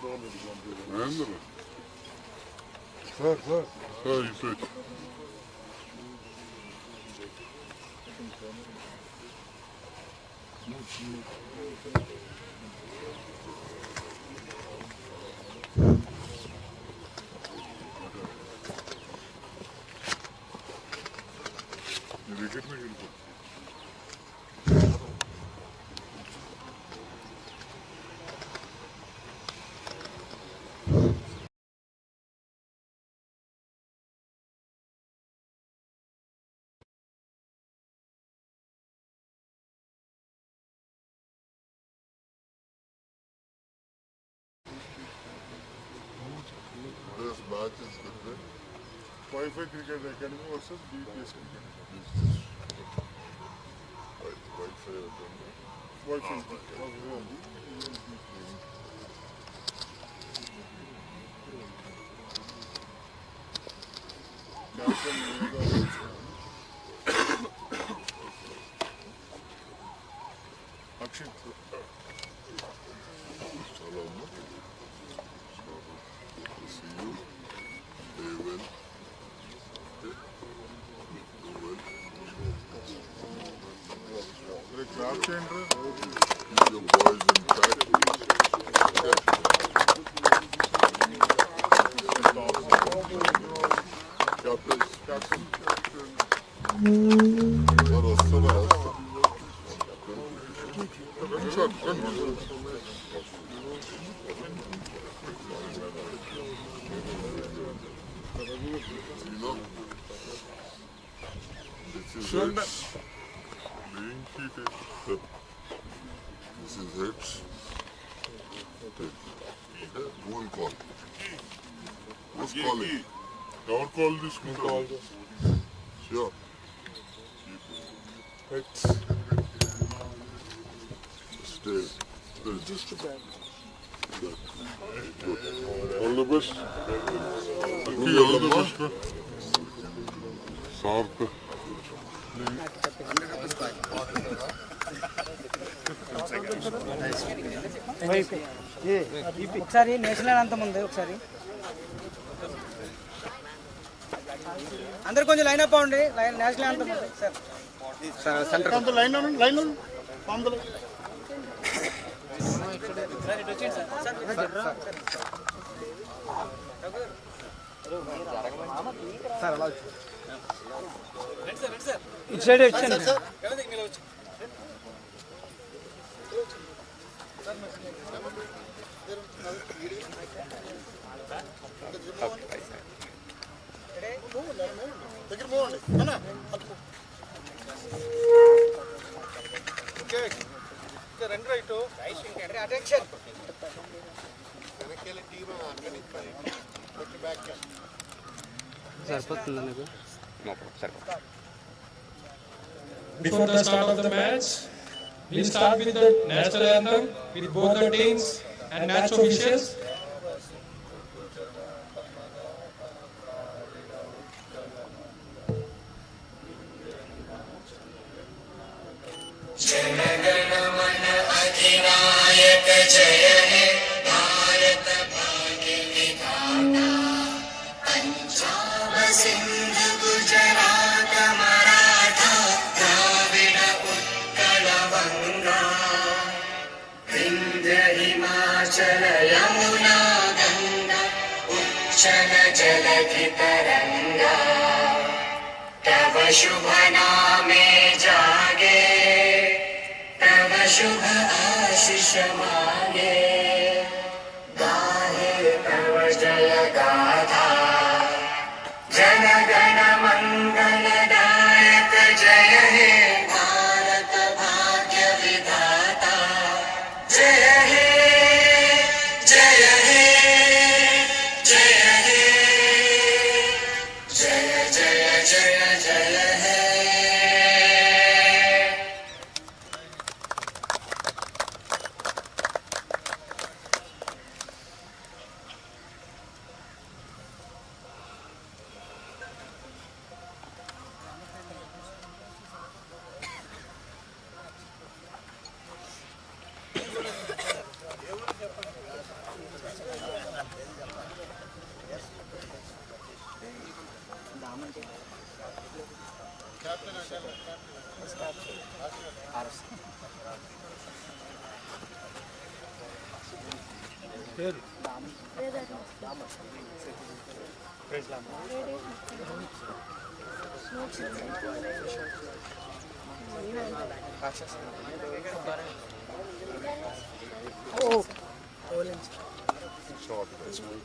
Andhra. Sir, you said. This match is good. Wi-Fi Cricket Academy versus BPS Cricket Academy. Wi-Fi. Action. See you. They will. Keep your boys intact. Captain. This is it. Who will call? Who's calling? Don't call this call. Sure. Stay. Just a bad. All the best. All the best. South. ఒకసారి national అంతం ఉంది ఒకసారి అందరు కొంచెం line up అవ్వండి national అంతం ఉంది sir centre line sir అలా ఇటు సైడ్ వచ్చాను Before the start of the match, we'll start with the national anthem with both the teams and match officials. तव शुभ नामे जागे तव शुभ आशीष मांगे गाहे तव जय गाथा जन गण मंगलदायक जय हे भारत भाग्य विधाता जय हे जय हे जय हे जय जय जय जय हे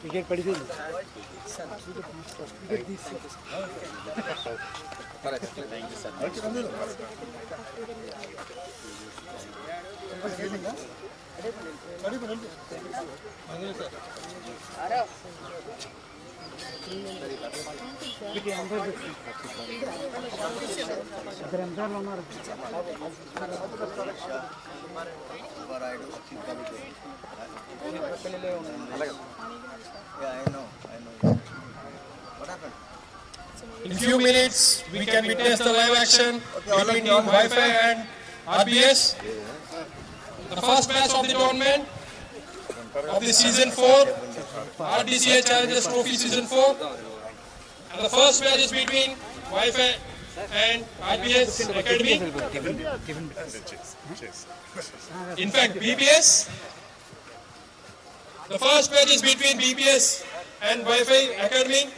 వికెట్ పడిపోయింది. ఇద్దరు ఎంతలో ఉన్నారు. In few minutes, we can witness the live action between Team Wi-Fi and RBS. The first match of the tournament of the season 4, RDCA Challengers Trophy season 4. And the first match is between Wi-Fi and RBS Academy. In fact, BPS. The first match is between BPS and Wi-Fi Academy.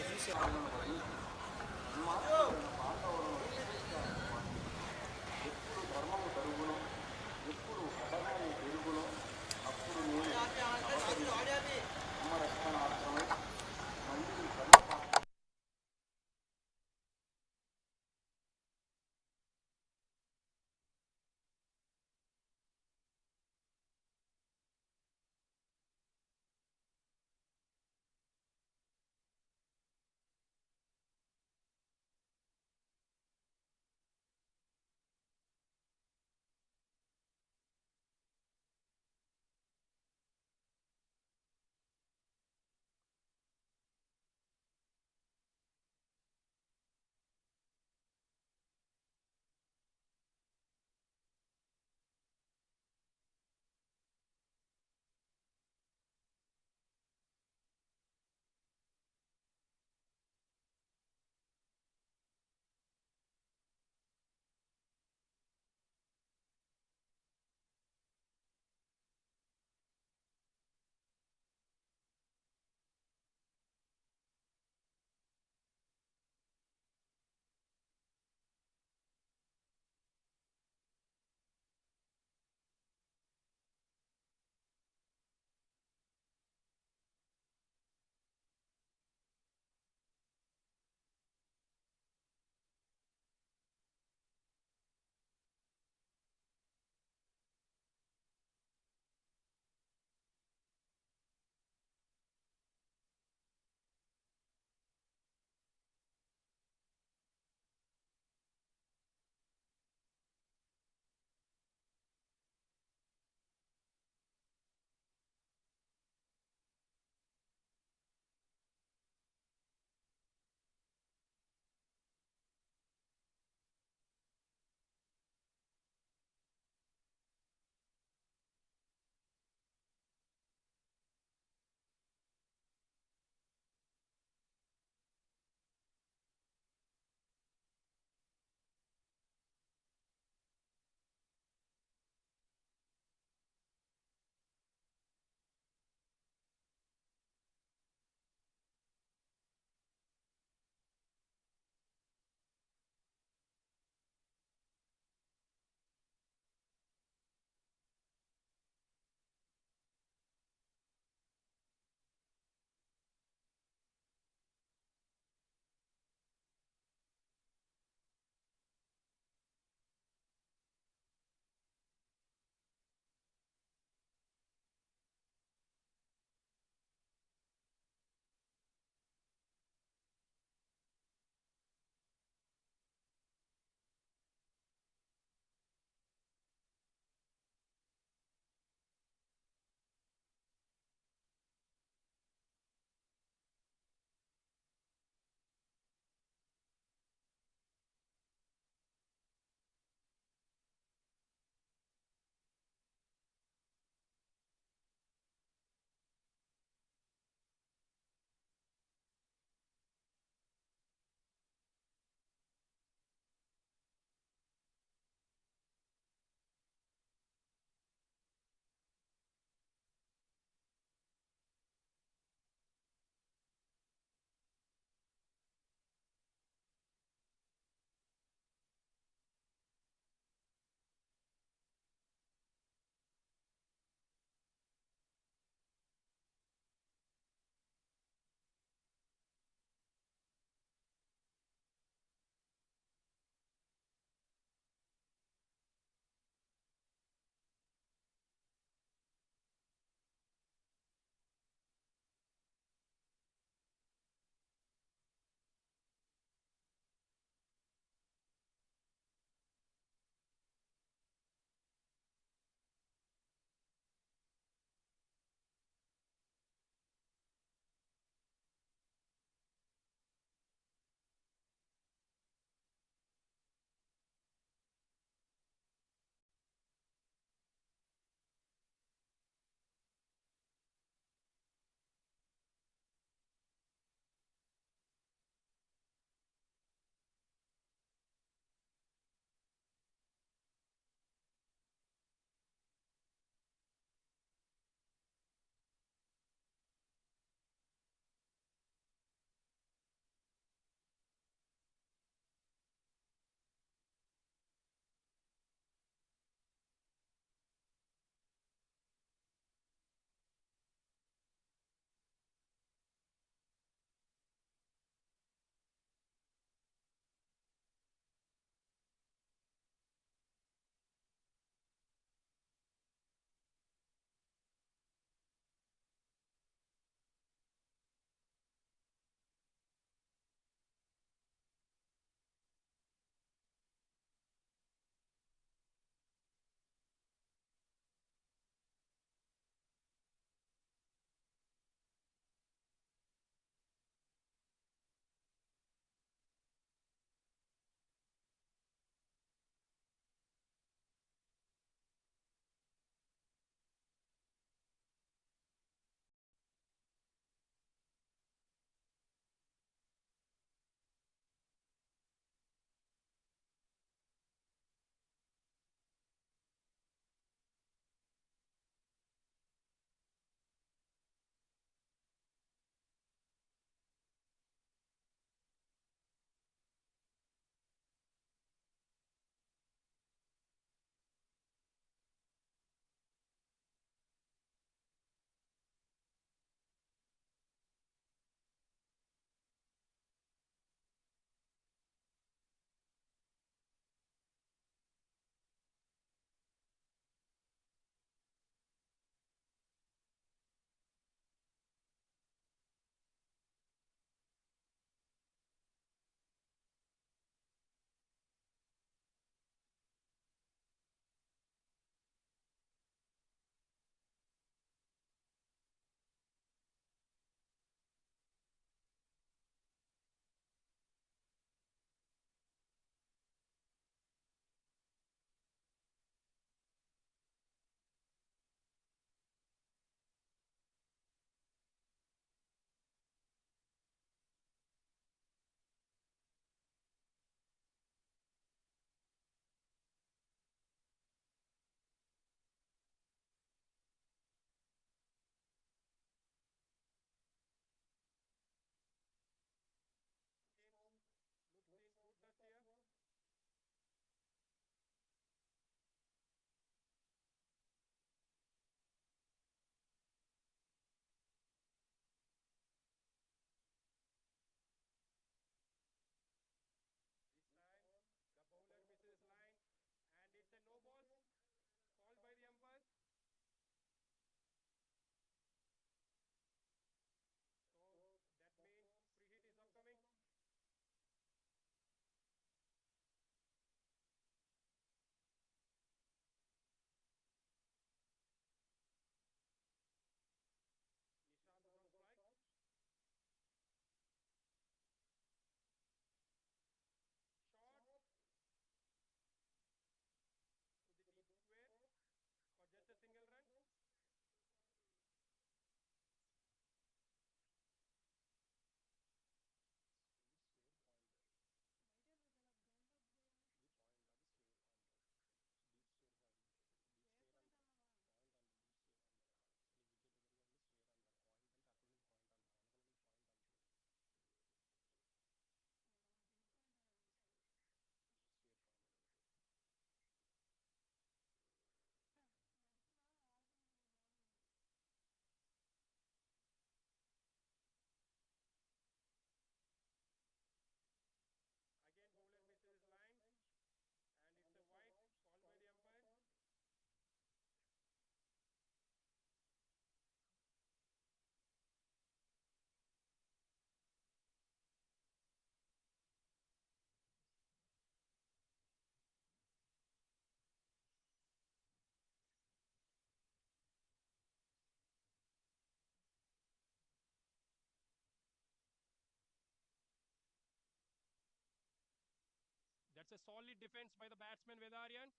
That's a solid defense by the batsman Vedarian.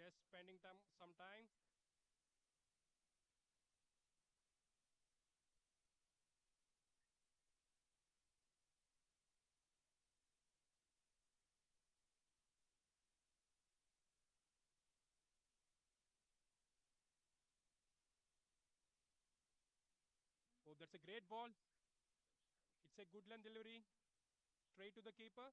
Just spending some time. Oh, that's a great ball. It's a good length delivery. Straight to the keeper.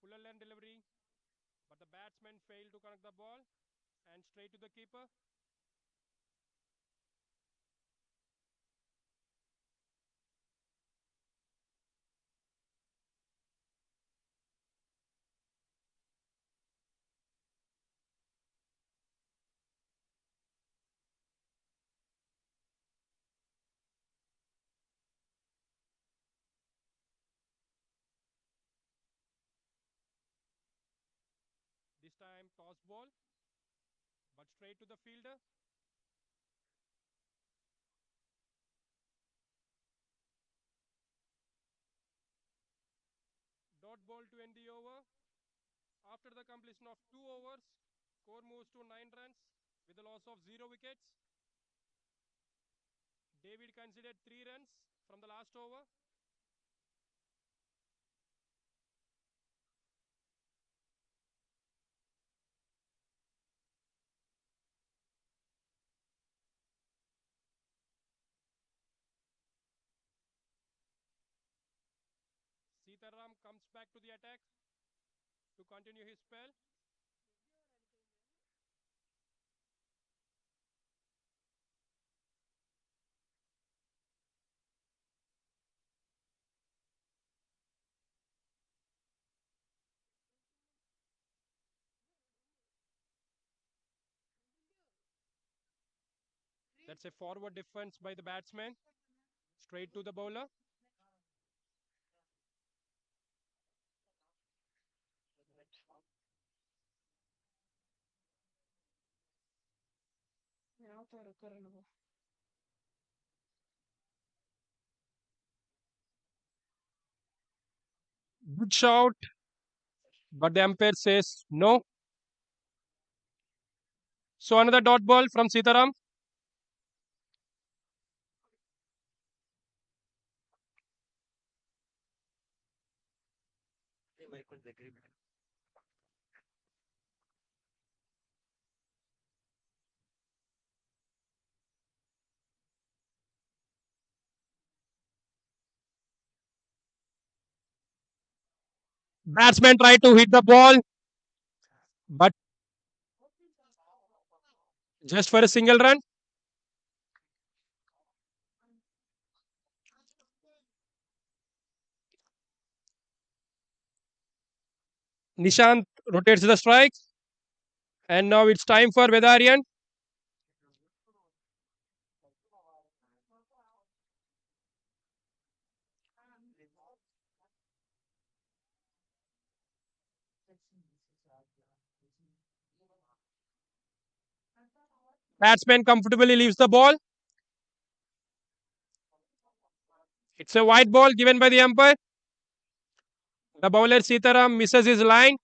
Fuller length delivery. But the batsman failed to connect the ball. And straight to the keeper. This time toss ball. But straight to the fielder. Dot ball to end the over. After the completion of 2 overs, score moves to 9 runs with a loss of 0 wickets. David considered 3 runs from the last over. Sitaram comes back to the attack to continue his spell. That's a forward defense by the batsman. Straight to the bowler. Good shout, but the umpire says no. So another dot ball from Sitaram. Batsman tried to hit the ball, but just for a single run. Nishant rotates the strike. And now it's time for Vedarian. Batsman comfortably leaves the ball. It's a white ball given by the umpire. The bowler Sitaram misses his line.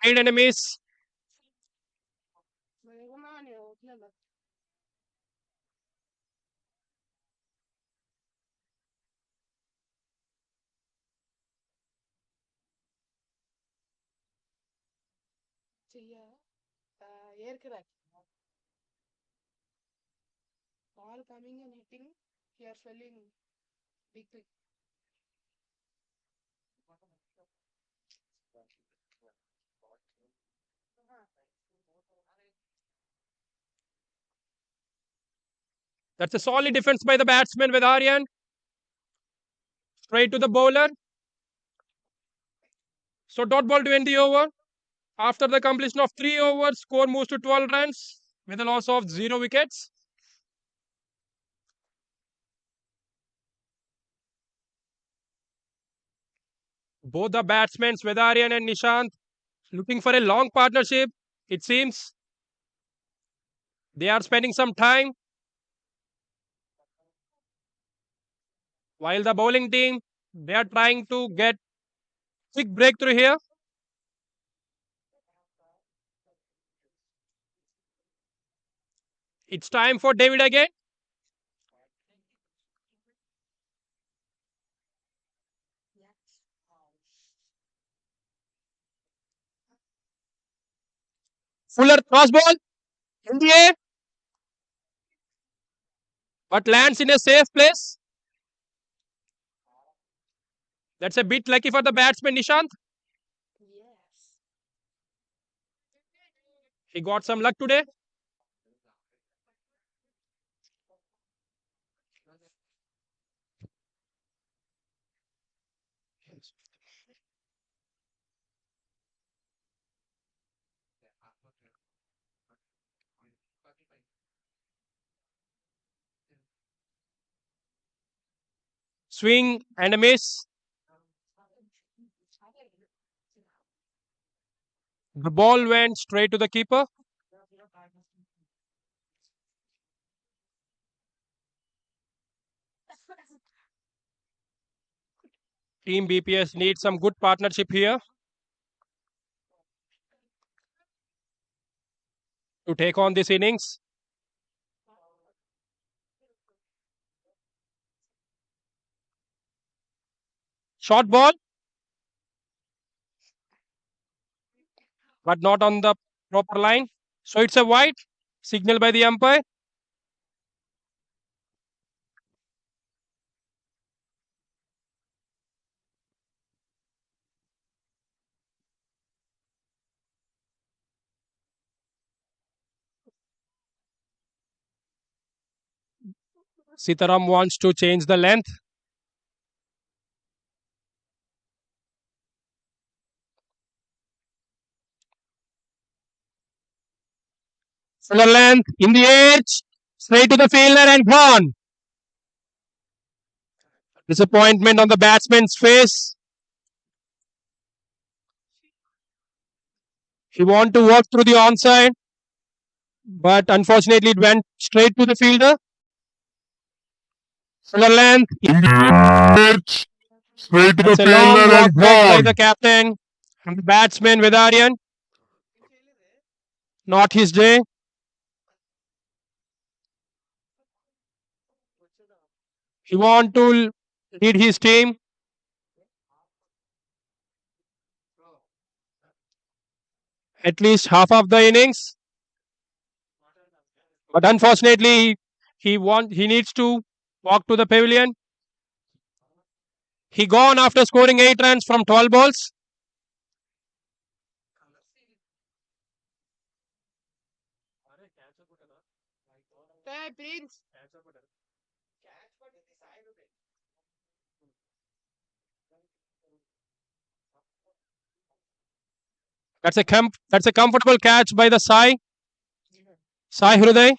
Made and a miss. all coming and hitting, he are felling big. That's a solid defense by the batsman with Aryan. Straight to the bowler. So dot ball to end the over. After the completion of 3 overs, score moves to 12 runs with a loss of 0 wickets. Both the batsmen, Vedarian and Nishant, looking for a long partnership. It seems they are spending some time. While the bowling team, they are trying to get quick breakthrough here. It's time for David again. Fuller cross ball in the air, but lands in a safe place. That's a bit lucky for the batsman Nishant. Yes. He got some luck today. Swing and a miss. The ball went straight to the keeper. Team BPS needs some good partnership here to take on this innings. Short ball, but not on the proper line. So it's a wide signal by the umpire. Sitaram wants to change the length. Fuller length in the edge, straight to the fielder and gone. Disappointment on the batsman's face. He wanted to work through the onside, but unfortunately it went straight to the fielder. Fuller length in the Pitch straight to the It's a long fielder walk and back by gone. the captain and the batsman Vedarian. Not his day. He want to lead his team. At least half of the innings. But unfortunately, he needs to walk to the pavilion. He gone after scoring 8 runs from 12 balls. Hey, Prince. That's a comfortable catch by the Sai Hruday.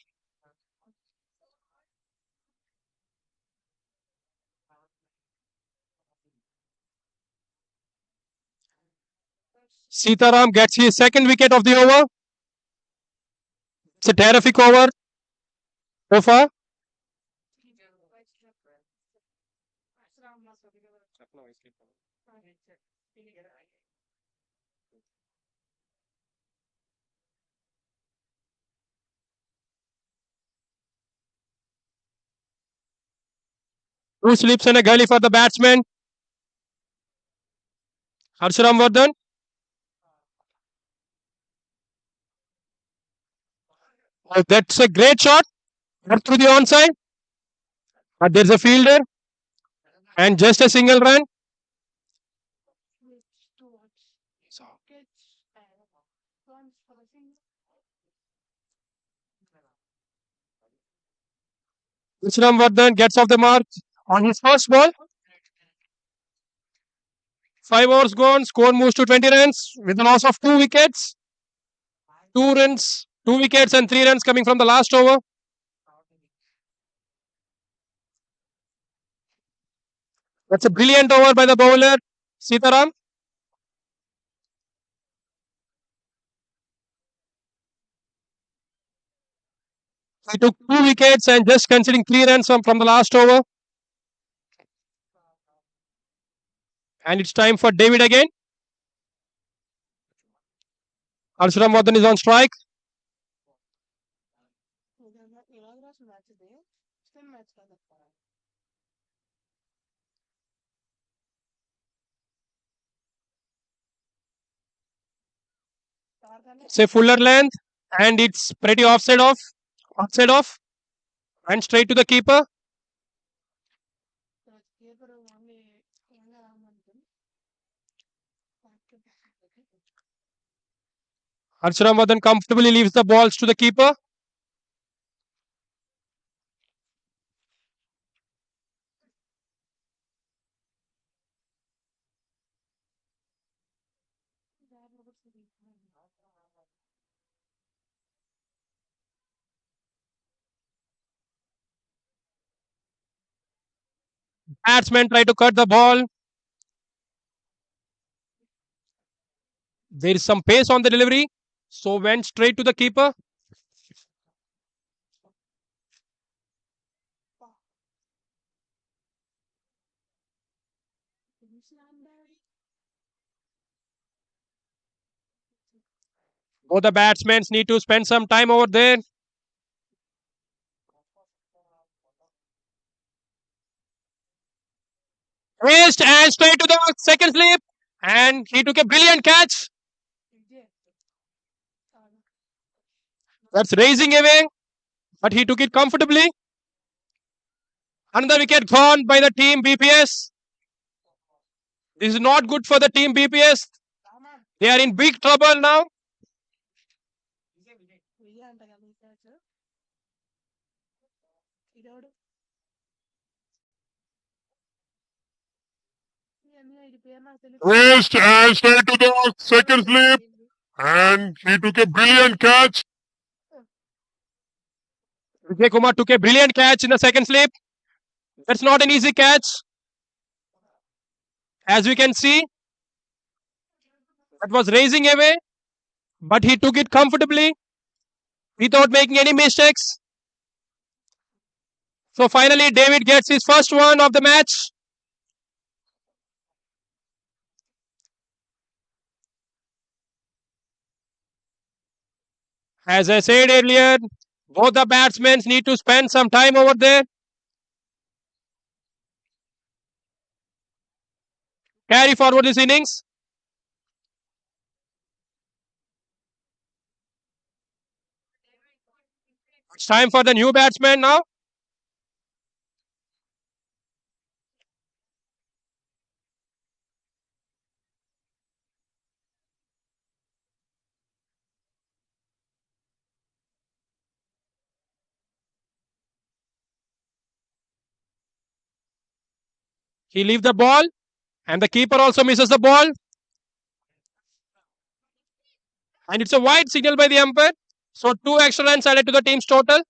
Sitaram gets his second wicket of the over. It's a terrific over so far. Two slips and a gully for the batsman. Harsharam Vardhan. Oh, that's a great shot. Got through the onside. There's a fielder and just a single run. Which towards wickets and runs for the single. Vishramvardhan gets off the mark on his first ball. 5 overs gone. Score moves to 20 runs with a loss of 2 wickets. 2 runs, 2 wickets, and 3 runs coming from the last over. That's a brilliant over by the bowler, Sitaram. He took 2 wickets and just considering 3 runs from the last over. And it's time for David again. Arshuram Vardhan is on strike. ఇలాగ రాసిన match ఇది stem match కదా It's a fuller length and it's pretty offside off and straight to the keeper. Keeper only రామంటుంది Arshuram Vardhan comfortably leaves the balls to the keeper. Batsman try to cut the ball. There is some pace on the delivery, so went straight to the keeper. Both the batsmen need to spend some time over there. Raised and straight to the second slip, and he took a brilliant catch. That's raising away, but he took it comfortably. Another wicket gone by the team BPS. This is not good for the team BPS. They are in big trouble now. Vijay అంట కదా ఈ match ఇదోడు ఇది పేరు నాకు తెలియదు Raised and straight to the second slip, and he took a brilliant catch. Vijay Kumar took a brilliant catch in the second slip. That's not an easy catch. As we can see, that was raising away, but he took it comfortably without making any mistakes. So finally, David gets his first one of the match. As I said earlier, both the batsmen need to spend some time over there. Carry forward this innings. It's time for the new batsman now. He leaves the ball, and the keeper also misses the ball. And it's a wide signal by the umpire. So 2 extra runs added to the team's total.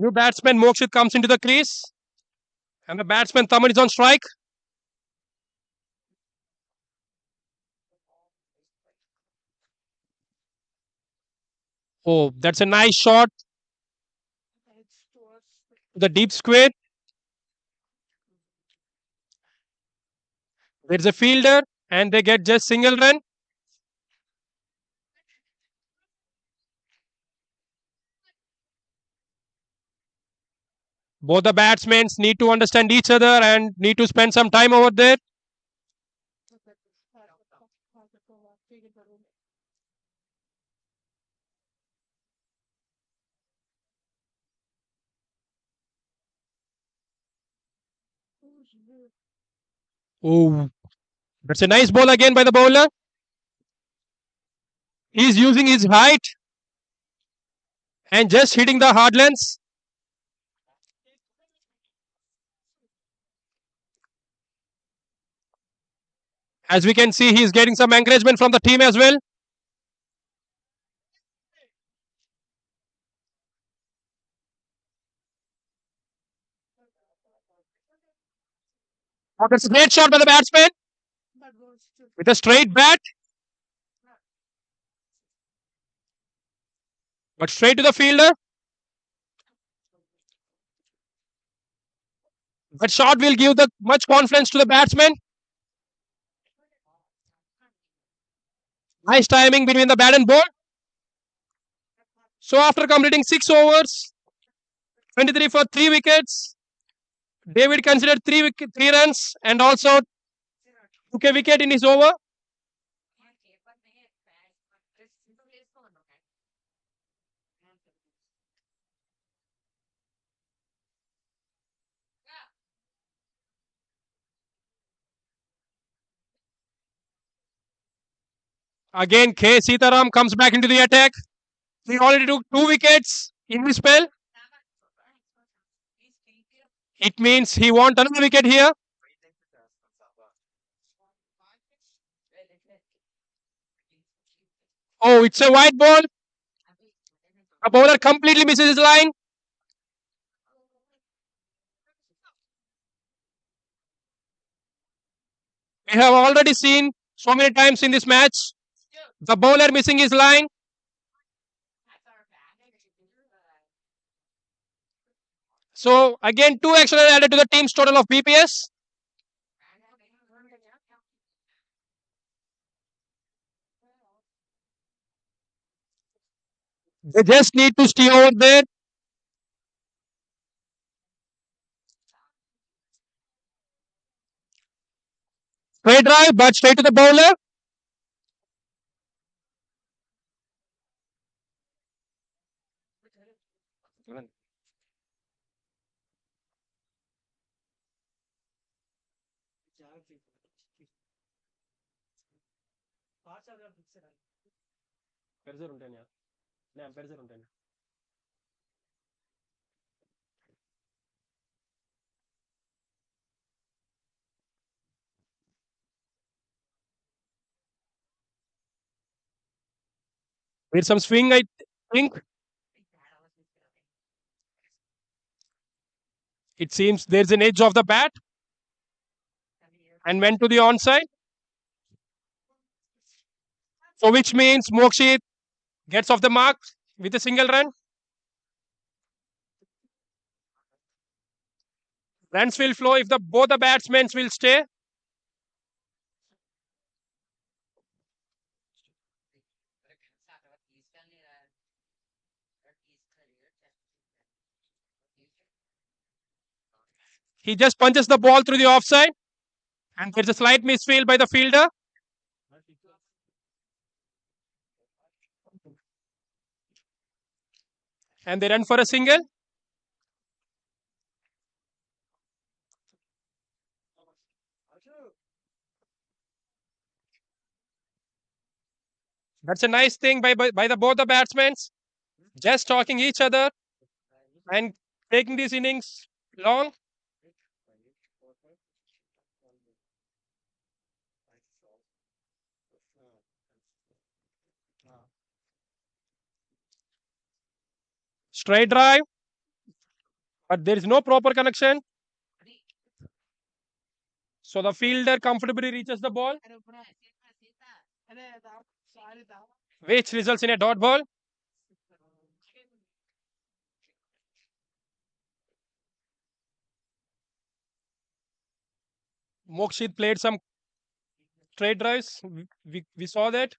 New batsman Mokshit comes into the crease, and the batsman Taman is on strike. Oh, that's a nice shot it's towards to the deep square. There's a fielder, and they get just single run. Both the batsmen need to understand each other and need to spend some time over there. Oh, that's a nice ball again by the bowler. He's using his height and just hitting the hard lens. As we can see, he's getting some encouragement from the team as well. Oh, that's a great shot by the batsman with a straight bat, but straight to the fielder. That shot will give the much confidence to the batsman. Nice timing between the bat and ball. So after completing 6 overs, 23 for 3 wickets, David considered 3 runs and also took a wicket in his over. Again, K. Sitaram comes back into the attack. He already took 2 wickets in this spell. It means he wants another wicket here. Oh, it's a wide ball. The bowler completely misses his line. We have already seen so many times in this match the bowler missing his line. So again, 2 extra added to the team's total of BPS. They just need to stay over there. Straight drive, but straight to the bowler. With some swing, I think. It seems there's an edge of the bat and went to the onside. So which means Mokshit gets off the mark with a single run. Runs will flow if both the batsmen will stay. He just punches the ball through the offside, and there's a slight misfield by the fielder. And they run for a single. That's a nice thing by the both the batsmen, just talking each other and taking these innings long. Straight drive, but there is no proper connection. So the fielder comfortably reaches the ball, which results in a dot ball. Mokshit played some straight drives. We saw that.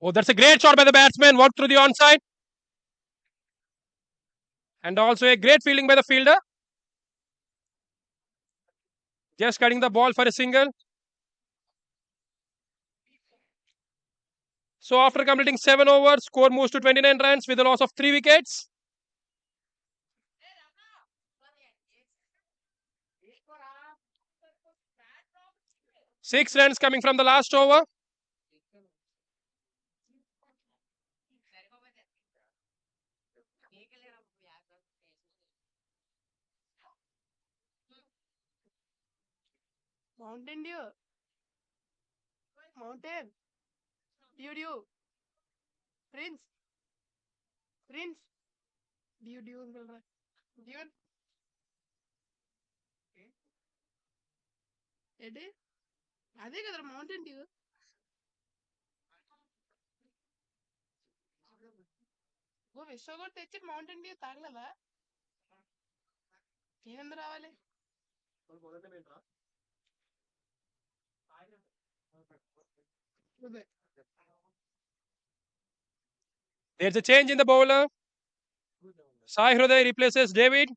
Oh, that's a great shot by the batsman. Worked through the onside. And also a great fielding by the fielder. Just cutting the ball for a single. So after completing 7 overs, score moves to 29 runs with a loss of 3 wickets. Six runs coming from the last over. Mountain Dew. Mountain. Dew. Prince. Prince. Dew అని పిలరా. Dew. ఏంటి అదే కదరా Mountain Dew. ఓ విశ్వ కూడా తెచ్చి Mountain Dew తాగలేదా? నేనెందు రావాలి? అదే. There's a change in the bowler. Sai Hruday replaces Dravid.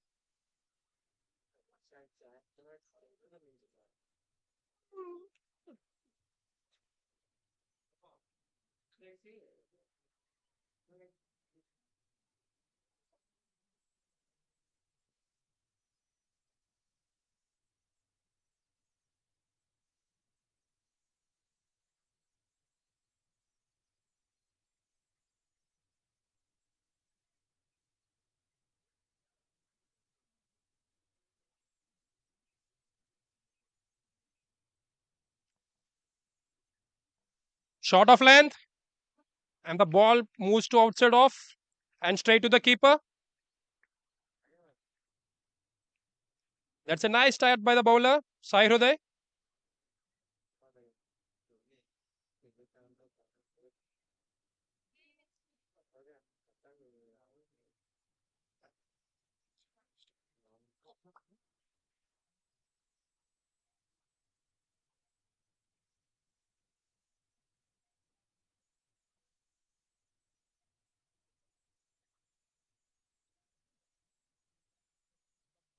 Short of length. And the ball moves to outside off and straight to the keeper. That's a nice start by the bowler, Sai Hruday.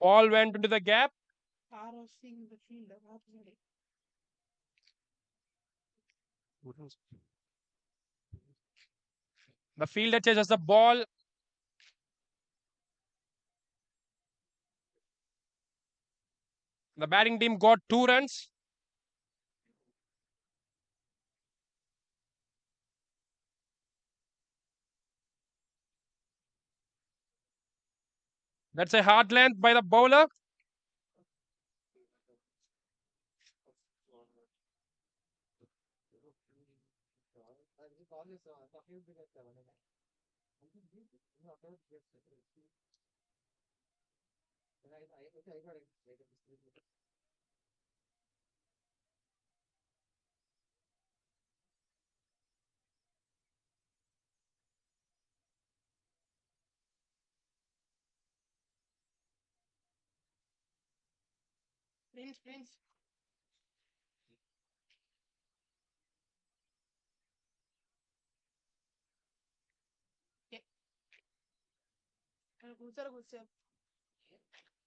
Ball went into the gap. Crossing the field. The fielder chases the ball. The batting team got 2 runs. That's a hard length by the bowler. Prince.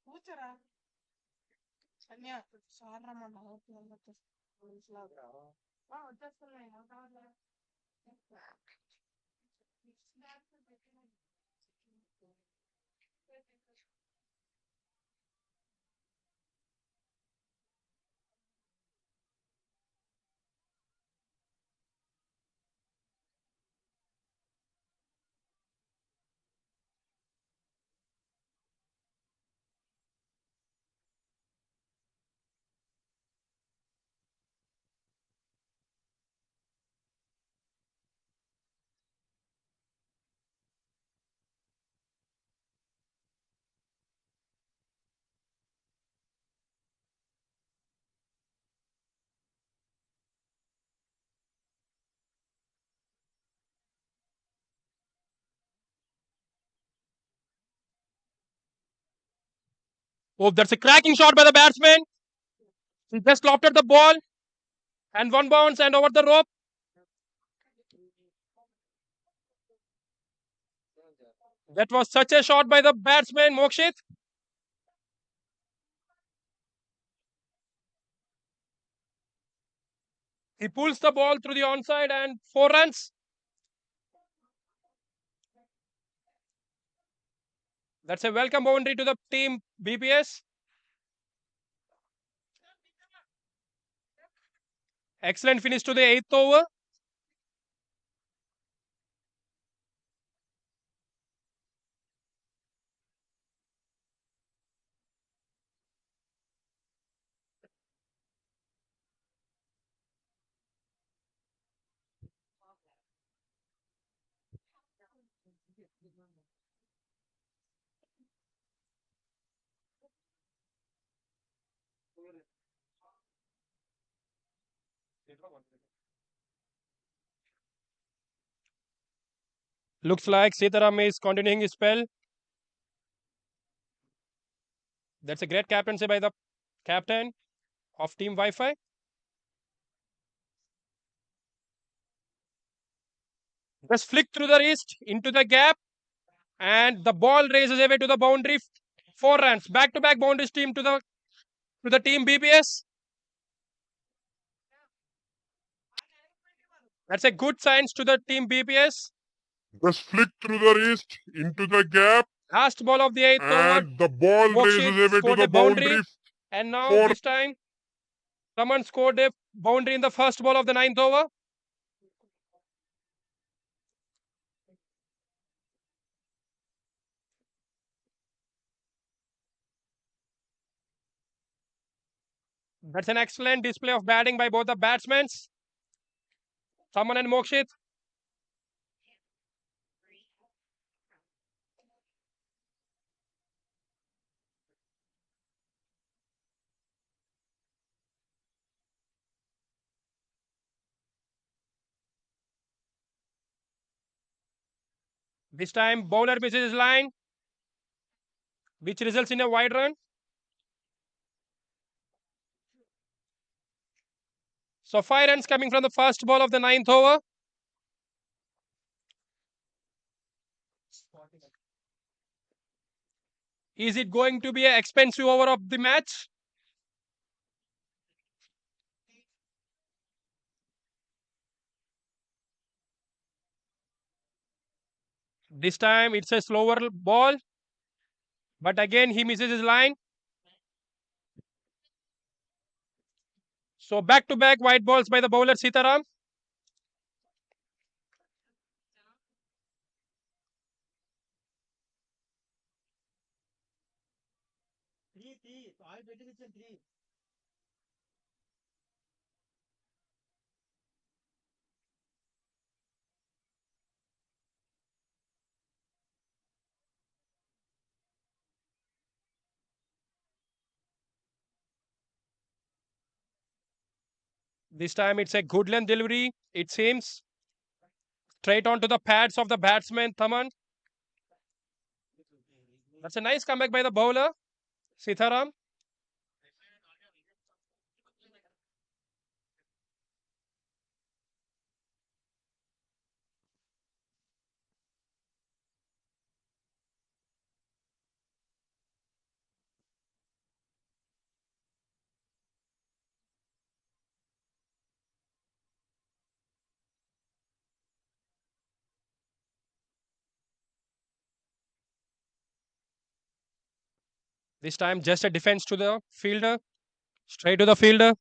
కూర్చోరా కన్యా sir రమ్మన్నా వచ్చేస్తున్నాయి. Oh, that's a cracking shot by the batsman. He just lofted the ball and one bounce and over the rope. That was such a shot by the batsman, Mokshit. He pulls the ball through the onside and 4 runs. That's a welcome boundary to the team BPS. Excellent finish to the 8th over. Looks like Sitaram is continuing his spell. That's a great captaincy by the captain of Team Wi-Fi. Just flick through the wrist into the gap, and the ball races away to the boundary. 4 runs, back-to-back boundaries team to the team BPS. That's a good signs to the team BPS. Just flick through the wrist into the gap, Last ball of the 8th over. and the ball Mokshit races away to scored the a boundary. boundary. And now Four. this time, someone scored a boundary in the first ball of the 9th over. That's an excellent display of batting by both the batsmen, Saman and Mokshit. This time, bowler misses his line, which results in a wide run. So 5 runs coming from the first ball of the 9th over. Is it going to be an expensive over of the match? This time it's a slower ball, but again he misses his line. So back-to-back white balls by the bowler Sitaram. This time it's a good length delivery, it seems. Straight onto the pads of the batsman Thaman. That's a nice comeback by the bowler Sitaram. This time just a defense to the fielder. Straight to the fielder.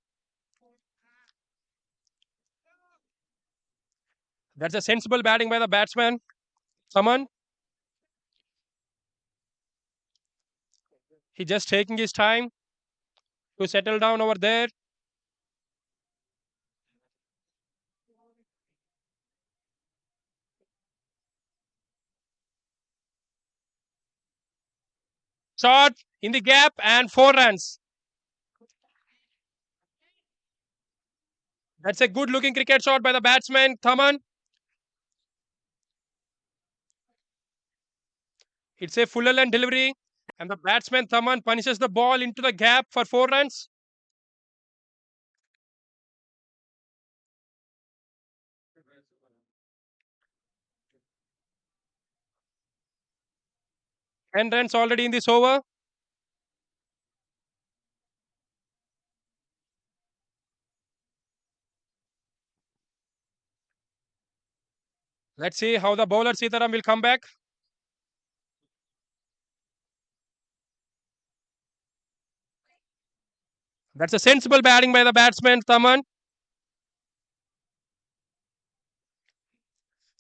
That's a sensible batting by the batsman Thaman. He just taking his time to settle down over there. Shot in the gap and 4 runs. That's a good looking cricket shot by the batsman Thaman. It's a full length delivery, and the batsman Thaman punishes the ball into the gap for 4 runs. 10 runs already in this over. Let's see how the bowler Sitaram will come back. That's a sensible batting by the batsman, Taman.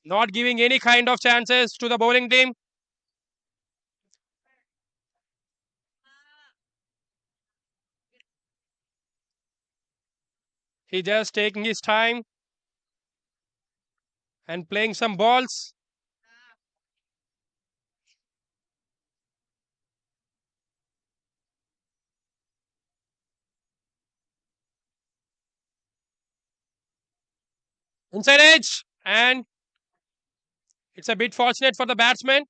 Not giving any kind of chances to the bowling team. He just taking his time and playing some balls. Inside edge, and it's a bit fortunate for the batsman.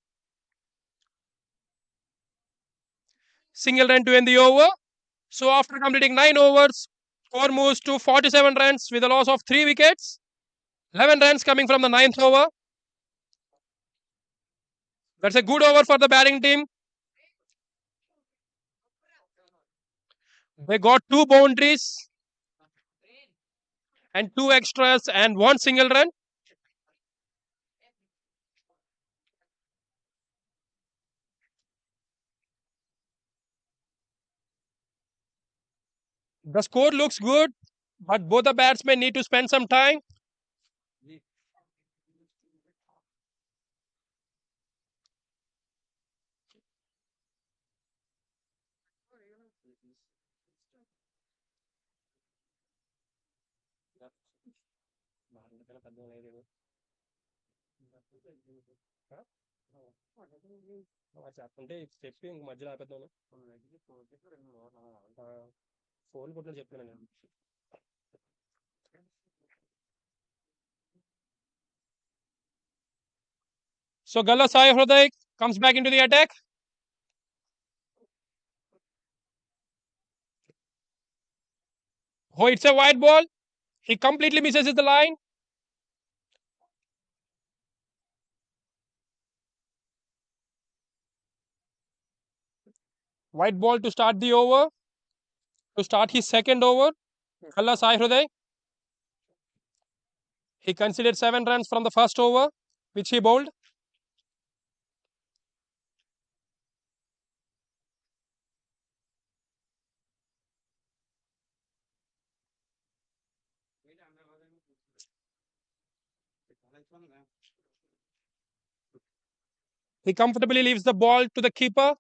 Single run to end the over. So after completing 9 overs, score moves to 47 runs with a loss of 3 wickets. 11 runs coming from the 9th over. That's a good over for the batting team. They got 2 boundaries and 2 extras and 1 single run. The score looks good, but both the batsmen need to spend some time. అంటే చెప్పి ఇంక మధ్యలో ఆపేద్దాం phone కొట్టిన చెప్తున్నాను నేను So Galla Sai Hruday comes back into the attack. Oh, it's a wide ball. He completely misses the line. White ball to start the over. To start his second over. Galla Sai Hruday. He considered 7 runs from the first over, which he bowled. He comfortably leaves the ball to the keeper.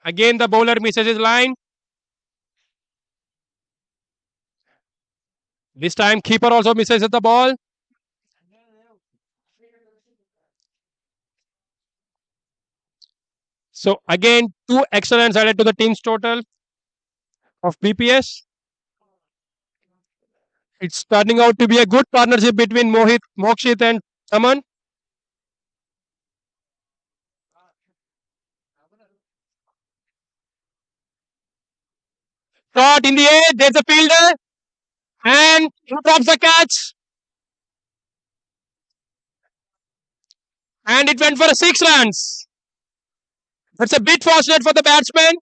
Again, the bowler misses his line. This time, keeper also misses the ball. So again, 2 extra runs added to the team's total of BPS. It's turning out to be a good partnership between Mokshit and Taman. Shot in the air, there's a fielder and he drops the catch. And it went for 6 runs. That's a bit fortunate for the batsman.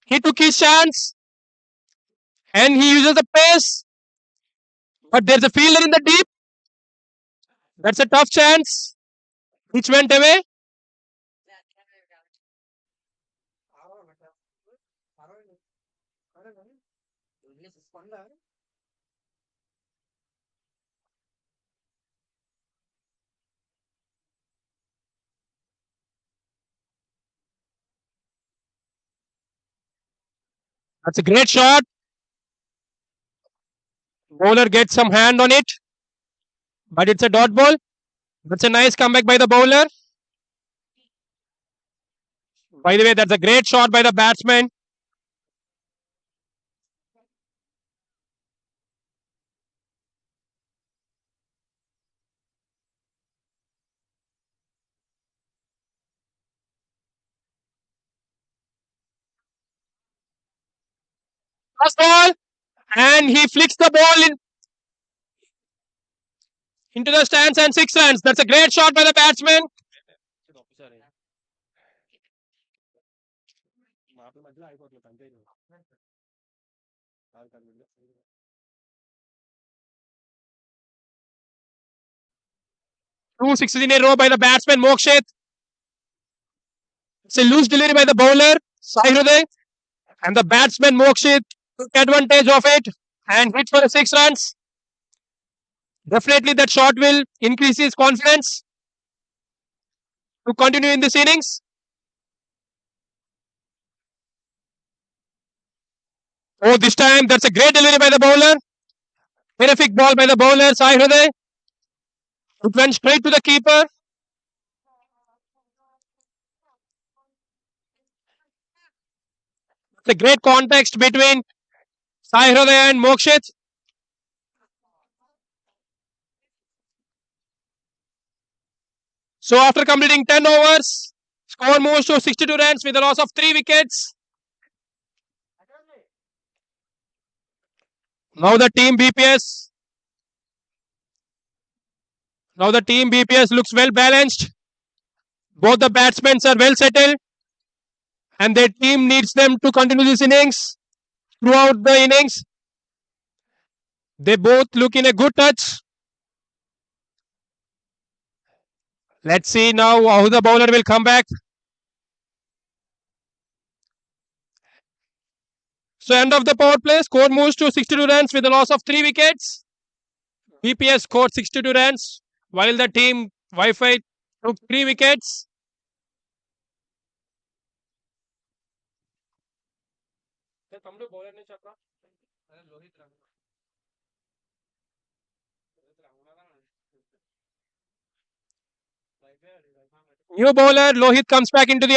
He took his chance and he uses the pace. But there's a fielder in the deep. That's a tough chance which went away. That's a great shot. Bowler gets some hand on it, but it's a dot ball. That's a nice comeback by the bowler. By the way, that's a great shot by the batsman. Last ball, and he flicks the ball into the stands and 6 runs. That's a great shot by the batsman. 2 sixes in a row by the batsman Mokshit. It's a loose delivery by the bowler Saihuday, and the batsman Mokshit took advantage of it and hit for 6 runs. Definitely that shot will increase his confidence to continue in this innings. Oh, this time that's a great delivery by the bowler. Terrific ball by the bowler Saihuday. It went straight to the keeper. The great context between Saihuday and Mokshit. So after completing 10 overs, score moves to 62 runs with a loss of 3 wickets. Now the team BPS looks well balanced. Both the batsmen are well settled, and their team needs them to continue this innings. Throughout the innings, they both look in a good touch. Let's see now how the bowler will come back. So end of the power play, score moves to 62 runs with a loss of 3 wickets. BPS scored 62 runs, while the team Wi-Fi took 3 wickets. New bowler Lohit comes into the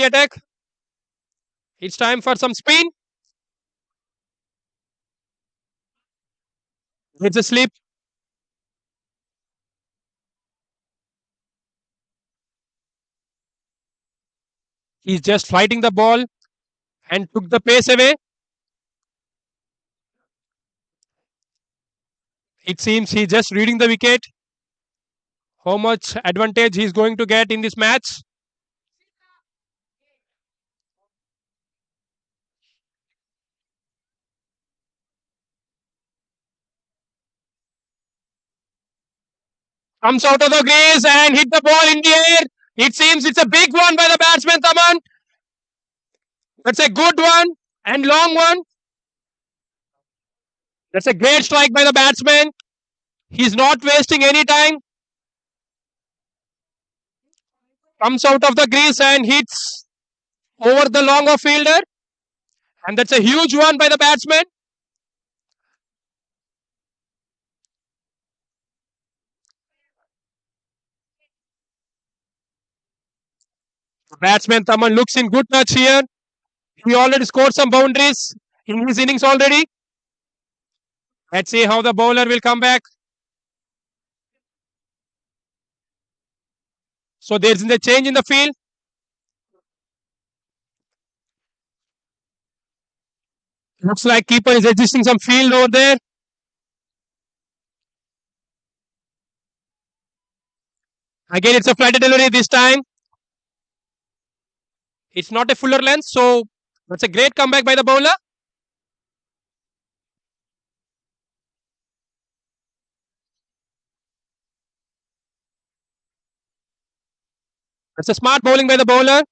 attack. It's time for some spin. It's a slip. He's just fighting the ball and took the pace away. It seems he's just reading the wicket. How much advantage he's going to get in this match? Comes out of the crease and hit the ball in the air. It seems it's a big one by the batsman Taman. That's a good one and long one. That's a great strike by the batsman. He's not wasting any time. Comes out of the crease and hits over the long off fielder. And that's a huge one by the batsman. Batsman Taman looks in good touch here. He already scored some boundaries in his innings already. Let's see how the bowler will come back. So there's a change in the field. Looks like keeper is adjusting some field over there. Again, it's a flighted delivery this time. It's not a fuller length, so that's a great comeback by the bowler. That's a smart bowling by the bowler.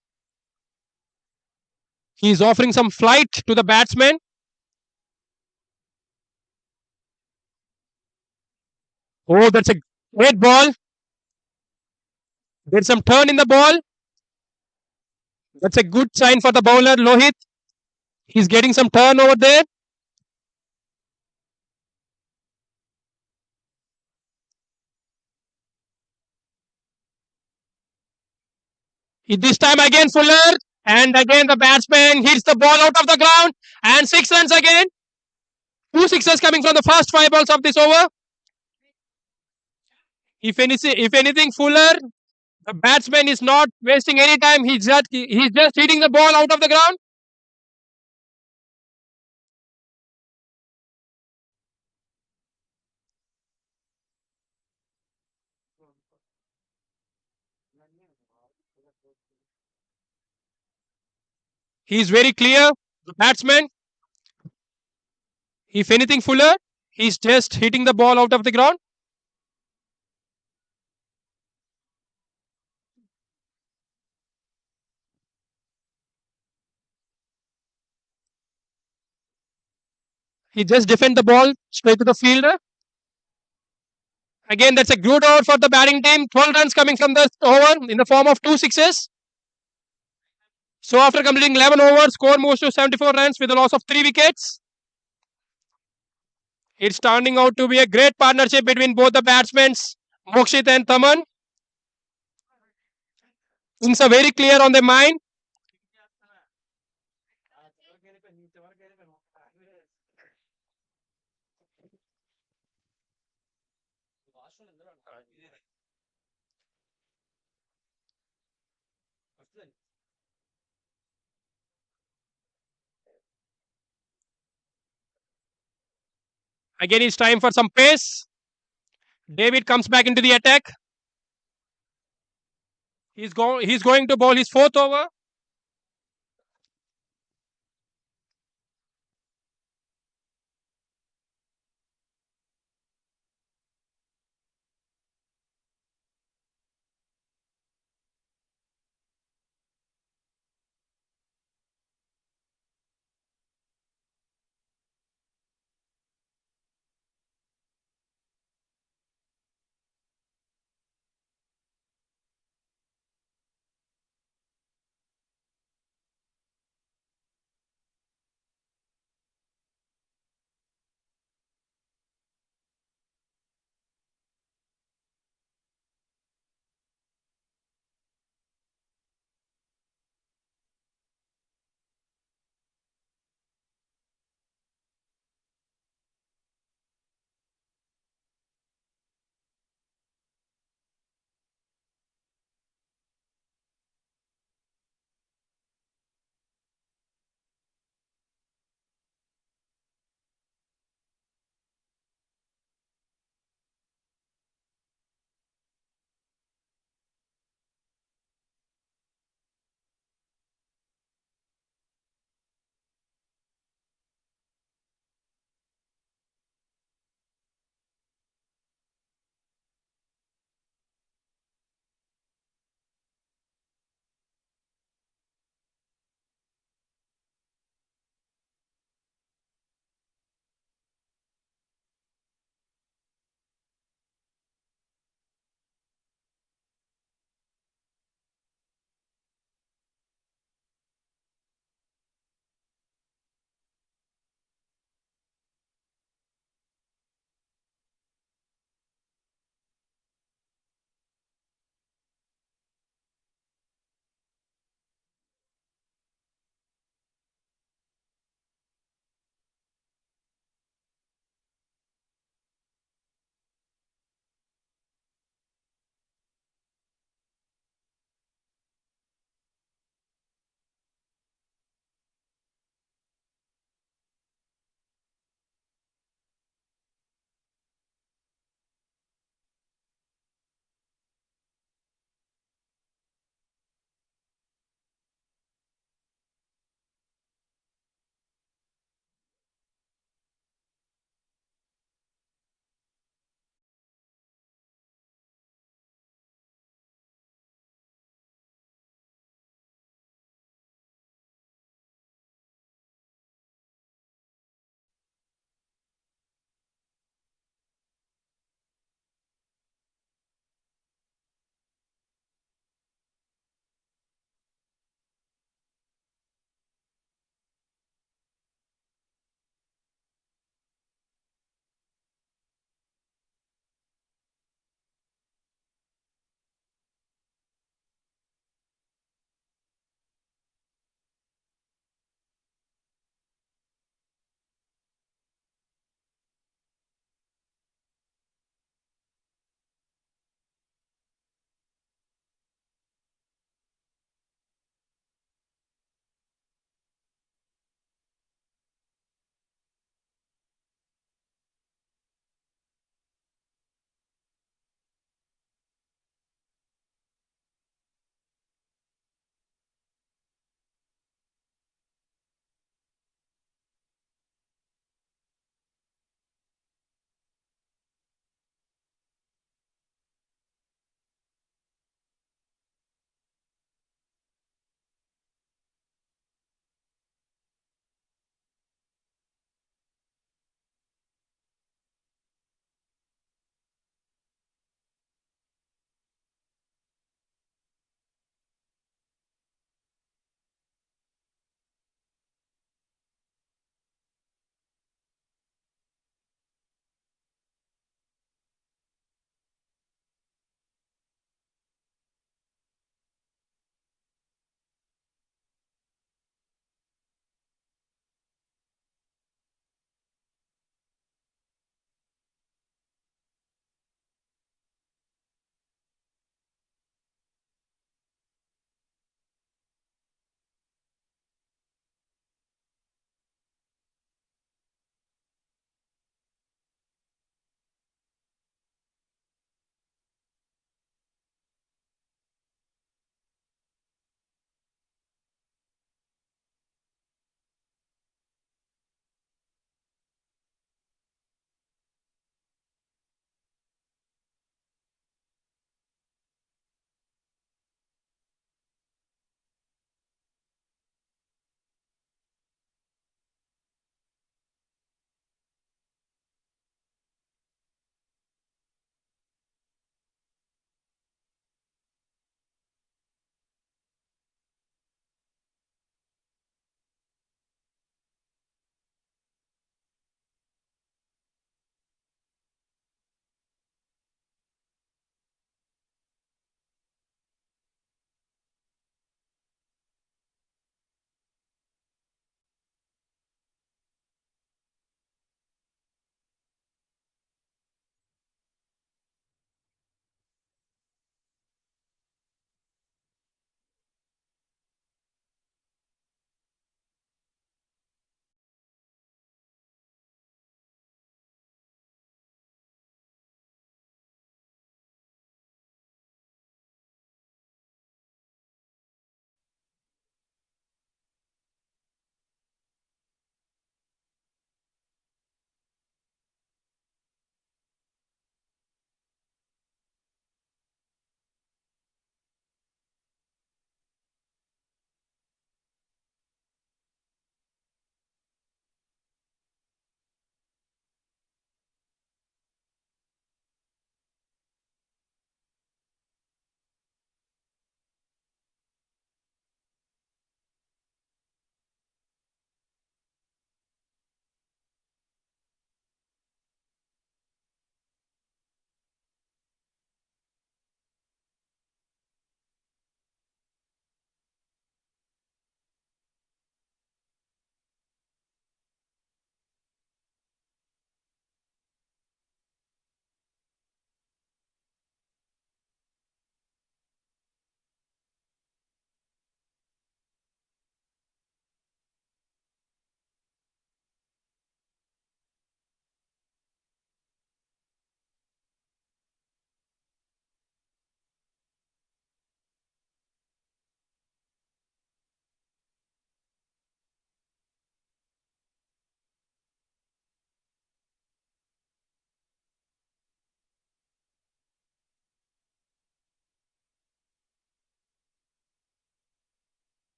He's offering some flight to the batsman. Oh, that's a great ball. There's some turn in the ball. That's a good sign for the bowler, Lohit. He's getting some turn over there. This time again Fuller. And again the batsman hits the ball out of the ground. And 6 runs again. 2 sixes coming from the first 5 balls of this over. If anything, Fuller, the batsman is not wasting any time. He's just hitting the ball out of the ground. He's very clear, the batsman. If anything, Fuller, he's just hitting the ball out of the ground. He just defend the ball straight to the fielder. Again, that's a good over for the batting team. 12 runs coming from the over in the form of 2 sixes. So after completing 11 overs, score moves to 74 runs with a loss of 3 wickets. It's turning out to be a great partnership between both the batsmen, Mokshit and Taman. Things are very clear on their mind. Again, it's time for some pace. David comes back into the attack. He's going to bowl his 4th over.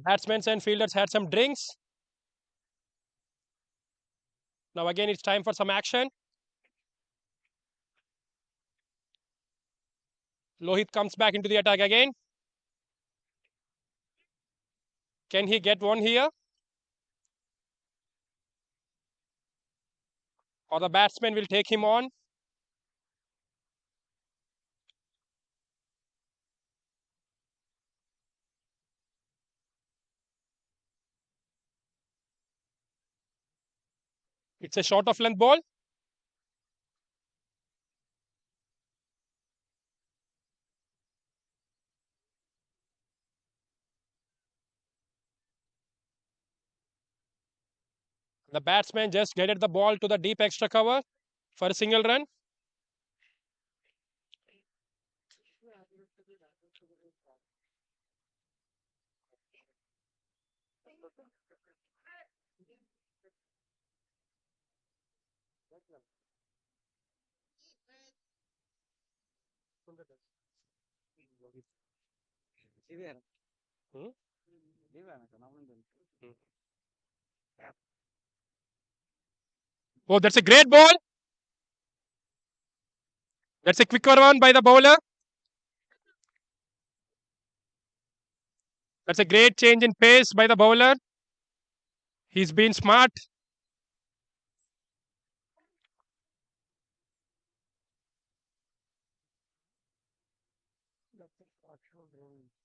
Batsmen and fielders had some drinks. Now again it's time for some action. Lohit comes back into the attack again. Can he get one here? Or the batsman will take him on? It's a short of length ball. The batsman just guided the ball to the deep extra cover for a single run. Hmm? Oh, that's a great ball. That's a quicker one by the bowler. That's a great change in pace by the bowler. He's been smart.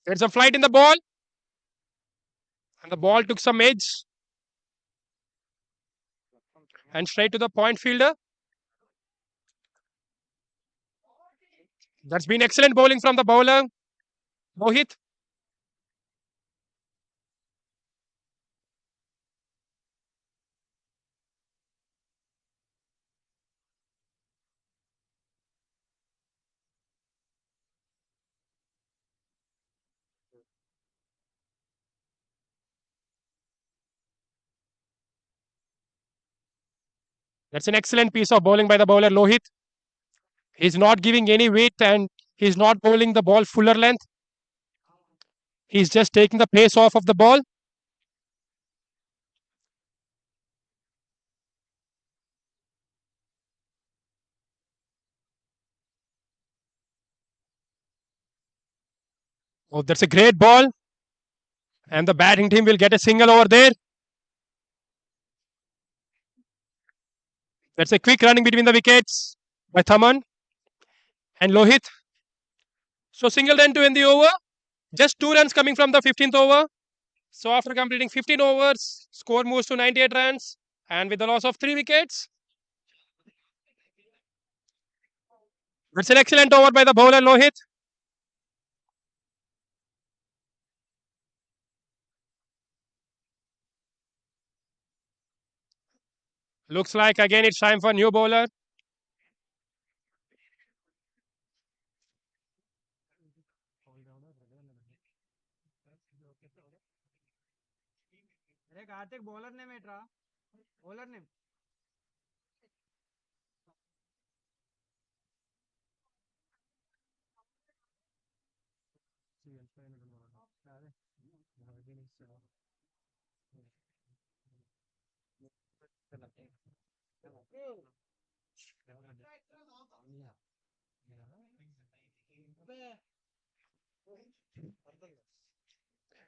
There's a flight in the ball. And the ball took some edge. And straight to the point fielder. That's been excellent bowling from the bowler, Mohit. That's an excellent piece of bowling by the bowler, Lohit. He's not giving any weight and he's not bowling the ball fuller length. He's just taking the pace off of the ball. Oh, that's a great ball. And the batting team will get a single over there. That's a quick running between the wickets by Thaman and Lohit. So single run to end the over. Just 2 runs coming from the 15th over. So after completing 15 overs, score moves to 98 runs. And with the loss of 3 wickets. That's an excellent over by the bowler Lohit. Looks like again it's time for new bowler. Karthik bowler name ఏట్రా bowler name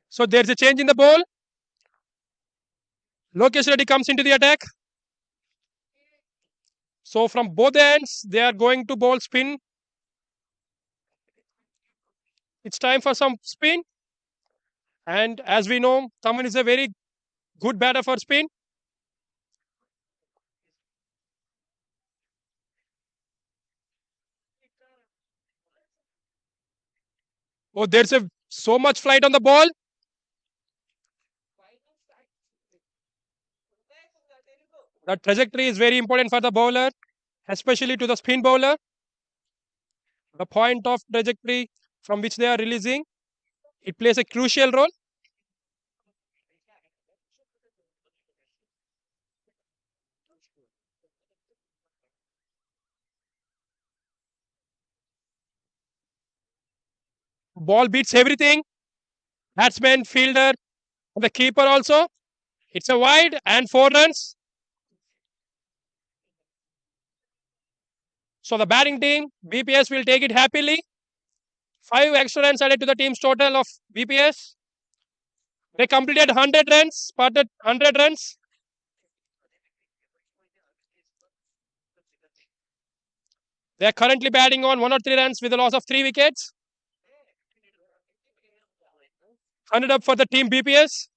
So there's a change in the ball. Lokesh Reddy comes into the attack. So from both ends, they are going to bowl spin. It's time for some spin. And as we know, Taman is a very good batter for spin. Oh, there's so much flight on the ball. The trajectory is very important for the bowler, especially to the spin bowler. The point of trajectory from which they are releasing, it plays a crucial role. Ball beats everything. Batsman, fielder, The keeper also. It's a wide and 4 runs. So the batting team, BPS will take it happily. 5 extra runs added to the team's total of BPS. They completed 100 runs, parted 100 runs. They are currently batting on 103 runs with a loss of 3 wickets. 100 up for the team BPS.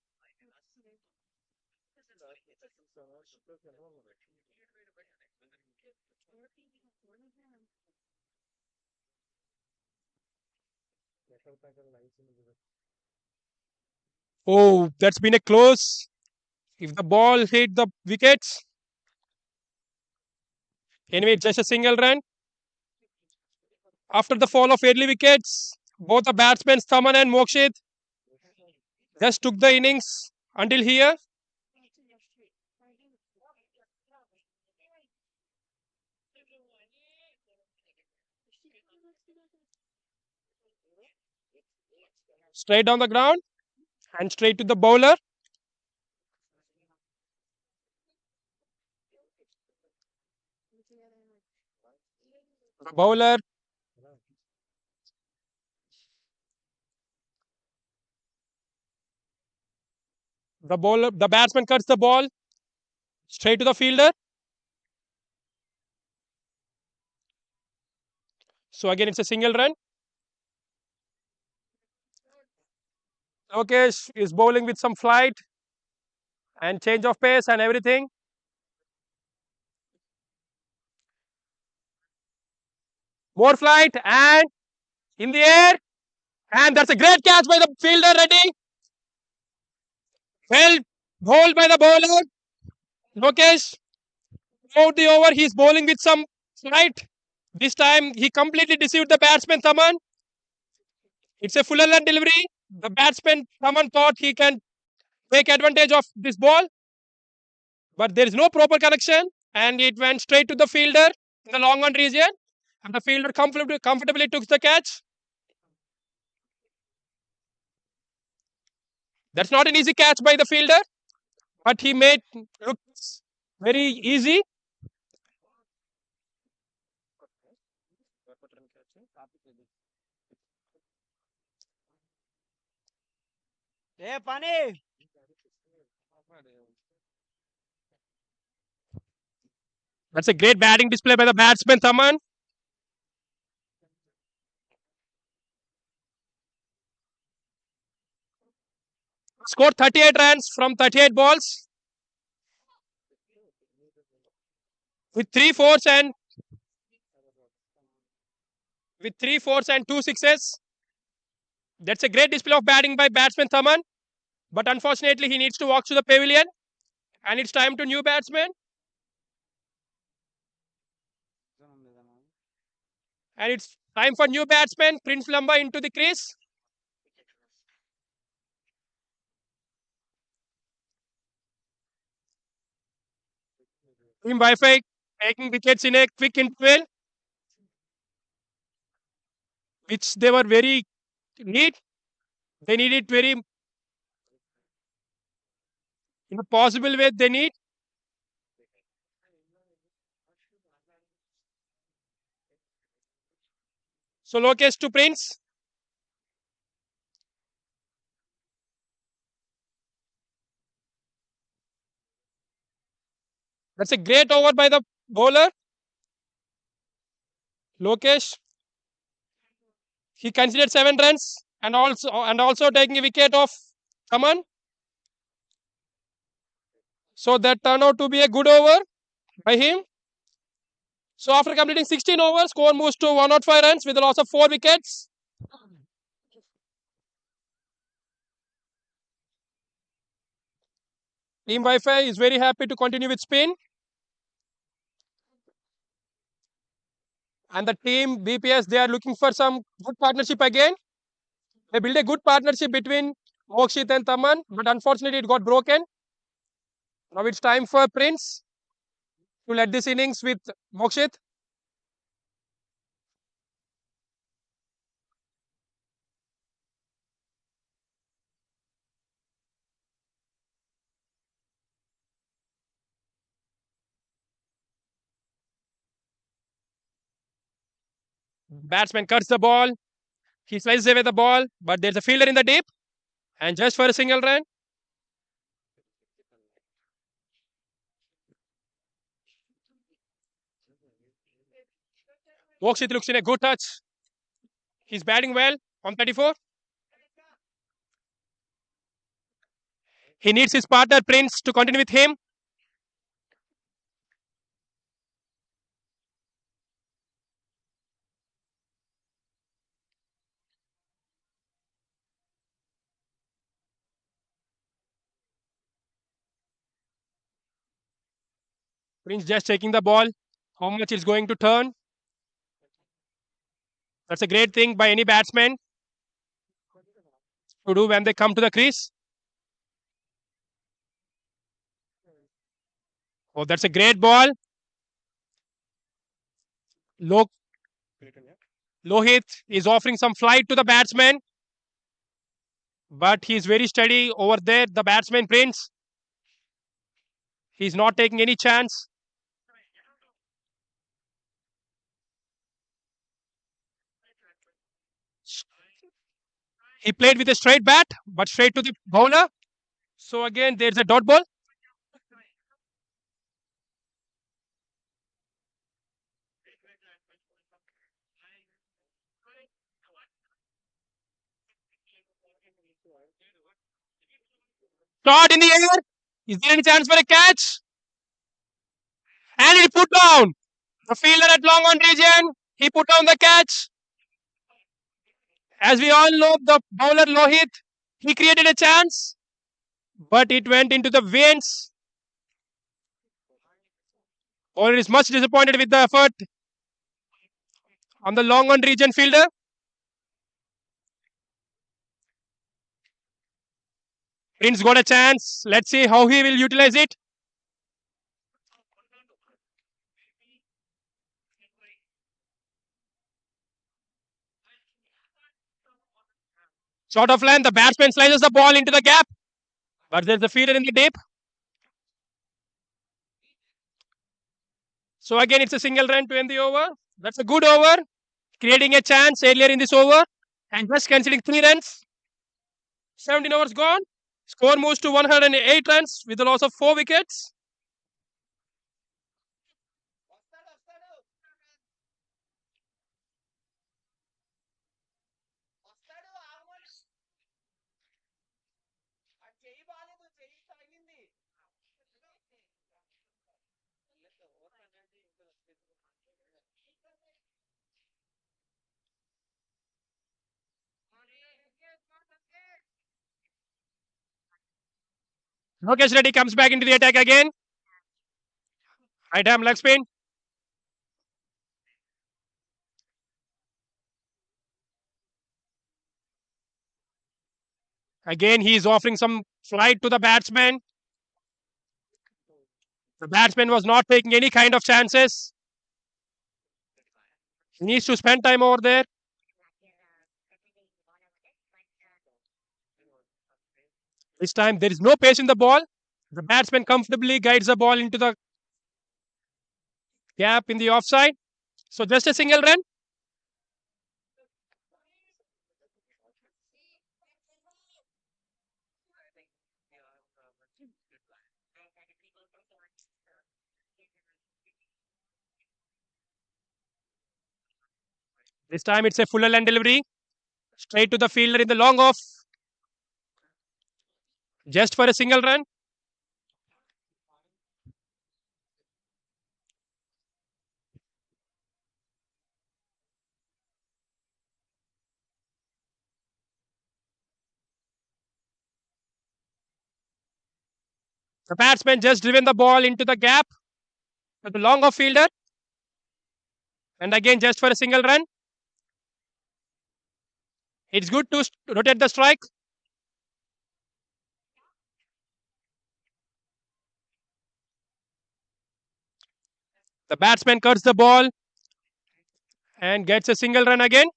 Oh, that's been a close. If the ball hit the wickets. Anyway, just a single run. After the fall of early wickets, both the batsmen Thaman and Mokshit just took the innings until here. Straight down the ground and straight to the bowler. The bowler. The batsman cuts the ball straight to the fielder. So again, it's a single run. Lokesh is bowling with some flight and change of pace and everything. More flight and in the air. And that's a great catch by the fielder, Reddy. Well bowled by the bowler. Lokesh, throughout the over, he's bowling with some flight. This time, he completely deceived the batsman, Thaman. It's a full run delivery. The batsman, Thaman, thought he can take advantage of this ball. But there is no proper connection. And it went straight to the fielder in the long on region. And the fielder comfortably took the catch. That's not an easy catch by the fielder. But he made look very easy. Hey, Pani. That's a great batting display by the batsman, Thaman. Scored 38 runs from 38 balls. With 3 fours and 2 sixes. That's a great display of batting by batsman Thaman. But unfortunately, he needs to walk to the pavilion. And it's time to new batsman. And it's time for new batsman, Prince Lamba into the crease. Team Wi-Fi taking wickets in a quick interval, which they were very need. They need it very in a possible way they need. So Lokesh to Prince. That's a great over by the bowler. Lokesh. He considered 7 runs and also taking a wicket of Thaman. So that turned out to be a good over by him. So after completing 16 overs, score moves to 105 runs with a loss of 4 wickets. Team Wi-Fi is very happy to continue with spin. And the team BPS, they are looking for some good partnership again. They built a good partnership between Mokshit and Thaman, but unfortunately it got broken. Now it's time for Prince to lead this innings with Mokshit. Batsman cuts the ball. He slices away the ball, but there's a fielder in the deep. And just for a single run. Mokshit looks in a good touch. He's batting well on 34. He needs his partner Prince to continue with him. Prince just checking the ball, how much it's going to turn. That's a great thing by any batsman to do when they come to the crease. Oh, that's a great ball. Lohit is offering some flight to the batsman, but he's very steady over there. The batsman Prince, he's not taking any chance. He played with a straight bat, but straight to the bowler. So again, there's a dot ball. Shot in the air. Is there any chance for a catch? And he put down. The fielder at long on region. He put down the catch. As we all know, the bowler Lohit, he created a chance, but it went into the veins. Bowler is much disappointed with the effort on the long on region fielder. Prince got a chance. Let's see how he will utilize it. Short of line, the batsman slices the ball into the gap, but there's a fielder in the deep. So again, it's a single run to end the over. That's a good over, creating a chance earlier in this over, and just considering 3 runs. 17 overs gone. Score moves to 108 runs with a loss of 4 wickets. Lokesh Reddy comes back into the attack again. Right arm leg spin. Again, he is offering some flight to the batsman. The batsman was not taking any kind of chances. He needs to spend time over there. This time, there is no pace in the ball. The batsman comfortably guides the ball into the gap in the offside. So just a single run. This time it's a fuller line delivery. Straight to the fielder in the long off. Just for a single run. The batsman just driven the ball into the gap to the long off fielder. And again, just for a single run. It's good to rotate the strike. The batsman cuts the ball and gets a single run again.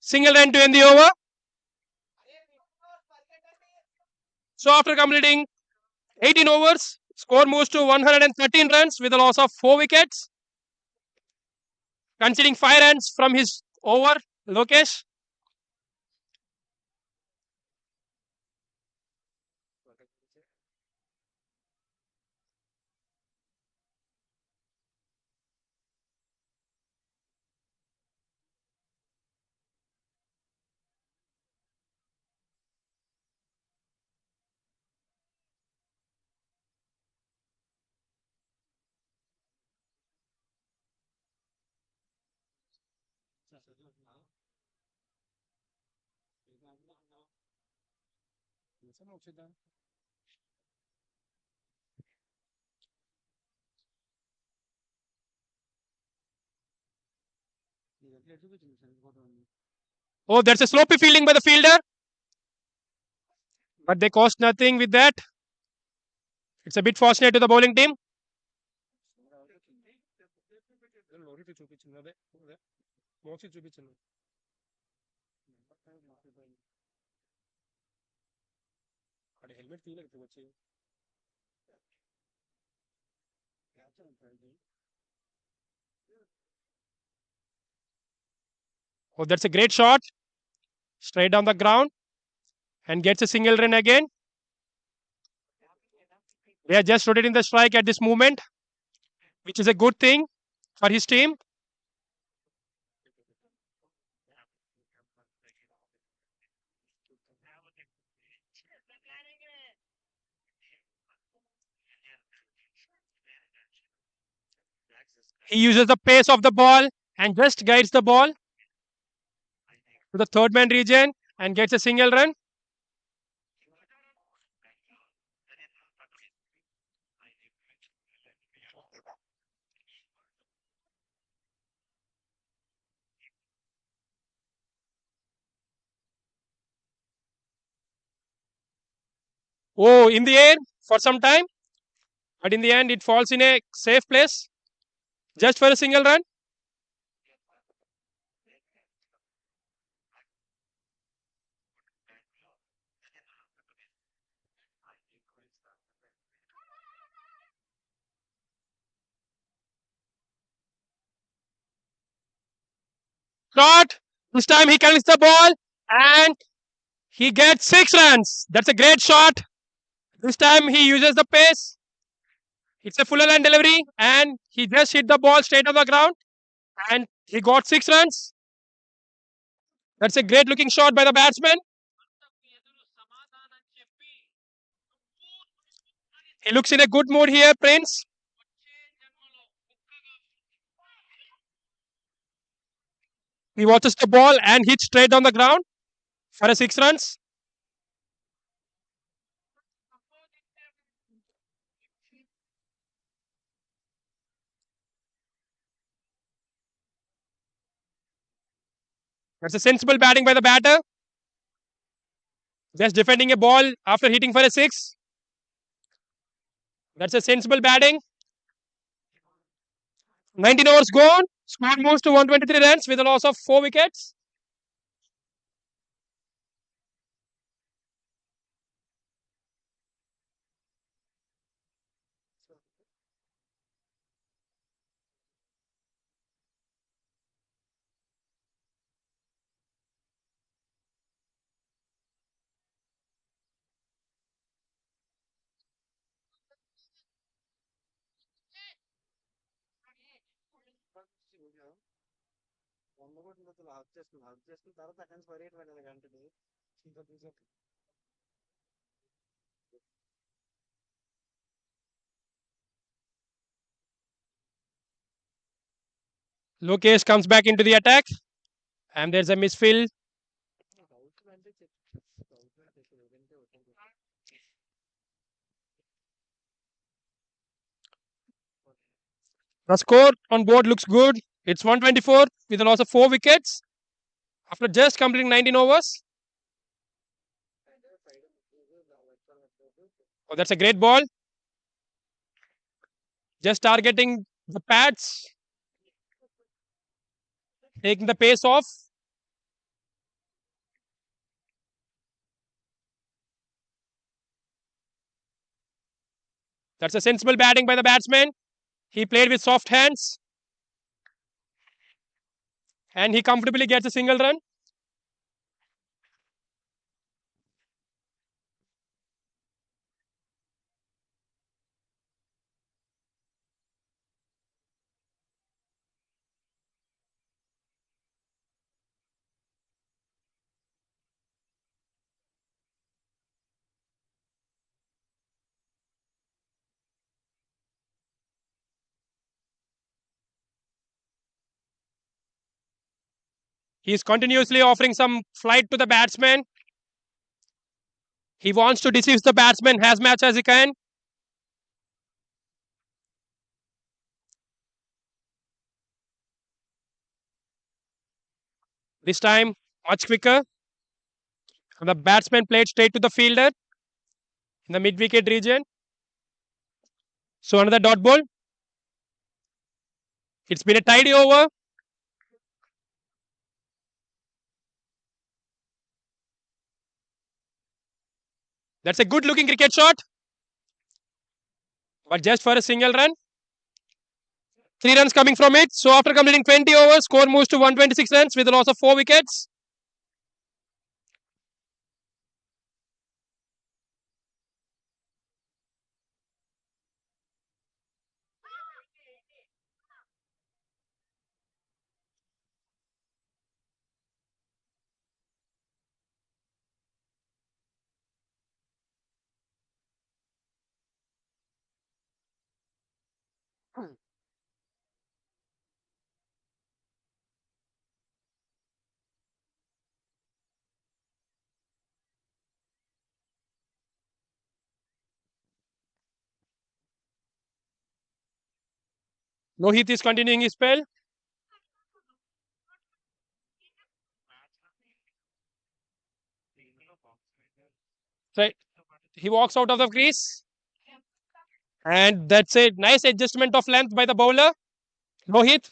Single run to end the over. So after completing 18 overs, score moves to 113 runs with a loss of 4 wickets. Conceding 5 runs from his over, Lokesh. Oh, that's a sloppy fielding by the fielder. But they cost nothing with that. It's a bit fortunate to the bowling team. Oh, that's a great shot. Straight down the ground and gets a single run again. They are just rotating the strike at this moment, which is a good thing for his team. He uses the pace of the ball and just guides the ball to the third man region and gets a single run. Oh, in the air for some time, but in the end, it falls in a safe place just for a single run. Shot. This time he connects the ball and he gets 6 runs. That's a great shot. This time he uses the pace. It's a fuller line delivery and he just hit the ball straight on the ground and he got 6 runs. That's a great looking shot by the batsman. He looks in a good mood here, Prince. He watches the ball and hits straight on the ground for a 6 runs. That's a sensible batting by the batter. Just defending a ball after hitting for a 6. That's a sensible batting. 19 overs gone. Score moves to 123 runs with a loss of 4 wickets. Lokesh comes back into the attack and there's a misfield. The score on board looks good. It's 124 with a loss of 4 wickets after just completing 19 overs. Oh, that's a great ball. Just targeting the pads, taking the pace off. That's a sensible batting by the batsman. He played with soft hands. And he comfortably gets a single run. He is continuously offering some flight to the batsman. He wants to deceive the batsman as much as he can. This time, much quicker. The batsman played straight to the fielder in the mid-wicket region. So another dot ball. It's been a tidy over. That's a good looking cricket shot. But just for a single run. 3 runs coming from it. So after completing 20 overs, score moves to 126 runs with a loss of 4 wickets. Lohit is continuing his spell. Right. He walks out of the crease. And that's a nice adjustment of length by the bowler. Lohit.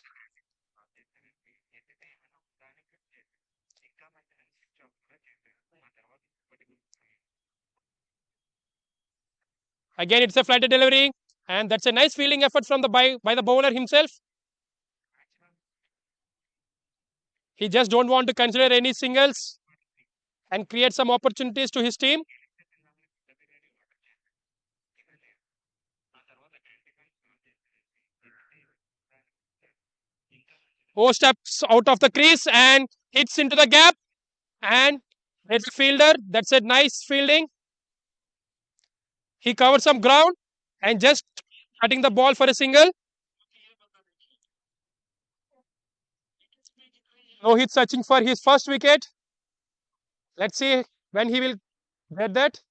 Again, it's a flighted delivery. And that's a nice fielding effort from the by the bowler himself. He just don't want to consider any singles and create some opportunities to his team. 4 steps out of the crease and hits into the gap. And there's a fielder. That's a nice fielding. He covered some ground and just cutting the ball for a single. Lohit searching for his first wicket. Let's see when he will get that.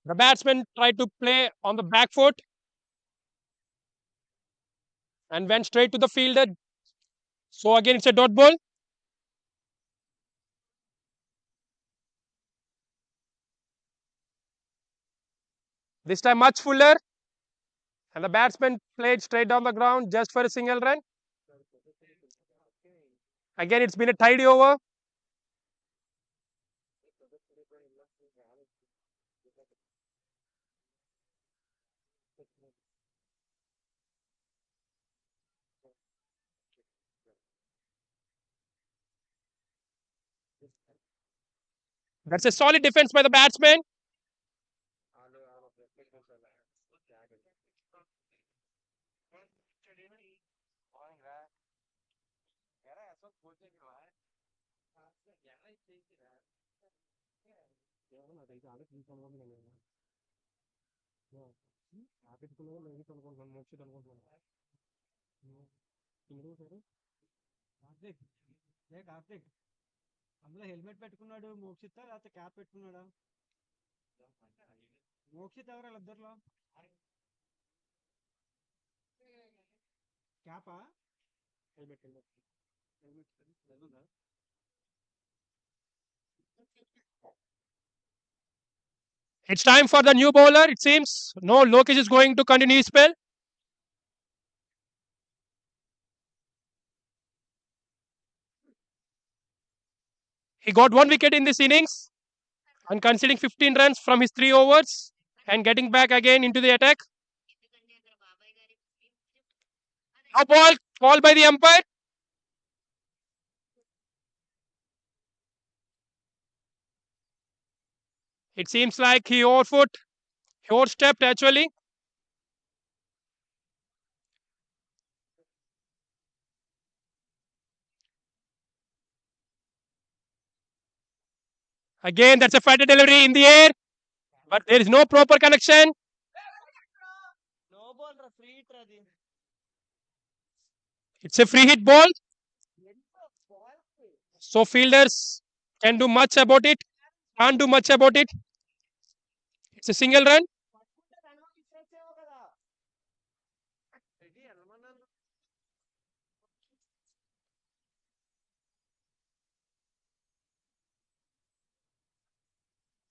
The batsman tried to play on the back foot and went straight to the fielder. So again, it's a dot ball. This time much fuller. And the batsman played straight down the ground just for a single run. Again, it's been a tidy over. That's a solid defense by the batsman. అందులో helmet పెట్టుకున్నాడు మోక్షిత్ లేకపోతే cap పెట్టుకున్నాడా Mokshith ఎవరు వాళ్ళిద్దరిలో క్యాపా helmet It's time for the new bowler. It seems no Lokesh is going to continue his spell. He got 1 wicket in this innings and conceding 15 runs from his 3 overs and getting back again into the attack. A ball called by the umpire. It seems like he overstepped actually. Again, that's a fighter delivery in the air, but there is no proper connection. It's a free hit ball. So fielders can do much about it, can't do much about it. It's a single run.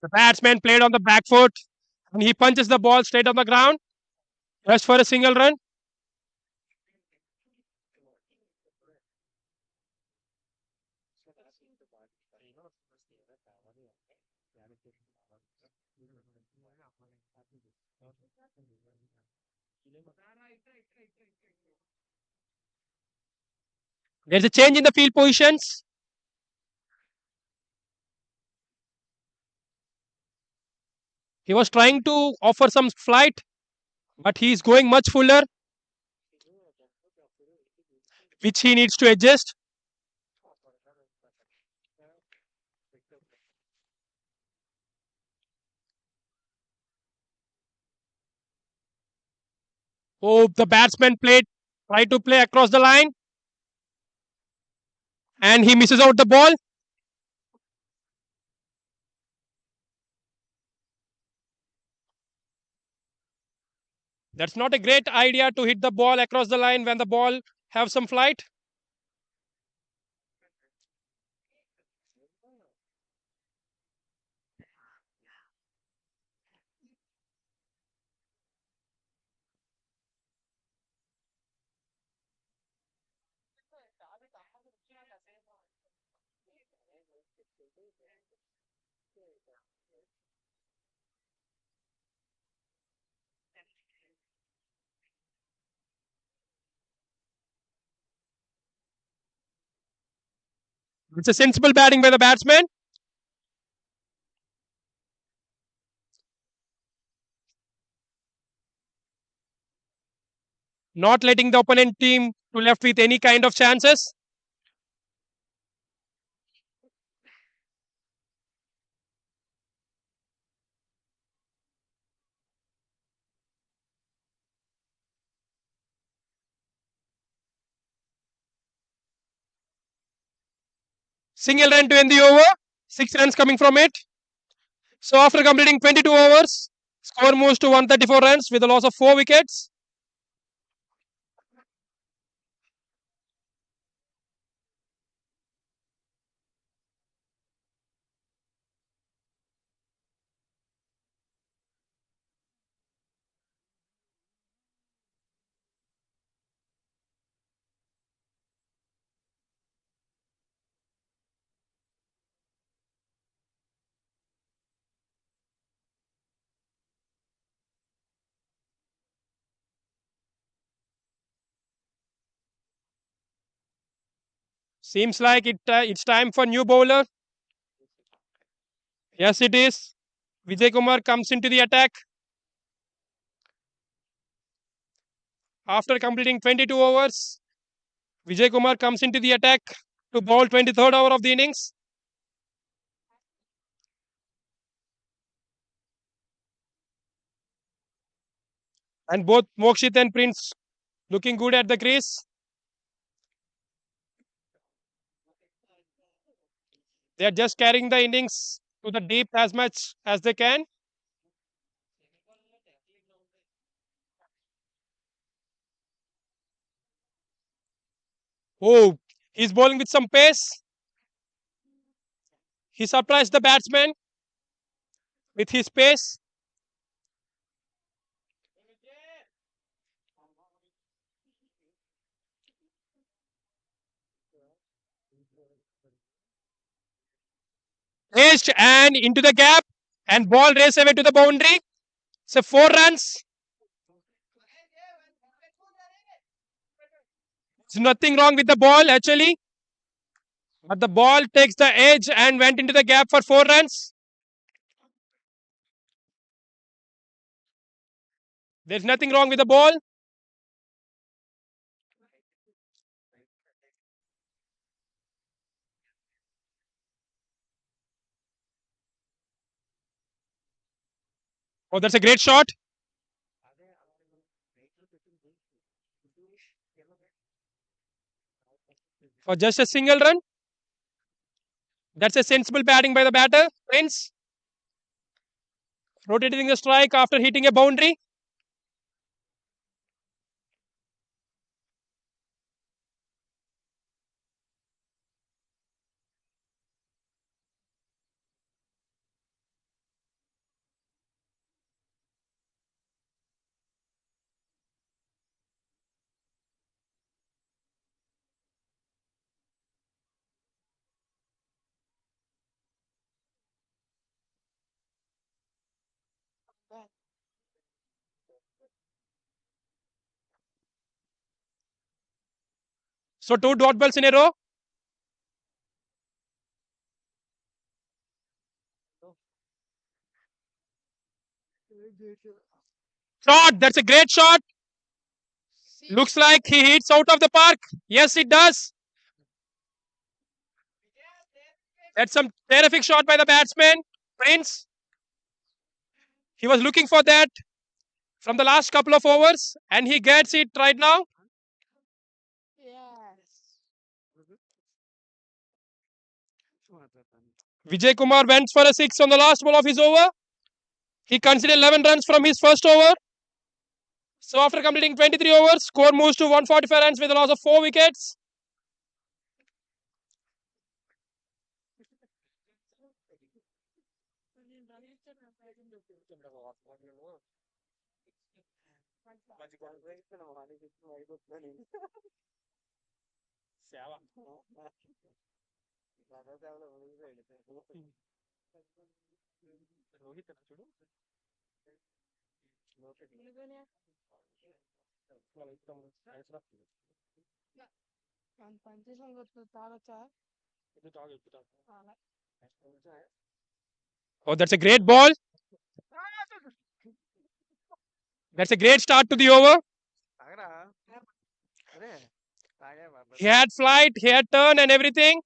The batsman played on the back foot and he punches the ball straight on the ground just for a single run. There's a change in the field positions. He was trying to offer some flight, but he is going much fuller, which he needs to adjust. Oh, the batsman tried to play across the line, and he misses out the ball. That's not a great idea to hit the ball across the line when the ball have some flight. It's a sensible batting by the batsman. Not letting the opponent team to left with any kind of chances. Single run to end the over. 6 runs coming from it. So after completing 22 overs, score moves to 134 runs with a loss of 4 wickets. Seems like it's time for new bowler. Yes, it is. Vijay Kumar comes into the attack. After completing 22 overs, Vijay Kumar comes into the attack to bowl 23rd over of the innings. And both Mokshit and Prince looking good at the crease. They are just carrying the innings to the deep as much as they can. Oh, he's bowling with some pace. He surprised the batsman with his pace. Edged and into the gap, and ball race away to the boundary. So 4 runs. There's nothing wrong with the ball actually, but the ball takes the edge and went into the gap for 4 runs. There's nothing wrong with the ball. Oh, that's a great shot. For just a single run. That's a sensible batting by the batter, Prince. Rotating the strike after hitting a boundary. So 2 dot balls in a row. Shot. That's a great shot. Looks like he hits out of the park. Yes, it does. That's some terrific shot by the batsman, Prince. He was looking for that from the last couple of overs, and he gets it right now. Yes. Vijay Kumar went for a 6 on the last ball of his over. He considered 11 runs from his first over. So after completing 23 overs, score moves to 145 runs with a loss of 4 wickets. ನಾನು ಪಂಚೇಶ್ವರ ಗೊತ್ತು ತಾಳಚ್ಚ Oh, that's a great ball. That's a great start to the over. He had flight, he had turn and everything.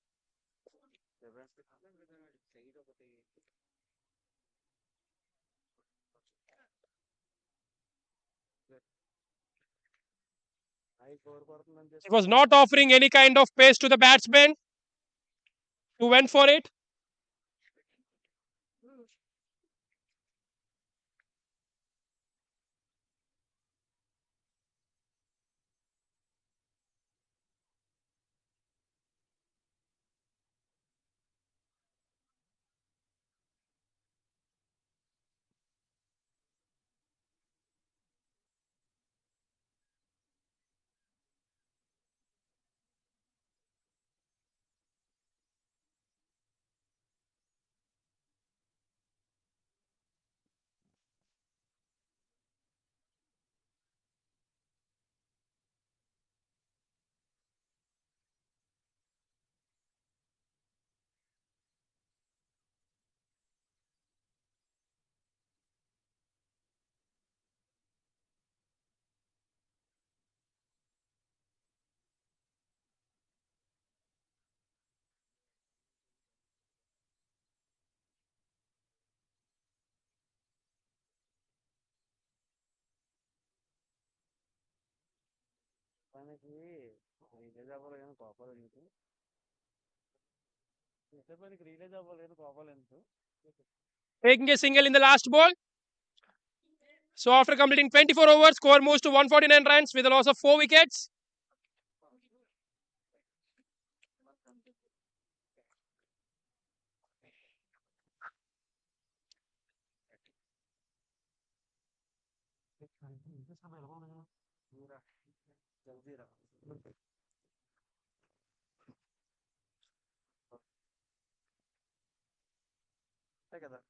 He was not offering any kind of pace to the batsman who went for it. Taking a single in the last ball. So after completing 24 overs, score moves to 149 runs with a loss of 4 wickets. కదా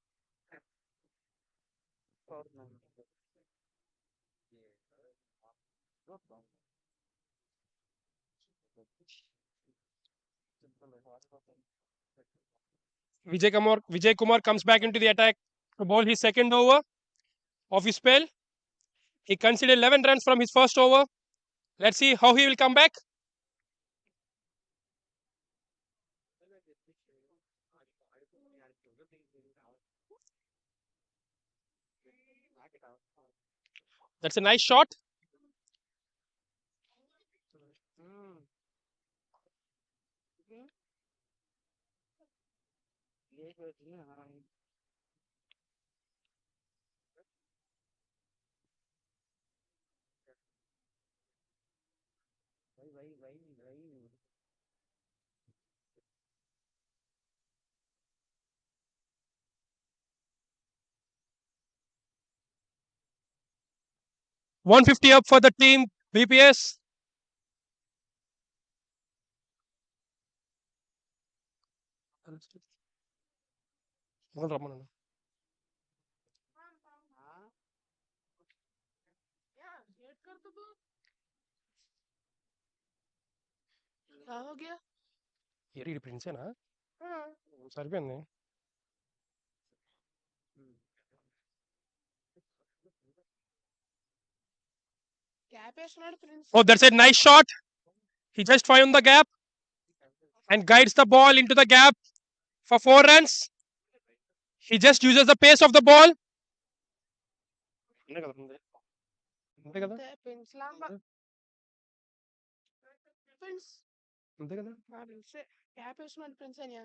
Vijay Kumar comes back into the attack to bowl his second over of his spell. He conceded 11 runs from his first over. Let's see how he will come back. That's a nice shot. भाई 150 up for the team BPS. क्या हो गया? ये Prince है ना సరిపోయింది Cap వేస్తున్నాడు prince. Oh, that's a nice shot. He just found the gap and guides the ball into the gap for 4 runs. He just uses the pace of the ball. అంతే కదా ప్రిన్స్ లాంబా. ప్రిన్స్. అంతే కదా prince cap వేస్తున్నాడు prince అని.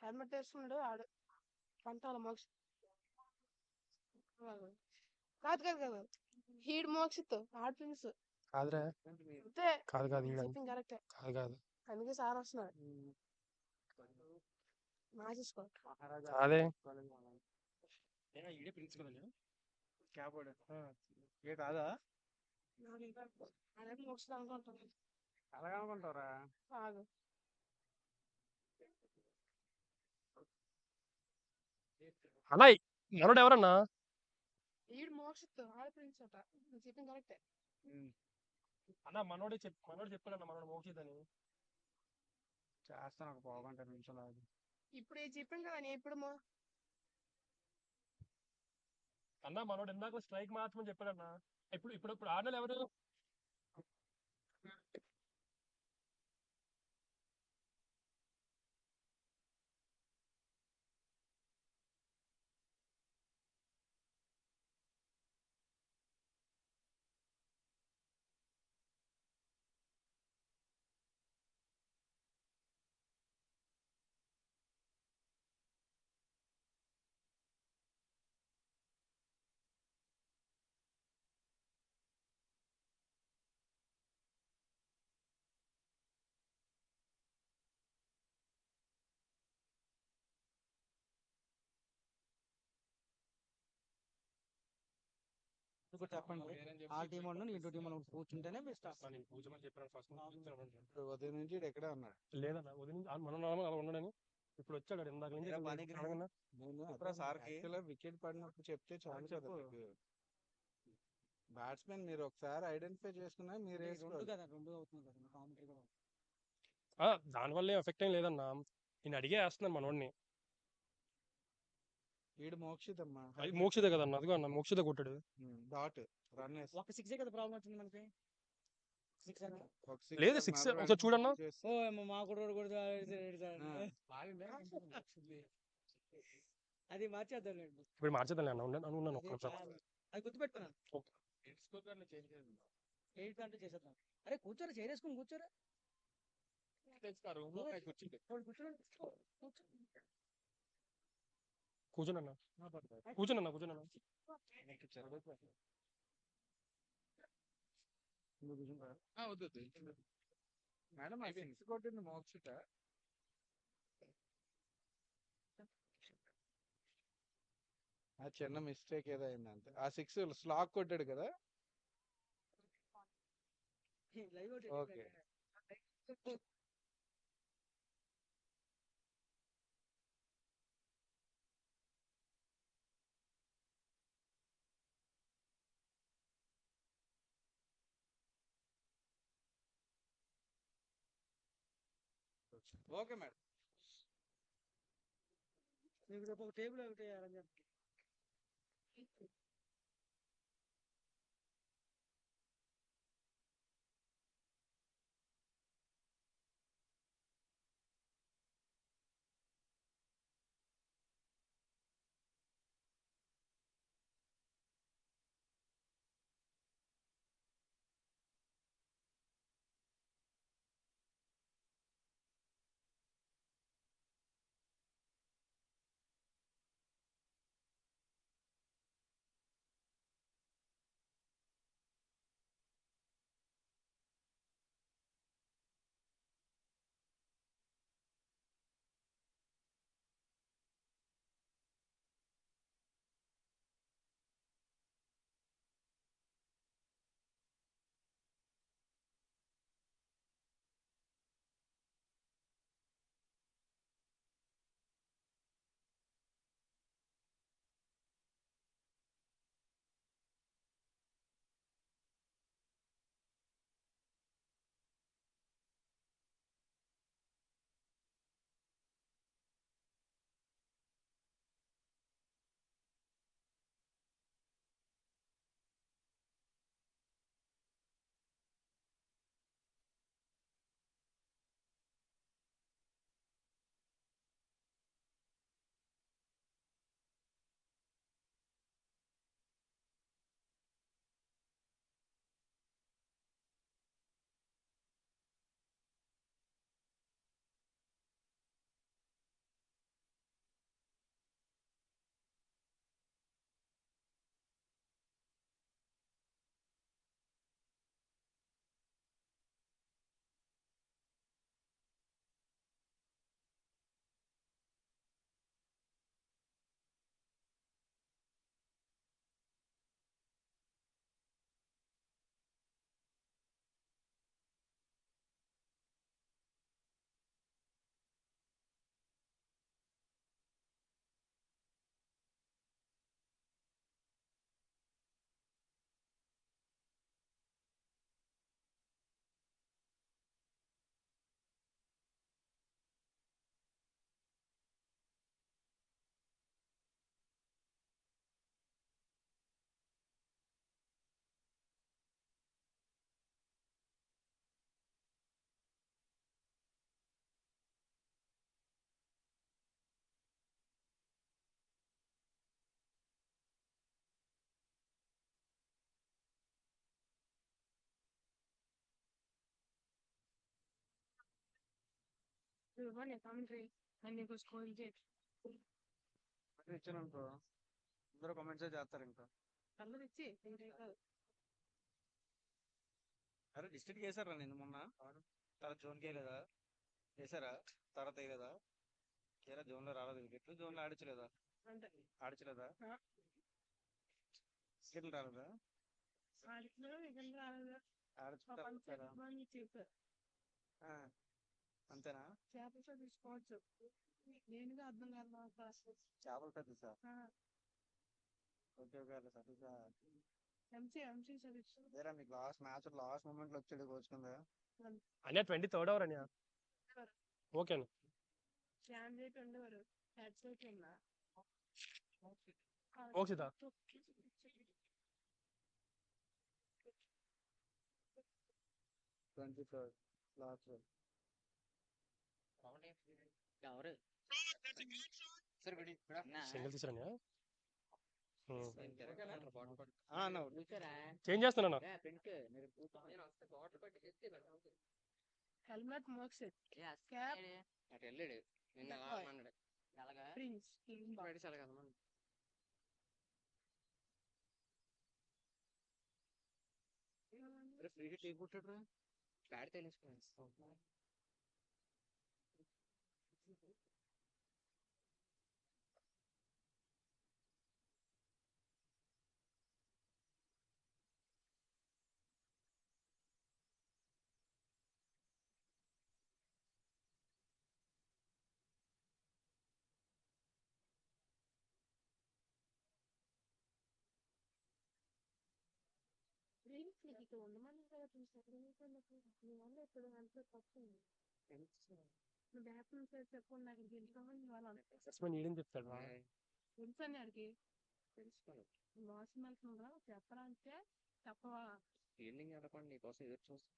Helmet వేస్తున్నాడు ఆడు. పంటాల మోక్ష. కాదు కాదు కాదు. హీడ్ మోక్షిత్ ఆడు ప్రిన్స్. కాదురా అంతే. కాదు కాదు చెప్పింది కరెక్టే. కాదు కాదు అందుకే సార్ వస్తున్నాడు. మార్చేసుకో. అదే ఈడే ప్రిన్స్ కదా క్యాప్ ఏ కాదా అదే మోక్షిత్ అనుకుంటాను. అలాగే అనుకుంటారా కాదు. అలా మనోడు ఎవరన్నా హీడ్ మోక్షిత్ ఆడు ప్రిన్స్ అట. చెప్పింది కరెక్టే. అన్న మనోడు చెప్పాడన్న మనోడు మోక్షిత్ అని చేస్తాను ఒక పావుగంట నిమిషాలు ఆగి. ఇప్పుడు చెప్పాను కదా నేను ఎప్పుడు అన్న మనోడు ఇందాక స్ట్రైక్ మార్చమని చెప్పాడన్న ఇప్పుడు ఇప్పుడు ఇప్పుడు ఆడలు ఎవరు ఇప్పుడు చెప్పండి ఆ టీం వాళ్ళు ఇటు టీం వాళ్ళు కూర్చుంటేనే బెస్ట్. నేను కూర్చోమని చెప్పాను ఫస్ట్ ఉదయం నుంచి ఎక్కడే ఉన్నాడు లేదన్న ఉదయం మన నార్మల్ అలా ఉన్నాడని ఇప్పుడు వచ్చాడు ఇందాక నుంచి అడగన్నా. వికెట్ పడినప్పుడు చెప్తే చాలు కదా బ్యాట్స్మెన్ మీరు ఒకసారి ఐడెంటిఫై చేసుకున్నా మీరు దానివల్ల ఎఫెక్ట్ ఏం లేదన్నా నేను అడిగే వేస్తున్నాను మనోడిని వీడు మోక్షితమ్మా మోక్షిత కదన్న అదిగో అన్న మోక్షిత కొట్టాడు డాట్ రన్ ఒక సిక్స్ కదా ప్రాబ్లం వచ్చింది మనకి లేదు 6 ఒకసారి చూడన్నా మా కూడా అది మార్చేద్దాం ఇప్పుడు మార్చేద్దాం అన్న అనుకున్నాను ఒక్క అది గుర్తుపెట్టుకున్నాను 8 అంటే చేసేద్దాం. అరే కూర్చోరా చేరేసుకుని కూర్చోరా కూర్చోనన్నా కూర్చోనన్నా మేడం కొట్టింది మోక్షిత ఆ చిన్న మిస్టేక్ ఏదో అయింది అంతే. ఆ 6 స్లాక్ కొట్టాడు కదా. Okay okay madam. మీకు రేపు ఒక టేబుల్ ఒకటి అరేంజ్ చేస్తాం. run a commentary and you go score it. ఇచ్చాను అనుకో అందరూ కామెంట్స్ చేస్తారు ఇంకా. అందరూ ఇచ్చి అరే డిస్ట్రిక్ట్ చేశారా నేను మొన్న తర్వాత జోన్కి వెళ్ళదా చేశారా తర్వాత వేయలేదా కేరా జోన్లో రాలేదు వికెట్లు జోన్లో ఆడించలేదా అంటే ఆడించలేదా వికెట్లు రాలేదా ఆడించుకుంటారా చెప్పారు అంతేనా చేపలు తీసుకోవచ్చు నేనుగా అర్థం కాదు చేపలు పెద్ద sir okay okay Satish MC service అదేరా మీకు లాస్ట్ మూమెంట్ లో వచ్చాడు కోచ్ కింద అనే 23rd ఓవర్ అని ఓకే శ్యామ్ చేతి ఉండేవారు హెడ్ సైట్ ఉన్నా మోక్షిత 23rd లాస్ట్ సింగిల్ తీసుకురా అన్న చేంజ్ చేస్తున్నా హెల్మెట్ మోక్సెట్ క్యాప్ ప్రిన్స్ ఫ్రీ హిట్ కొట్టాడు బ్యాట్ తెలుసుకున్నాను ఇక్కడ ఉండమని కదా చూసాను ఎప్పుడు దాంట్లో తప్పు బ్యాట్స్మెన్ పేరు చెప్పండి నాకు గెలుస్తామని ఇవాళ బ్యాట్స్మెన్ ఈడని చెప్తాడు రా. తెలుసు అని అడిగి వాచ్మెన్ చెప్పరా అంటే చెప్పవా ఫీల్డింగ్ ఆడపండి నీకోసం ఎదురు చూస్తా.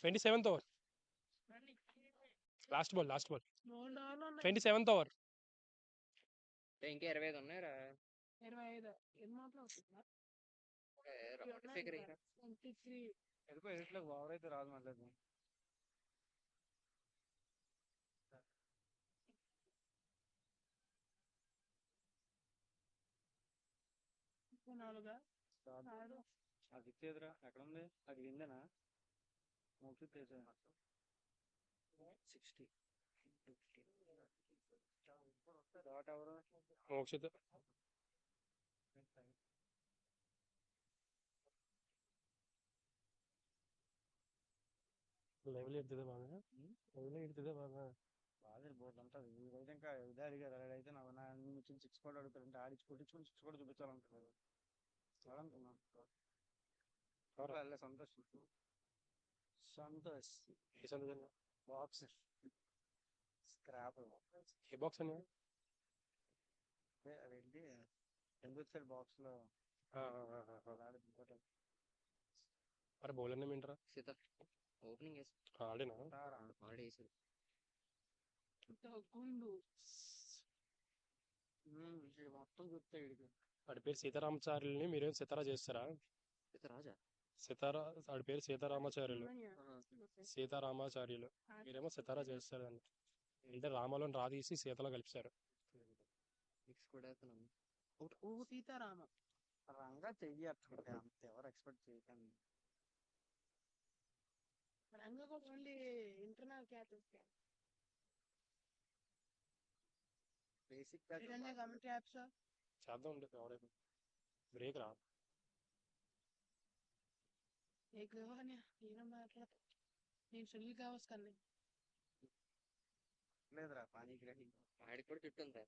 Twenty seventh over, last ball 27th over. ఇంకా 25 ఉన్నాయిరా. 25 ఎన్ని మాటలు అవుతుందా ఫిగర్ 23 వెళ్ళిపోయి ఎడిట్లో ఓవర్ అయితే రాదు మళ్ళీ. నాలుగా అది ఇచ్చేదిరా ఎక్కడ ఉంది, అది విందేనా మోక్షిత్ చేసా 60 డాట్ ఎవరు మోక్షిత్. లెవెల్ ఎడుతుంది బాగా, లెవెల్ ఎడుతుంది బాగా. బాగా బోర్డు ఉంటుంది. ఈరోజు ఇంకా ఇదే అడిగారు, అయితే నా నుంచి 6 కూడా అడుగుతారంటే ఆడిచి కొట్టించుకుని 6 కూడా చూపించాలంటున్నారు. చూడాలనుకున్నాను సంతోష్ బాక్స్ స్క్రాప్ ఏ బాక్స్ అని అదేంటి ఎందుకు బాక్స్ లో మరి బౌలర్ నేమ్ ఏంట్రా? ఓపెనింగ్ ఆడేనా? ఆడేసారు గుండు మొత్తం గుర్తాయి. వాడి పేరు సీతారామచార్యులని మీరేం సితారా చేస్తారా? రాజా సితారా, వాడి పేరు సీతారామాచార్యులు. సీతారామాచార్యులు మీరేమో సితారా చేస్తారండి. అంటే రామలోని రాదీసి సీతలో కలిపారు. సీతారామ రంగా చెయ్యట్లే అంత ఎవరు ఎక్స్పెక్ట్ చేయకండి. రంగా కూడా only internal catches basic commentary apps చేద్దాం ఉండే ఎవరైనా బ్రేక్ రా. నేను సునీల్ కావచ్చు కన్నా లేదురా పానీగ్రహి ఆడికి కూడా చుట్టూ ఉందా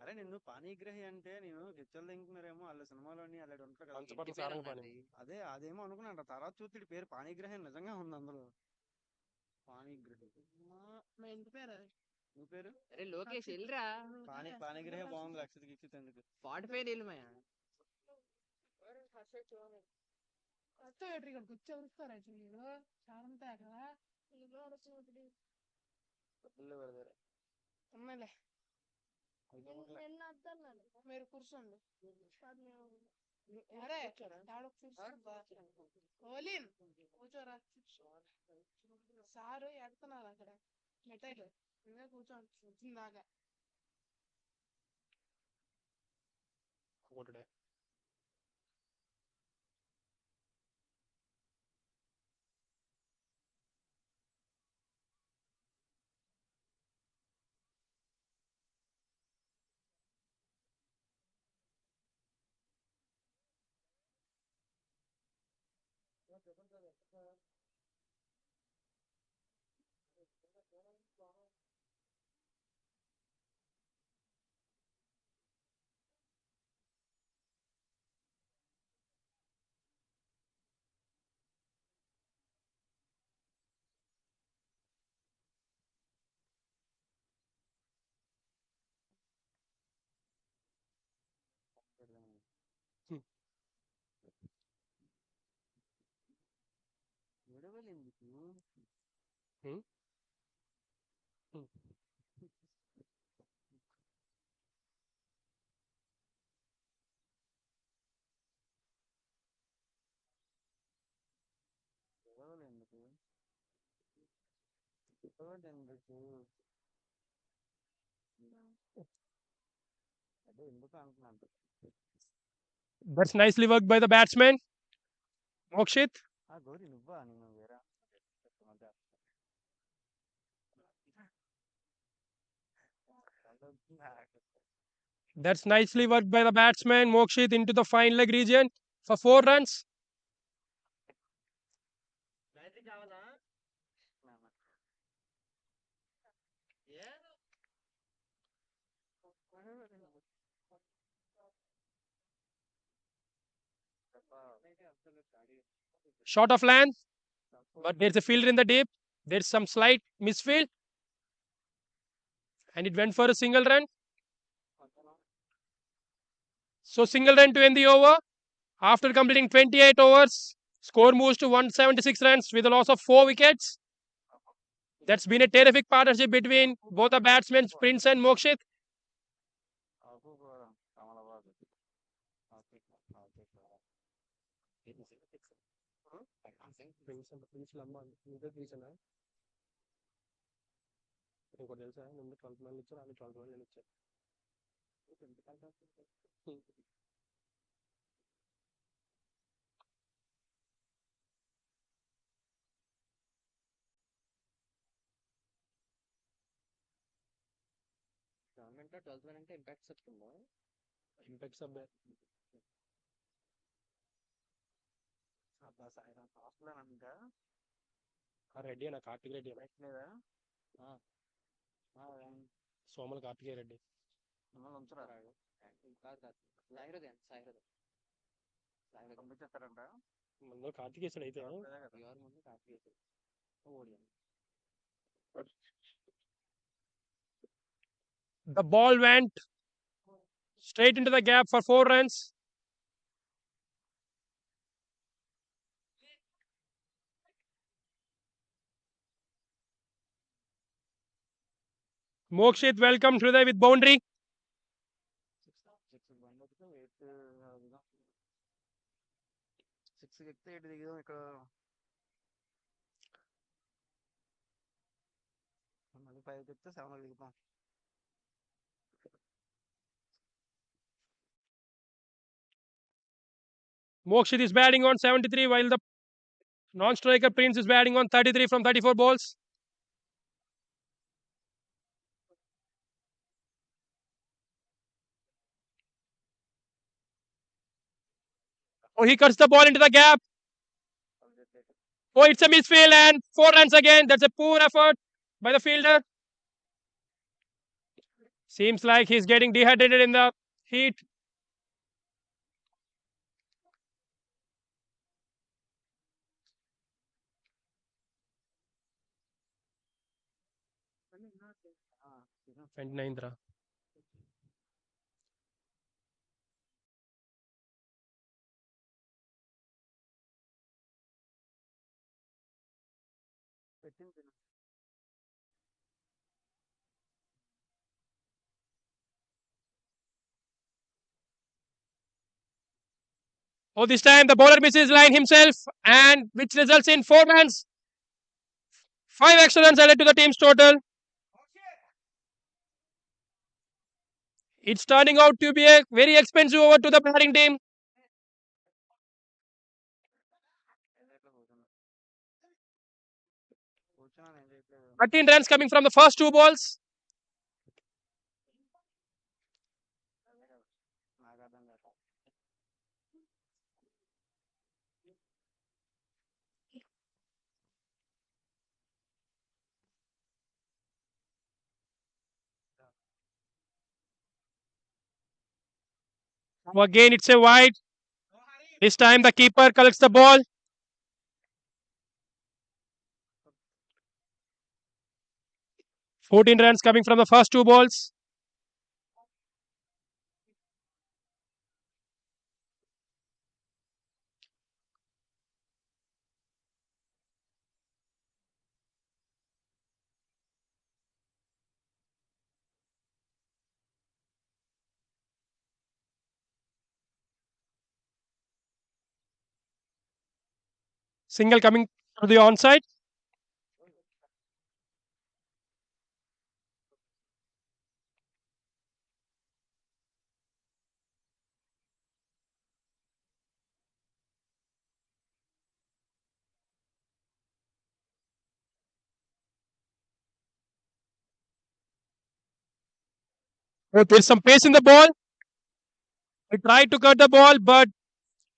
అరే నిన్ను పానీగ్రహి అంటే నేను గిచ్చలు తింటున్నారేమో వాళ్ళ సినిమాలోని అలాంటి ఉంటారు కదా. అదే అదేమో అనుకున్నాను, తర్వాత చూస్తే పేరు పానీగ్రహి నిజంగా ఉంది అందులో. పానీగ్రహి మా ఇంటి పేరు నువ్వు పేరు అరే లోకేష్ వెళ్ళరా. పానీగ్రహి బాగుంది. లక్షిత్ గిక్షిత్ ఎందుకు 45 వెళ్ళమయ్యా ఇక్కడ కూర్చోరుస్తారు మీరు చాలా ఉంటాయి కదా ఉన్నాలే మీరు కూర్చోండి. అరే ఓలీన్ కూర్చోరా. సారు ఎడుతున్నారు అక్కడ మిఠాయిలు ఇంకా కూర్చోండి వచ్చిందాకా. విడవలు ఎందుకు ఎందుకు అదే ఎందుకు అంటున్నాను. That's nicely worked by the batsman Mokshit. Gauri నువ్వా నేను వేరా That's nicely worked by the batsman Mokshit into the fine leg region for 4 runs. Short of length, but there's a fielder in the deep. There's some slight misfield, and it went for a single run. So single run to end the over. After completing 28 overs, score moves to 176 runs with a loss of 4 wickets. That's been a terrific partnership between both the batsmen, Prince and Mokshit. Government 12th అంటే impact చెప్తుందా? Impacts of that. అబ్బా Sairam hostel అంట రెడ్డి అన్న కార్తిక్ రెడ్డి లేదా సోమల కార్తికేయ రెడ్డి మిమ్మల్ని ఉంచరా? కాదు కాదు సాయిరదే సాయిరదే పంపించేస్తారంట. ముందు కార్తికేయుడు అయితే ఎవరి ముందు కార్తీకేయుడు Odean. the ball went straight into the gap for 4 runs. Mokshit welcomed Hriday with boundary. 6 ఎక్కితే 8 దిగుదాం ఇక్కడ. మళ్ళీ 5 ఎక్కితే 7 దిగుతాం. Mokshit is batting on 73 while the non-striker Prince is batting on 33 from 34 balls. Oh, he cuts the ball into the gap. Oh, it's a misfield and 4 runs again. That's a poor effort by the fielder. Seems like he's getting dehydrated in the heat. And Naindra. Oh, this time the bowler misses line himself, and which results in 4 runs. 5 extra runs added to the team's total. It's turning out to be a very expensive over to the batting team. 13 runs coming from the first 2 balls. Again, it's a wide. This time the keeper collects the ball. "14 runs coming from the first 2 balls. Single coming to the onside. Oh, there's some pace in the ball. He tried to cut the ball, but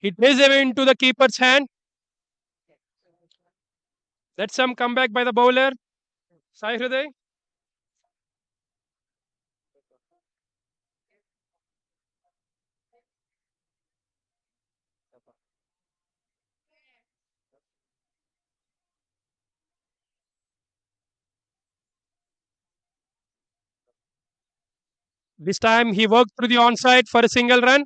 it is away into the keeper's hand. That's some comeback by the bowler, Sai Hriday. This time he worked through the onside for a single run.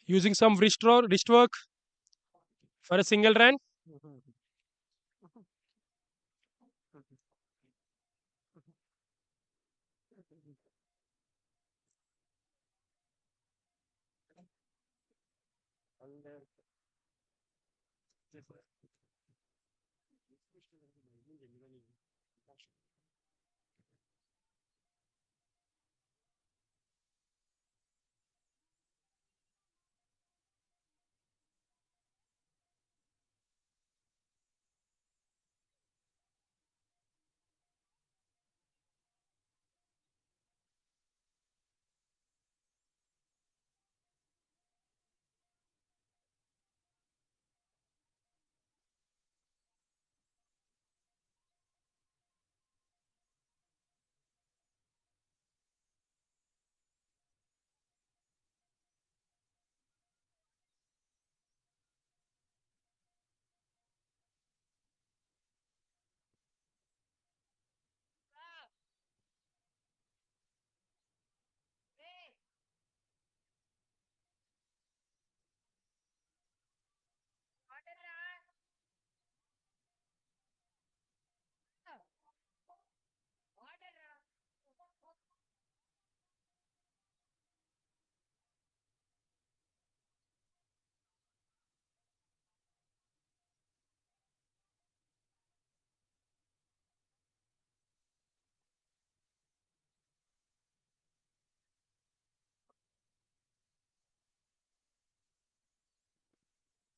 Using some wrist work for a single run.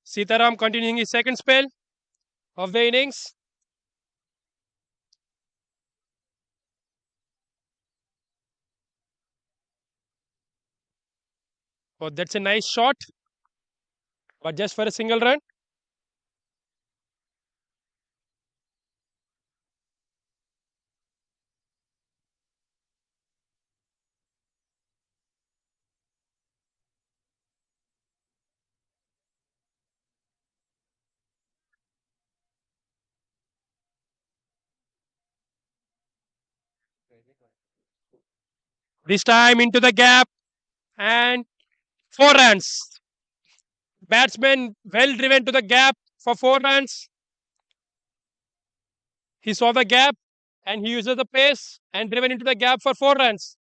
Sitaram continuing his second spell of the innings. Oh, that's a nice shot, but just for a single run. This time into the gap and 4 runs. Batsman well driven to the gap for 4 runs. He saw the gap and he uses the pace and driven into the gap for 4 runs.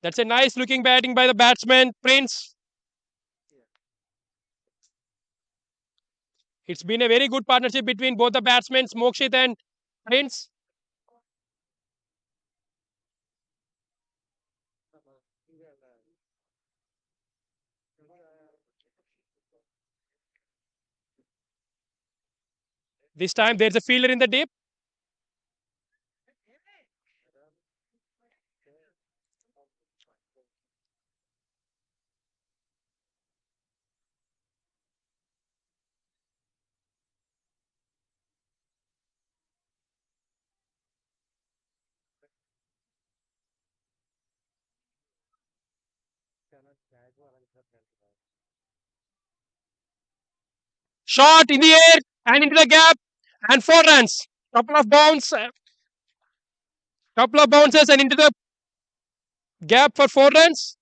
That's a nice looking batting by the batsman, Prince. It's been a very good partnership between both the batsmen, Mokshit and Prince. This time there's a fielder in the deep. Shot in the air and into the gap and 4 runs. Couple of bounces and into the gap for 4 runs.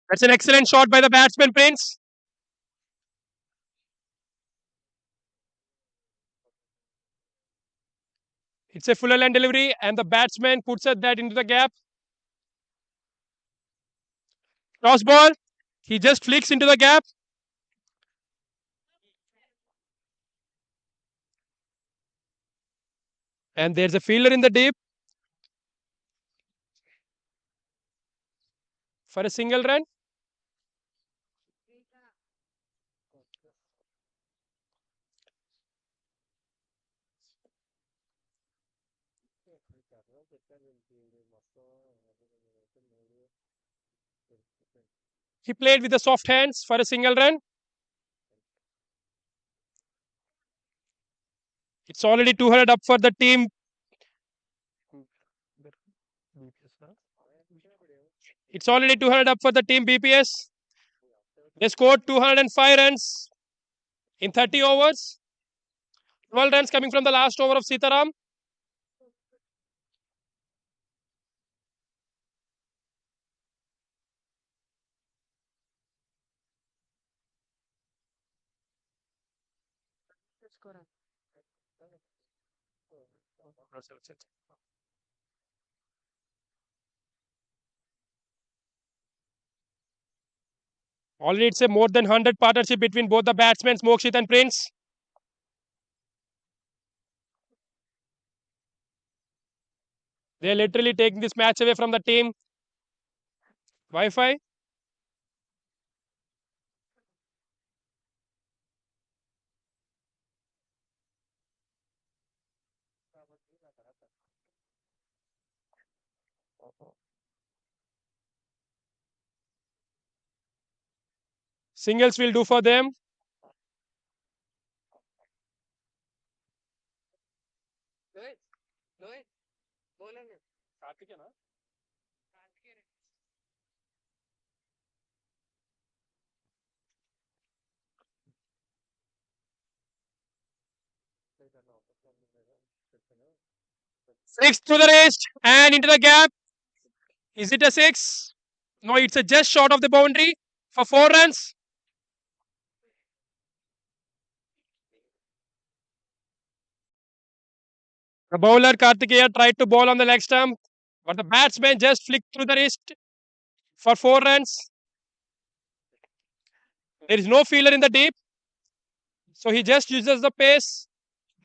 That's an excellent shot by the batsman, Prince. It's a fuller line delivery and the batsman puts that into the gap. Cross ball. He just flicks into the gap. And there's a fielder in the deep. for a single run. He played with the soft hands for a single run. It's already 200 up for the team. It's already 200 up for the team BPS. They scored 205 runs in 30 overs. 12 runs coming from the last over of Sitaram. Already it's a more than 100 partnership between both the batsmen, Mokshit and Prince. They're literally taking this match away from the team. Wi-Fi. Singles will do for them. Six to the wrist and into the gap. Is it a six? No, it's a just short of the boundary for 4 runs. The bowler Kartikeya tried to bowl on the leg stump, but the batsman just flicked through the wrist for 4 runs. There is no fielder in the deep, so he just uses the pace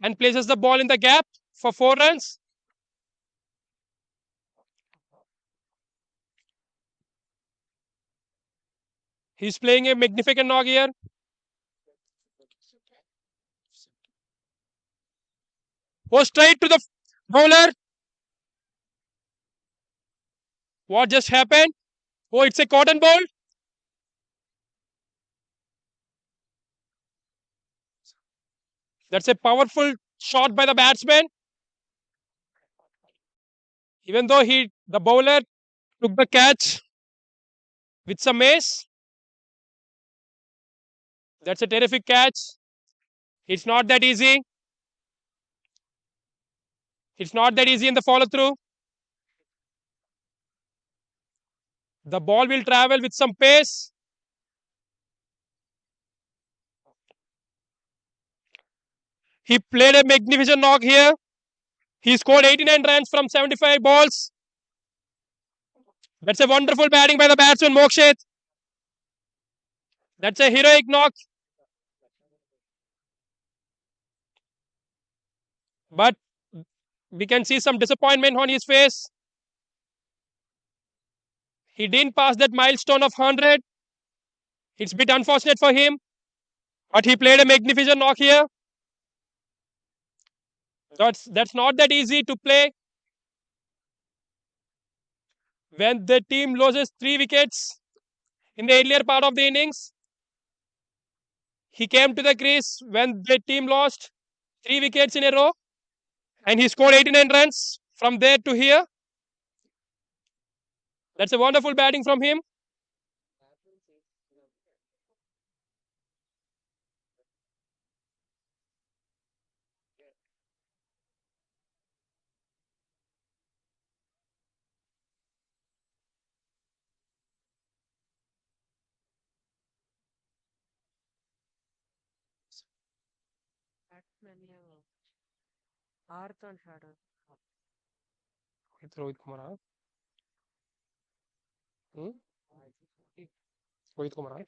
and places the ball in the gap for 4 runs. He's playing a magnificent knock here. Go straight to the bowler. What just happened? Oh, it's a cotton ball. That's a powerful shot by the batsman. Even though the bowler took the catch with some ace. That's a terrific catch. It's not that easy. It's not that easy in the follow through. The ball will travel with some pace. He played a magnificent knock here. He scored 89 runs from 75 balls. That's a wonderful batting by the batsman Mokshit. That's a heroic knock. But we can see some disappointment on his face. He didn't pass that milestone of 100. It's a bit unfortunate for him. But he played a magnificent knock here. That's not that easy to play. When the team loses 3 wickets in the earlier part of the innings, he came to the crease when the team lost 3 wickets in a row and he scored 89 runs from there to here. That's a wonderful batting from him. Rohit Kumar. Rohit Kumar.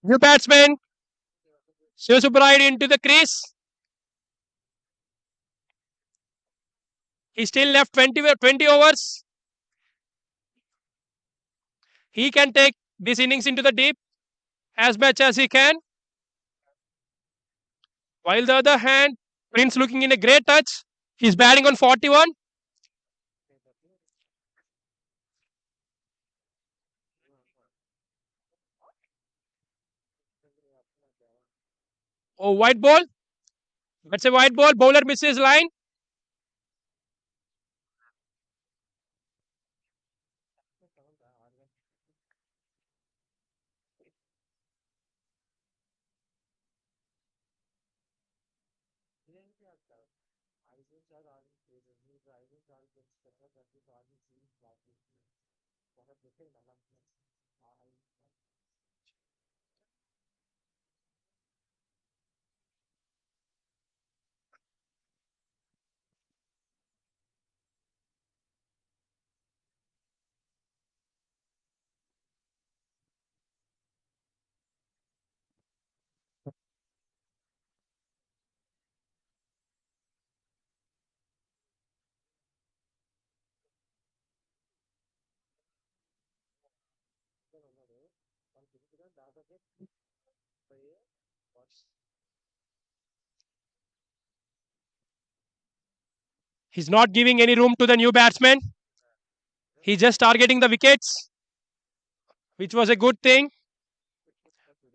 New batsman, Shivasubrayed into the crease. He still left 20 overs. He can take this innings into the deep as much as he can. While the other hand, Prince looking in a great touch. He's batting on 41. Oh, white ball. That's a white ball. Bowler misses line. He's not giving any room to the new batsman. He's just targeting the wickets, which was a good thing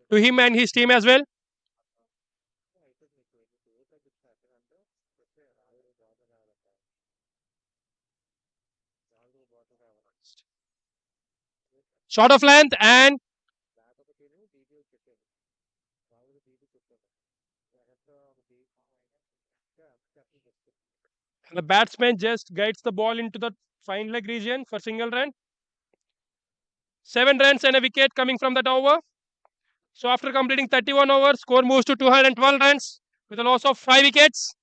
to him and his team as well. Short of length and the batsman just guides the ball into the fine leg region for single run. 7 runs and a wicket coming from that over. So after completing 31 overs, score moves to 212 runs with a loss of 5 wickets.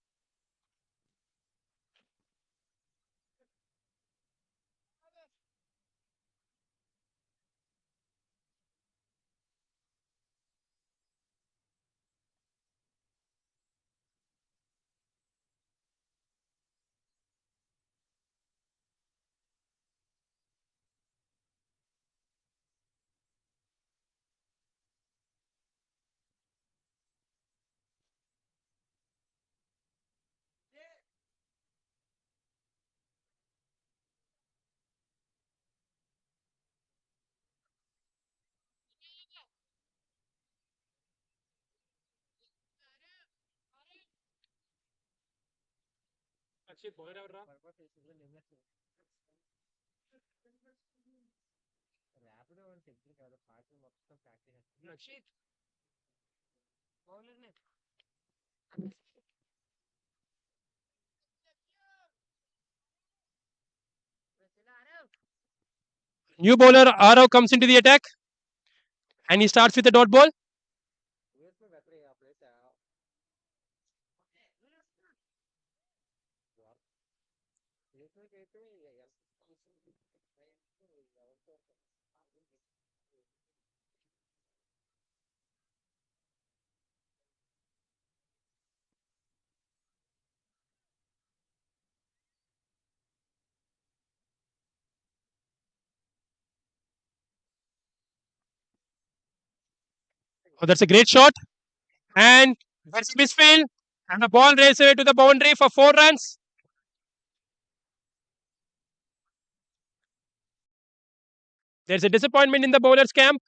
New bowler Arav comes into the attack and he starts with a dot ball. Oh, that's a great shot. And that's a misfield. And the ball races away to the boundary for 4 runs. There's a disappointment in the bowler's camp,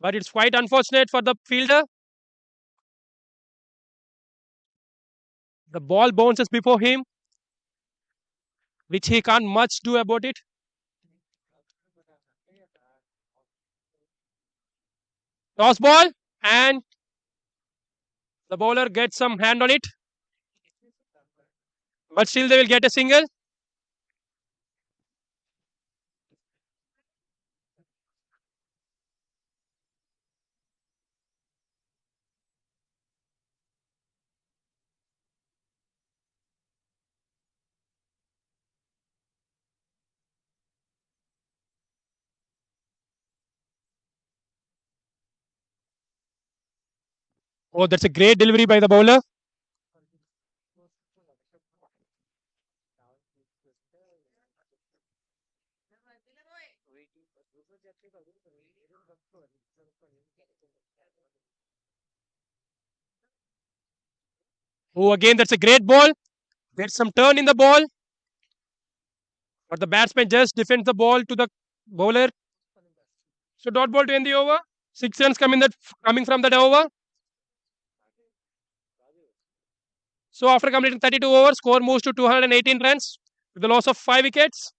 but it's quite unfortunate for the fielder. The ball bounces before him, which he can't much do about it. Toss ball, and the bowler gets some hand on it, but still they will get a single. Oh, that's a great delivery by the bowler. Oh, again, that's a great ball. There's some turn in the ball, but the batsman just defends the ball to the bowler. So dot ball to end the over. 6 runs coming from that over. So after completing 32 overs, score moves to 218 runs with the loss of 5 wickets.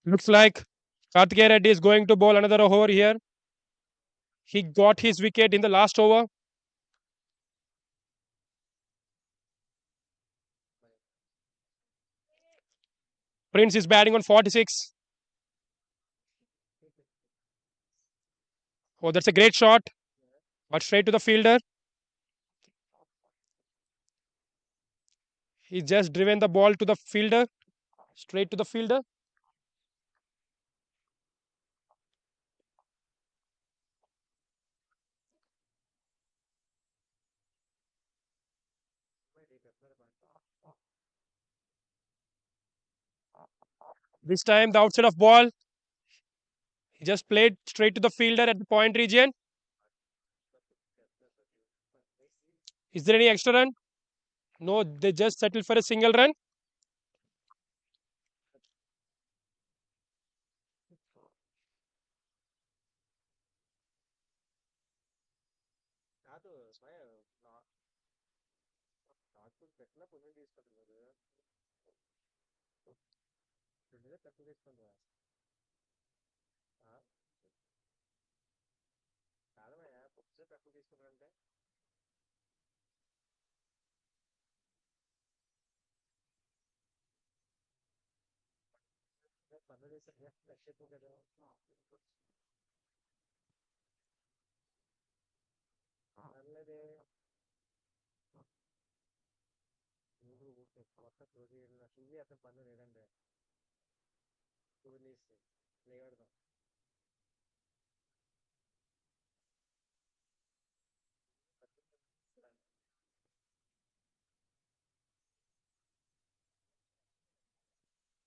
Looks like Karthikeya Reddy is going to bowl another over here. He got his wicket in the last over. Prince is batting on 46. Oh, that's a great shot, but straight to the fielder. He just driven the ball to the fielder, straight to the fielder. This time, the outside of ball, he just played straight to the fielder at the point region. Is there any extra run? No, they just settled for a single run.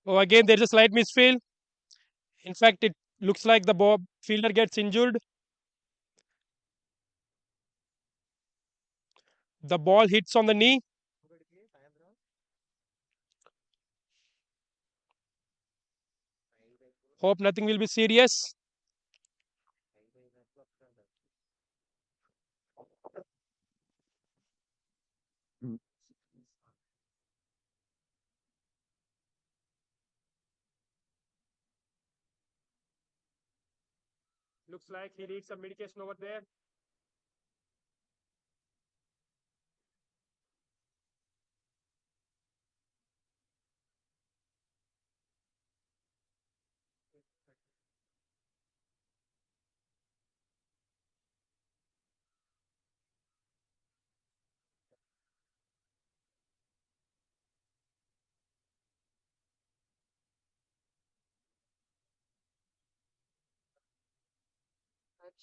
Oh, again, there's a slight misfield. In fact, it looks like the fielder gets injured. The ball hits on the knee. Hope nothing will be serious. Looks like he needs some medication over there.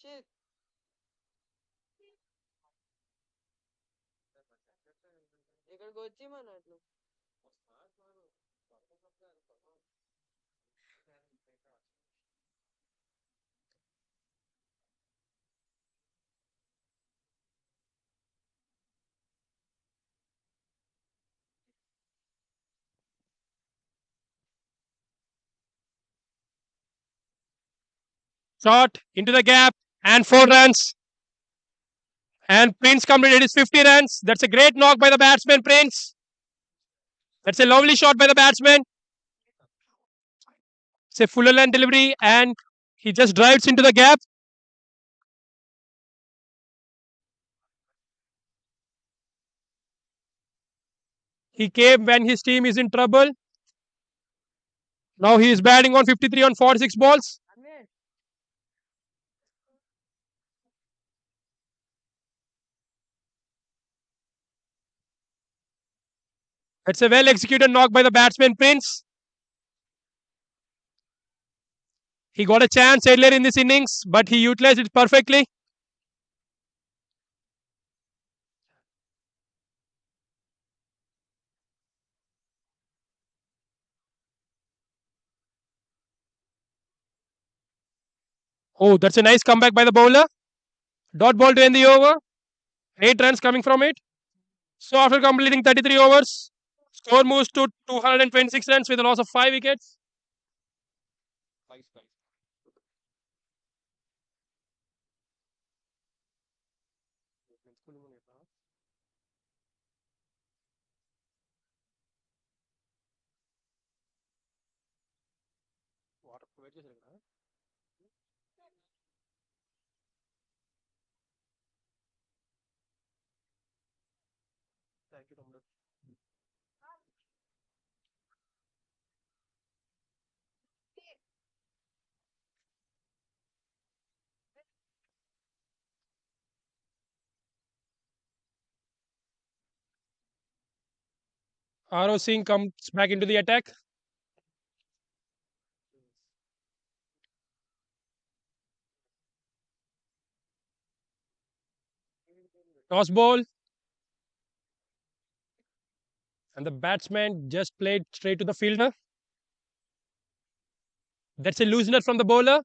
Shit. ఇక్కడికి వచ్చి మన అట్లు Shot into the gap. and 4 runs. And Prince completed his 50 runs. That's a great knock by the batsman, Prince. That's a lovely shot by the batsman. It's a fuller length delivery, and he just drives into the gap. He came when his team is in trouble. Now he is batting on 53 on 46 balls. It's a well executed knock by the batsman, Prince. He got a chance earlier in this innings, but he utilized it perfectly. Oh, that's a nice comeback by the bowler. Dot ball to end the over. 8 runs coming from it. So after completing 33 overs, score moves to 226 runs with a loss of 5 wickets. RO Singh comes back into the attack. Toss ball. And the batsman just played straight to the fielder. That's a loosener from the bowler.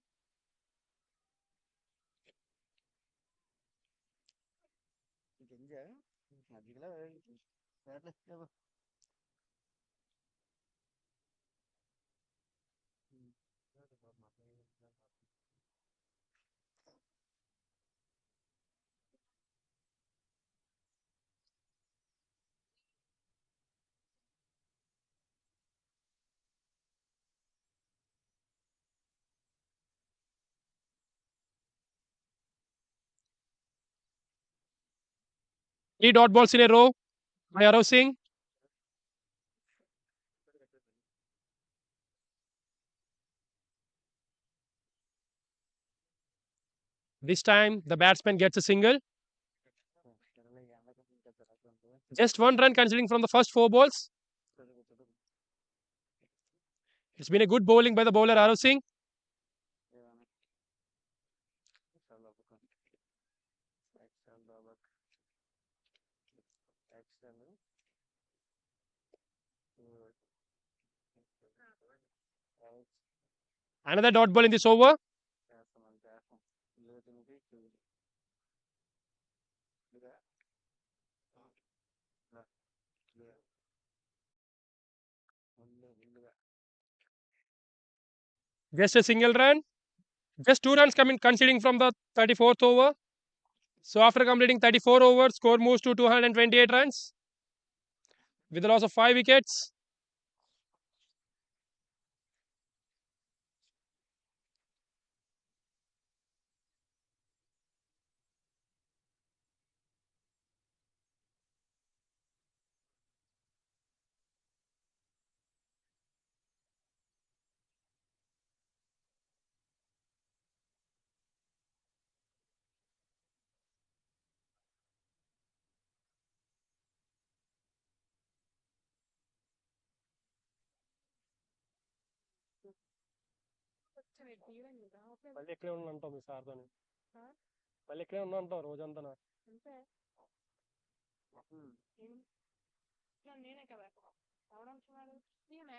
Three dot balls in a row by RO Singh. This time the batsman gets a single. Just 1 run considering from the first 4 balls. It's been a good bowling by the bowler RO Singh. Another dot ball in this over. Just a single run. Just 2 runs coming conceding from the 34th over. So after completing 34 overs, score moves to 228 runs with a loss of 5 wickets. మళ్ళీ ఇక్కడే ఉంటాం మీ సార్తో మళ్ళీ ఇక్కడే ఉంటాం రోజంతా నేనే కదా ఎవడంటున్నాడు నేనే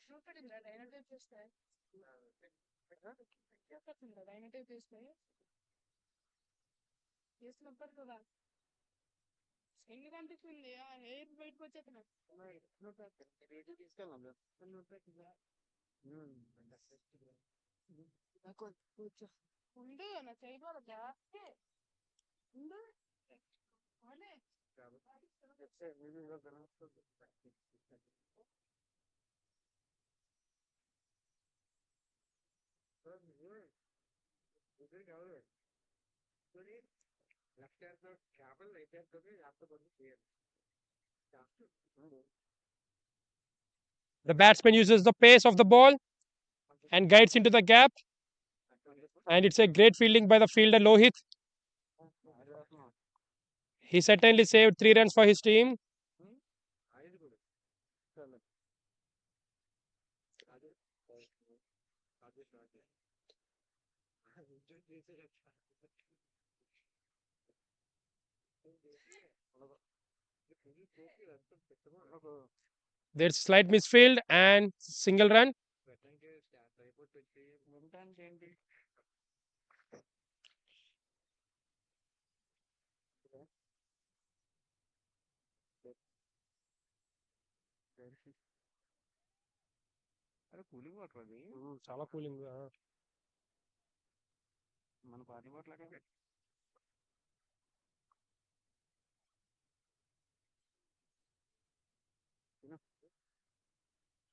చూపెట్టిందిరా డైనటైప్ చేస్తే చూపెట్టిందిరా డైనటైప్ చేస్తే చేసినప్పుడు కదా ఎన్ని కనిపించింది ఆ హెయిర్ బయటకు వచ్చేస్తున్నా తీసుకెళ్ళాం ఉండు నా చేయకూడదా ఉండు అనే The batsman uses the pace of the ball and guides into the gap. And it's a great fielding by the fielder Lohit. He certainly saved 3 runs for his team. There's slight misfield and single run. అరే cooling water అది చాలా cooling. మన pani water లాగా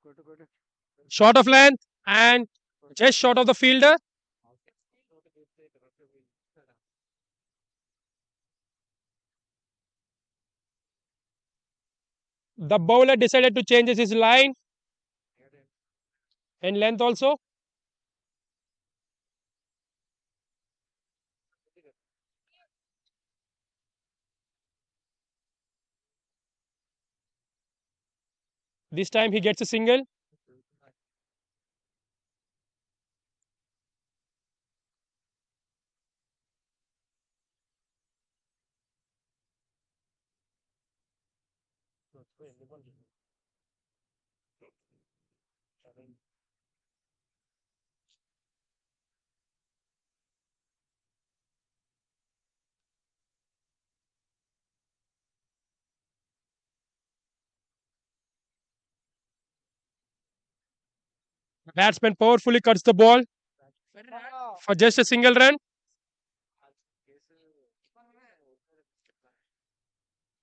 కొట్టు కొట్టు Short of length and just short of the fielder. The bowler decided to change his line and length also. This time he gets a single. The batsman powerfully cuts the ball for just a single run.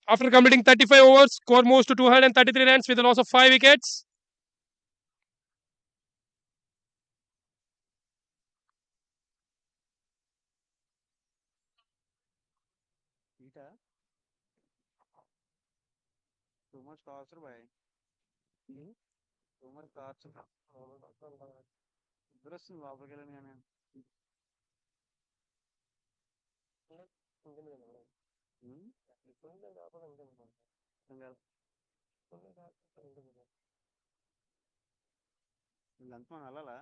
After completing 35 overs, score moves to 233 runs with a loss of 5 wickets. ఈట too much torture boy too much torture నిద్ర వస్తుంది లోపలికి వెళ్ళాను కానీ వీళ్ళంతా మనం వెళ్ళాలా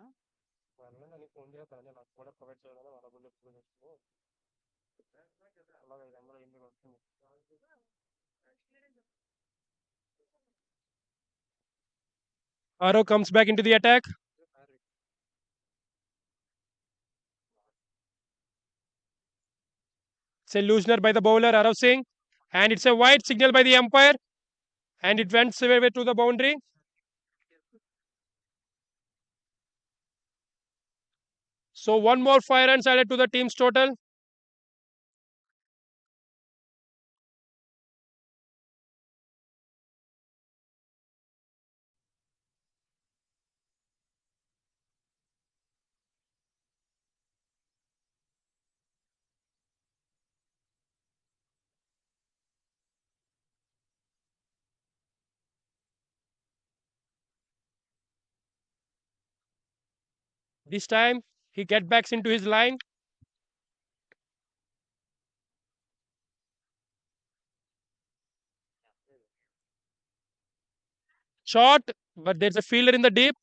Aro comes back into the attack. It's a loosener by the bowler Arav Singh, and it's a wide signal by the umpire, and it went away to the boundary. So one more 5 runs added to the team's total. This time he gets back into his line. Short, but there's a fielder in the deep.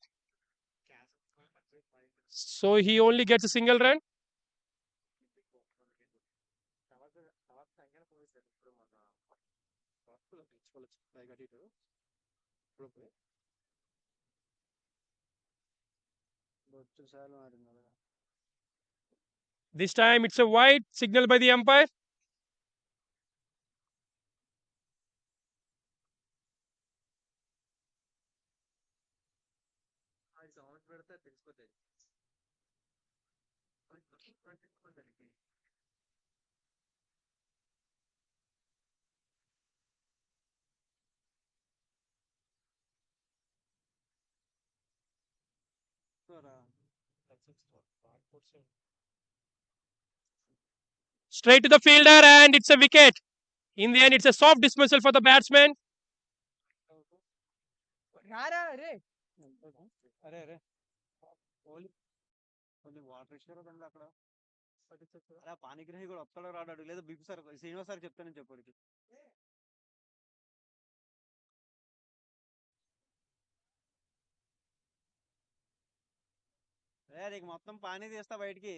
So he only gets a single run. This time it's a wide signal by the umpire. Straight to the fielder, and it's a wicket. In the end, it's a soft dismissal for the batsman. అరే అరే only కొంచెం water ఇచ్చారు కదండి అక్కడ అలా పానిగ్రహి కూడా వస్తాడో రాడాడు లేదా బిపి సార్ శ్రీనివాస్ సార్ చెప్తానని చెప్పాడికి నీకు మొత్తం పానీ తీస్తా బయటికి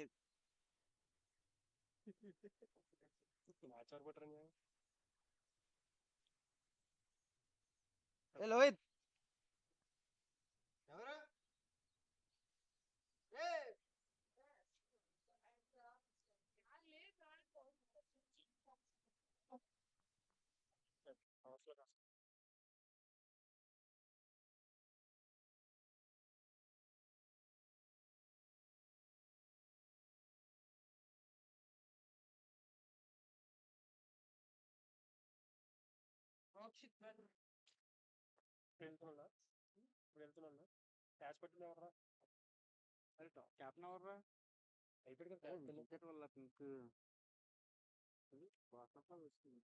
లోహిత్ ఎవరు క్యాప్టెన్ ఎవర్రా వికెట్ వల్ల పింక్ వాట్సాప్ వచ్చింది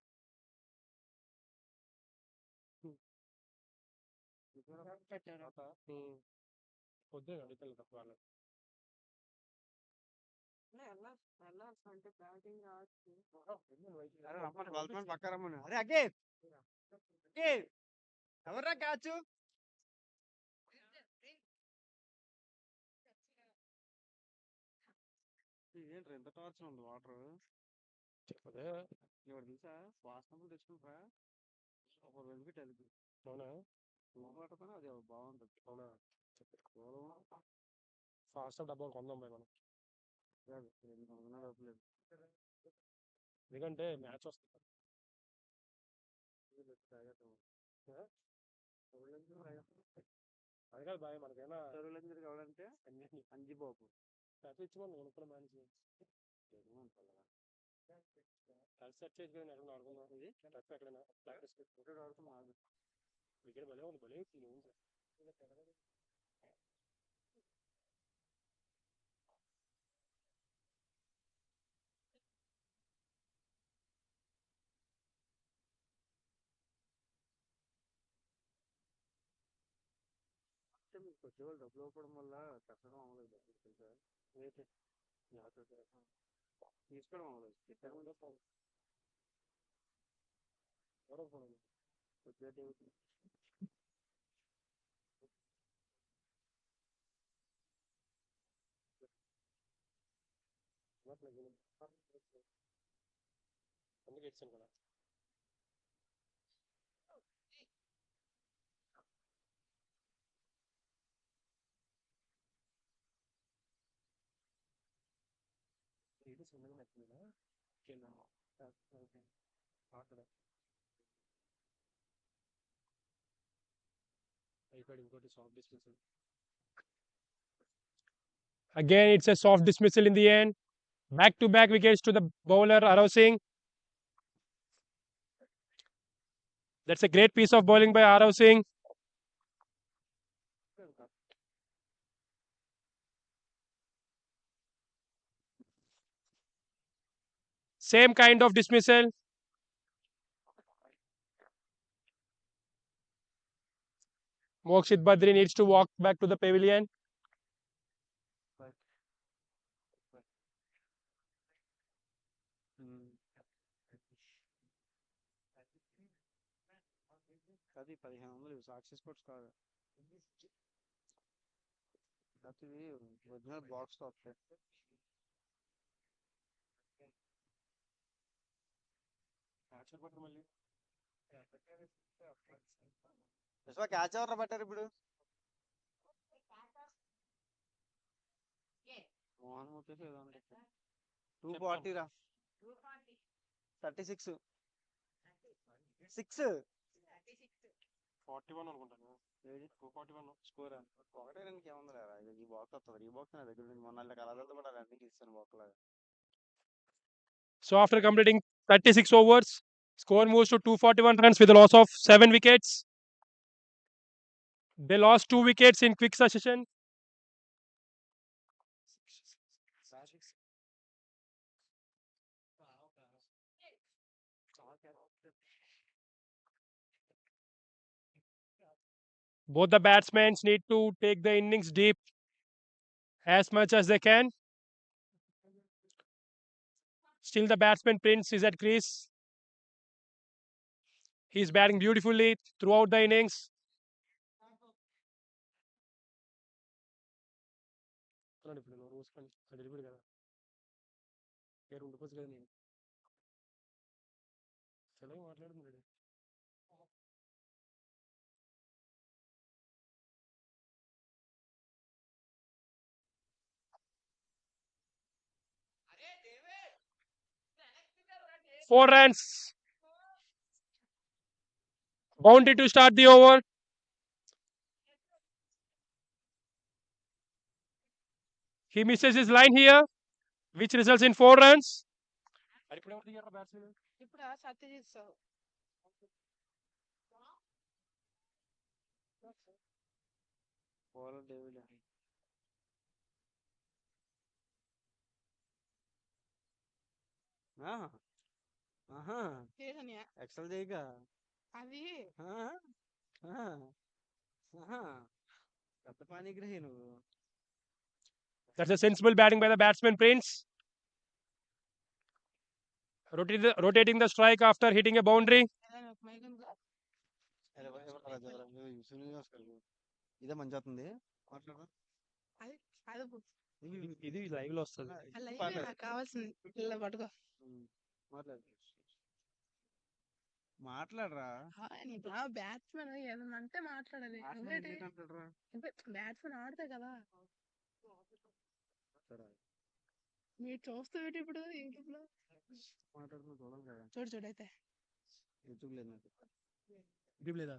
అంటే బ్యాటింగ్ రావచ్చు. అరే రమ్మని బాల్స్మెన్ పక్క రమ్మని అరే అగే ఎవర్రా క్యాచ్ ఏంట్రా ఎంత టార్చర్ ఉంది వాటర్ ఎవరు తెలుసా వాసనలు తెచ్చుకుంటారా ఒక బెనిఫిట్ అది అవునా వాటర్ అది బాగుంటుంది అవునా ఫాస్ట్ డబ్బా కొందాం మనం డబ్బులేదు ఎందుకంటే మ్యాచ్ వస్తుంది అది కాదు బాయ్ మనకైనా చెరువులందరూ కావాలంటే అంజిబాబు కలిసి ఇచ్చుకోండి నేను కూడా మేనేజ్ కలిసి సెట్ చేసి ఎక్కడ ఆడుకుందాం ఇది టచ్ ఎక్కడైనా ప్రాక్టీస్ ఆడుతున్నాం వికెట్ భలే ఉంది భలే మీకు వచ్చేవాళ్ళు డబ్బులు ఇవ్వడం వల్ల కట్టడం అవ్వలేదు తెలుసా తీసుకోవడం అవ్వలేదు అందుకే ఇచ్చాను కదా ఇది చిన్నగా నచ్చిందా అయిపోయాడు ఇంకోటి soft dismissal again it's a soft dismissal in the end back to back wickets to the bowler Arav Singh that's a great piece of bowling by Arav Singh same kind of dismissal Mokshit Badri needs to walk back to the pavilion అది 1500 సాక్షి sports కాదు అది original box వస్తాయి catch ఎవరు పట్టారు ఇప్పుడు మోహన్ వచ్చేసి 240 రా 36 6 41 అనుకుంటాను 241 స్కోర్ ఒకటే రన్కి ఏముంది ఈ బాక్స్ వస్తుంది ఈ బాక్స్ నా దగ్గర మొన్న కలదలతో కూడా రన్నింగ్ ఇస్తాను బాక్స్ లాగా So after completing 36 overs, score moves to 241 runs with a loss of 7 wickets. They lost 2 wickets in quick succession. Both the batsmen need to take the innings deep as much as they can. Still, the batsman Prince is at crease. He's batting beautifully throughout the innings. Four runs. Boundary to start the over. He misses his line here, which results in 4 runs. ఇప్పుడు Satyajit sir bowler David. ఆహా లేదన్నయ్య XL చేయగా. అది పెద్ద పానీగ్రహి నువ్వు. That's a sensible batting by the batsman Prince. Rotating the strike after hitting a boundary. Srinivas గారు ఇదే మంచి అవుతుంది. మాట్లాడరా. అది అది ఇది లైవ్ లో వస్తుంది. నాకు కావాల్సింది పిల్ల పట్టుకో మాట్లాడు. మాట్లాడరా. బ్యాట్స్మెన్ ఏదన్నా అంటే మాట్లాడాలి. మాట్లాడరా. బ్యాట్స్మెన్ ఆడితే కదా మీరు చూస్తూ పెట్టి ఇప్పుడు యూట్యూబ్ లో మాట్లాడుతున్నా చూడాలి కదా. చూడు చూడైతే యూట్యూబ్ లేదు నాకు. యూట్యూబ్ లేదా?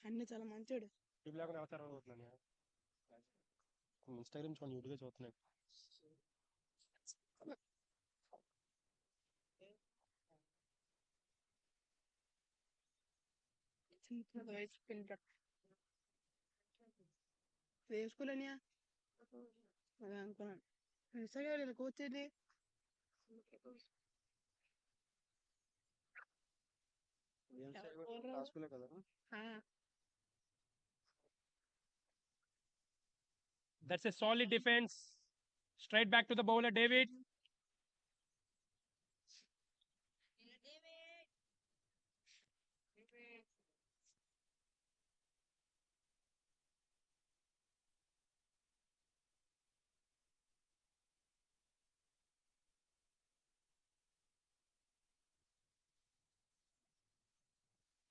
అన్ని చాలా మంచోడు. యూట్యూబ్ లేకుండా అవతారం అవుతున్నాను. ఇన్స్టాగ్రామ్ చూడండి, యూట్యూబ్ చూస్తున్నాను. చిన్న వయసు పిల్ల వేసుకోలేనియా అదే అనుకున్నాను. నిజంగా కూర్చోండి. రాసుకోలే కదా. That's a solid defense. Straight back to the bowler, David.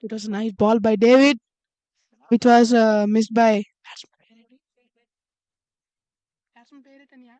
It was a nice ball by David, which was missed by batsman Peritania.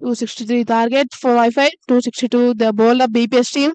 263 target for Wi-Fi. 262 the bowler BPS team.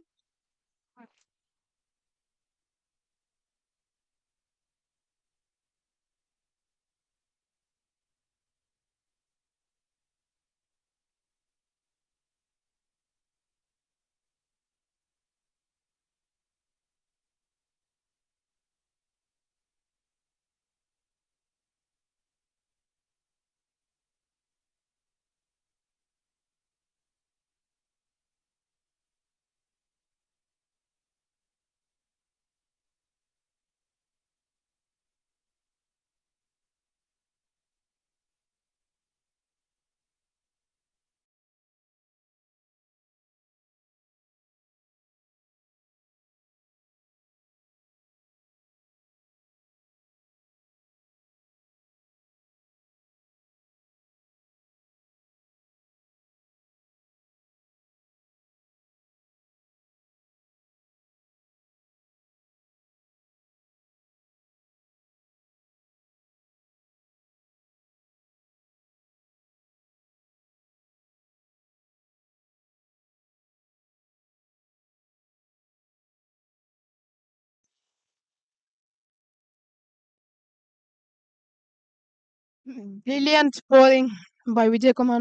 Brilliant bowling by Vijay Kumar,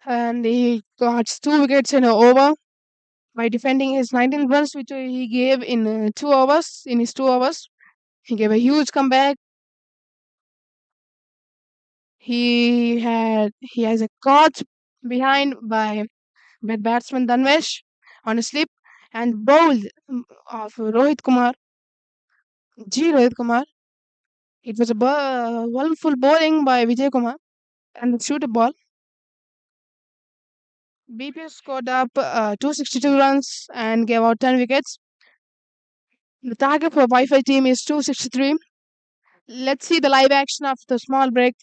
and he got 2 wickets in an over by defending his 19 runs, which he gave in 2 hours. In his 2 hours, he gave a huge comeback. He has a caught behind by batsman Danvesh on a slip and bowled of Rohit Kumar. Rohit Kumar. It was a wonderful bowling by Vijay Kumar and the shooter ball. BPS scored up 262 runs and gave out 10 wickets. The target for Wi-Fi team is 263. Let's see the live action after the small break.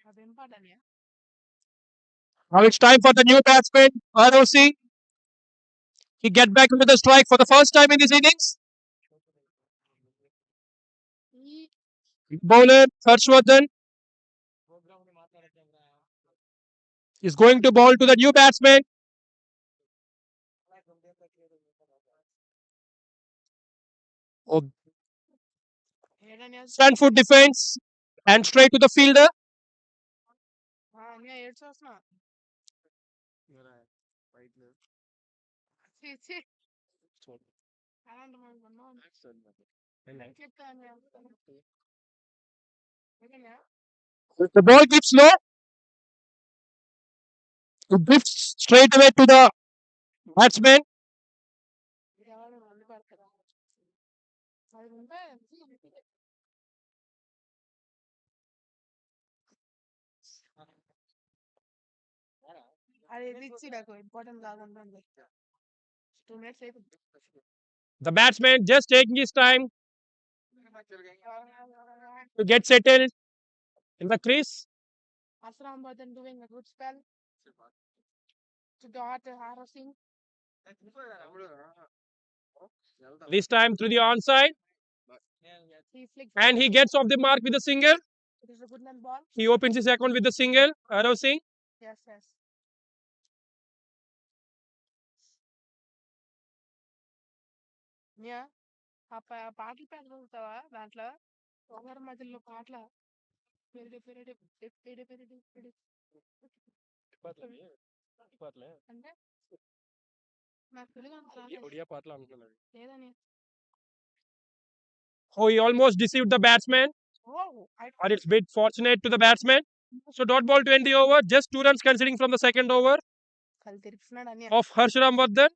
అది important. Now it's time for the new batsman, ROC. He get back into the strike for the first time in this innings. Bowler Harshvardhan is going to bowl to the new batsman. Oh, front foot defense and straight to the fielder. ఏడ్చి వస్తున్నా. ఛీ, ఛీ. అలాంటి మనం ఉన్నాం. చెప్తాను. ఓకేనా? The ball keeps low. It drifts straight away to the batsman. ఇది ఎవరు మందు పడతారా? అది ఉంటే అది ఇచ్చి నాకు ఇంపార్టెంట్ కాకుండా 2 minutes అయిపోయింది. The batsman just taking his time to get settled in the crease. Asram doing a good spell to dot harassing. This time through the onside. He flicks And he gets off the mark with a single. it is a good length ball. He opens his account with a single. Arousing. Yes, yes. Yeah. ఆ పాటలు పెడతావా దాంట్లో ఒకరి మధ్యలో పాటల పెరిడి పెరిడి పెరిడి పెరిడి పెరిడి అంటే నాకు తెలుగు అంత రాలేదు. లేదని Oh, he almost deceived the batsman. But it's a bit fortunate to the batsman. So dot ball to end the over. Just 2 runs conceding from the second over కళ్ళు తిరిపిస్తున్నాడు అన్య of Harsharamvardhan.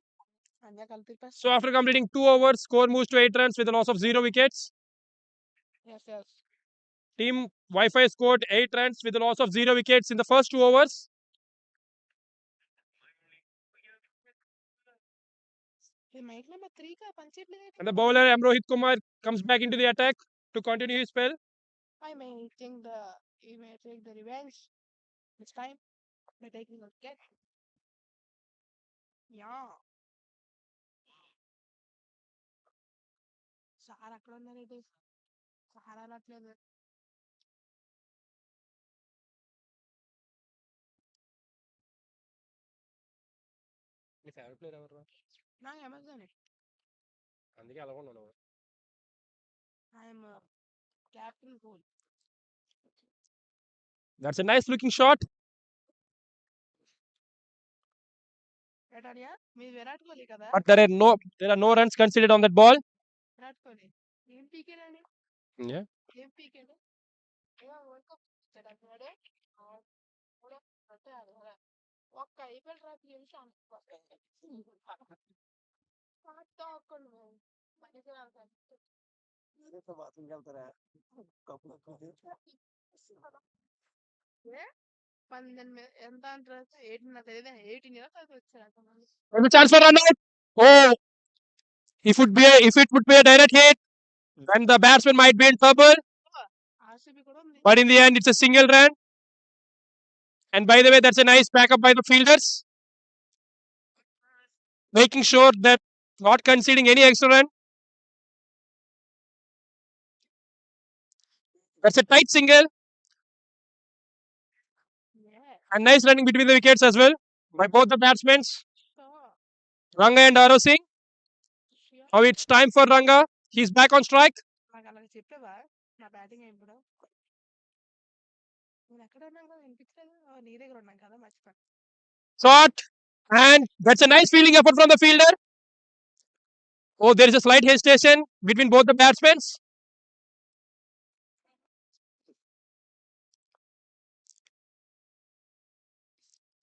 అన్య కళ్ళు తిరిపేస్తా. So after completing 2 overs, score moves to 8 runs with a loss of 0 wickets. Yes, yes. Team Wi-Fi scored 8 runs with a loss of 0 wickets in the first 2 overs. ఇది mic number 3 కా పంచేట్లేదు. And the bowler Rohit Kumar comes back into the attack to continue his spell. I may think he may take the revenge this time by taking a wicket. Yeah. Sir అక్కడ ఉన్నారేంటి? Sir అనట్లేదు. నీ favourite player ఎవరు? నా Amazon అందుకే అలా ఉన్నాను. I'm captain Kohli. That's a nice looking shot. ఏటాడియా మీ విరాట్ కోహ్లీ కదా? But there are no runs conceded on that ball. Virat Kohli ఏం పీకేనండి? Yeah. ఏం పీకేడు? వరల్డ్ కప్ ఇచ్చాడు అంటే ఒక్క ఐపీఎల్ ట్రాఫీ గెలిచి ఎంత అంటారు? 18 తెలియదు. 18 ఇయర్స్ వచ్చారు. There's a chance for run out. Oh, if it would be a direct hit, then the batsman might be in trouble. RCB కూడా ఉంది. But in the end, it's a single run. And by the way, that's a nice backup by the fielders, making sure that not conceding any extra run. That's a tight single. Yeah. And nice running between the wickets as well by both the batsmen, So, Ranga and Aro Singh. sure. Now it's time for Ranga. He's back on strike. నాకు అలాగే చెప్పావా నా batting ఇప్పుడు నేను ఎక్కడ ఉన్నాను కదా వినిపించలేదు. నీ దగ్గర ఉన్నాను కదా మర్చిపోయాను. Shot. And that's a nice fielding effort from the fielder. Oh, there is a slight hesitation between both the batsmen.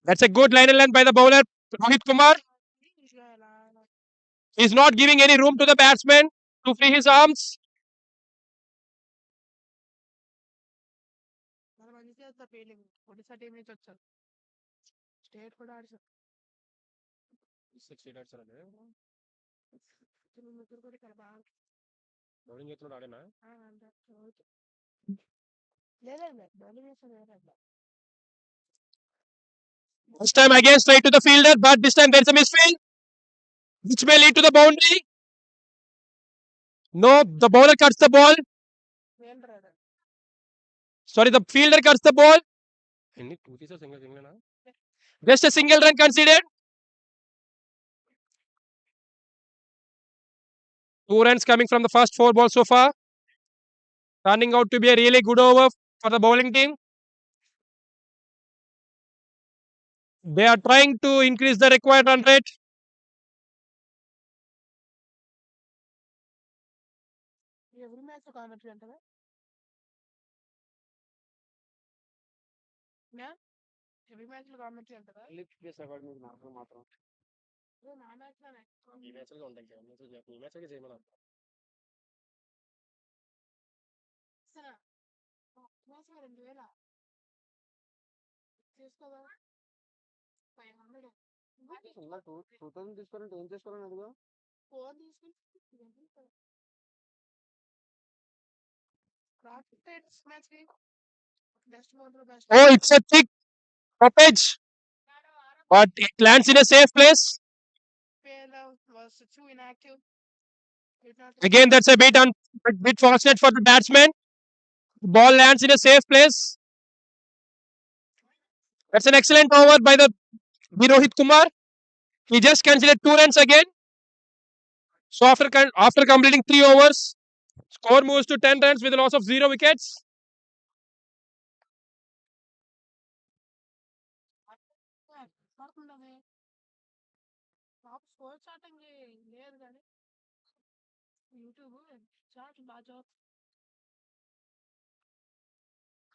That's a good line and length by the bowler, Rohit Kumar. He's not giving any room to the batsman to free his arms. మన మంచి చేస్తా fielding Odisha team నుంచి వచ్చారు. State కూడా ఆడిసారు. ముగ్గురు కూడా ఇక్కడ బాగా లేదండి బౌలింగ్ వేసాడు వేరే This time again straight to the fielder, but this time there's a misfield, which may lead to the boundary. No, the bowler cuts the ball. Sorry, the fielder cuts the ball. Just a single run conceded. 2 runs coming from the first 4 balls so far. Turning out to be a really good over for the bowling team. They are trying to increase the required run rate. Every match commentary అంటారా? Yeah? Every match commentary అంటారా? BPS Academy మాత్రం నా match లోనే. ఈ match లో ఉంటాయి కదా, ఈ మ్యాచ్ లో చేయమన్నా. సరే. మ్యాచ్ 2000 తీసుకోవా? 500. 2000 తీసుకోవాలంటే ఏం చేసుకోవాలని అడుగు. ఫోన్ తీసుకుని match కి best bowler best. Oh, it's a thick stoppage, but it lands in a safe place. Was too inactive. Again, that's a bit fortunate for the batsman. The ball lands in a safe place. That's an excellent over by the Rohit Kumar. He just considered 2 runs again. So after completing 3 overs, score moves to 10 runs with a loss of 0 wickets. Top score chatting లేదు కానీ YouTube chat బాగా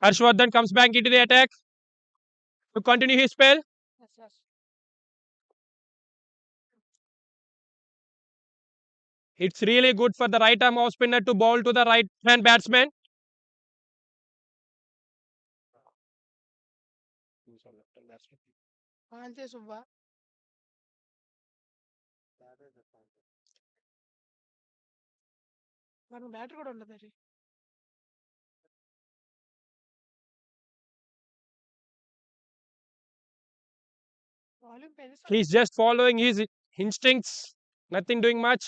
Harshvardhan comes back into the attack to continue his spell. yes. It's really good for the right arm off spinner to bowl to the right hand batsman. అంతే సుబ్బా మన batter కూడా ఉండదు అది volume పెంచుతా He's just following his instincts, nothing doing much.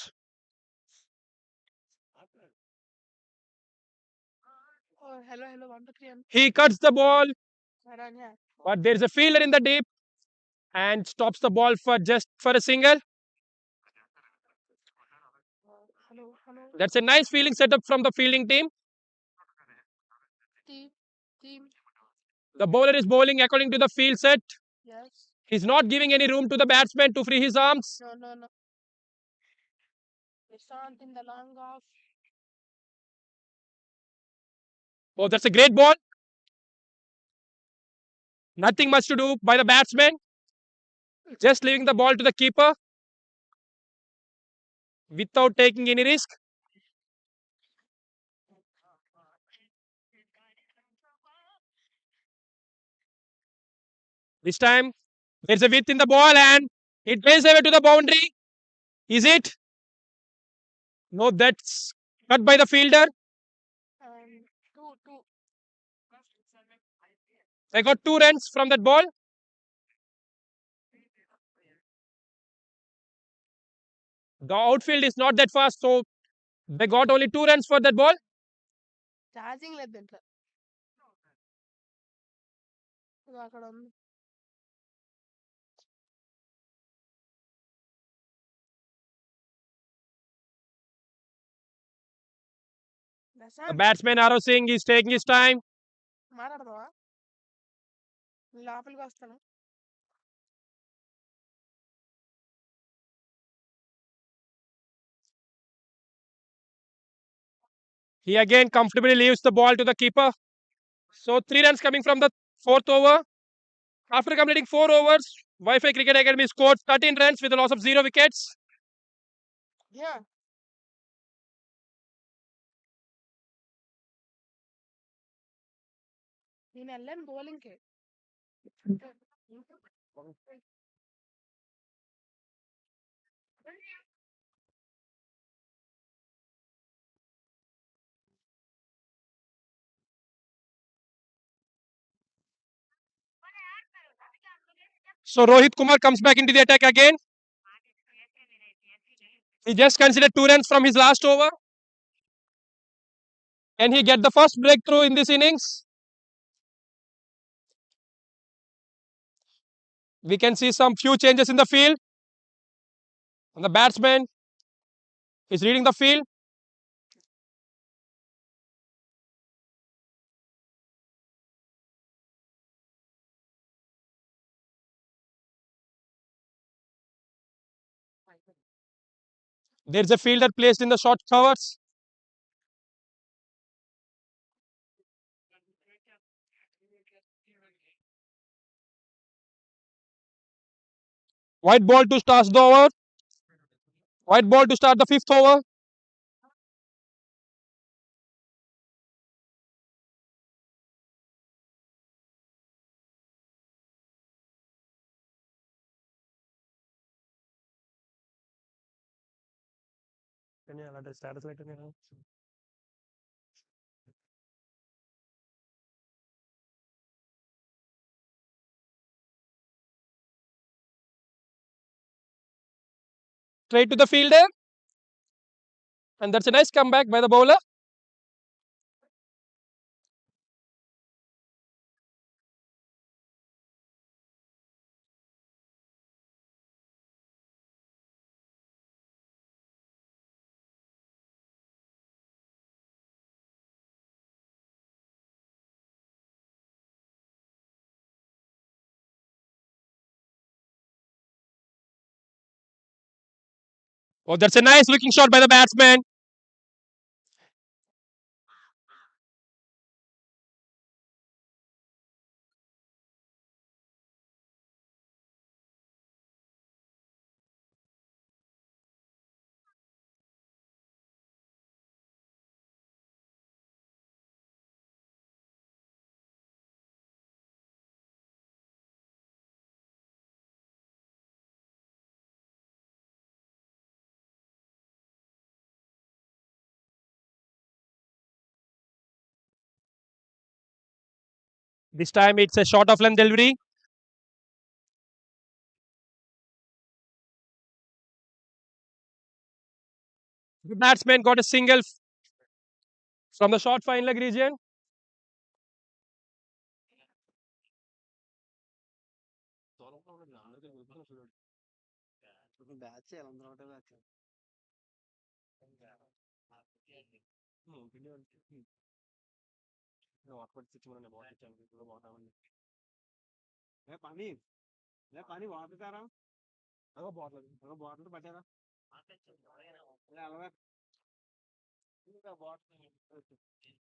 Hello 1 2 3 అని He cuts the ball, సరే but there's a fielder in the deep and stops the ball for a single. Hello That's a nice fielding setup from the fielding team. team The bowler is bowling according to the field set. yes He's not giving any room to the batsman to free his arms. no Prashant in the long off Oh, that's a great ball. Nothing much to do by the batsman. Just leaving the ball to the keeper without taking any risk. This time, there's a width in the ball and it plays away to the boundary. Is it? No, that's cut by the fielder. and two They got 2 runs from that ball. The outfield is not that fast, so they got only 2 runs for that ball. Charging లేదు దీంట్లో ఇదిగో అక్కడ ఉంది The Prashanth batsman Arrow Singh is taking his time. మాట్లాడదావా లోపలికి వస్తాను He again comfortably leaves the ball to the keeper. So 3 runs coming from the 4th over. After completing 4 overs, Wi-Fi Cricket Academy scored 13 runs with a loss of 0 wickets. Yeah నేను వెళ్ళాను బౌలింగ్కి So Rohit Kumar comes back into the attack again. He just considered 2 runs from his last over. Can he get the first breakthrough in this innings? We can see some few changes in the field. And the batsman is reading the field. There's a fielder placed in the short covers. White ball to start the over. White ball to start the 5th over. Status light. Straight to the fielder. And that's a nice comeback by the bowler. Oh, that's a nice looking shot by the batsman. This time it's a short of length delivery. The batsman got a single from the short fine leg region. Batch చేయాలి అందరూ ఒకటే batch. పని పని వాడుతారా bottle పట్టారా అలవా bottle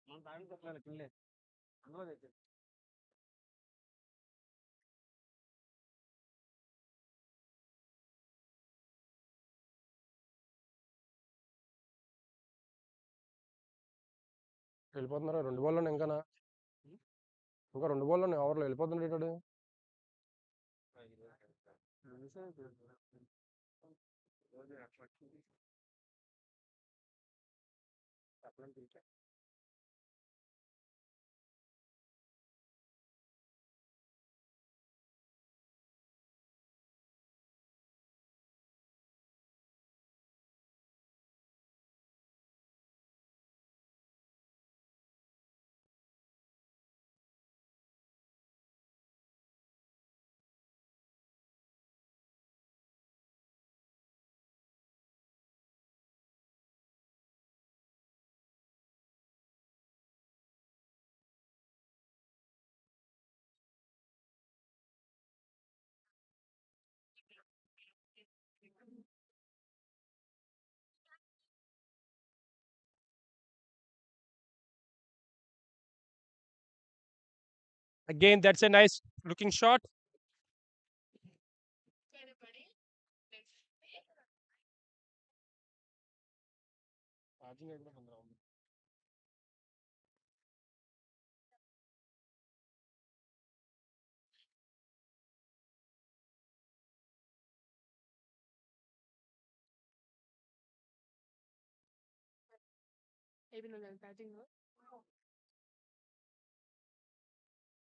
మన తాగి చెప్పాలి పిల్లలే అందులో తెచ్చారు. వెళ్ళిపోతున్నారు 2 బాల్లో ఇంకా 2 బాల్లో ఓవర్లో వెళ్ళిపోతున్నాడు. Again, that's a nice looking shot.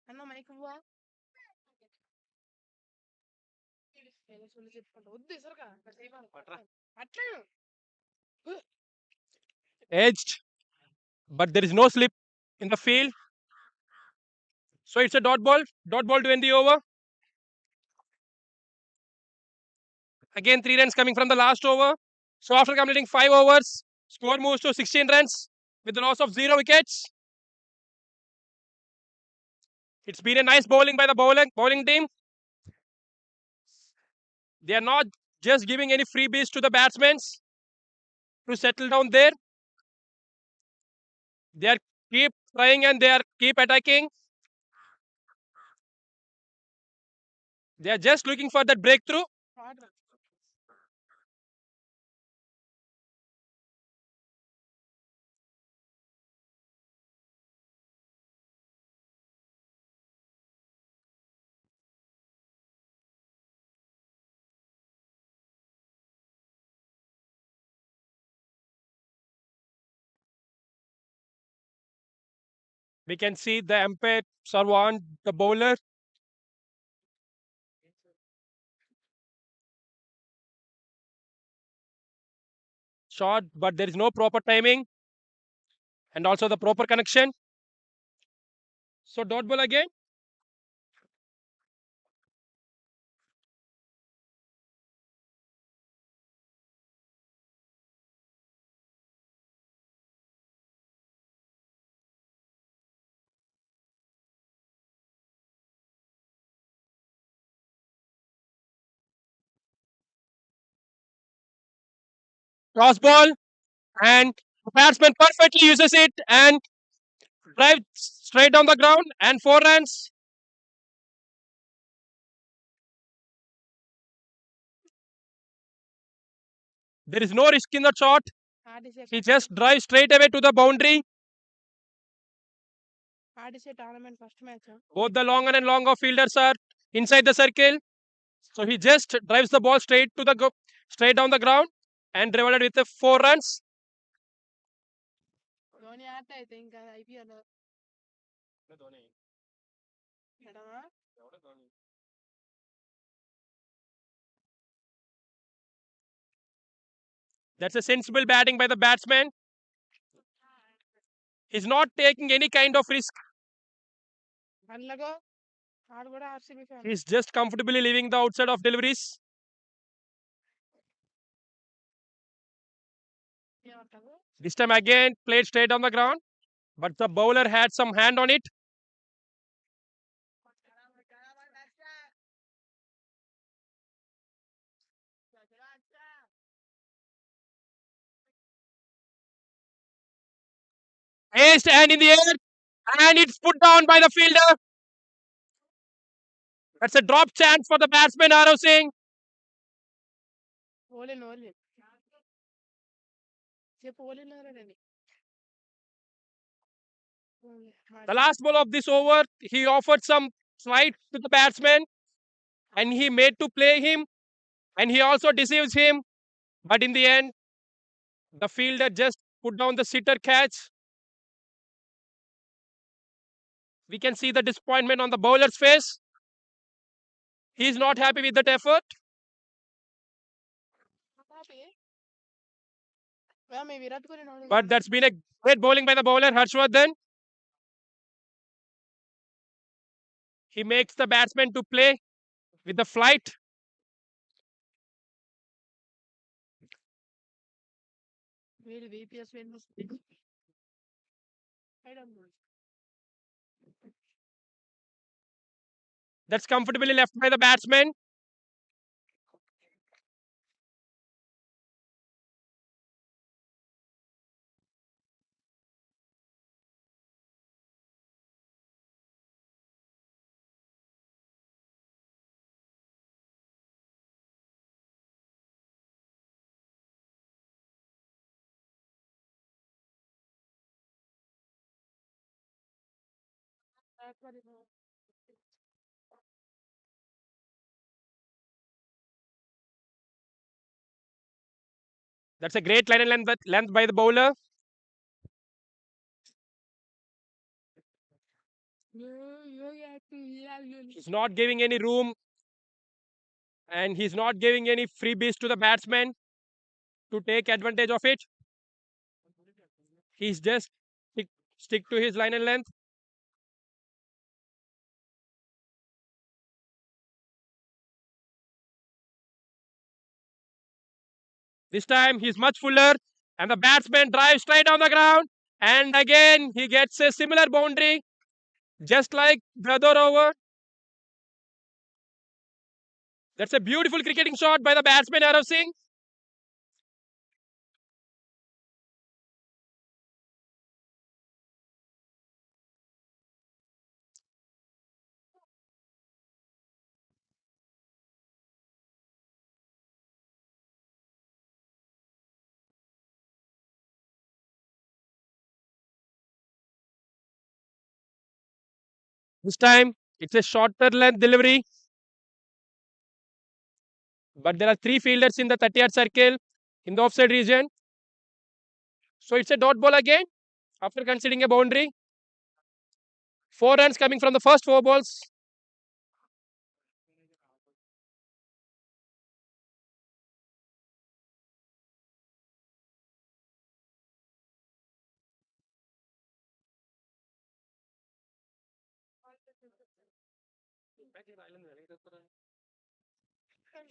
అన్న మైక్ ఇవ్వా Edged, but there is no slip in the field. So it's a dot ball to end the over. Again, 3 runs coming from the last over. So after completing 5 overs, score moves to 16 runs with the loss of 0 wickets. It's been a nice bowling by the bowling team. They are not just giving any freebies to the batsmen to settle down there. They are keep trying and they are keep attacking. They are just looking for that breakthrough. We can see the umpire Sarwan, the bowler. Shot, but there is no proper timing and also the proper connection. So dot ball again. Cross ball, and the batsman perfectly uses it and drives straight down the ground and 4 runs. There is no risk in the shot. He just drives straight away to the boundary. RDCA tournament first match. Both the long on and long off fielders are inside the circle. So he just drives the ball straight down the ground and rewarded with the 4 runs. Dhoni ఆట అయితే ఇంకా IPL That's a sensible batting by the batsman. He's not taking any kind of risk. అందులో ఆడు కూడా RCB fan He's just comfortably leaving the outside of deliveries. ఏమంటారు This time again played straight on the ground, but the bowler had some hand on it. Aced and in the air, and it's put down by the fielder. That's a drop chance for the batsman Arav Singh. ఓలిన్ చెప్పు ఓలిన్ రండి The last ball of this over, he offered some slight to the batsman, and he made to play him, and he also deceives him. But in the end, the fielder just put down the sitter catch. We can see the disappointment on the bowler's face. He is not happy with that effort. Me Virat Kohli But that's been a great bowling by the bowler Harshvardhan. He makes the batsman to play with the flight. వీడు BPS I don't know. That's comfortably left by the batsman. That's a great line and length by the bowler. He's not giving any room and he's not giving any freebies to the batsman to take advantage of it. He's just stick to his line and length. This time he's much fuller, and the batsman drives straight on the ground, and again he gets a similar boundary, just like the other over. That's a beautiful cricketing shot by the batsman Arav Singh. This time it's a shorter length delivery, but there are 3 fielders in the 30-yard circle in the offside region. So it's a dot ball again after conceding a boundary. 4 runs coming from the first 4 balls.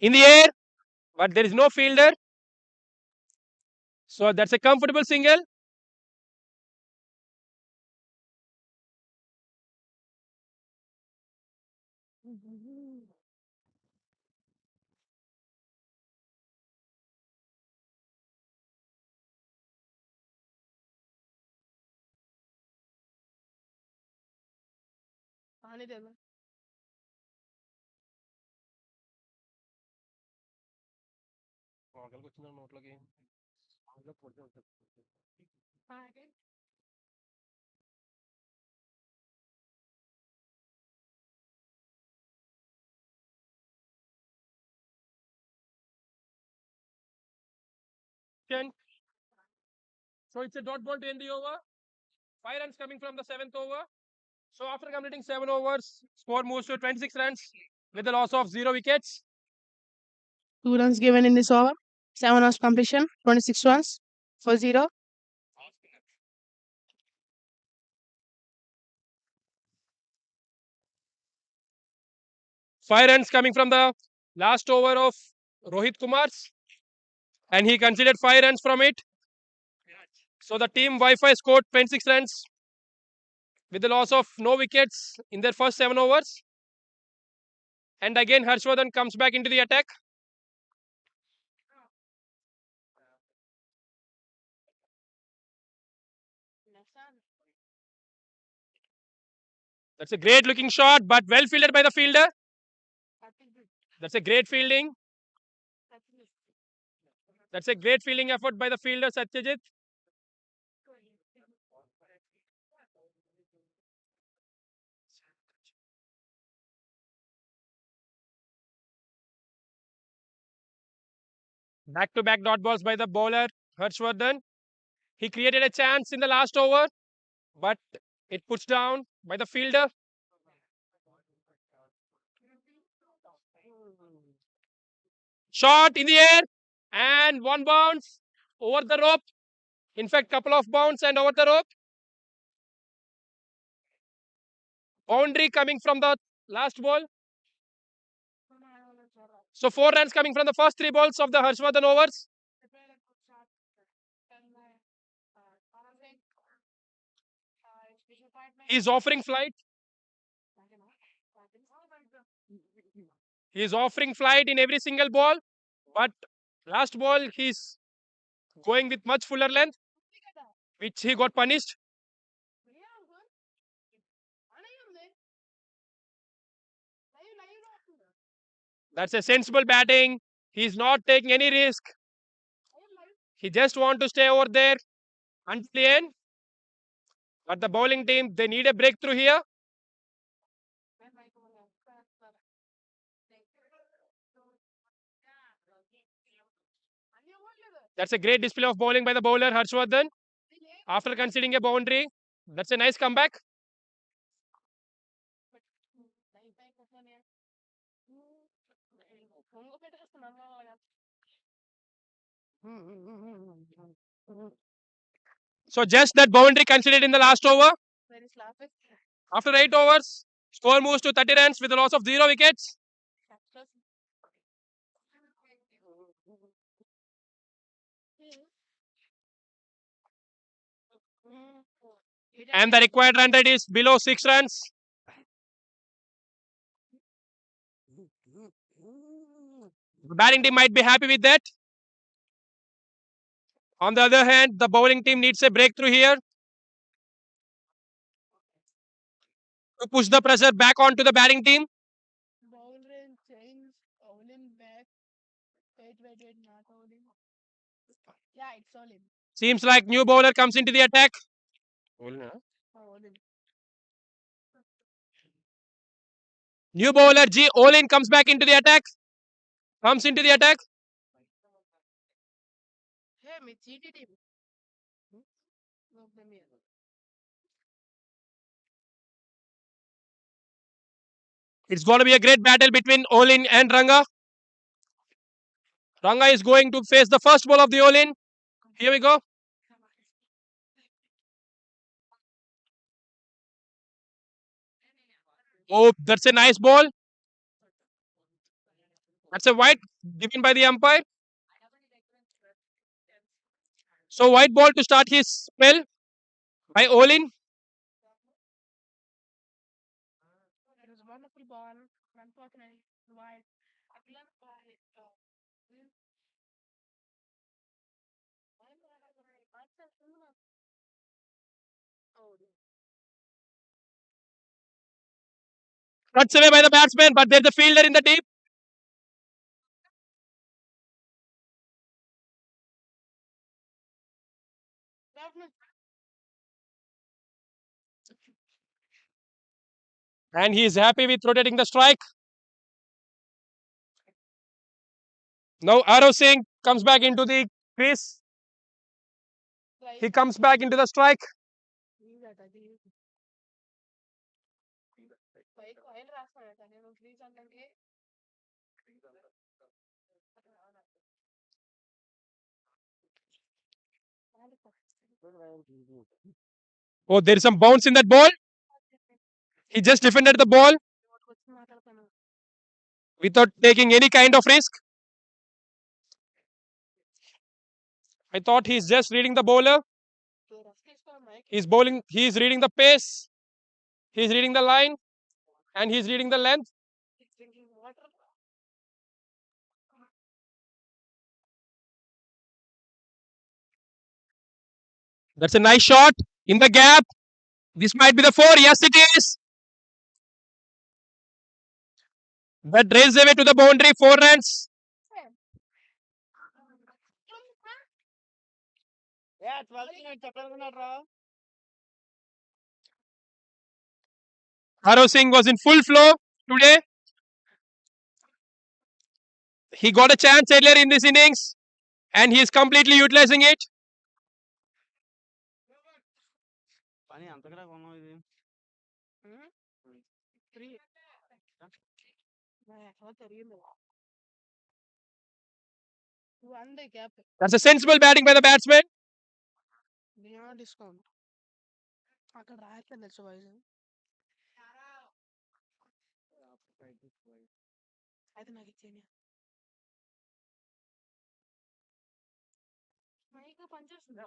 In the air, but there is no fielder. So that's a comfortable single. So it's a dot ball to end the over. 5 runs coming from the 7th over. So after completing 7 overs, score moves to 26 runs with the loss of 0 wickets. 2 runs given in this over. 7 hours completion. 26 runs for 0. Five runs coming from the last over of Rohit Kumar's, and he considered 5 runs from it. So the team Wi-Fi scored 26 runs with the loss of no wickets in their first 7 overs. And again, Harshvardhan comes back into the attack. That's a great looking shot, but well fielded by the fielder. That's a great fielding. That's a great fielding effort by the fielder, Satyajit. Back-to-back dot balls by the bowler, Harshvardhan. He created a chance in the last over, but it puts down by the fielder. Shot in the air, and one bounce over the rope. In fact, couple of bounce and over the rope. Boundary coming from the last ball. So 4 runs coming from the first 3 balls of the Harshvardhan overs. He's offering flight. He's offering flight in every single ball, but last ball he's going with much fuller length, which he got punished. That's a sensible batting. He's not taking any risk. He just want to stay over there until the end. But the bowling team, they need a breakthrough here. That's a great display of bowling by the bowler Harshvardhan. After conceding a boundary, that's a nice comeback. So just that boundary considered in the last over. Where is Lapis? After 8 overs, score moves to 30 runs with a loss of 0 wickets. And the required run rate is below 6 runs. The batting team might be happy with that. On the other hand, the bowling team needs a breakthrough here to push the pressure back onto the batting team. Bowl range change, bowling back. Wait, not bowling. Yeah, it's all in. Seems like new bowler comes into the attack. Bowling. New bowler G. Olin comes back into the attack. Comes into the attack. Hey, me cheated him. No, come here. It's going to be a great battle between Olin and Ranga. Ranga is going to face the first ball of the Olin. Here we go. Oh, that's a nice ball. That's a white given by the umpire. So white ball to start his spell by Olin. It was a wonderful ball. Unfortunately, wide. Cuts away by the batsman, but there's a fielder in the deep. And he is happy with rotating the strike. Now Arrow Singh comes back into the crease. He comes back into the strike. Oh, there is some bounce in that ball. He just defended the ball without taking any kind of risk. I thought he's just reading the bowler. He's bowling. He's reading the pace. He's reading the line, and he's reading the length. That's a nice shot in the gap. This might be the 4. Yes, it is. That raises away to the boundary. 4 runs. Yeah, 12 minutes చెప్పాలనుకున్నాడు రా. Arrow Singh was in full flow today. He got a chance earlier in this innings, and he is completely utilizing it. పని అంతగా కొన్నావు ఇది. 3. One day gap. That's a sensible batting by the batsman. Discount. అక్కడ రాయట్లేదు తెలుసు voice. అయితే నాకు ఇచ్చేయండి. Mic పనిచేస్తుందా?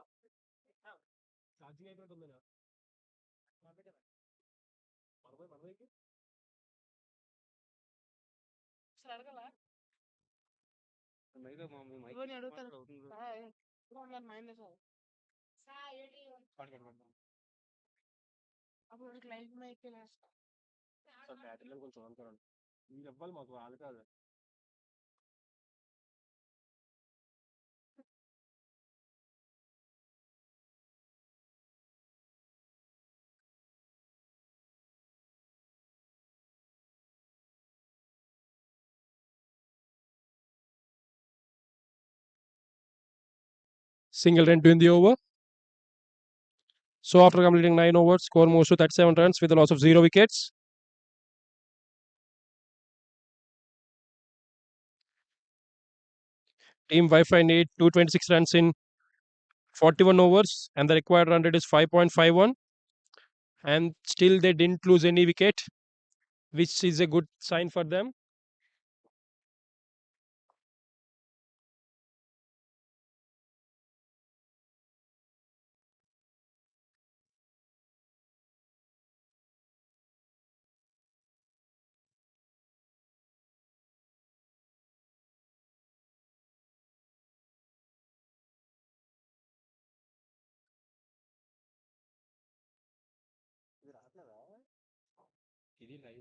అడగల అడుగుతాను మైండ్ అప్పుడు లైవ్ మైక్ కొంచెం అనుకోండి మీరు ఇవ్వాలి మాకు అది కాదు. Single run to win the over. So after completing 9 overs, score moves to 37 runs with a loss of 0 wickets. Team Wi-Fi need 226 runs in 41 overs, and the required run rate is 5.51. And still they didn't lose any wicket, which is a good sign for them. ఇది రావట్లేదా? ఇది live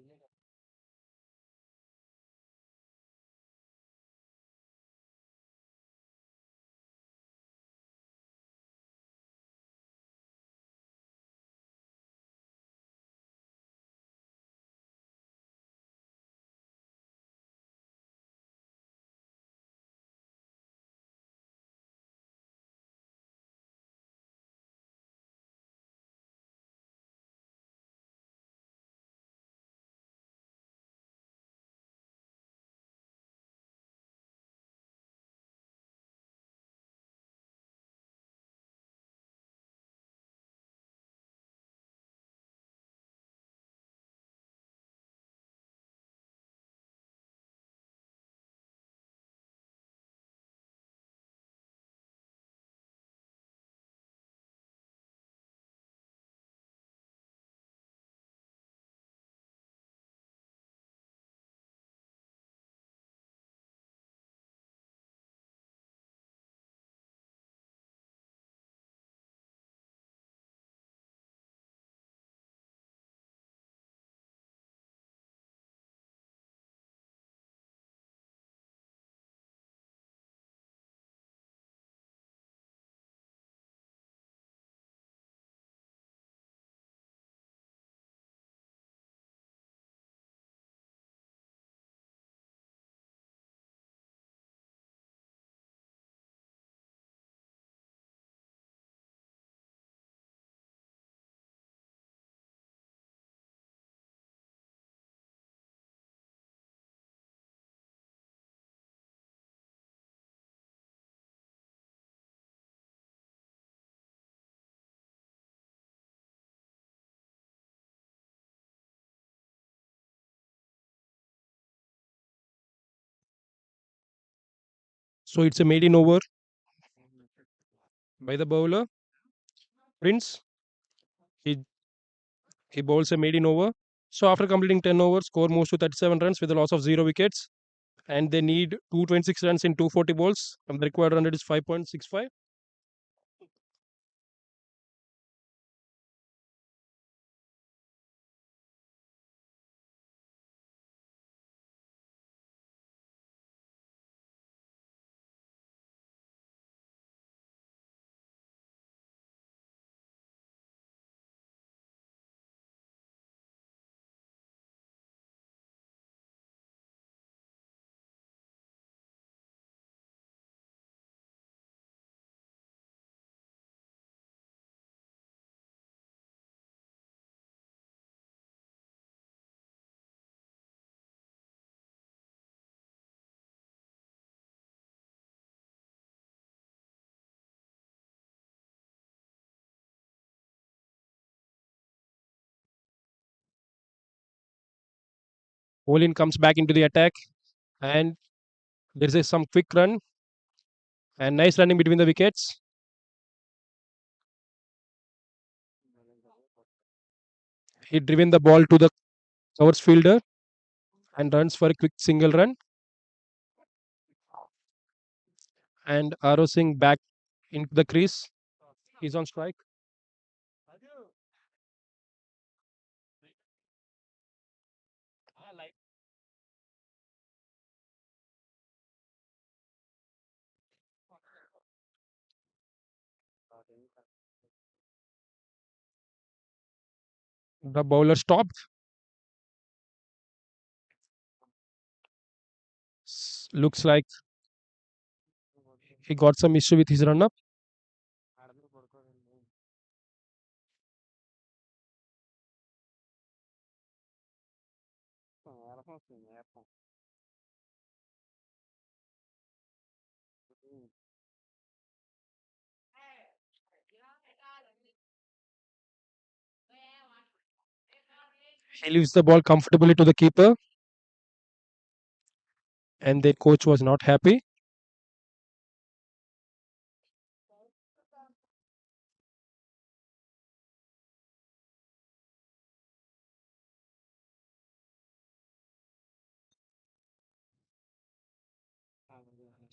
So it's a maiden over by the bowler Prince. He he bowls a maiden over. So after completing 10 overs, score moves to 37 runs with a loss of 0 wickets. And they need 226 runs in 240 balls. And the required run rate is 5.65. Olin comes back into the attack, and there's some quick run and nice running between the wickets. He driven the ball to the covers fielder and runs for a quick single run. And Aro Singh back into the crease. He's on strike. The bowler stopped. Looks like he got some issue with his run up. ఆడపిల్ల పడుకోదండి. ఏరసం వస్తుంది, ఏరసం. He leaves the ball comfortably to the keeper, and their coach was not happy.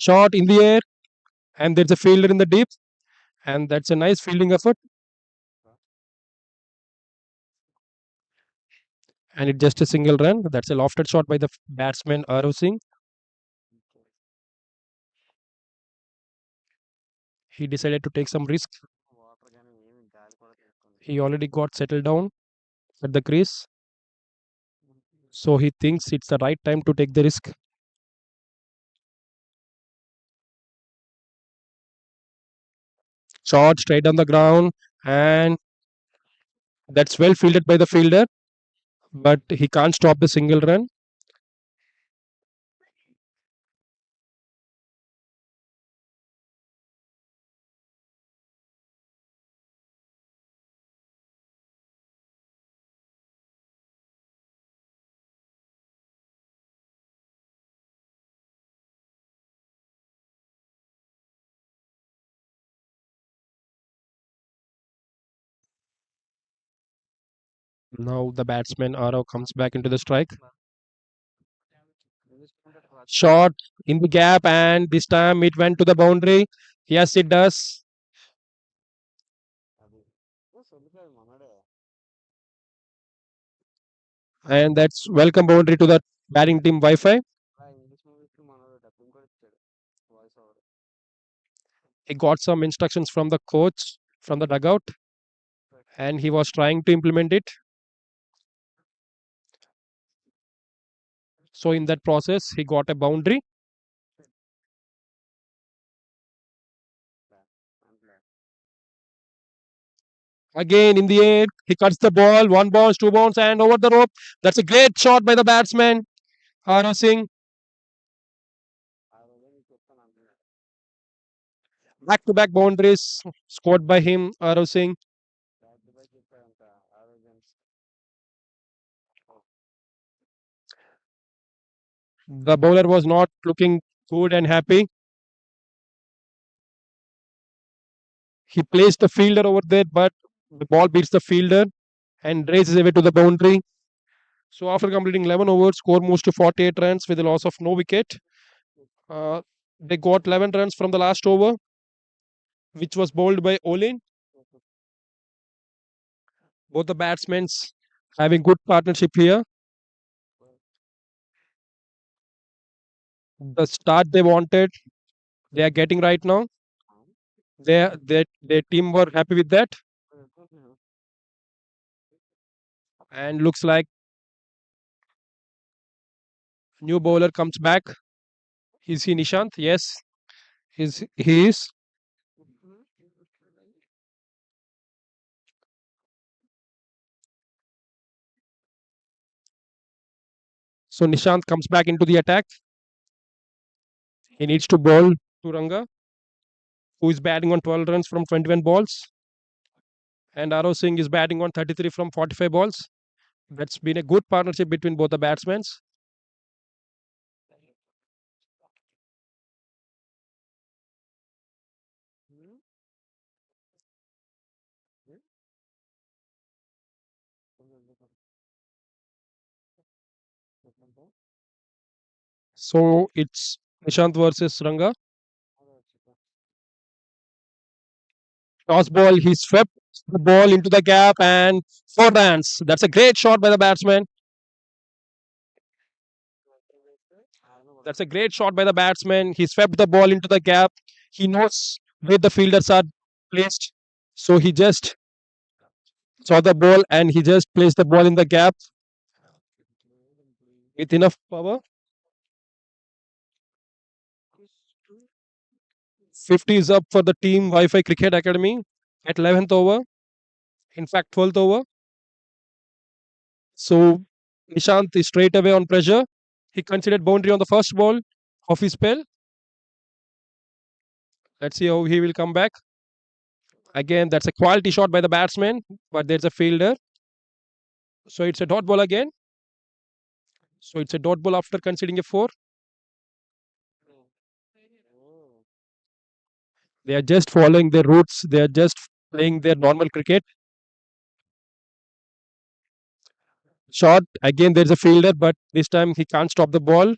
Shot in the air, and there's a fielder in the deep, and that's a nice fielding effort. And it's just a single run. That's a lofted shot by the batsman Arav Singh. He decided to take some risk. Water కానీ ఏమి గాలి కూడా తీసుకుంది. He already got settled down at the crease, so he thinks it's the right time to take the risk. Shot straight on the ground, and that's well fielded by the fielder, but he can't stop the single run. Now the batsman Arav comes back into the strike. Shot in the gap, and this time it went to the boundary. Yes, it does. అది సొల్లుకాదు మనడే. And that's welcome boundary to the batting team Wi-Fi. English మూవీస్కి మనోడు dubbing కూడా ఇచ్చాడు voice over. He got some instructions from the coach from the dugout, and he was trying to implement it. So in that process, he got a boundary. Again in the air, he cuts the ball, 1 bounce, 2 bounce, and over the rope. That's a great shot by the batsman Arav Singh. ఆ రోజే నీకు చెప్తాను అంటున్నాడు. Back-to-back boundaries scored by him, Arav Singh. Back to back చెప్పాడంట ఆ రోజు. The bowler was not looking good and happy. He placed the fielder over there, but the ball beats the fielder and races away to the boundary. So after completing 11 overs, score moves to 48 runs with a loss of no wicket. They got 11 runs from the last over, which was bowled by Olin. Both the batsmen having good partnership here. The start they wanted, they are getting right now. Their team were happy with that, and looks like new bowler comes back. Is he Nishant? Yes, he is. So Nishant comes back into the attack. He needs to bowl Turanga, who is batting on 12 runs from 21 balls. And Arav Singh is batting on 33 from 45 balls. That's been a good partnership between both the batsmen. So it's Nishant versus Ranga. Toss ball, he swept the ball into the gap and 4 runs. That's a great shot by the batsman. That's a great shot by the batsman. He swept the ball into the gap. He knows where the fielders are placed. So he just saw the ball and he just placed the ball in the gap with enough power. 50 is up for the team Wi-Fi Cricket Academy at 11th over. In fact, 12th over. So Nishant is straight away on pressure. He considered boundary on the first ball of his spell. Let's see how he will come back. Again, that's a quality shot by the batsman, but there's a fielder. So it's a dot ball again. So it's a dot ball after conceding a 4. They are just following their routes. They are just playing their normal cricket. Shot. Again, there's a fielder, but this time he can't stop the ball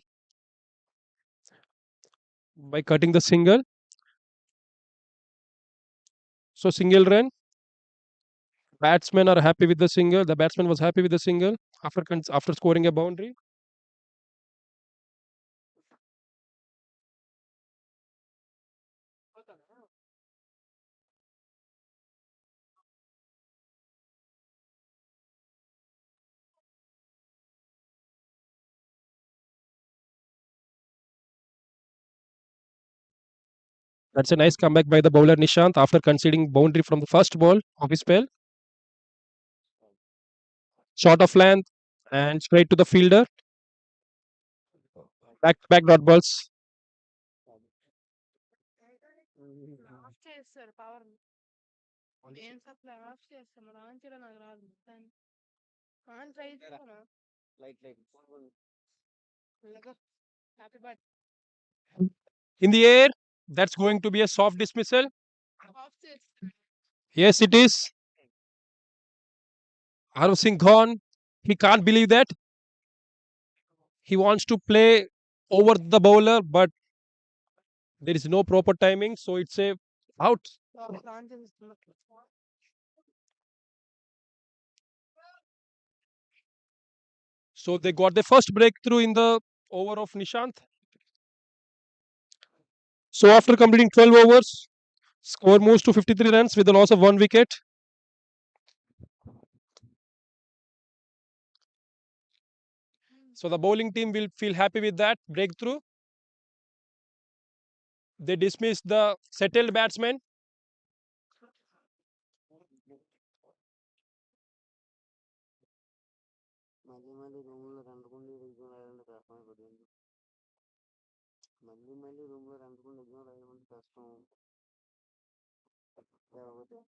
by cutting the single. So single run. Batsmen are happy with the single. The batsman was happy with the single after scoring a boundary. That's a nice comeback by the bowler Nishant after conceding boundary from the first ball of his spell. Shot of length and straight to the fielder. Back to back dot balls. Of చేస్తారు power ఏం supply of చేస్తాం on చేయడం నాకు రాదు మొత్తాన్ని on try చేస్తాను happy birth In the air, that's going to be a soft dismissal. Of చేస్తాను Yes, it is. Harv Singh gone. He can't believe that. He wants to play over the bowler, but there is no proper timing, so it's a out. On చేస్తున్నా So they got the first breakthrough in the over of Nishant. So after completing 12 overs, score moves to 53 runs with a loss of 1 wicket. So the bowling team will feel happy with that breakthrough. They dismiss the settled batsman. మళ్ళీ మళ్ళీ రూమ్లో రండుకుండి exam రాయాలంటే కష్టం అయిపోతుంది మళ్ళీ రూమ్లో రండుకుండి exam రాయాలంటే కష్టం లేకపోతే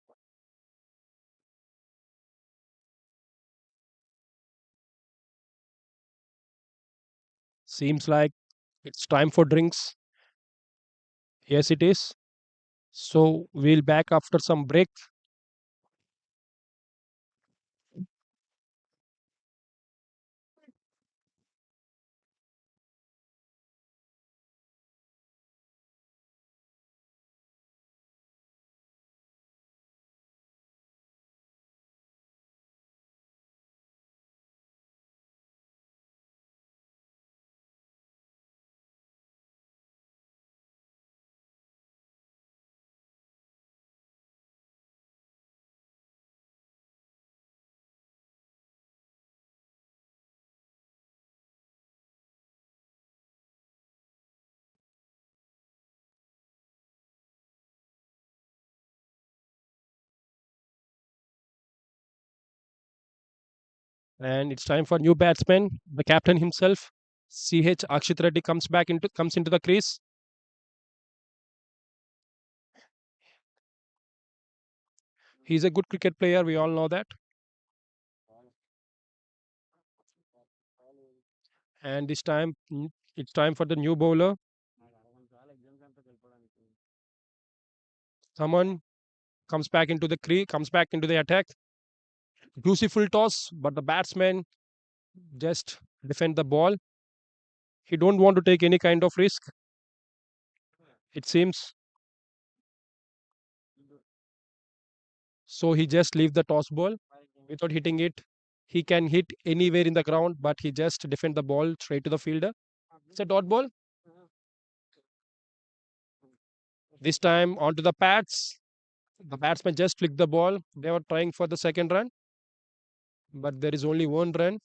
Seems like it's time for drinks. Yes, it is. So we'll back after some break. And it's time for new batsman. The captain himself, CH Akshit Reddy, comes into the crease. He's a good cricket player. We all know that. And this time, it's time for the new bowler. Someone comes back into the crease, comes back into the attack. Juicy full toss, but the batsman just defend the ball. He don't want to take any kind of risk. It seems. So he just leave the toss ball without hitting it. He can hit anywhere in the ground, but he just defend the ball straight to the fielder. It's a dot ball. This time onto the pads. The batsman just flicked the ball. They were trying for the second run, but there is only one run.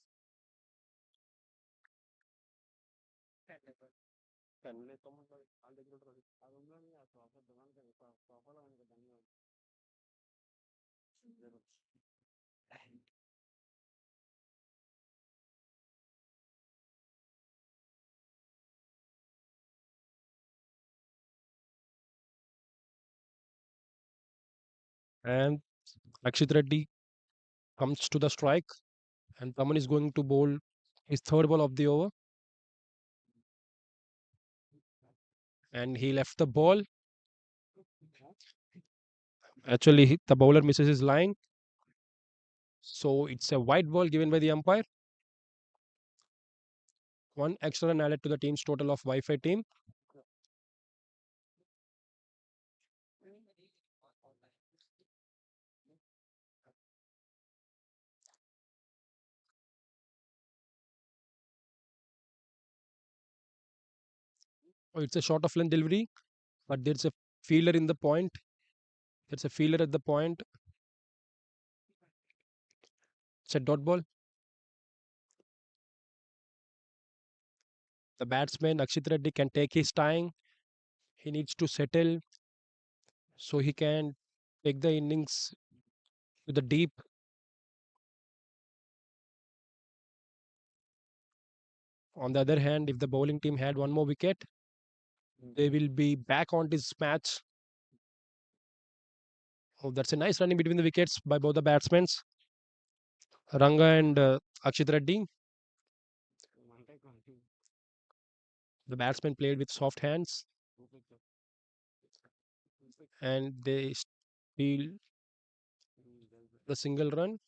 And Akshit Reddy comes to the strike And Taman is going to bowl his third ball of the over. And he left the ball. Actually, the bowler misses his line. So it's a white ball given by the umpire. One extra run added to the team's total of Wi-Fi team. Oh, it's a short of length delivery, but there's a fielder in the point. There's a fielder at the point. It's a dot ball. The batsman Akshit Reddy can take his time. He needs to settle so he can take the innings to the deep. On the other hand, if the bowling team had one more wicket, they will be back on this match. Oh, that's a nice running between the wickets by both the batsmen, Ranga and Akshit Reddy. The batsman played with soft hands and they steal the single run.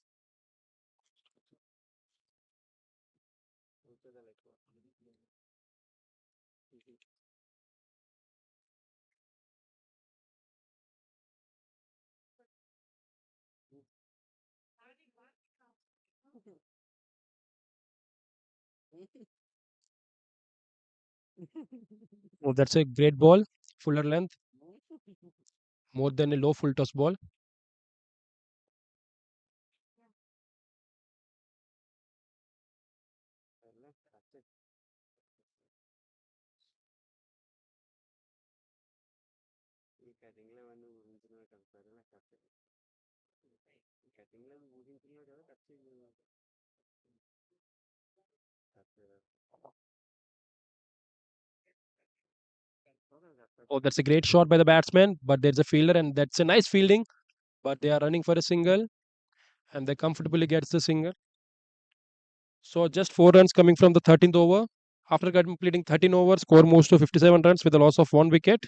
Oh, that's a great ball, fuller length, more than a low full toss ball. Oh, that's a great shot by the batsman, but there's a fielder and that's a nice fielding. But they are running for a single and they comfortably gets the single. So just 4 runs coming from the 13th over. After completing 13 overs, score moves to 57 runs with a loss of 1 wicket.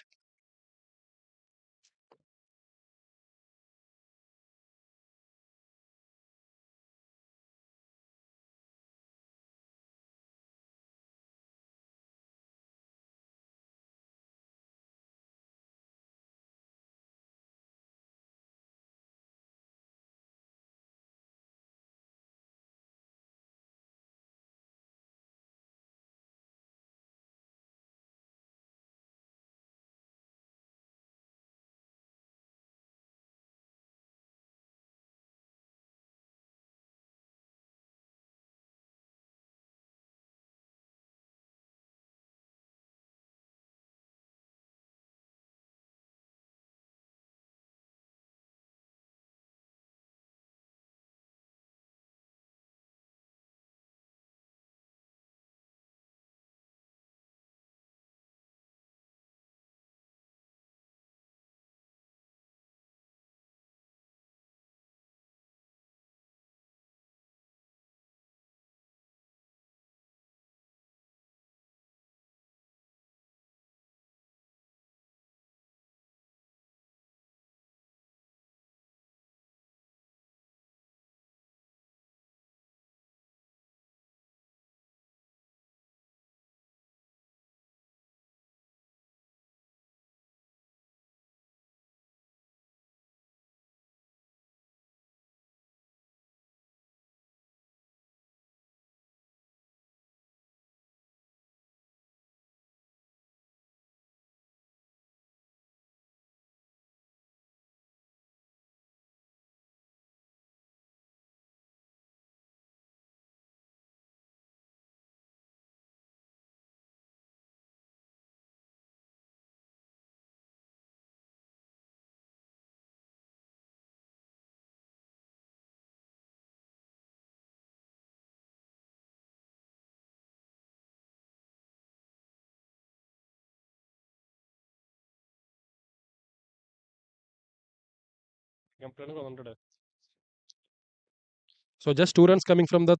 So just 2 runs coming from the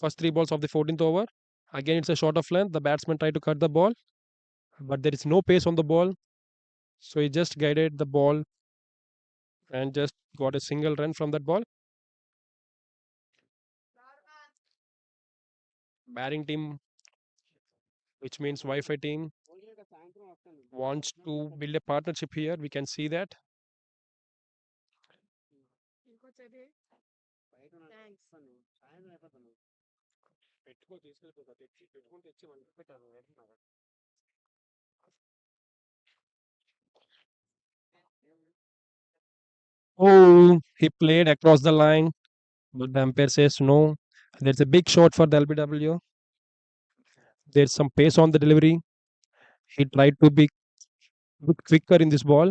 First 3 balls of the 14th over. Again, it's a short of length. The batsman tried to cut the ball, but there is no pace on the ball. So he just guided the ball and just got a single run from that ball. Batting team, which means Wi-Fi team, wants to build a partnership here. We can see that. Oh, he played across the line, but the umpire says no. There's a big shot for the LBW. There's some pace on the delivery. He tried to be bit quicker in this ball,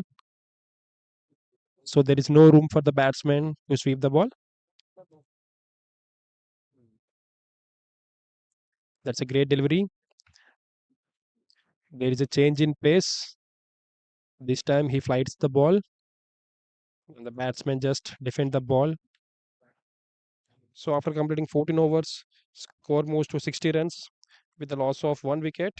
so there is no room for the batsman to sweep the ball. That's a great delivery. There is a change in pace. This time he flights the ball, and the batsman just defend the ball. So after completing 14 overs, score moves to 60 runs with the loss of 1 wicket.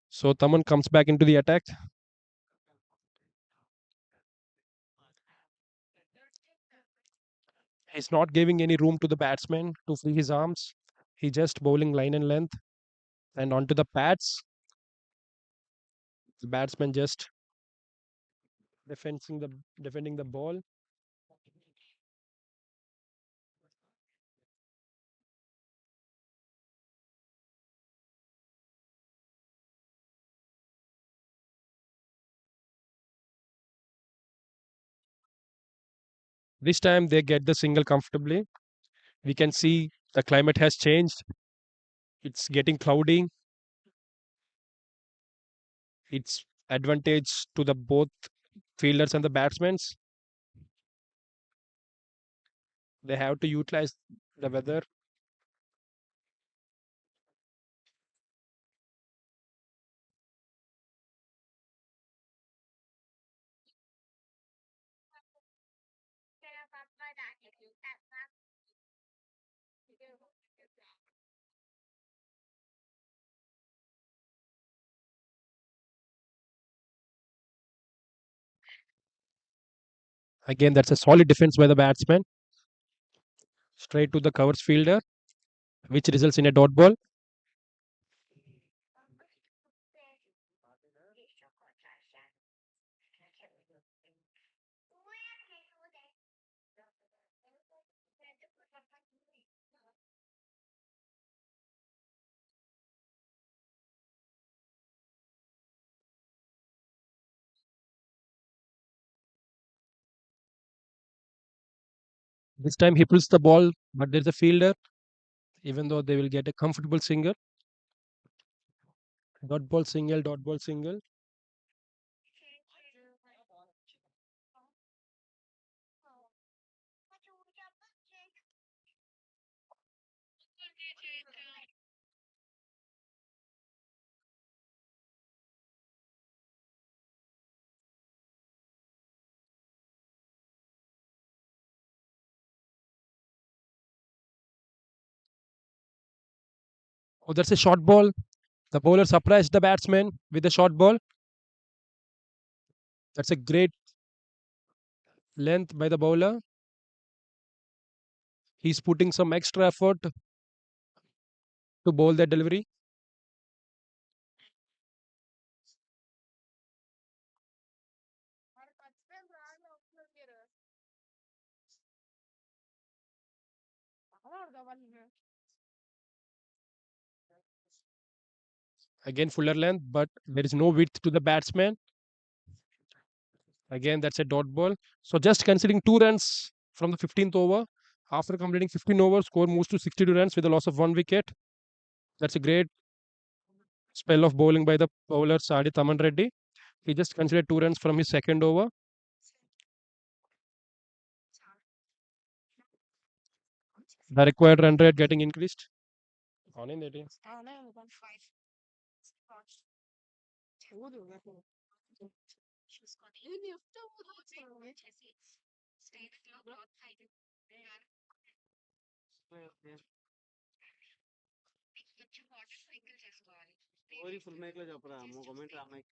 So Taman comes back into the attack. He's not giving any room to the batsman to free his arms. He just bowling line and length and onto the pads. The batsman just defending the ball. This time they get the single comfortably. We can see the climate has changed. It's getting cloudy. It's advantage to the both fielders and the batsmen. They have to utilize the weather. Again, that's a solid defense by the batsman. Straight to the covers fielder, which results in a dot ball. This time he pulls the ball, but there's a fielder, even though they will get a comfortable single. Dot ball single, dot ball single. Oh, that's a short ball. The bowler surprised the batsman with a short ball. That's a great length by the bowler. He's putting some extra effort to bowl that delivery. Again, fuller length, but there is no width to the batsman. Again, that's a dot ball. So just considering 2 runs from the 15th over. After completing 15 overs, score moves to 62 runs with a loss of 1 wicket. That's a great spell of bowling by the bowler Sadi Taman Reddy. He just considered 2 runs from his second over. The required run rate getting increased. On in 18. Story full mic లో చెప్పరా comment ఆ mic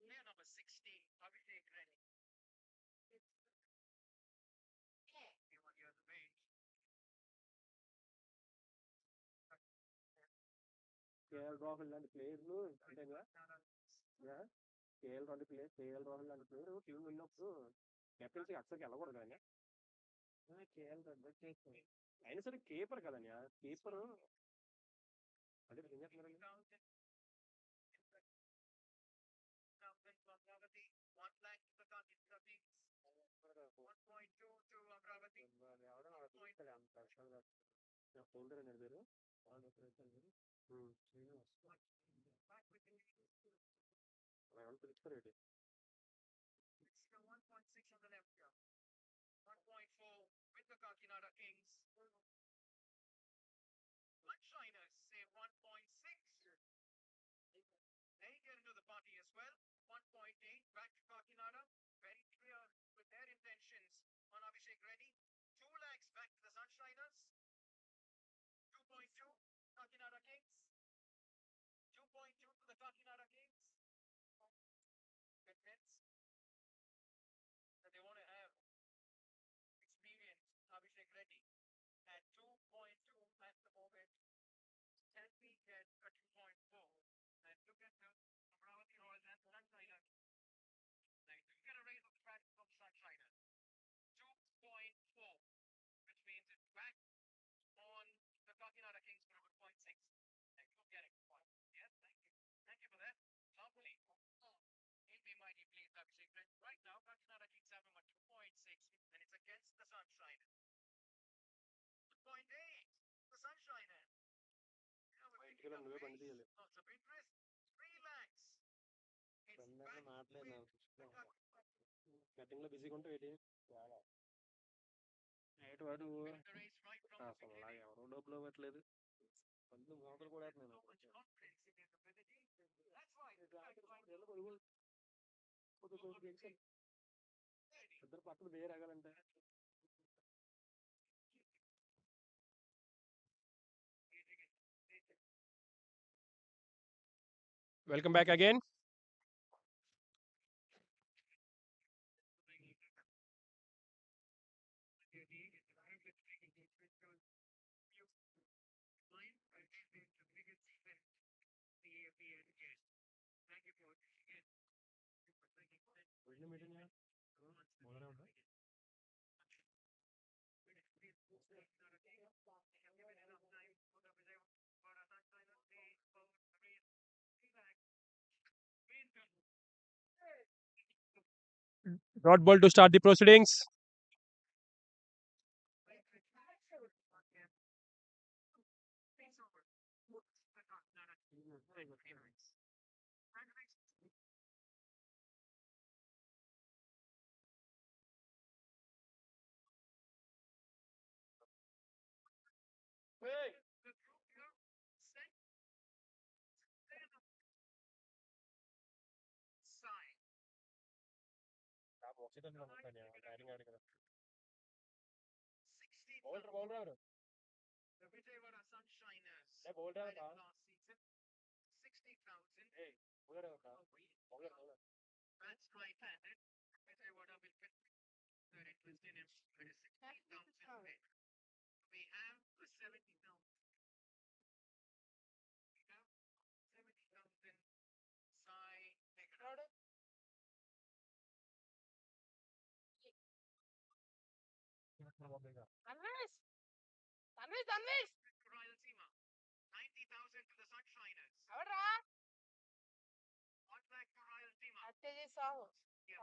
Player number 60, Abhishek Reddy. Anyone here the bench? KL Rahul లాంటి ప్లేయర్లు అంతేగా KL Rahul లాంటి player team వెళ్ళినప్పుడు captaincy అక్సర్కి వెళ్ళకూడదు కానీ అయినా సరే కీపర్ కదన్యా కీపర్ అంటే ఏం చేస్తున్నారు 1 lakh to the Gandhi. 1.2 to Amravati. Folder అనేది పేరు పిలుస్తారు ఏంటి 1.6 on the left here. 1.4 with the Kakinada Kings. Sunshiners say 1.6. They get into the party as well. 1.8 back to Kakinada. Very clear with their intentions on Abhishek Reddy. 2 lakhs back to the Sunshiners. 2.2 Kakinada Kings. 2.2 to the Kakinada Kings. Convinced that they want to have experience Abhishek Reddy at 2.2 at the moment. Can we get a 2.4? And look at the Amravati Royals and Sunshiners. Like, you get a raise of the bat from Sunshiners. 2.4, which means it's back on the Kakinada Kings for 1.6. Thank you for getting the point. Yes, thank you. Thank you for that. Lovely. He'll be mighty pleased, Abhishek Reddy. Right now, Kakinada Kings have him at 2.6, and it's against the Sunshiners. 2.8, the Sunshiners. నువ్వే బండి తీయాలి Lots of interest. 3 lakhs. It's back batting లో బిజీగా ఉంటే ఏంటి night వాడు with the race right from the అసలు beginning. ఎవరో డబ్బులు ఇవ్వట్లేదు కొంచెం మోతలు కూడా So much confidence in his ability. That's why ఇద్దరు పక్కన వేరే ఆగాలంటే Welcome back again. Dot ball to start the proceedings. The Vijayawada Sunshiners bowler had it last season. 60,000. That's right-handed. Vijayawada will get their interest in him. It is 60,000 bid. We have a 70,000. We have 70,000 Sai Meghalaya. Tanvish! To Rayalaseema. 90,000 to the Sunshiners. 1 lakh to Rayalaseema. Yeah.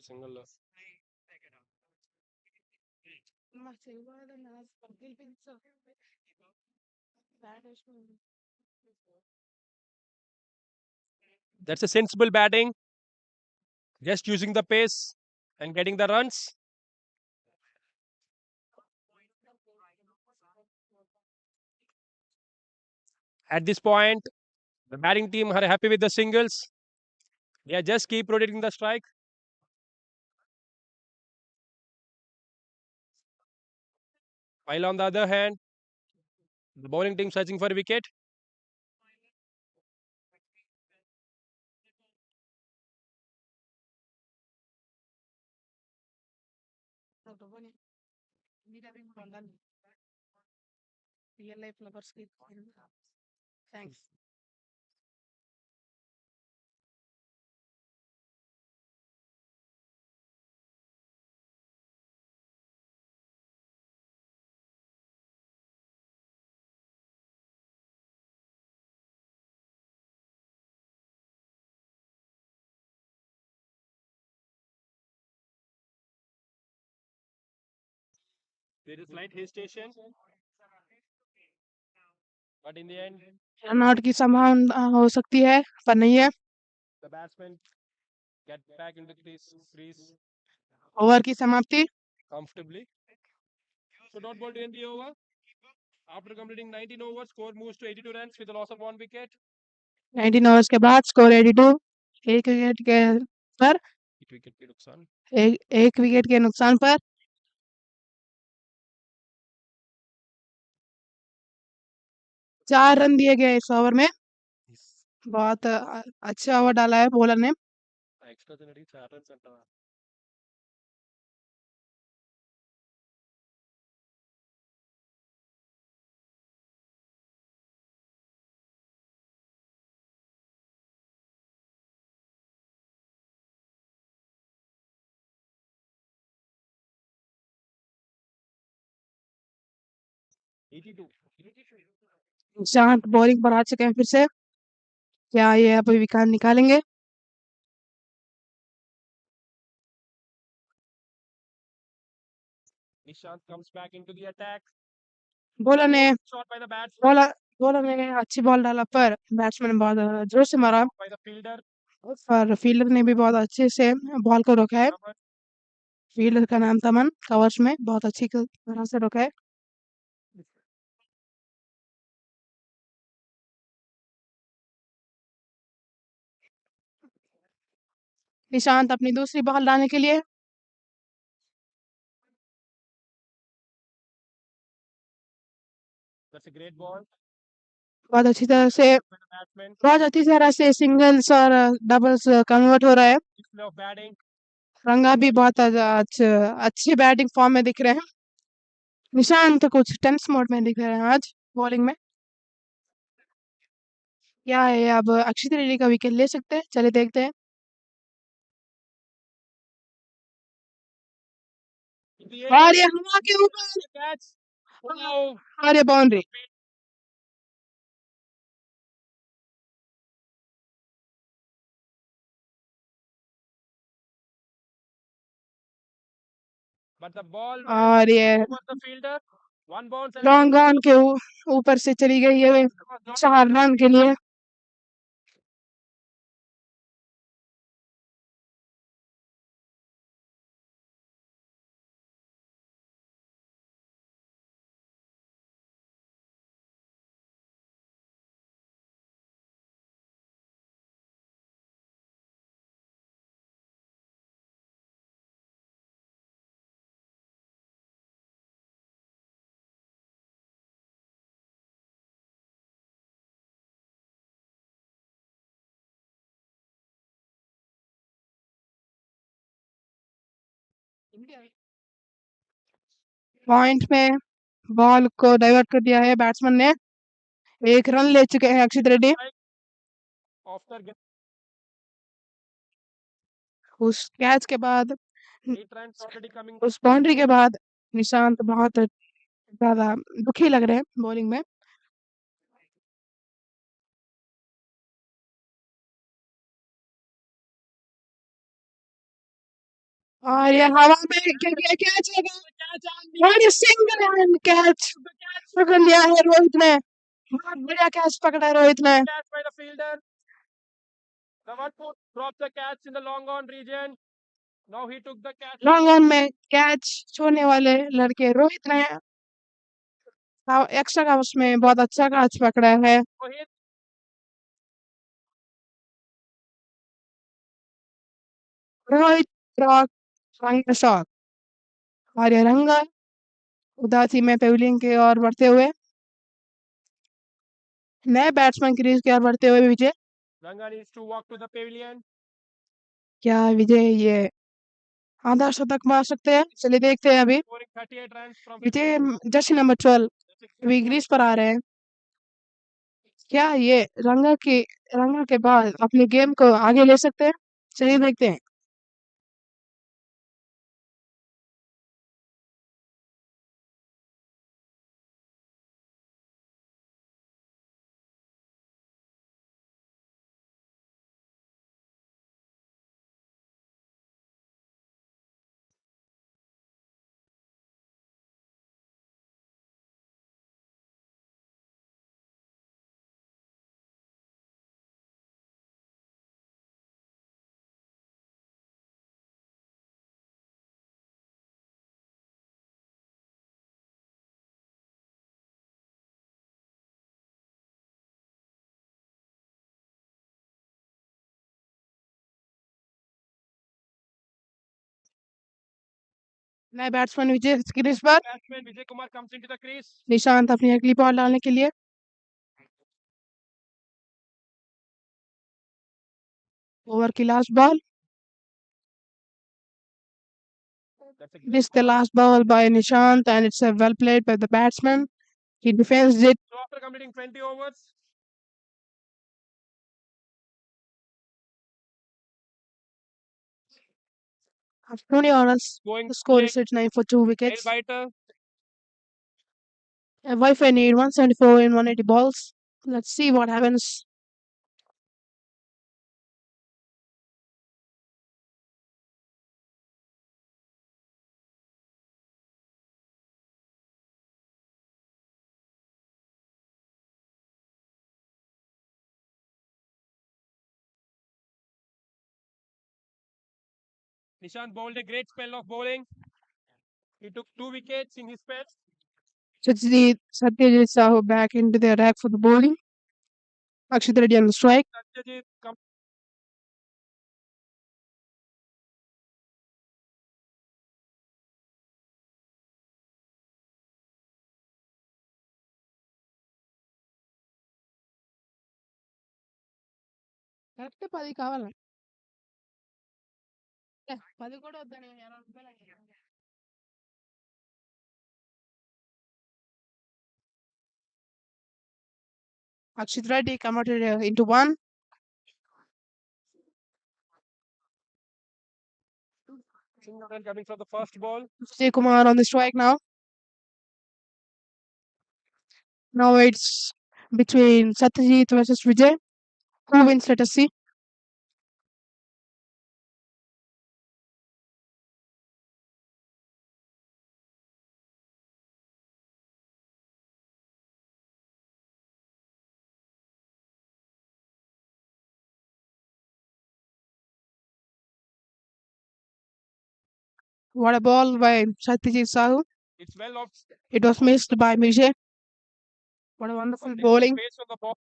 Single. They take it up. That's a sensible batting. Just using the pace and getting the runs. At this point, The batting team are happy with the singles. They are just keep rotating the strike. While on the other hand, the bowling team searching for a wicket. Real life lovers की thanks. There is slight hesitation, but in the end, run out की संभावना हो सकती है पर नहीं है. the batsmen get back into the crease over की समाप्ति. comfortably. So not ball to end the over. After completing 19 overs, score moves to 82 runs with a loss of 1 wicket. 19 overs के बाद स्कोर 82. एक विकेट के पर 1 wicket के नुकसान. एक विकेट के नुकसान पर 4 रन दिए गए इस ओवर में. बहुत अच्छा ओवर डाला है बॉलर ने. Extra 4 runs अंटारा. निशांत बॉलिंग पर आ चुके हैं फिर से. क्या ये अब विकेट निकालेंगे? Nishant comes back into the attack. Bowler ने Shot by the batsman, bowler ने अच्छी बॉल डाला पर बैट्समैन ने बहुत जोर से मारा. by the fielder. पर फील्डर ने भी बहुत अच्छे से बॉल को रोका है. Cover. फील्डर का नाम तमन कवर्स में बहुत अच्छी तरह से रोका है. निशांत अपनी दूसरी बॉल डालने के लिए That's a great ball बहुत अच्छी तरह से by the batsman. बहुत अच्छी तरह से सिंगल्स और डबल्स कन्वर्ट हो रहा है. Display of batting. रंगा भी बहुत अच्छी बैटिंग फॉर्म में दिख रहे हैं. निशांत कुछ टेंस मोड में दिख रहे हैं आज बॉलिंग में. क्या है अब अक्षित रेड्डी का विकेट ले सकते हैं? चलिए देखते हैं. In the air. और ये हवा के ऊपर Catch. Wow. और ये बाउंड्री. But the ball और ये was the fielder. One bounce. And long on के ऊपर से चली गई है 4 रन के लिए. पॉइंट में बॉल को डाइवर्ट कर दिया है बैट्समैन ने. 1 रन ले चुके हैं अक्षित रेड्डी. after उस कैच के बाद 8 runs already coming. उस बाउंड्री के बाद निशांत बहुत ज्यादा दुखी लग रहे हैं बॉलिंग में. और ये हवा में कैच है और ये सिंगल हैंड कैच पकड़ लिया है रोहित ने. बहुत बढ़िया कैच पकड़ा है रोहित ने. Catch by the fielder. The one who dropped the catch in the long on region. Now he took the catch. Long on में कैच छोड़ने वाले लड़के रोहित ने एक्स्ट्रा कवर्स में बहुत अच्छा कैच पकड़ा है. Rohit. रोहित रॉक रंगा शॉट और ये रंगा उदासी में पेविलियन की ओर बढ़ते हुए नए बैट्समैन क्रीज की ओर बढ़ते हुए विजय Ranga needs to walk to the pavilion. क्या विजय ये आधा शतक मार सकते हैं? चलिए देखते हैं अभी Scoring 38 runs from Vijay Jersey number 12 अभी ग्रीज पर आ रहे हैं। क्या ये रंगा के बाद अपने गेम को आगे ले सकते हैं? चलिए देखते हैं। नए बैट्समैन विजय क्रीज पर batsman Vijay Kumar comes into the crease. Nishant अपनी अगली बॉल डालने के लिए ओवर की last ball That's a this is the last ball by Nishant and it's a well played by the batsman. He defends it. So after completing 20 overs, After 20 overs, going the score is leg, at 9 for 2 nail wickets. biter. Wi-Fi need 174 in 180 balls. Let's see what happens. Nishant bowled a great spell of bowling. He took 2 wickets in his spell. Satyajit Sahu back into the rack for the bowling. Akshit Reddy on the strike. Satyajit correct 10 కావాలి 10 కూడా వద్దని Akshit Reddy converted into one. Singleton coming from the first ball. Vijay Kumar on the strike now. Now it's between Satyajit versus Vijay. Who wins? Let us see. What a ball by Satyajit Sahu. It's well off. It was missed by Vijay. What a wonderful bowling. Pace on the ball.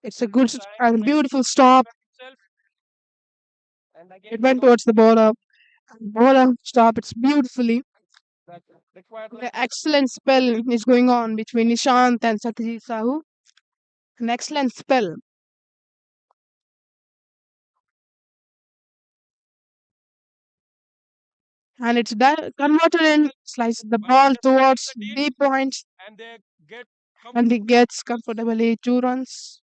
It's a good and beautiful stop. And again, It went towards the bowler. Bowler stop it beautifully. The excellent spell is going on between Nishant and Satyajit Sahu. An excellent spell. And it's converted in, slices the ball towards deep point, and they get and he gets comfortably 2 runs.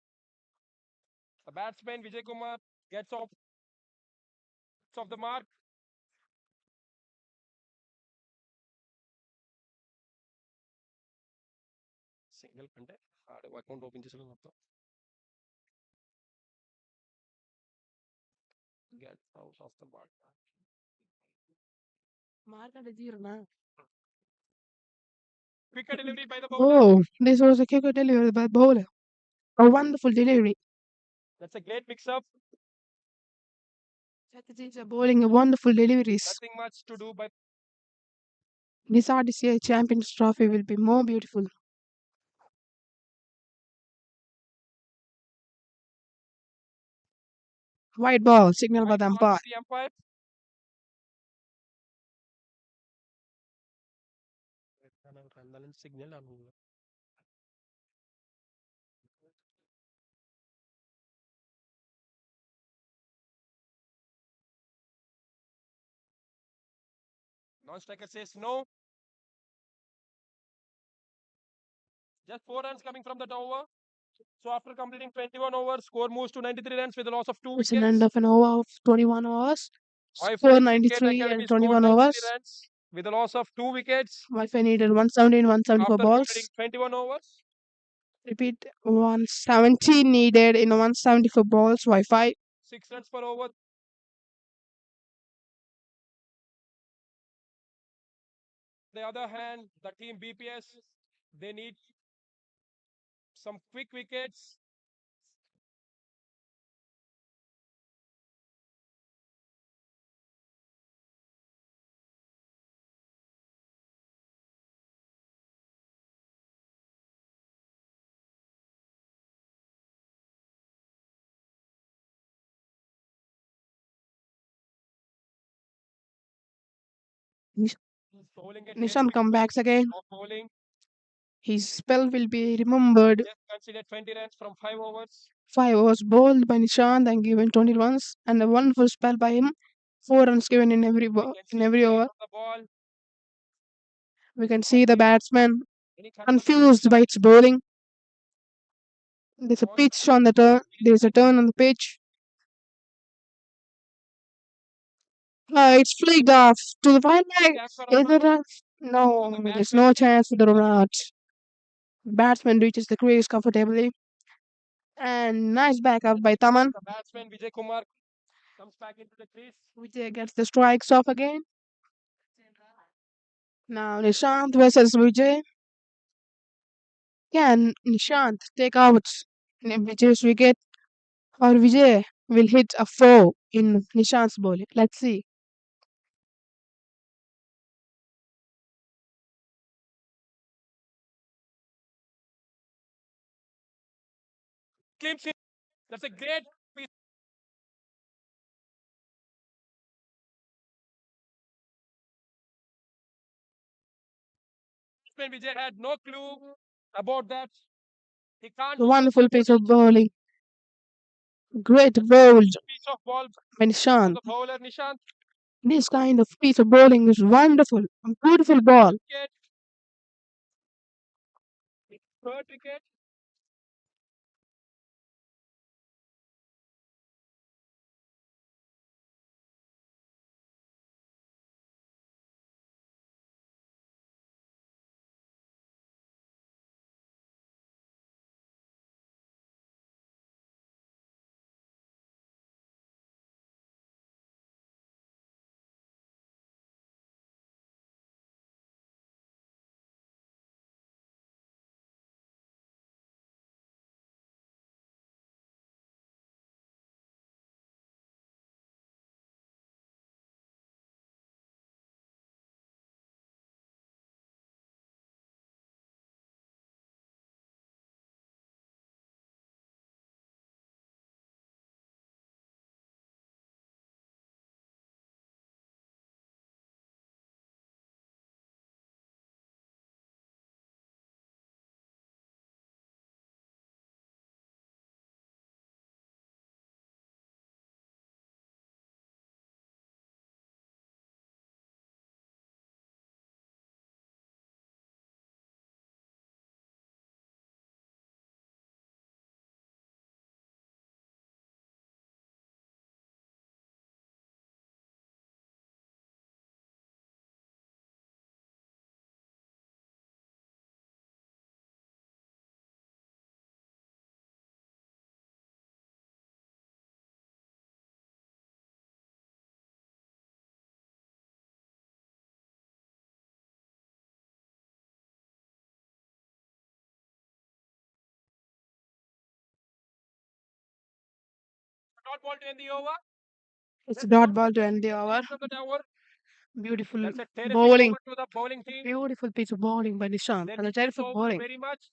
the batsman Vijay Kumar gets off the mark. Single అంటే account open చేసిన మొత్తం gets out of the mark. Mark at 0 na. Quick delivery by the bowler. Oh, this was a kick delivery by bowler. A wonderful delivery. That's a great mix-up. Strategies are bowling a wonderful deliveries. Nothing much to do, but This RDCA Champions Trophy will be more beautiful. White ball, signal by the umpire. the umpire. Signal. Non-striker says no. Just 4 runs coming from that over. So after completing 21 overs, score moves to 93 runs with a loss of 2 It's wickets. an end of an over of 21 overs. Wi-Fi Score Cricket 93 Academy and scored 21 93 overs. runs with a loss of 2 wickets. Wi-Fi needed 170 and 174 After balls. completing 21 overs. Repeat, 170 needed in 174 balls. Wi-Fi. 6 runs per over. On the other hand, the team BPS, they need some quick wickets. Bowling at Nishant comebacks again. of bowling. His spell will be remembered. Just consider 20 runs from 5 overs. 5 overs bowled by Nishant and given 20 runs, and a wonderful spell by him. 4 runs given in every We can in see every the over. of the ball. We can see the batsman Any confused by its bowling. There's a pitch on the turn. There's a turn on the pitch. It's flicked off to the wide leg. Is it a... No, there's no chance for the run out. Batsman reaches the crease comfortably. And nice backup by Taman. The batsman Vijay Kumar comes back into the crease. Vijay gets the strikes off again. Now Nishant versus Vijay. Can Nishant take out Vijay's wicket, or Vijay will hit a 4 in Nishant's bowling? Let's see. Clips it. That's a great piece. Batsman Vijay had no clue about that. He can't A wonderful piece of bowling. Great bowled piece of ball by from Nishant. the bowler Nishant. This kind of piece of bowling is wonderful. A beautiful ball. Wicket. Third wicket. Not ball to end the over. It's a dot ball to end the over. From the tower. Beautiful That's a terrific bowling. over to the bowling team. Beautiful piece of bowling by Nishant. They And a need terrific so bowling. very much.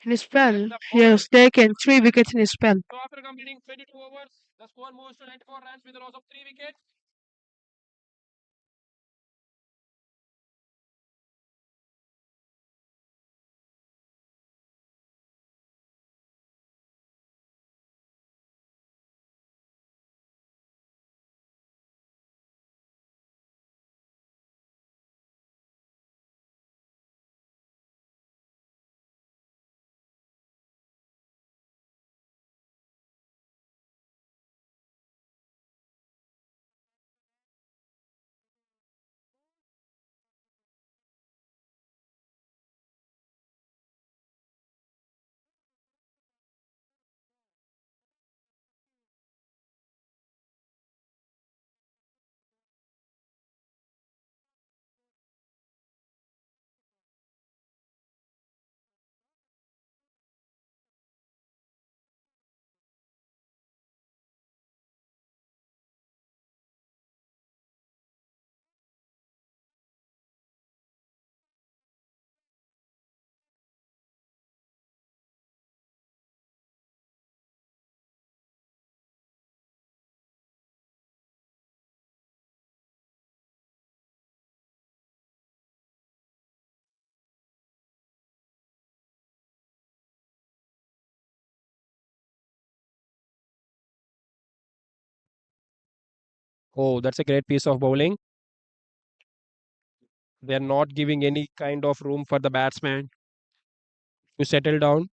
In his spell, The he has taken 3 wickets in his spell. So after completing 22 overs, the score moves to 94 runs with a loss of 3 wickets. Oh, that's a great piece of bowling. They're not giving any kind of room for the batsman to settle down.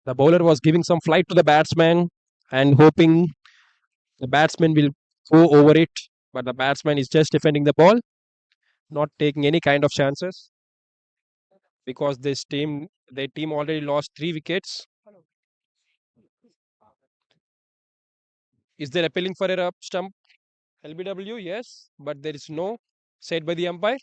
The bowler was giving some flight to the batsman and hoping the batsman will go over it. But the batsman is just defending the ball, not taking any kind of chances because their team already lost 3 wickets. Is there appealing for a stump? LBW, yes, but there is no said by the umpire.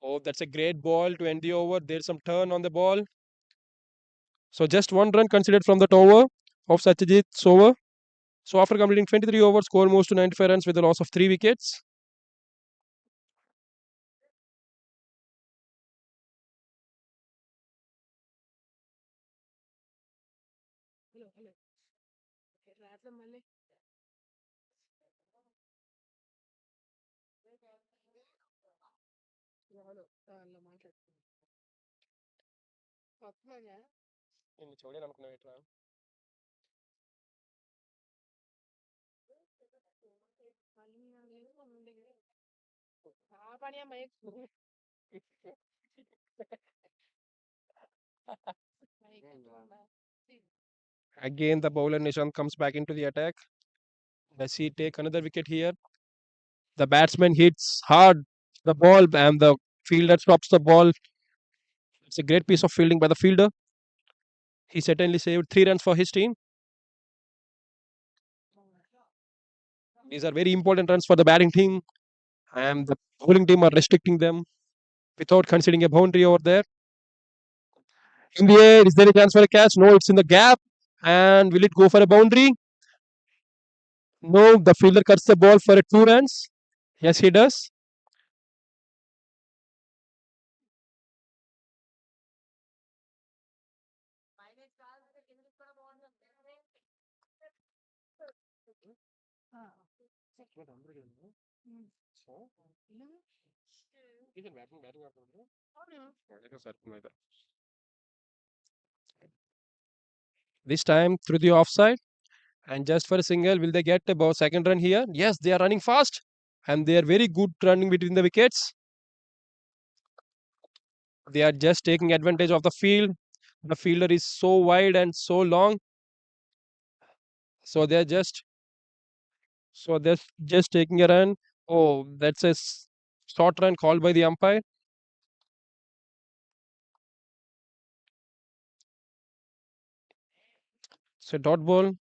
Oh, that's a great ball to end the over. There's some turn on the ball. So just 1 run considered from that over of Satyajit's over. So after completing 23 overs, score moves to 95 runs with a loss of 3 wickets. Again, the bowler Nishant comes back into the attack. Does he take another wicket here? The batsman hits hard the ball and the fielder stops the ball. It's a great piece of fielding by the fielder. He certainly saved 3 runs for his team. These are very important runs for the batting team, and the bowling team are restricting them without considering a boundary over there. In the air, is there a chance for a catch? No, it's in the gap. And will it go for a boundary? No, the fielder cuts the ball for a 2 runs. Yes, he does. This time through the offside and just for a single, will they get a second run here? Yes, they are running fast and they are very good running between the wickets. They are just taking advantage of the field. The fielder is so wide and so long. So they're just taking a run. Oh, that's a short run called by the umpire. It's a dot ball.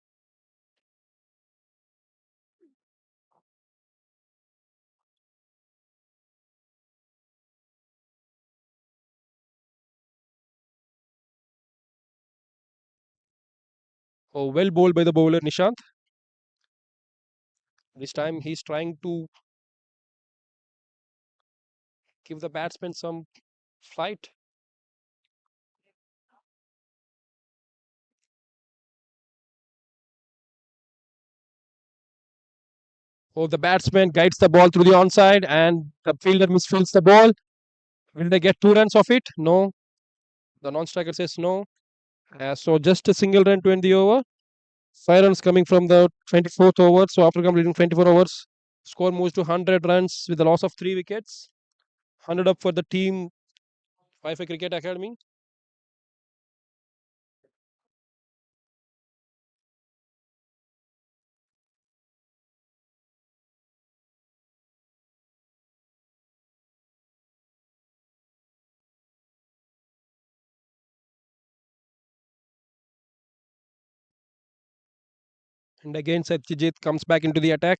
Oh, well bowled by the bowler Nishant. This time he's trying to give the batsman some flight. Oh, the batsman guides the ball through the onside and the fielder misfields the ball. Will they get 2 runs of it? No. The non-striker says no. So just a single run to end the over. 5 runs coming from the 24th over. So after completing 24 overs, score moves to 100 runs with a loss of 3 wickets. 100 up for the team Wi-Fi Cricket Academy. And again, Satyajit comes back into the attack.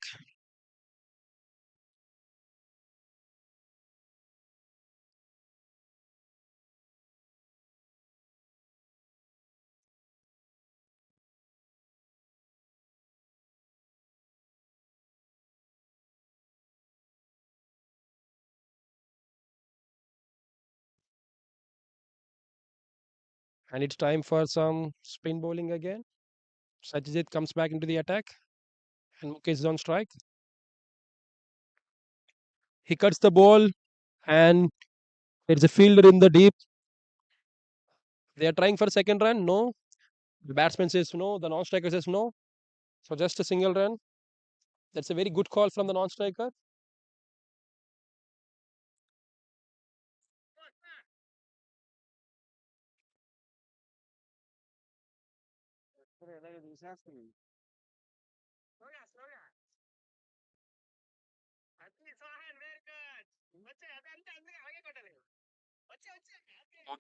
And it's time for some spin bowling again. Satyajit comes back into the attack. And Mukesh is on strike. He cuts the ball and there's a fielder in the deep. They are trying for a second run. No. The batsman says no. The non-striker says no. So just a single run. That's a very good call from the non-striker. ఇలాగే తీసేస్తుంది.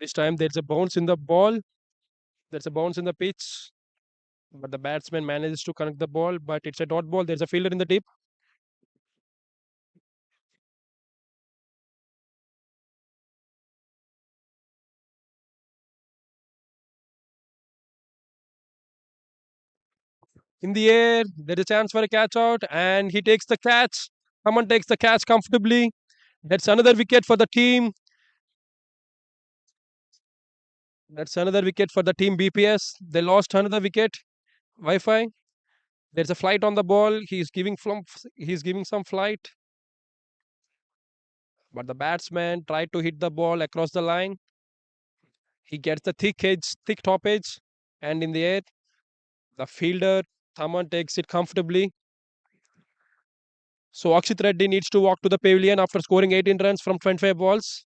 This time there's a bounce in the ball. There's a bounce in the pitch. But the batsman manages to connect the ball. But it's a dot ball. There's a fielder in the deep. In the air, there's a chance for a catch out. And he takes the catch. Someone takes the catch comfortably. That's another wicket for the team. That's another wicket for the team BPS. They lost another wicket. Wi-Fi. There's a flight on the ball. He's giving some flight. But the batsman tried to hit the ball across the line. He gets the thick top edge, and in the air, the fielder Thaman takes it comfortably. So Akshit Reddy needs to walk to the pavilion after scoring 18 runs from 25 balls.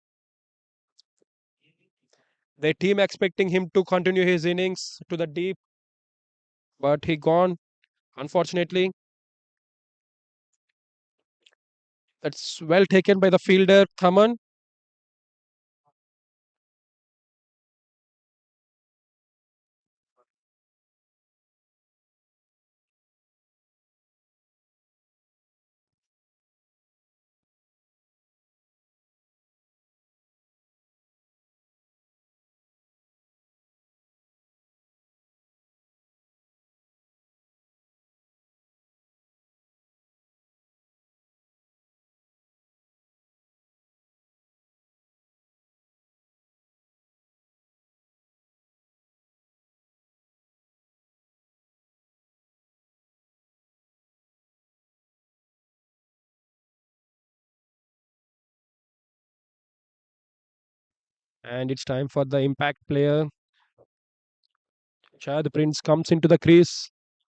The team expecting him to continue his innings to the deep, but he gone. Unfortunately, that's well taken by the fielder Thaman. And it's time for the impact player. Chad Prince comes into the crease.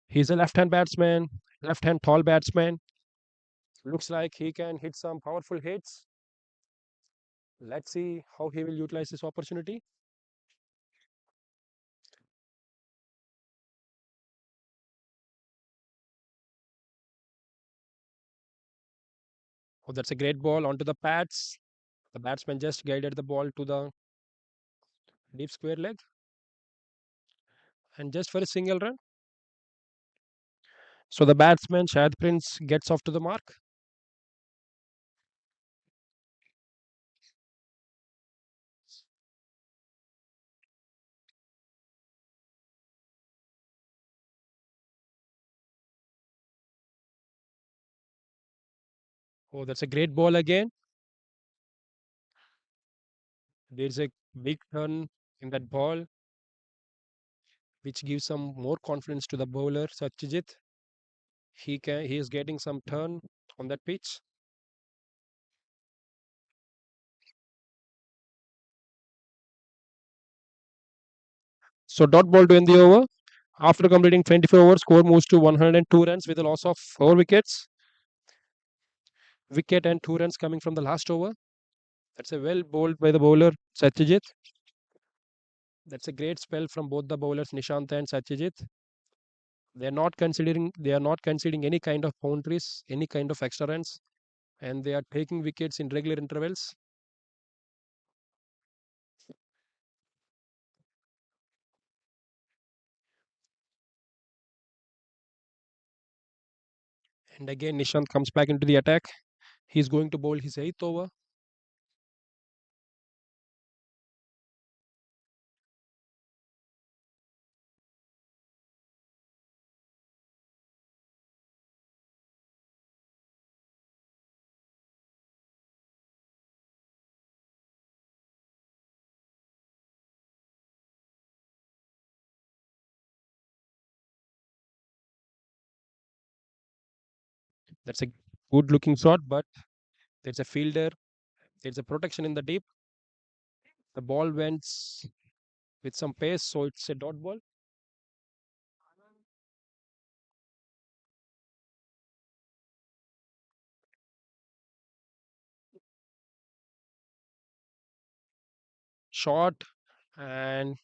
He's a left-hand batsman, left-hand tall batsman. Looks like he can hit some powerful hits. Let's see how he will utilize this opportunity. Oh, that's a great ball onto the pads. The batsman just guided the ball to the deep square leg. And just for a single run. So the batsman, Shahid Prince, gets off to the mark. Oh, that's a great ball again. There's a big turn in that ball, which gives some more confidence to the bowler, Satyajit. He is getting some turn on that pitch. So dot ball to end the over. After completing 24 overs, score moves to 102 runs with a loss of 4 wickets. Wicket and 2 runs coming from the last over. That's a well bowled by the bowler Satyajit. That's a great spell from both the bowlers Nishant and Satyajit. They are not conceding any kind of boundaries, any kind of extra runs, and they are taking wickets in regular intervals. And again Nishant comes back into the attack. He's going to bowl his 8th over. That's a good looking shot, but there's a fielder, there's a protection in the deep. The ball went with some pace, so it's a dot ball. Shot, and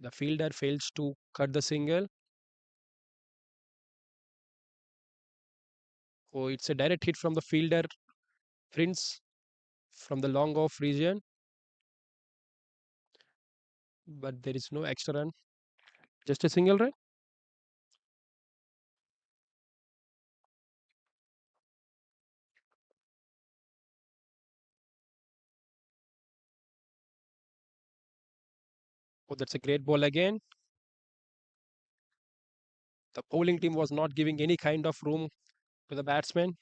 the fielder fails to cut the single. Oh, it's a direct hit from the fielder, Prince, from the long off region, but there is no extra run, just a single run. Oh, that's a great ball again. The bowling team was not giving any kind of room to the batsman.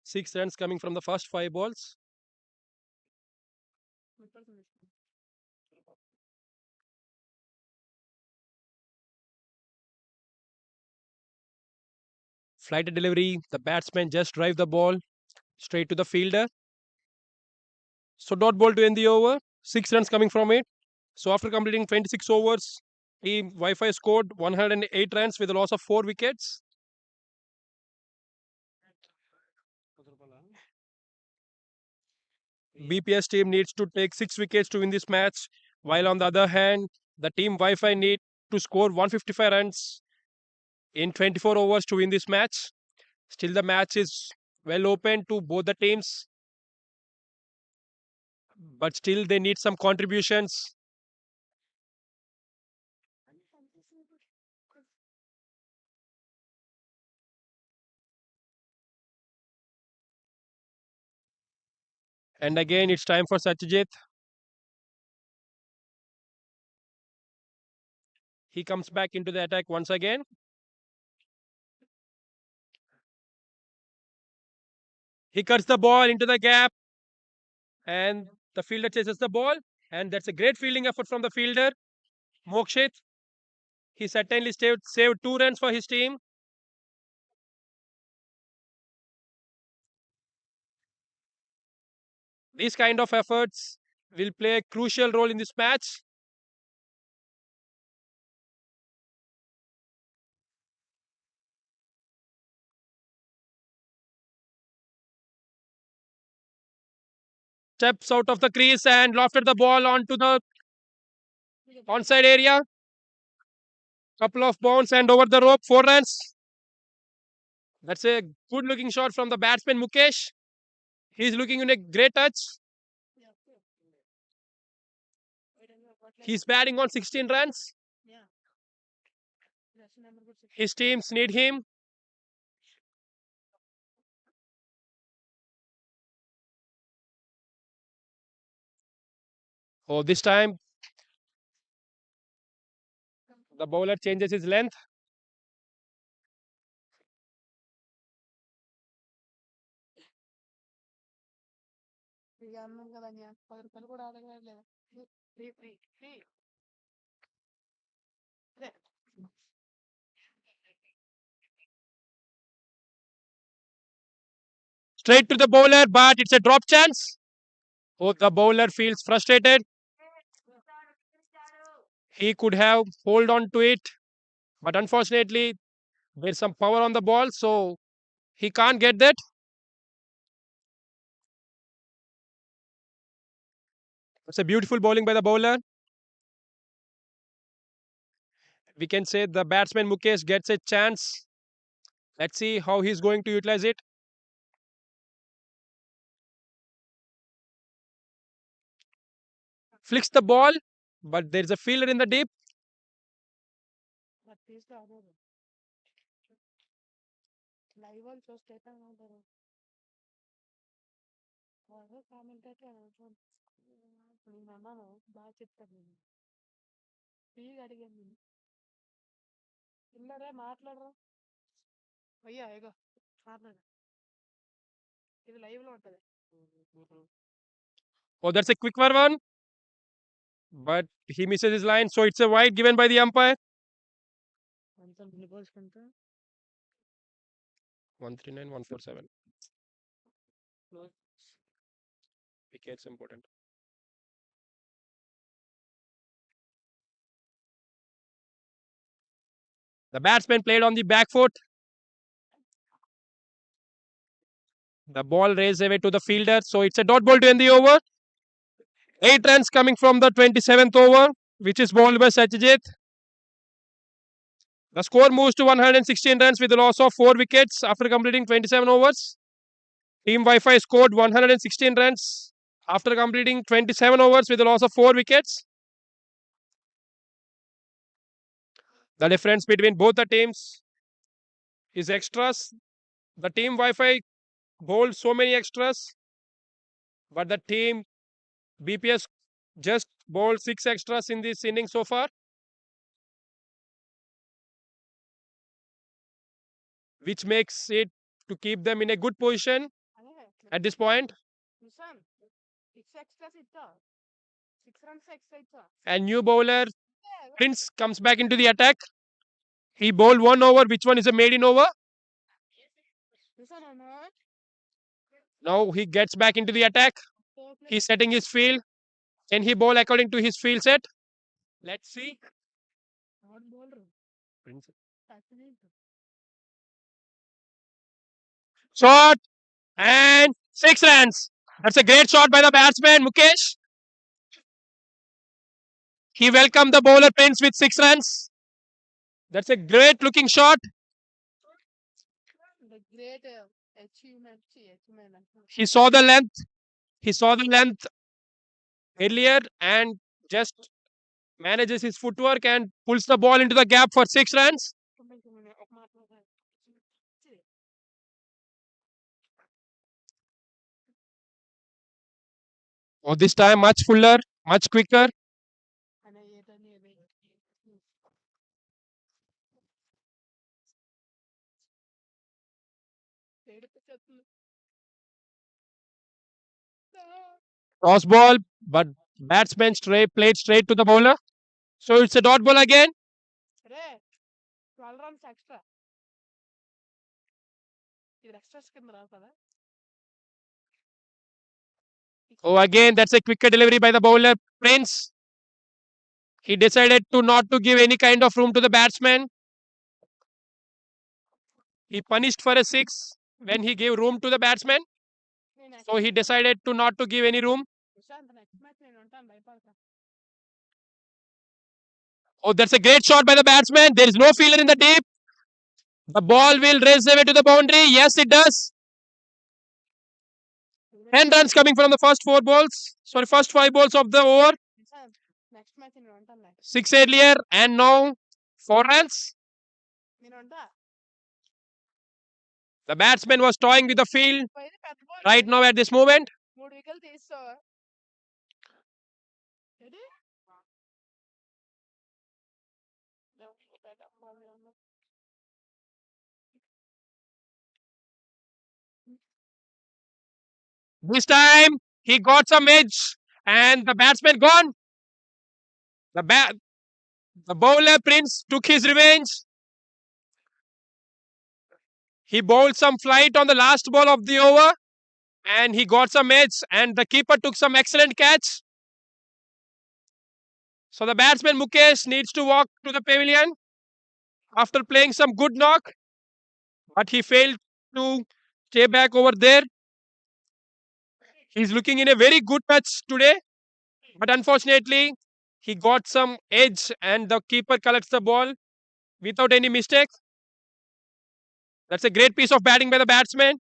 Six runs coming from the first 5 balls. Flighted delivery. The batsman just drive the ball straight to the fielder. So dot ball to end the over. 6 runs coming from it. So after completing 26 overs, team Wi-Fi scored 108 runs with a loss of 4 wickets. BPS team needs to take 6 wickets to win this match, while on the other hand, the team Wi-Fi need to score 155 runs in 24 overs to win this match. Still, the match is well open to both the teams, but still they need some contributions. And again, it's time for Satyajit. He comes back into the attack once again. He cuts the ball into the gap, and the fielder chases the ball. And that's a great fielding effort from the fielder, Mokshit. He certainly saved 2 runs for his team. These kind of efforts will play a crucial role in this match. Steps out of the crease and lofted the ball onto the onside area. Couple of bounce and over the rope, 4 runs. That's a good looking shot from the batsman Mukesh. He's looking in a great touch. He's batting on 16 runs. His teams need him. Oh, this time the bowler changes his length. Straight to the bowler, but it's a drop chance. Oh, the bowler feels frustrated. He could have hold on to it, but unfortunately, there's some power on the ball, so he can't get that. It's a beautiful bowling by the bowler. We can say the batsman Mukesh gets a chance. Let's see how he's going to utilize it. Flicks the ball, but there's a fielder in the deep. Oh, that's a quick one, but he misses his line, so it's a wide given by the umpire. 139, 147. Wickets important. The batsman played on the back foot. The ball raised away to the fielder, so it's a dot ball to end the over. 8 runs coming from the 27th over, which is bowled by Satyajit. The score moves to 116 runs with a loss of 4 wickets after completing 27 overs. Team Wi-Fi scored 116 runs after completing 27 overs with a loss of 4 wickets. The difference between both the teams is extras. The team Wi-Fi bowled so many extras, but the team BPS just bowled 6 extras in this inning so far, which makes it to keep them in a good position at this point. And new bowler Prince comes back into the attack. He bowled 1 over, which one is a maiden over. Now he gets back into the attack. He's setting his field. Can he bowl according to his field set? Let's see. Prince. Shot and 6 runs. That's a great shot by the batsman Mukesh. He welcomed the bowler Prince with 6 runs. That's a great looking shot. He saw the length. He saw the length earlier and just manages his footwork and pulls the ball into the gap for 6 runs. Oh, this time much fuller, much quicker. Cross ball, but batsman played straight to the bowler. So it's a dot ball again. 12 runs extra. Extras Oh, again, that's a quicker delivery by the bowler, Prince. He decided to not to give any kind of room to the batsman. He punished for a 6 when he gave room to the batsman. So he decided to not to give any room. Oh, that's a great shot by the batsman. There is no fielder in the deep. The ball will race away to the boundary. Yes, it does. 10 runs coming from the first 4 balls. Sorry, first 5 balls of the over. 6 earlier and now 4 runs. The batsman was toying with the field right now at this moment. This time he got some edge and the batsman gone. The bowler Prince took his revenge. He bowled some flight on the last ball of the over and he got some edge and the keeper took some excellent catch. So the batsman Mukesh needs to walk to the pavilion after playing some good knock, but he failed to stay back over there. He's looking in a very good touch today, but unfortunately he got some edge and the keeper collects the ball without any mistake. That's a great piece of batting by the batsman.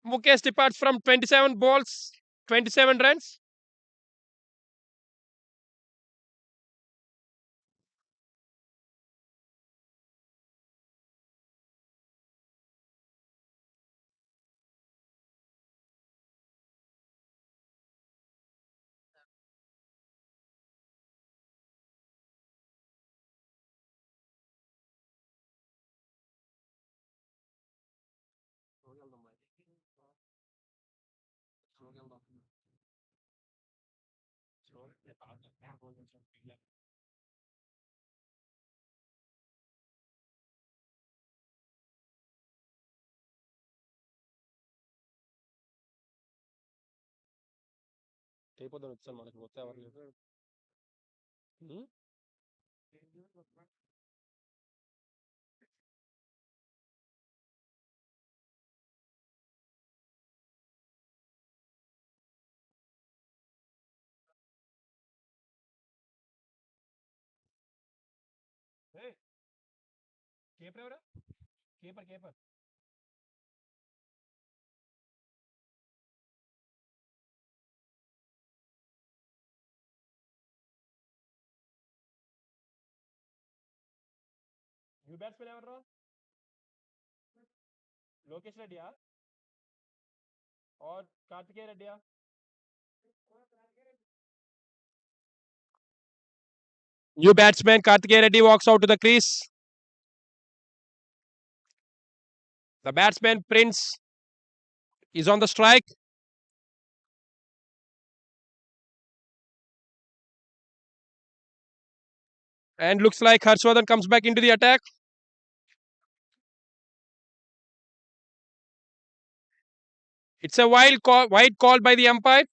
Mukesh departs from 27 balls, 27 runs. Keeper. New batsman ever? Lokesh Reddy or Kartikeya Reddy? New batsman Kartikeya Reddy walks out to the crease. The batsman Prince is on the strike. And looks like Harshvardhan comes back into the attack. It's a wide call by the umpire.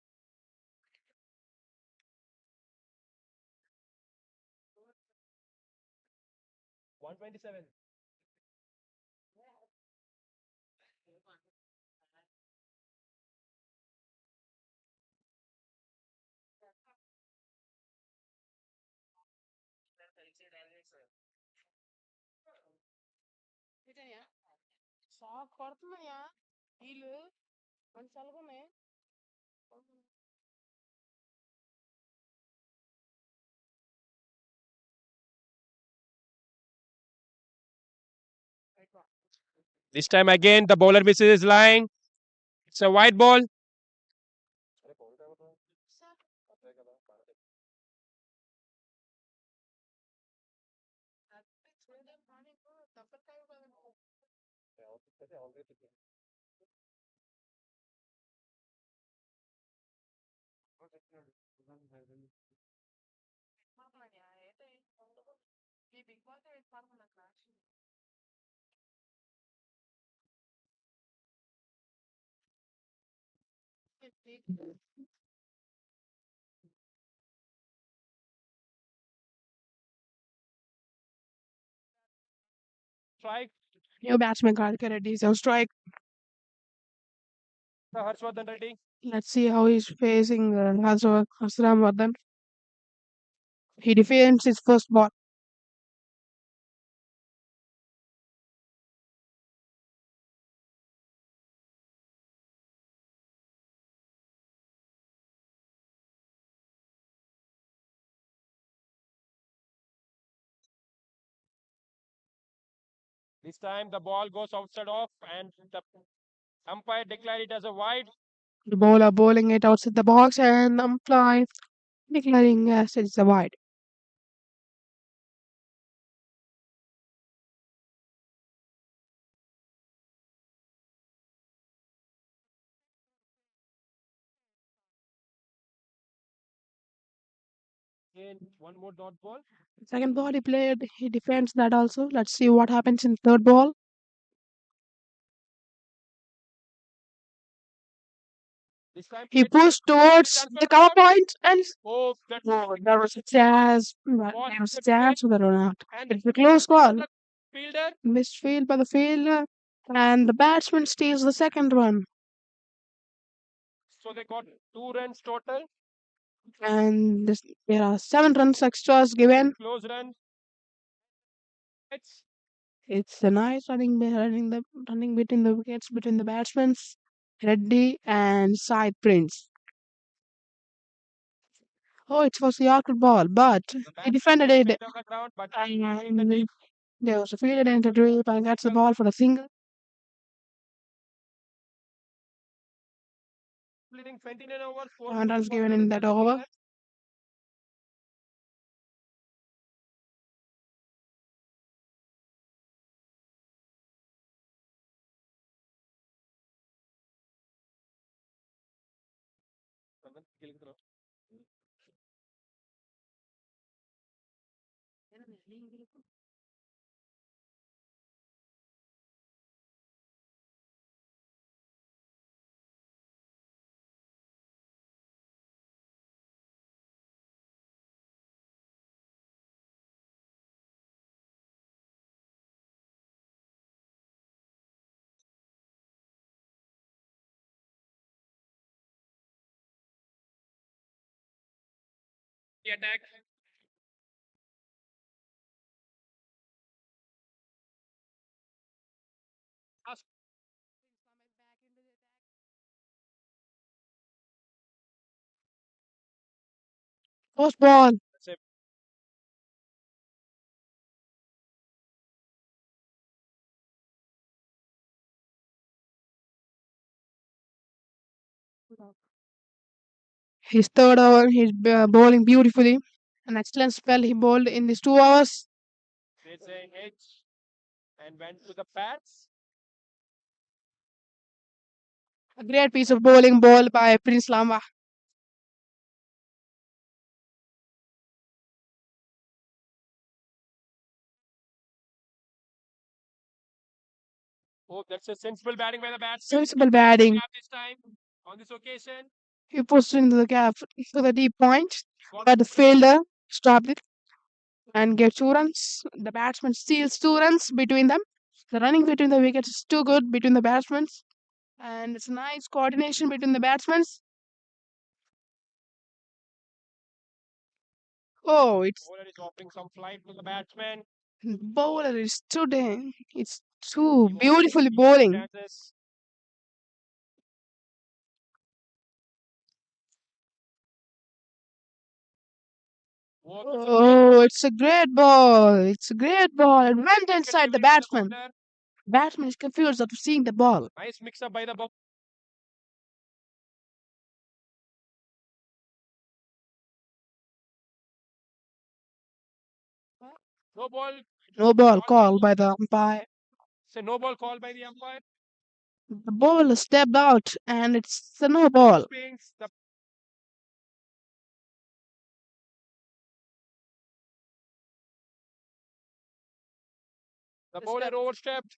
This time again, the bowler misses his line. It's a wide ball. Strike. New batsman Radhika Reddy is on strike. Harshvardhan Reddy. Let's see how he's facing Hasram Vardhan. He defends his first ball. This time the ball goes outside off and the umpire declared it as a wide. The bowler bowling it outside the box and umpire declaring as it's a wide. Again, one more dot ball. Second ball he played, he defends that also. Let's see what happens in third ball. This time He played pushed towards the cover point and Oh, that's there was a chance. There was a chance for the run out. It's a close call. fielder. Missed field by the fielder, and the batsman steals the second one. So they got 2 runs total. And there are 7 runs extras given. Close run. It's a nice running between the wickets between the batsmen, Reddy and Side Prince. Oh, it was the Yorker ball, but he defended it. On the ground, but And there was a fielded into deep and gets the ball for a single. leading 29 overs. 1 runs given in that over. The attack. First ball. His third over, he's bowling beautifully. An excellent spell he bowled in these 2 hours. There's an edge and went to the pads. A great piece of bowling ball by Prince Lamba. Oh, that's a sensible batting by the batsman. Sensible batting. This time on this occasion. He pushed into the gap to the deep point, but the fielder stopped it and gave 2 runs. The batsman steals 2 runs between them. The running between the wickets is too good between the batsmen, and it's nice coordination between the batsmen. Oh, it's Bowler is offering some flight to the batsman. bowler is today. It's too beautifully bowling. Chances. Oh, it's a great ball. It's a great ball. It went inside the batsman. Batsman is confused after seeing the ball. Nice mix up by the ball. No ball. No ball called by the umpire. Say no ball called by the umpire. The ball stepped out and it's a no ball. Swings. The The bowler overstepped.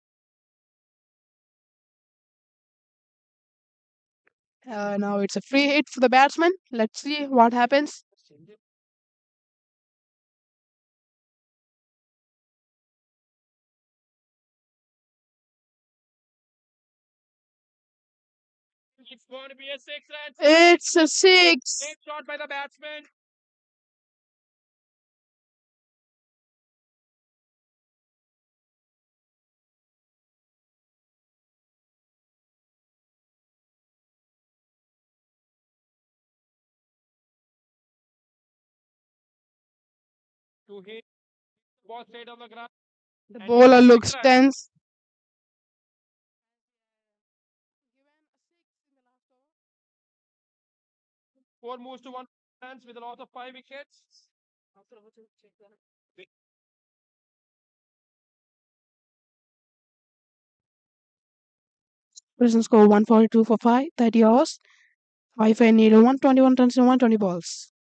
Now it's a free hit for the batsman. Let's see what happens. It's going to be a 6-run. It's a six. Great shot by the batsman. To hit the ball straight on the ground. The And bowler it's a looks 6 run. tense. Four moves to 1 runs with a loss of 5 wickets. Present score 142 for 5, 30 overs. Wi-Fi need 121 runs and 120 balls.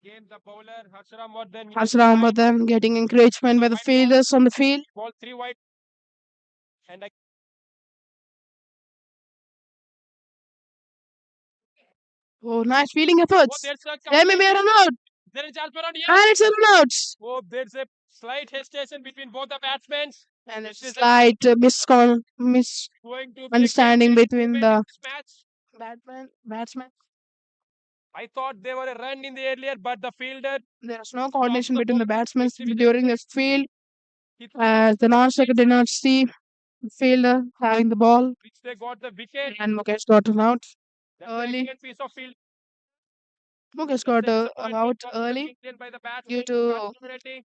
Again, the bowler Harsharam was then Harsharam Badam getting encouragement by the fielders on the field. ball 3 wide. And Oh, nice fielding efforts. there's a There may be a run out. There is chance for out. And it's a run out. Oh, there's a slight hesitation between both the batsmen. And This a is slight going to be misunderstanding a game between in the this match. batsmen. I thought they were a run in the earlier, but the fielder There was no coordination the between the ball batsmen with during this field. he As the non-striker did not see the fielder having the ball, which they got the wicket. and Mukesh got an out That's early. an excellent piece of field. Mukesh got That's an out early by the due batsman, to Reddy.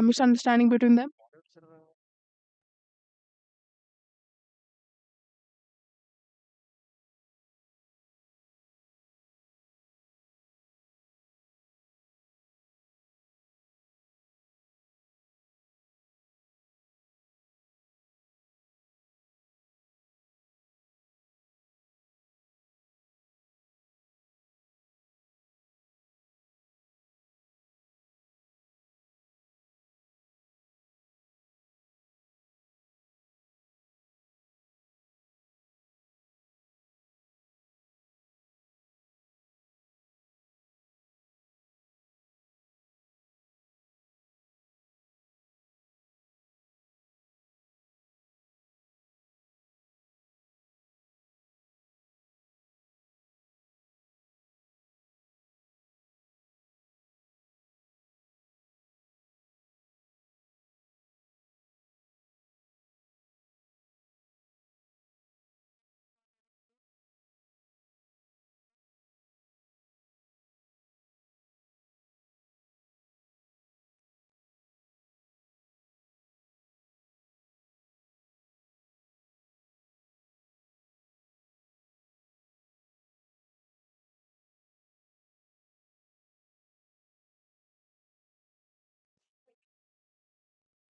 misunderstanding between them.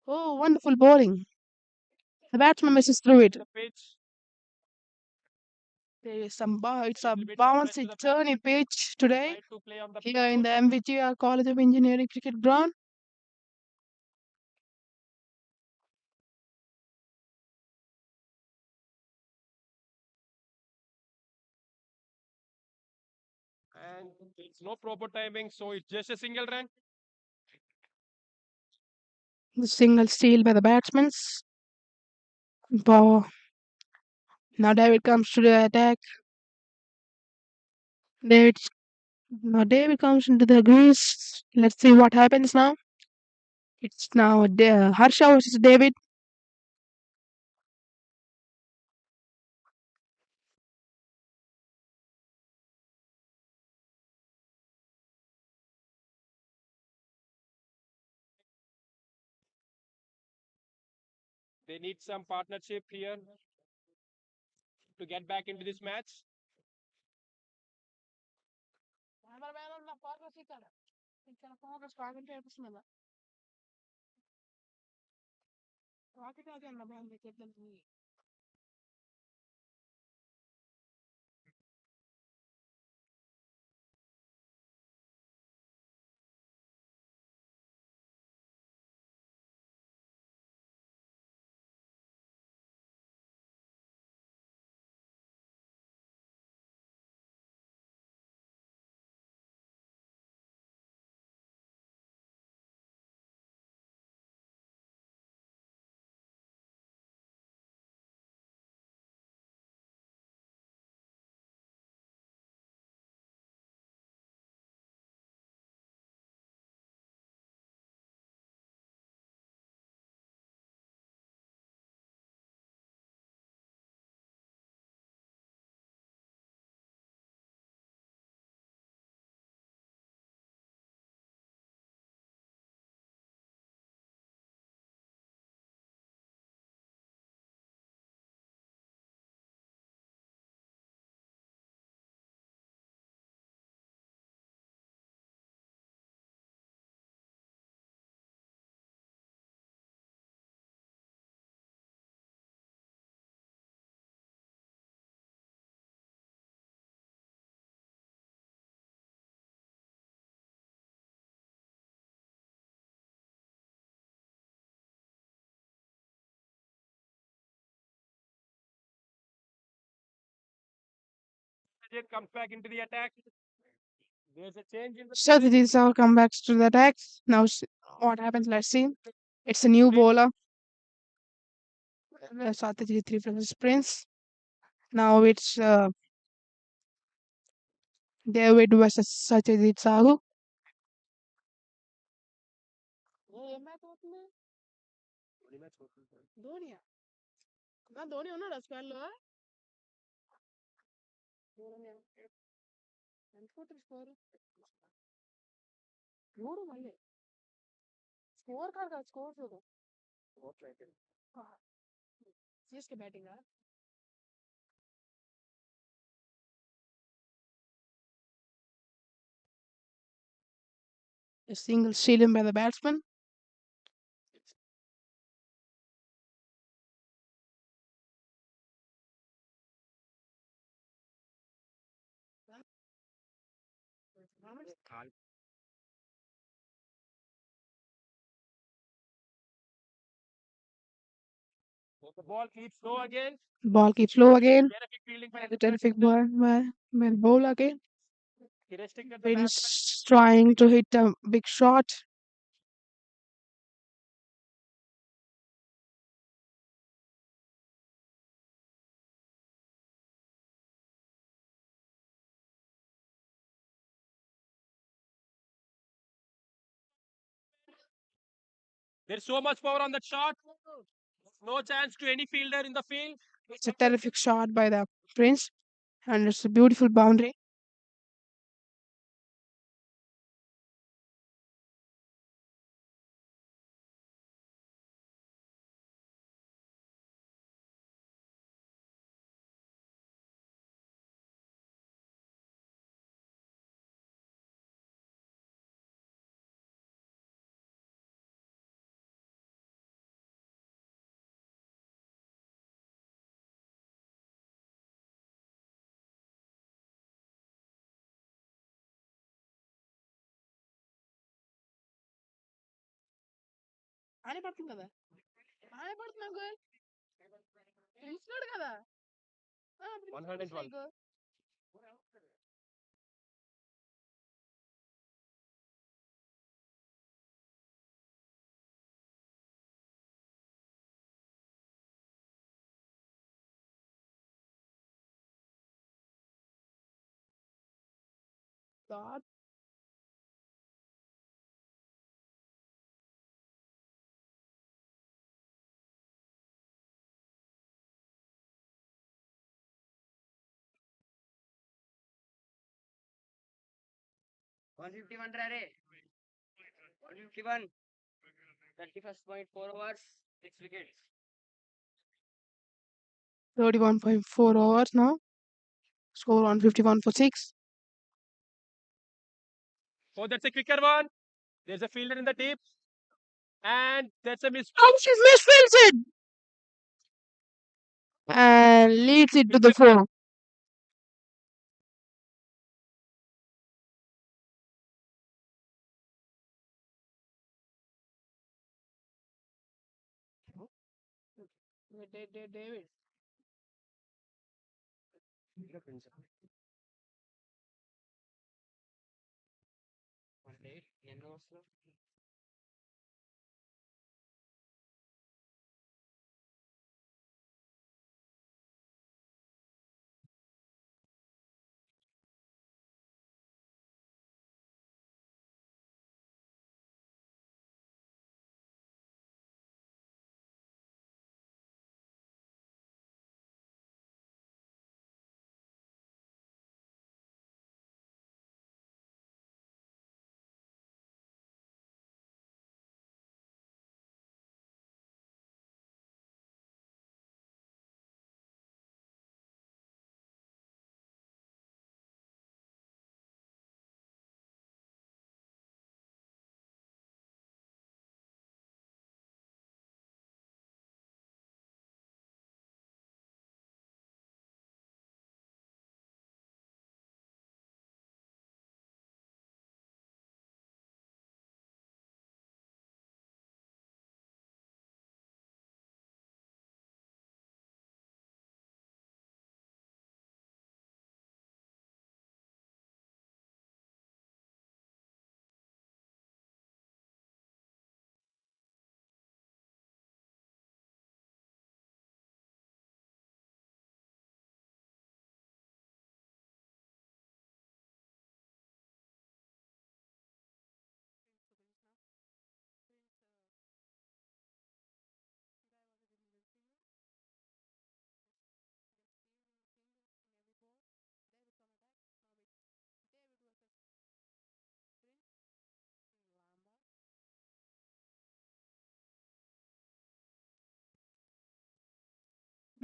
Oh, wonderful bowling. The batsman misses through it. The pitch. There is it's a bouncy, turny pitch today Tried to play on the here in the MVGR College of Engineering cricket ground. and it's no proper timing, so it's just a single run. The single steal by the batsmen. Now David comes to the attack. David David comes into the grease. Let's see what happens now. It's now Harsha versus David. They need some partnership here to get back into this match. Comes back into the attack. There's a change in the Strategies are comebacks to the attack. Now, what happens? Let's see. It's a new bowler. Strategy 3 versus Prince. Now it's David versus Satyajit Sahu. ధోనియా Dhoni ఉన్నాడా స్క్వాడ్లో ఎంత కొట్టారు score చూడు మళ్ళీ score కాదు కదా score చూడు CSK batting A single steal by the batsman. The ball keeps low again. Ball keeps low again. Terrific fielding by The terrific by the bowler again. he restricted the batsman. Prince trying to hit a big shot. There's so much power on that shot. No chance to any fielder in the field. It's a terrific shot by the Prince, and it's a beautiful boundary. ఆనే పడుతుంది కదా ఆనే పడుతున్నా goal తెలిసినాడు కదా 112. God. One 151 रे 151 31.4 overs 6 wickets 31.4 overs now. Score 151 for 6. Oh, that's a quicker one. There's a fielder in the deep. And that's a miss. Oh, she misfields it and leads it to the 4. David.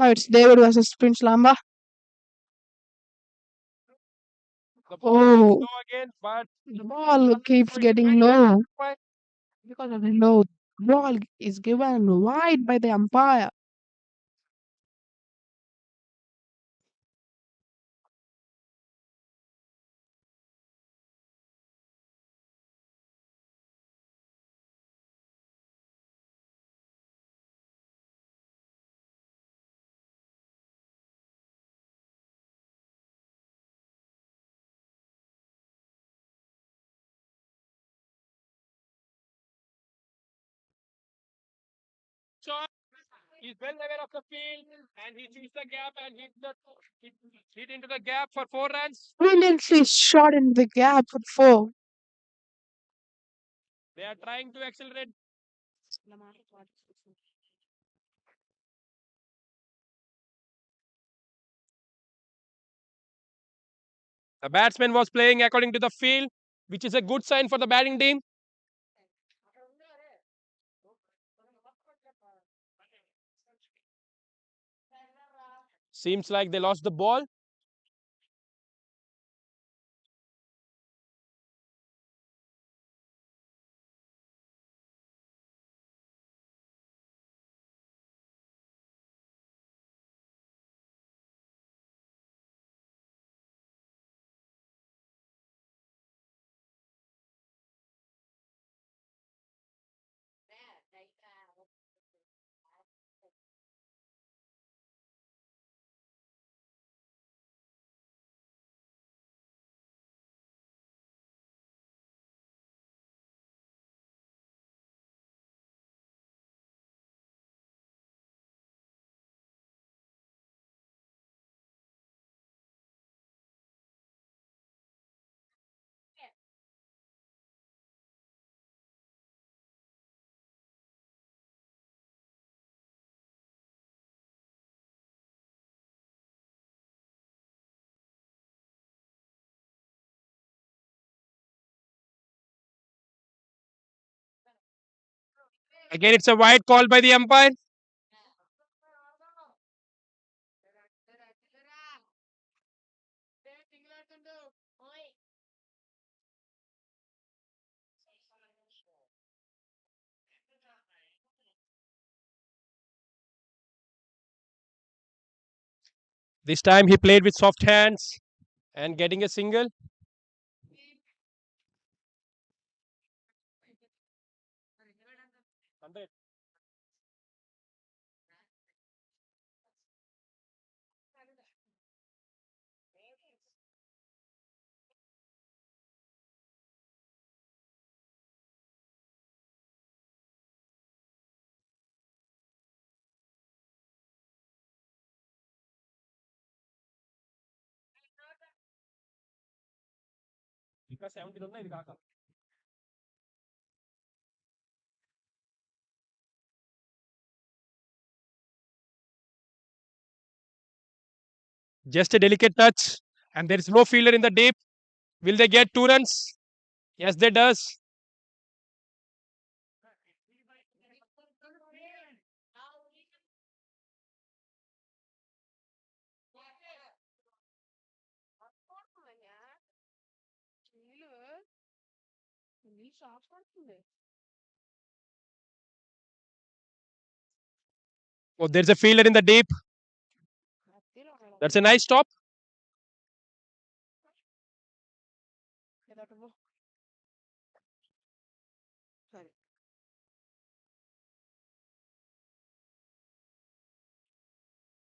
Now it's David versus Prince Lamba. The ball is Oh, low again, but the ball keeps getting low because of the low. Ball is given wide by the umpire. shot. He's well aware of the field and he sees the gap and hit into the gap for 4 runs. Brilliantly shot in the gap for 4. They are trying to accelerate. The batsman was playing according to the field, which is a good sign for the batting team. Seems like they lost the ball. Again, it's a wide call by the umpire. This time he played with soft hands and getting a single. ఇంకా 17 ఉన్నాయి ఇది కాక. Just a delicate touch, and there is no fielder in the deep. Will they get 2 runs? Yes, they does. Oh, there's a fielder in the deep. That's a nice stop.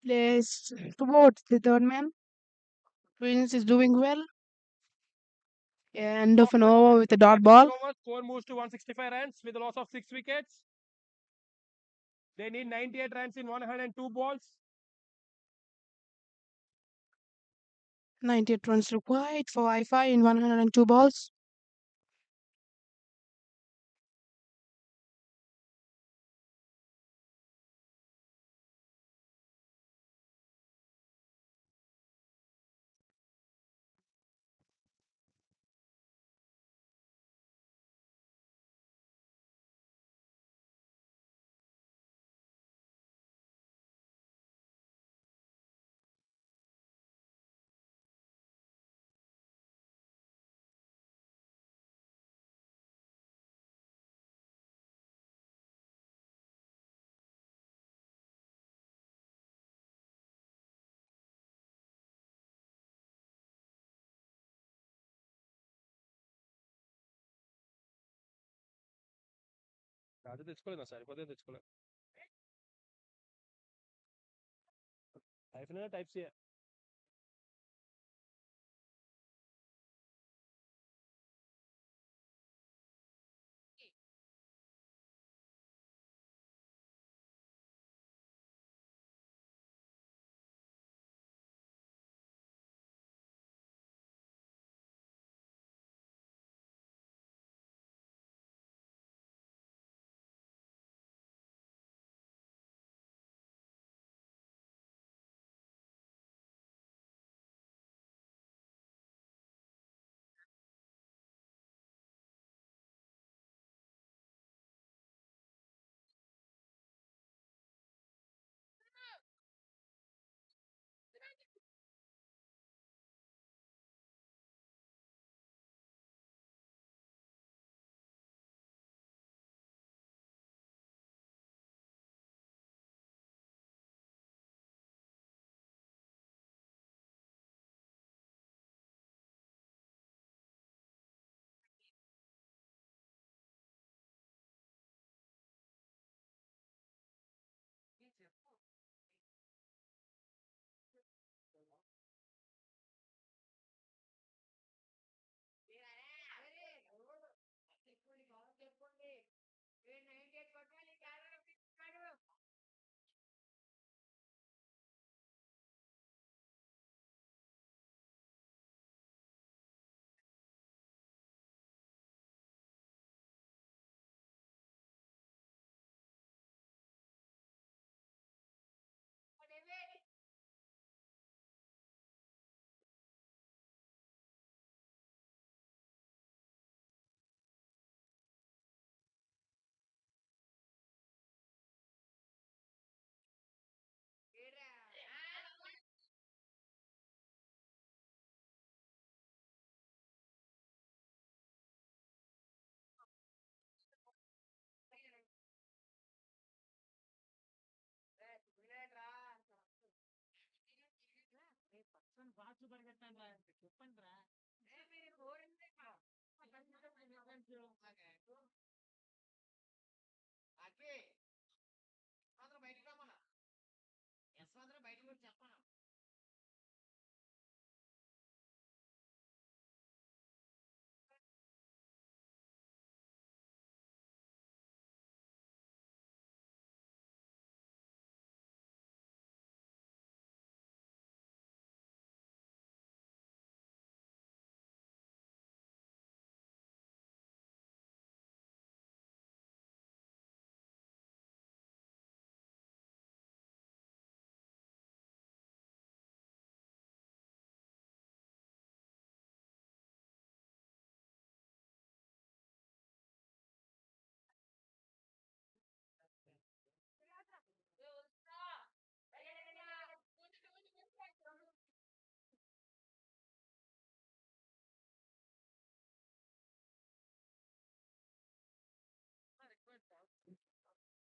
Plays towards the third man. Prince is doing well. End of an over with a dot ball. Score moves to 165 runs with a loss of 6 wickets. They need 98 runs in 102 balls. 98 runs required for Wi-Fi in 102 balls. రాజు తెచ్చుకోలేదు సరిపోతే తెచ్చుకోలేదు. Type C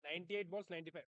98 balls, 95.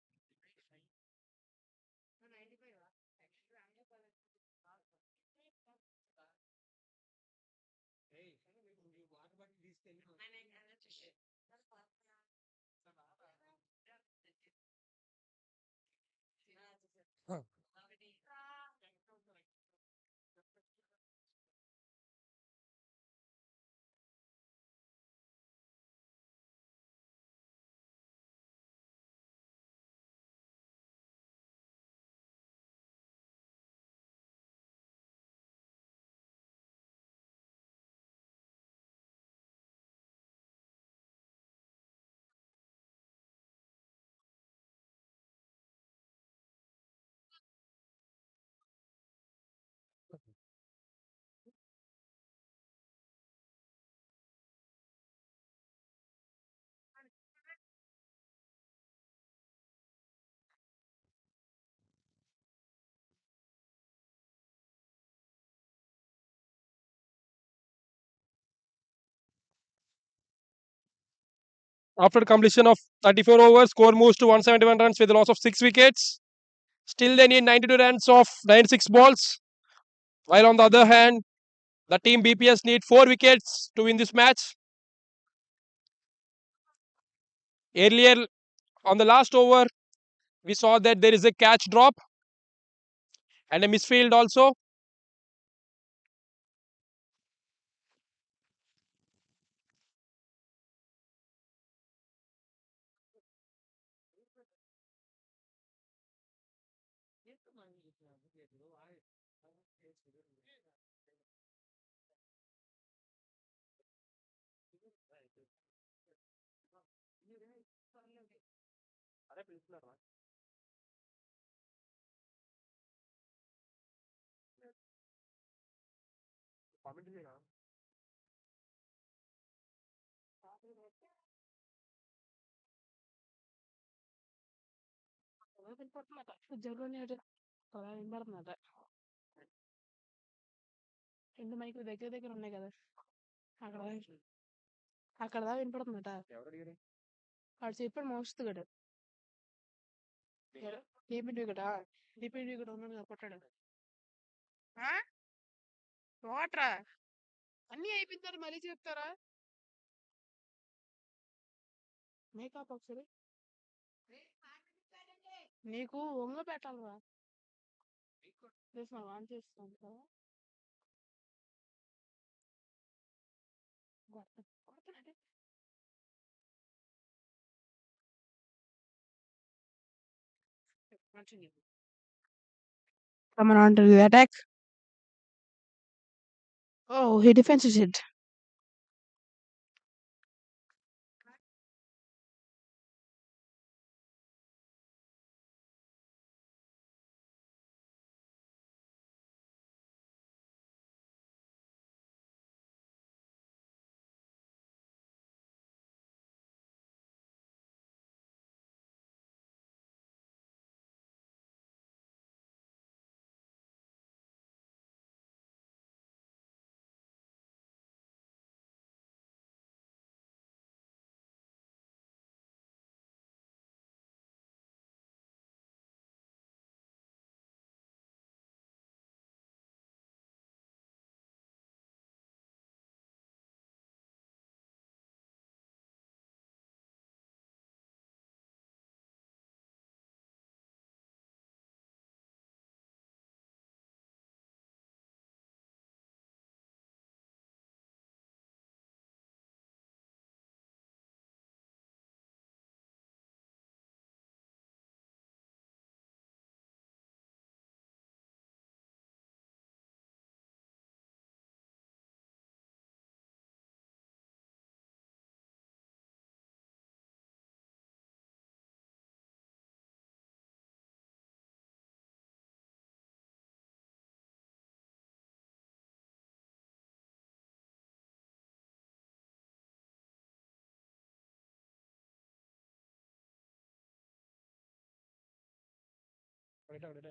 After completion of 34 overs, score moves to 171 runs with a loss of 6 wickets. Still, they need 92 runs of 96 balls. While on the other hand, the team BPS need 4 wickets to win this match. Earlier, on the last over, we saw that there is a catch drop and a misfield also. వినపడుతుందట రెండు మైకులు దగ్గర దగ్గర ఉన్నాయి కదా అక్కడ అక్కడ దాకా వినపడుతుందట వాడు చెప్పాడు మోస్తుంది కదా డిపిడి కూడా డిపిడి కూడా ఉన్నాడు కదా కొట్టాడు వాటరా అన్నీ అయిపోతారు మరీ చెప్తారా మేకప్ ఒకసారి నీకు వంగ పెట్టాలరా చేసిన ఆన్ చేస్తాను కదా కొడుతున్నాడే continue. Coming on to the attack. Oh, he defenses it. ఒకటే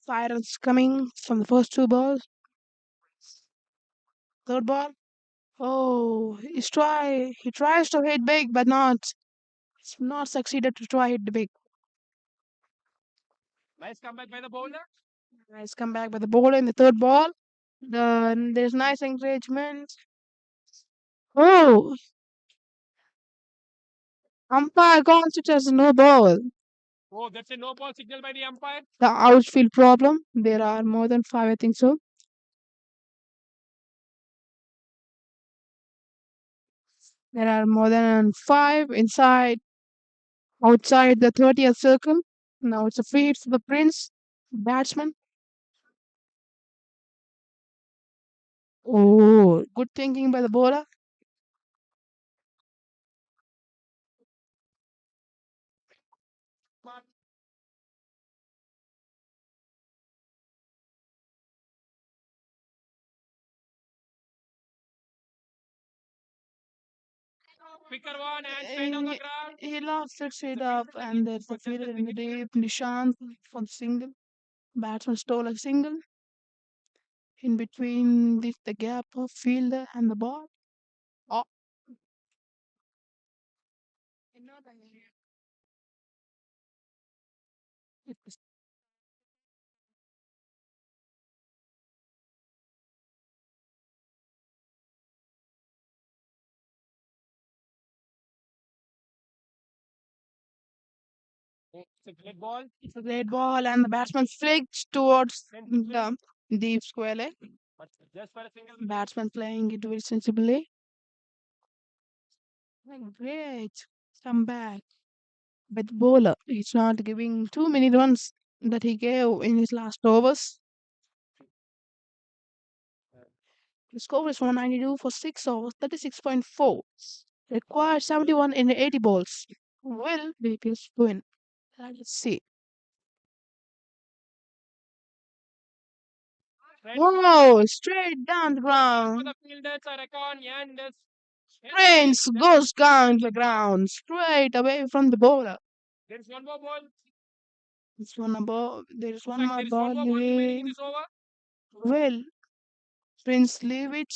5 runs coming from the first 2 balls. Third ball. Oh, he tries to hit big, but it's not succeeded to try hit big. Nice comeback by the bowler. Nice comeback by the bowler in the third ball. Then there's nice encouragement. Oh, umpire calls it as a no ball. Oh, that's a no ball signal by the umpire. The outfield problem. There are more than 5, I think so. There are more than 5 outside the 30th circle. Now it's a free hit for the Prince batsman. Oh, good thinking by the bowler. Quicker one and straight on the ground. He lost it straight up, and there's a fielder in the deep. Nishant for the single. Batsman stole a single in between the gap of fielder and the ball. Oh, It's a great ball. it's a great ball, and the batsman flicks towards the deep square leg. But just for a single. Batsman playing it very sensibly. Great comeback. But bowler, he's not giving too many runs that he gave in his last overs. The score is 192 for 6 overs, 36.4. Required 71 in 80 balls. Will BPS win? Let's see. Straight Whoa, straight down the for ground. the fielders are Rekon and this. Prince goes down the ground, straight away from the bowler. There is one more ball. There is In one fact, more there is ball. one more ball remaining in this over. Will Prince leave it,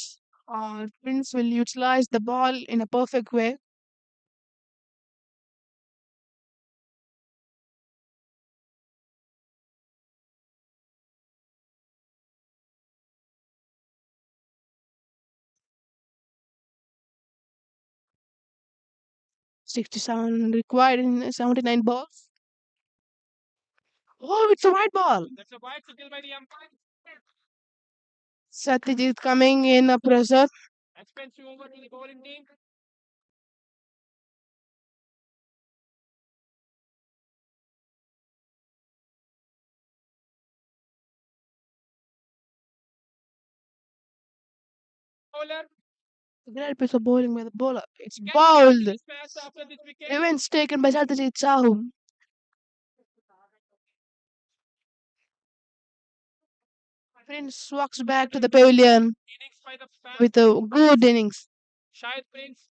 or Prince will utilize the ball in a perfect way? '67 required in 79 balls. Oh, it's a white ball. That's a wide signal by the umpire. Satyajit coming in a pressure. Expensive over to the bowling team. Bowler. Great piece of bowling by the bowler. It's Can bowled. this pass after this wicket. Revenge taken by Satyajit Sahu. Prince walks back to the pavilion Innings by the fans. with a good innings. Shahid Prince.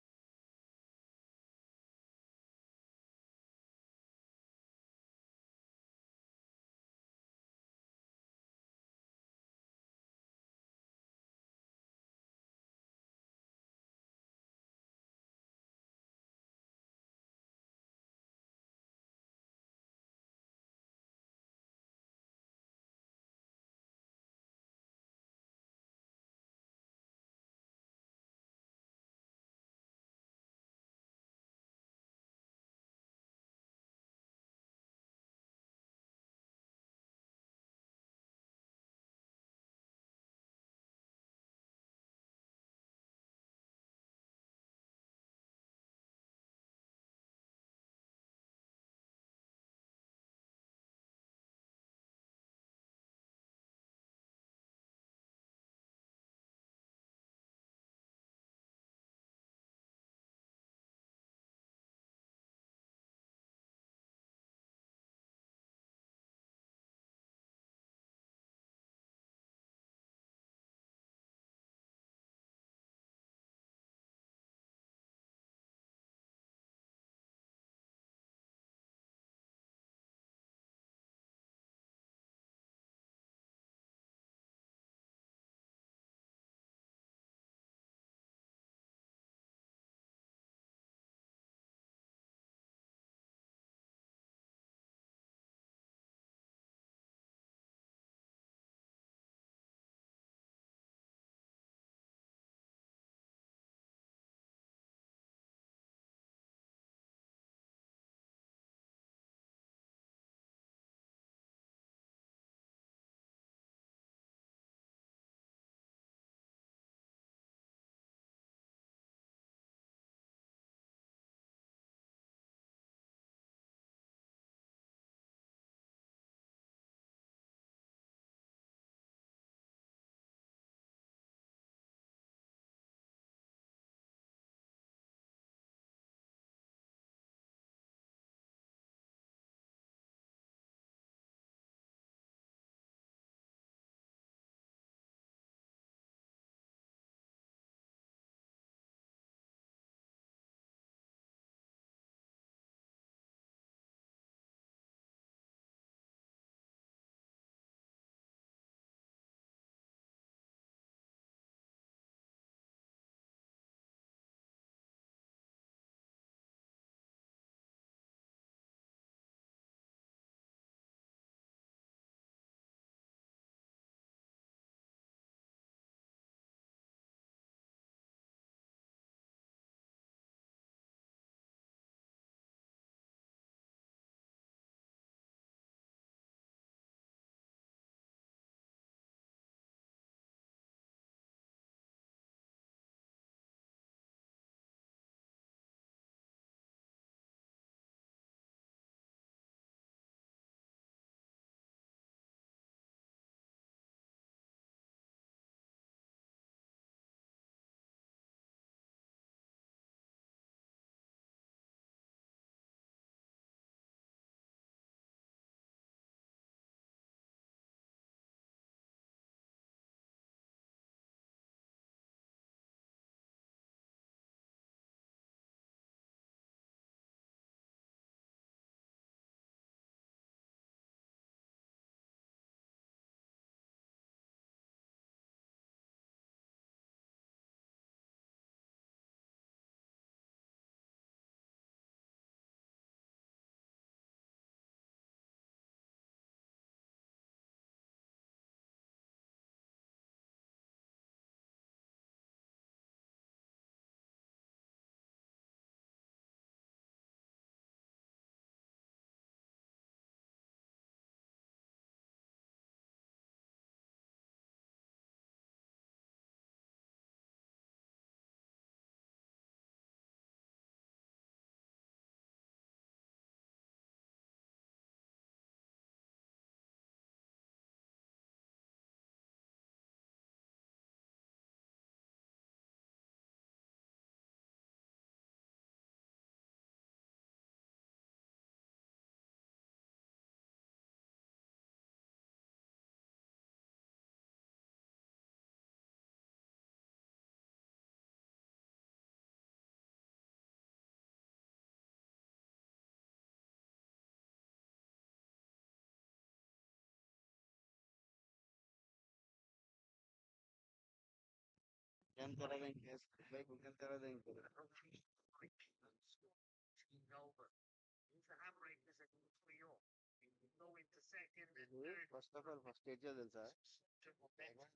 First of all first ఏం చేయాలి తెలుసా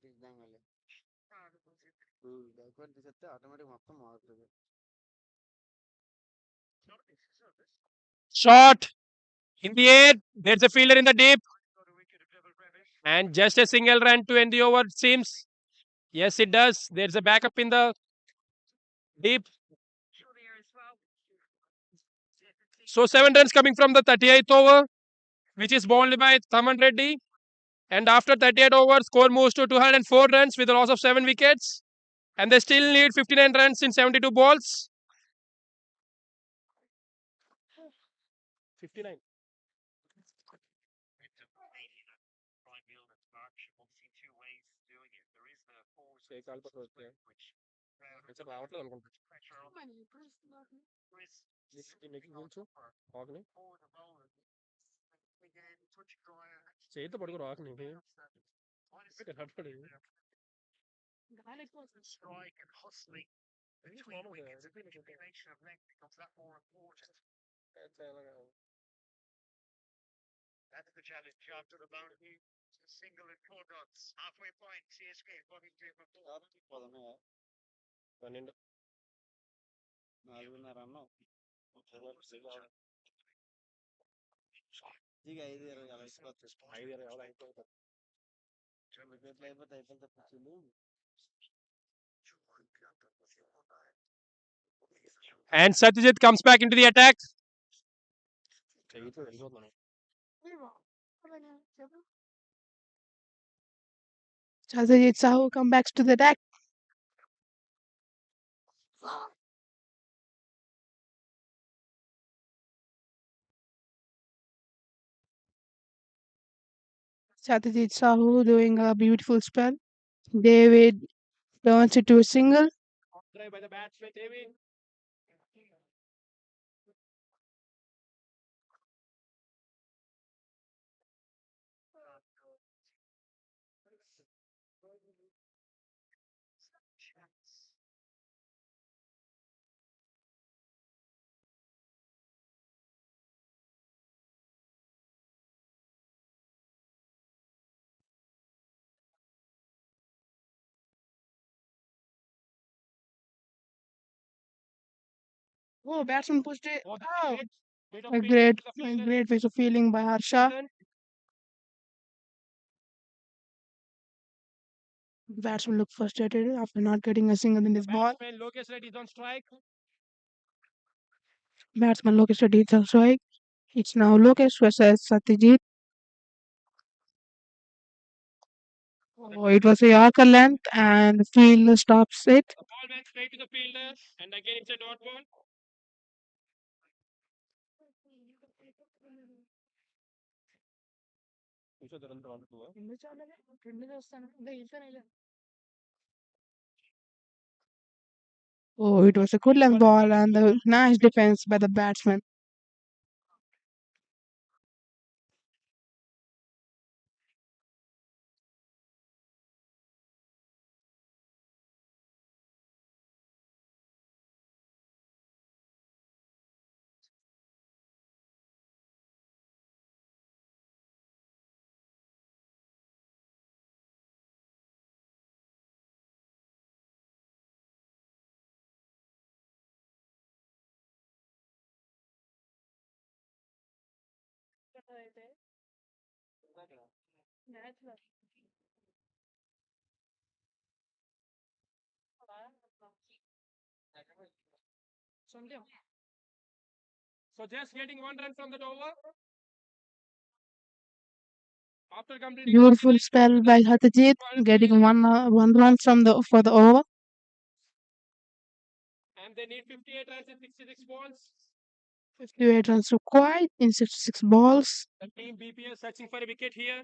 తీద్దాం మళ్ళీ backward తీసేస్తే automatic మొత్తం మారుతుంది. Shot in the air. There's a fielder in the deep. And just a single run to end the over, it seems. Yes, it does. There's a backup in the deep. So 7 runs coming from the 38th over, which is bowled by Thaman Reddy. And after 38 overs, score moves to 204 runs with a loss of 7 wickets. And they still need 59 runs in 72 balls. 59. రావట్లేదు అనుకుంటా చేతితో పడుకో రాకని That's the challenge after the boundary. Single and 4 dots. Halfway point. CSK 43 for 4. పొదమే 12 4.5 అన్నావు ఇక 5-20 అలా ఇసుకోవచ్చు 5-20 అయిపోతుంది వికెట్లు అయిపోతే అయిపోతే పిచ్చులు. And Satyajit comes back into the attack. Satyajit Sahu come back to the deck. Satyajit Sahu doing a beautiful spell. David turns it to a single. Drive by the batsman, David. Oh, batsman pushed it. Oh, Oh, bit of a fielding great, to the a fielder. great piece of fielding by Harsha. Batsman look frustrated after not getting a single in this ball. Batsman Lokesh Reddy is on strike. Batsman Lokesh Reddy is on strike. It's now Lokesh versus Satyajit. Oh, it was a Yorker length and the fielder stops it. The ball went straight to the fielder, and again it's a dot ball. Oh, it was a good length ball and the nice defense by the batsman. So just getting 1 run from that over. After completing Beautiful spell by Satyajit, getting one run from for the over. and they need 58 runs in 66 balls. 58 runs required in 66 balls. The team BPS searching for a wicket here.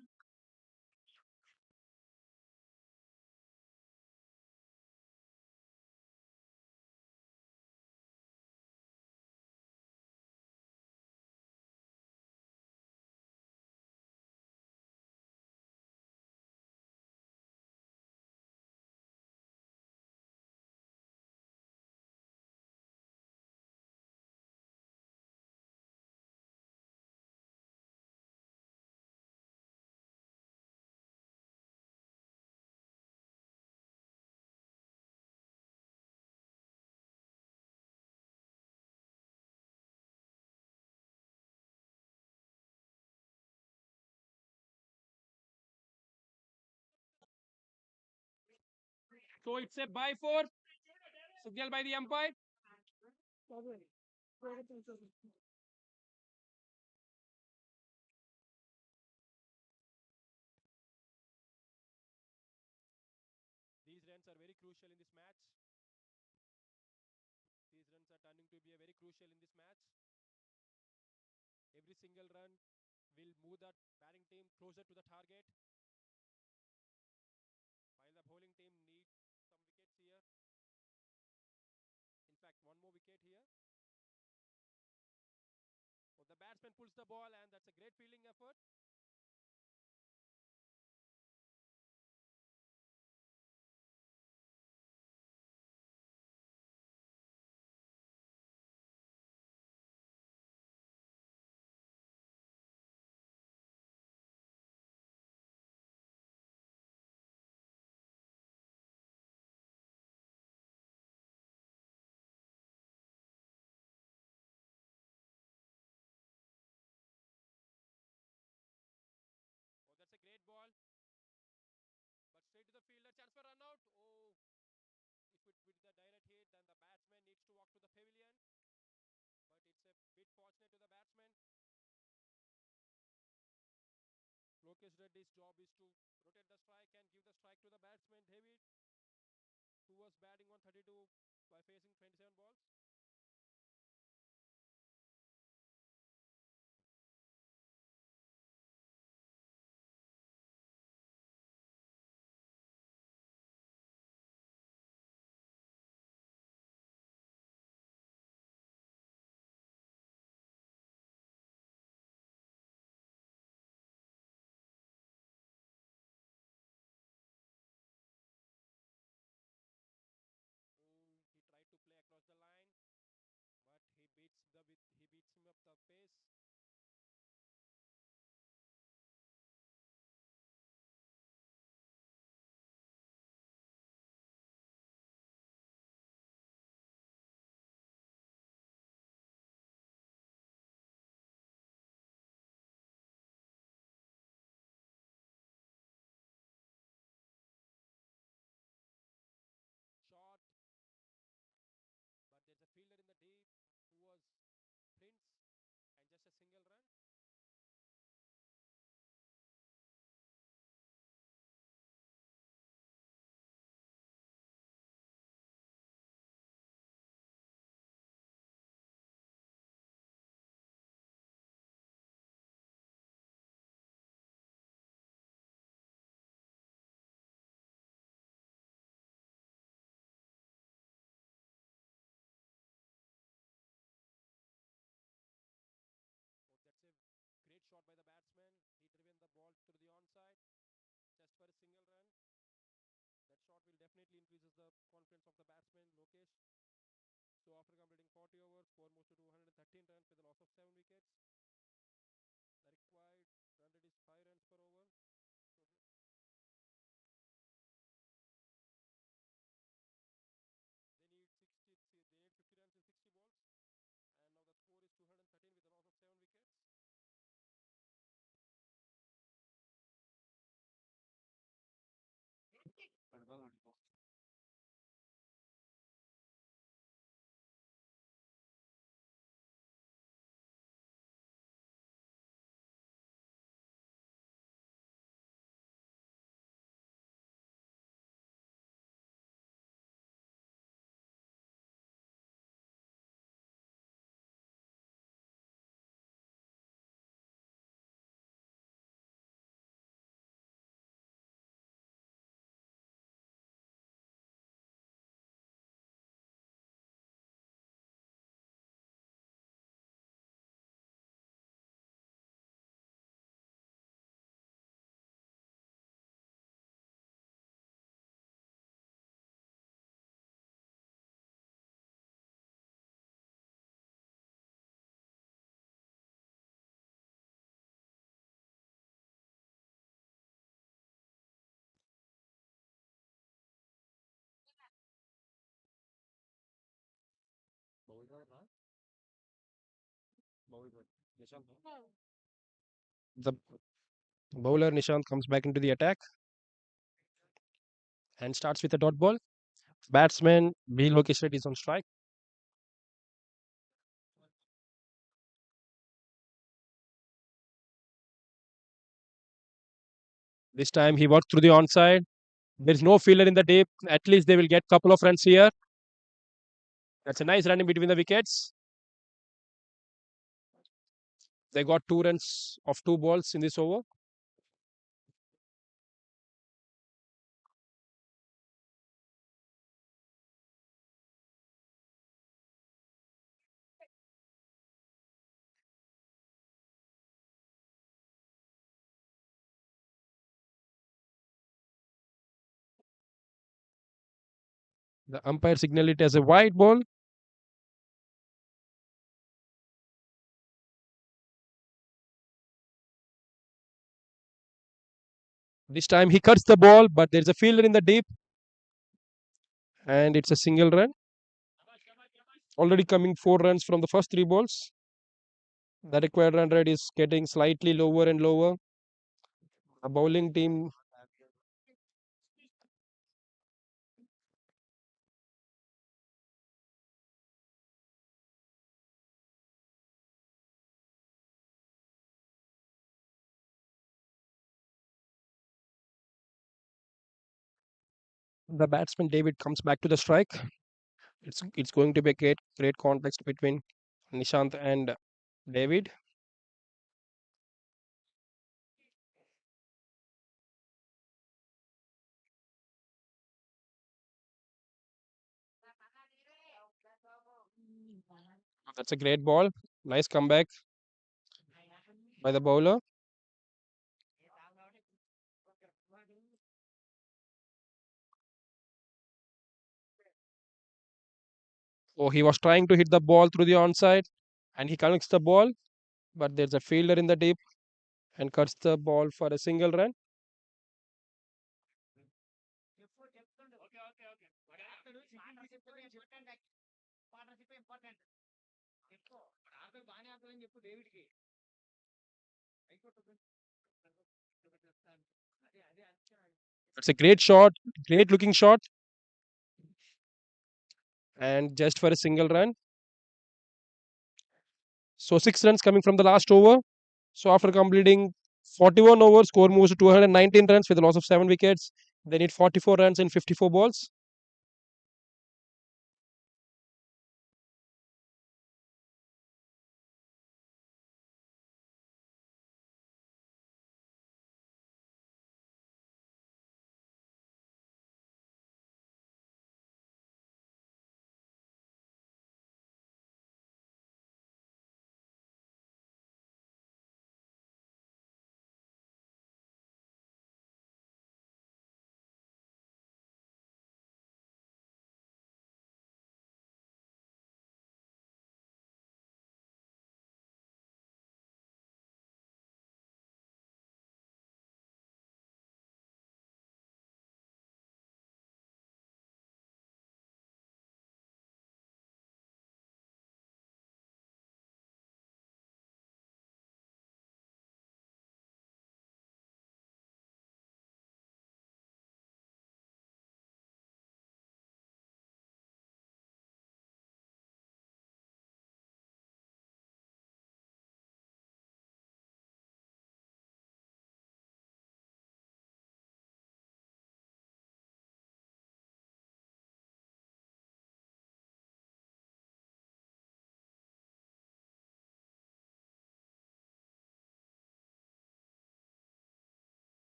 So it's a by 4. Signal by the umpire. These runs are very crucial in this match. These runs are turning to be a very crucial in this match. Every single run will move the batting team closer to the target, while the bowling team needs some wickets here. In fact, one more wicket here. So the batsman pulls the ball, and that's a great fielding effort. Oh, that's a great ball. But straight to the fielder, chance for run out. Oh, if it with the direct hit, then the batsman needs to walk to the pavilion. But it's a bit fortunate to the batsman. Lokesh Reddy's job is to rotate the strike and give the strike to the batsman Dravid, who was batting on 32 by facing 27 balls. Oh, he tried to play across the line, but he beats him up the pace. Shot, but there's a fielder in the deep who was Prince, and just a single run. Oh, that's a great shot by the batsman. He driven the ball to the onside just for a single run. That shot will definitely increases the confidence of the batsman Lokesh. So after completing 40 overs, 4 moves to 213 runs with a loss of 7 wickets. The required run rate is 5 runs per over. They need 60. They need 50 runs in 60 balls, and now the score is 213 with a loss of 7 wickets. The bowler Nishant comes back into the attack and starts with a dot ball. Batsman B. Lokesh Reddy is on strike. This time he worked through the onside. There is no fielder in the deep. At least they will get couple of runs here. That's a nice running between the wickets. They got 2 runs of 2 balls in this over. The umpire signaled it as a wide ball. This time he cuts the ball, but there's a fielder in the deep. And it's a single run. Already coming 4 runs from the first 3 balls. The required run rate is getting slightly lower and lower. The bowling team. The batsman David comes back to the strike. It's going to be a great context between Nishant and David. That's a great ball. Nice comeback by the bowler. Oh, he was trying to hit the ball through the onside and he connects the ball, but there's a fielder in the deep and cuts the ball for a single run. It's a great shot, great looking shot, and just for a single run. So 6 runs coming from the last over. So after completing 41 overs, score moves to 219 runs with a loss of 7 wickets. They need 44 runs in 54 balls.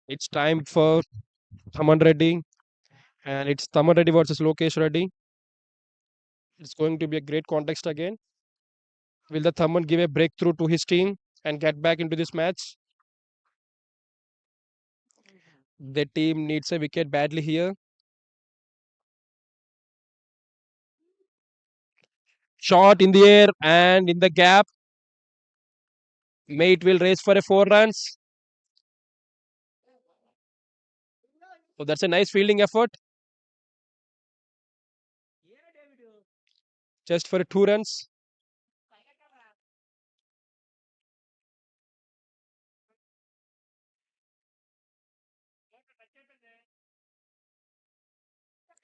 It's time for Thaman Reddy, and it's Thaman Reddy versus Lokesh Reddy. It's going to be a great context again. Will the Thaman give a breakthrough to his team and get back into this match? The team needs a wicket badly here. Shot in the air and in the gap. Mate will race for a 4 runs. So that's a nice fielding effort. Just for 2 runs.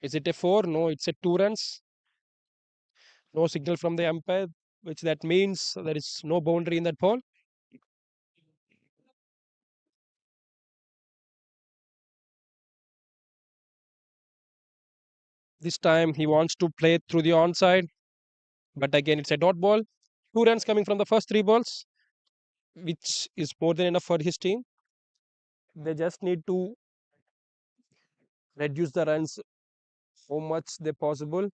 Is it a 4? No, it's a 2 runs. No signal from the umpire, which that means there is no boundary in that ball. This time he wants to play through the onside, but again it's a dot ball. 2 runs coming from the first 3 balls, which is more than enough for his team. They just need to reduce the runs how much they possible.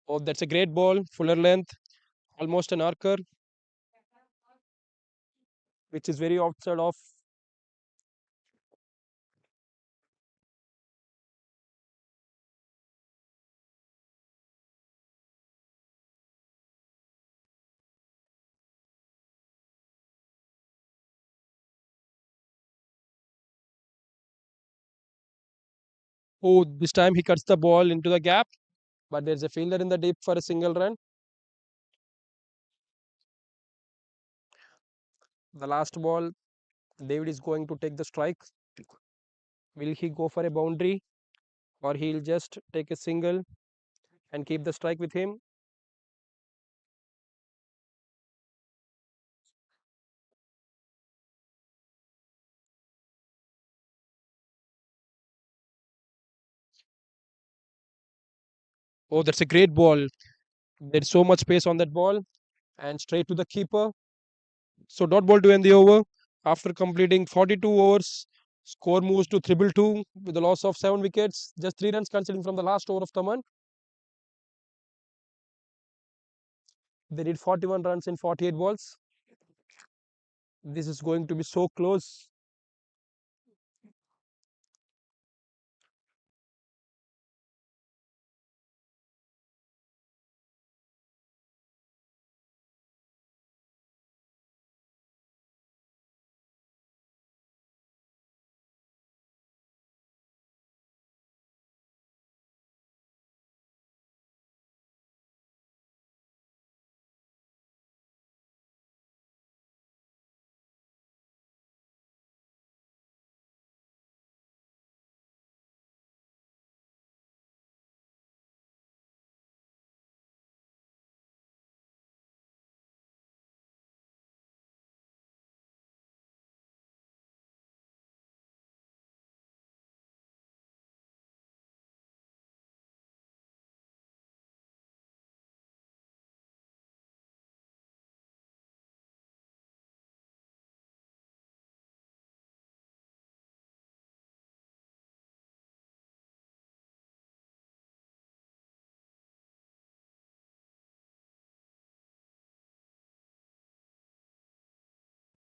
Oh, that's a great ball, fuller length, almost an archer, which is very outside of. Oh, this time he cuts the ball into the gap, but there's a fielder in the deep for a single run. The last ball, David is going to take the strike. Will he go for a boundary, or he'll just take a single and keep the strike with him? Oh, that's a great ball. There's so much space on that ball and straight to the keeper. So dot ball to end the over. After completing 42 overs, score moves to 2-2 with the loss of 7 wickets. Just 3 runs considering from the last over of Taman. They need 41 runs in 48 balls. This is going to be so close.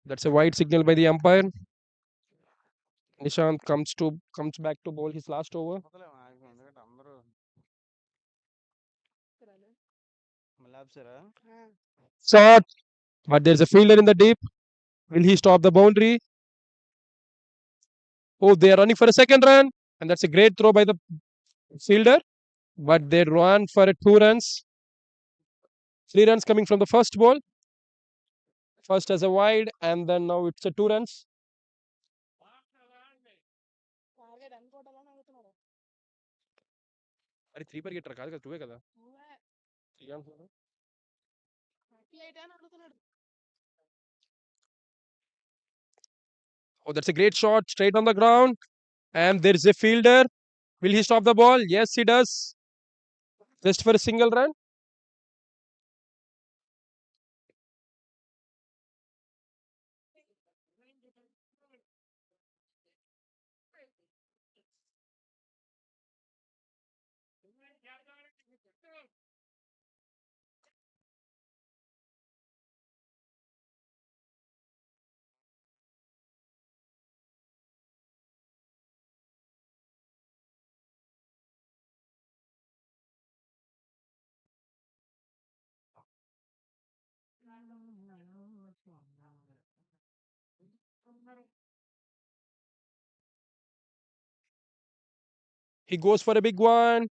That's a wide signal by the umpire. Nishant comes back to bowl his last over. ఎందుకంటే అందరూ మళ్ళీ ఆపుతారా? Shot, but there's a fielder in the deep. Will he stop the boundary? Oh, they are running for a second run, and that's a great throw by the fielder. But they run for a 2 runs. 3 runs coming from the first ball. First as a wide, and then now it's a 2 runs. అరే 3 పరిగెట్టరా కాదు కదా 2 కదా 3 అంటున్నాను. Oh, that's a great shot straight on the ground, and there is a fielder. Will he stop the ball? Yes, he does. Just for a single run. He goes for a big one,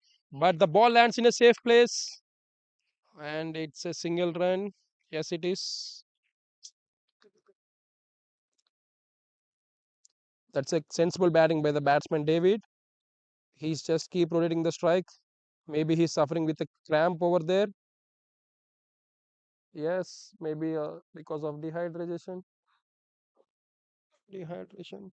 but the ball lands in a safe place, and it's a single run. Yes, it is. That's a sensible batting by the batsman David. He's just keep rotating the strike. Maybe he's suffering with a cramp over there. Yes, maybe because of dehydration. Dehydration.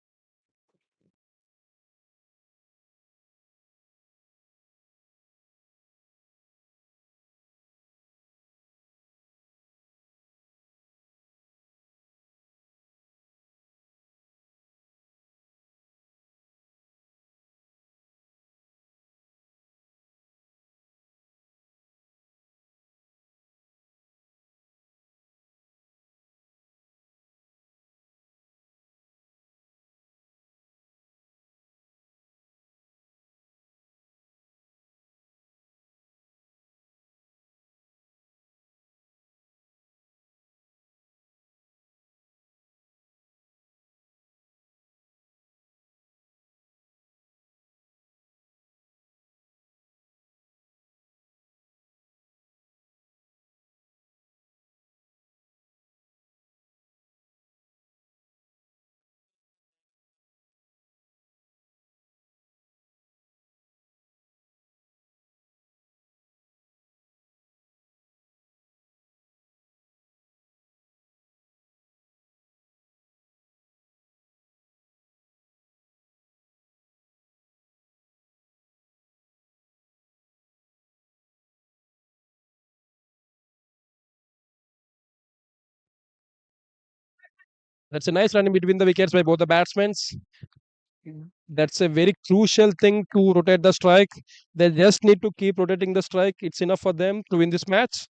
That's a nice run in between the wickets by both the batsmen. That's a very crucial thing to rotate the strike. They just need to keep rotating the strike. It's enough for them to win this match.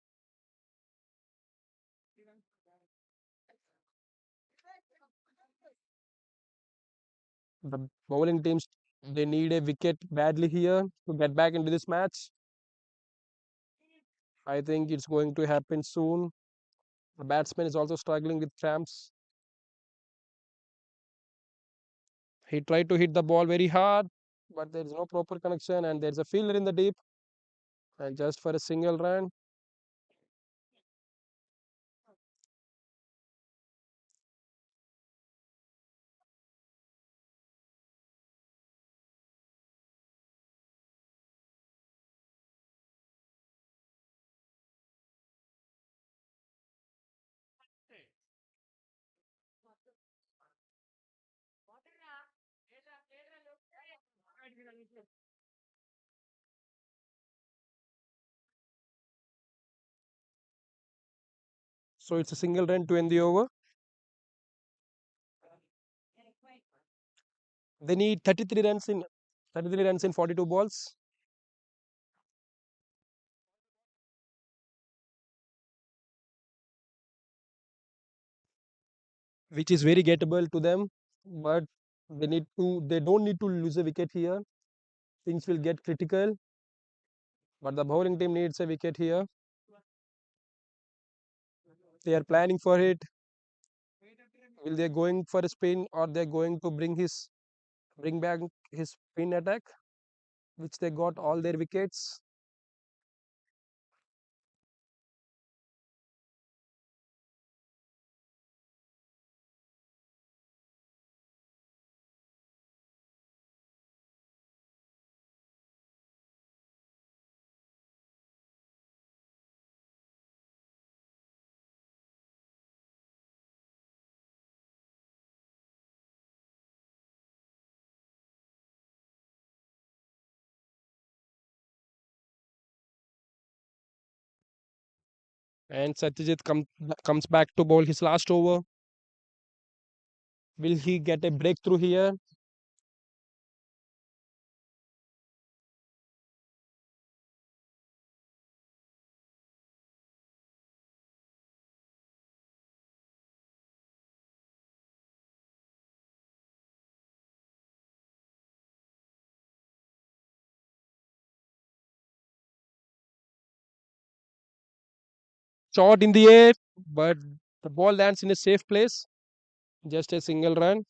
The bowling teams, they need a wicket badly here to get back into this match. I think it's going to happen soon. The batsman is also struggling with cramps. He tried to hit the ball very hard, but there is no proper connection, and there's a fielder in the deep, and just for a single run. So it's a single run to end the over. They need 33 runs in 42 balls, which is very gettable to them. But they don't need to lose a wicket here. Things will get critical. But the bowling team needs a wicket here. They are planning for it. Will they going for a spin, or they're going to bring back his spin attack, which they got all their wickets. And Satyajit comes back to bowl his last over. Will he get a breakthrough here? Shot in the air, but the ball lands in a safe place. Just a single run.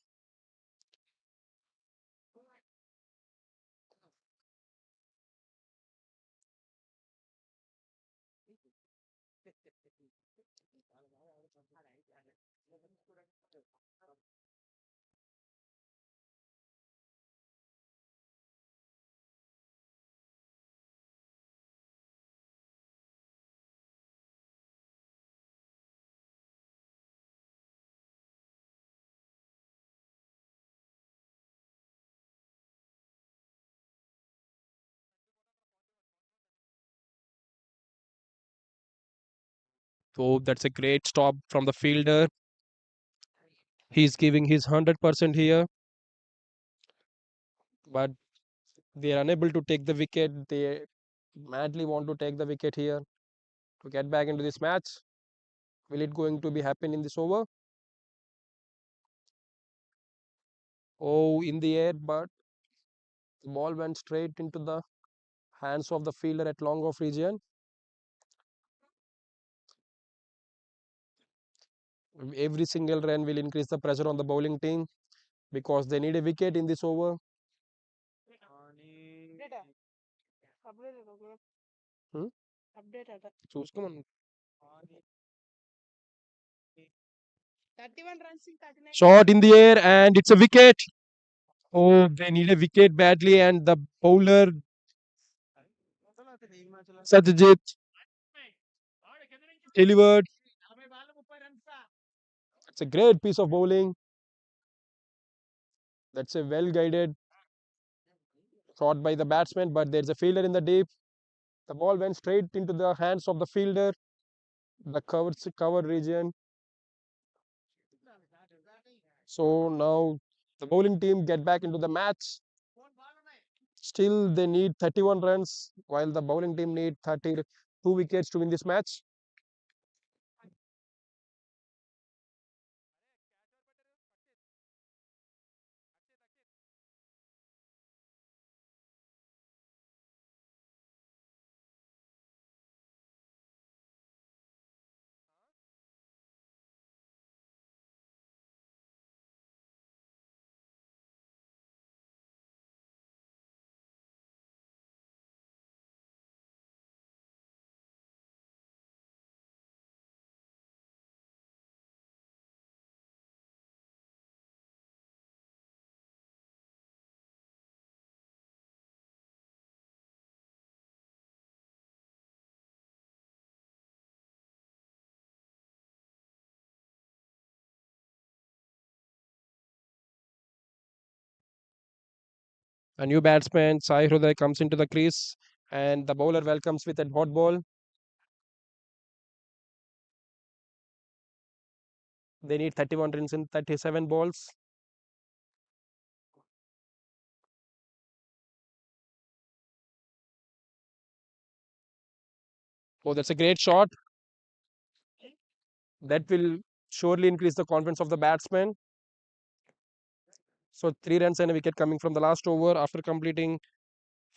So that's a great stop from the fielder. He's giving his 100% here, but they are unable to take the wicket. They madly want to take the wicket here to get back into this match. Will it going to be happen in this over? Oh, in the air, but the ball went straight into the hands of the fielder at long off region. Every single run will increase the pressure on the bowling team because they need a wicket in this over. Hmm? చూసుకోమను. 31 runs in 39. Shot in the air and it's a wicket. Oh, they need a wicket badly, and the bowler Satyajit delivered. It's a great piece of bowling. That's a well guided shot by the batsman, but there's a fielder in the deep. The ball went straight into the hands of the fielder, the cover region. So now the bowling team get back into the match. Still, they need 31 runs, while the bowling team need 32 wickets to win this match. A new batsman, Sai Hruday, comes into the crease, and the bowler welcomes with a hot ball. They need 31 runs in 37 balls. Oh, that's a great shot. That will surely increase the confidence of the batsman. So 3 runs and a wicket coming from the last over after completing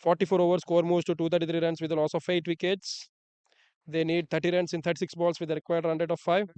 44 overs. Score moves to 233 runs with a loss of 8 wickets. They need 30 runs in 36 balls with a required run rate of 5.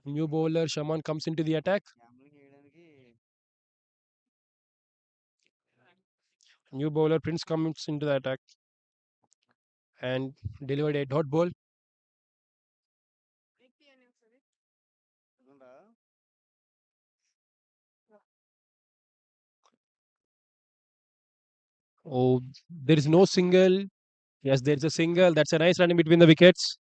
New bowler Shaman comes into the attack. New bowler Prince comes into the attack and delivered a dot ball. Oh, there is no single. Yes, there's a single. That's a nice run in between the wickets.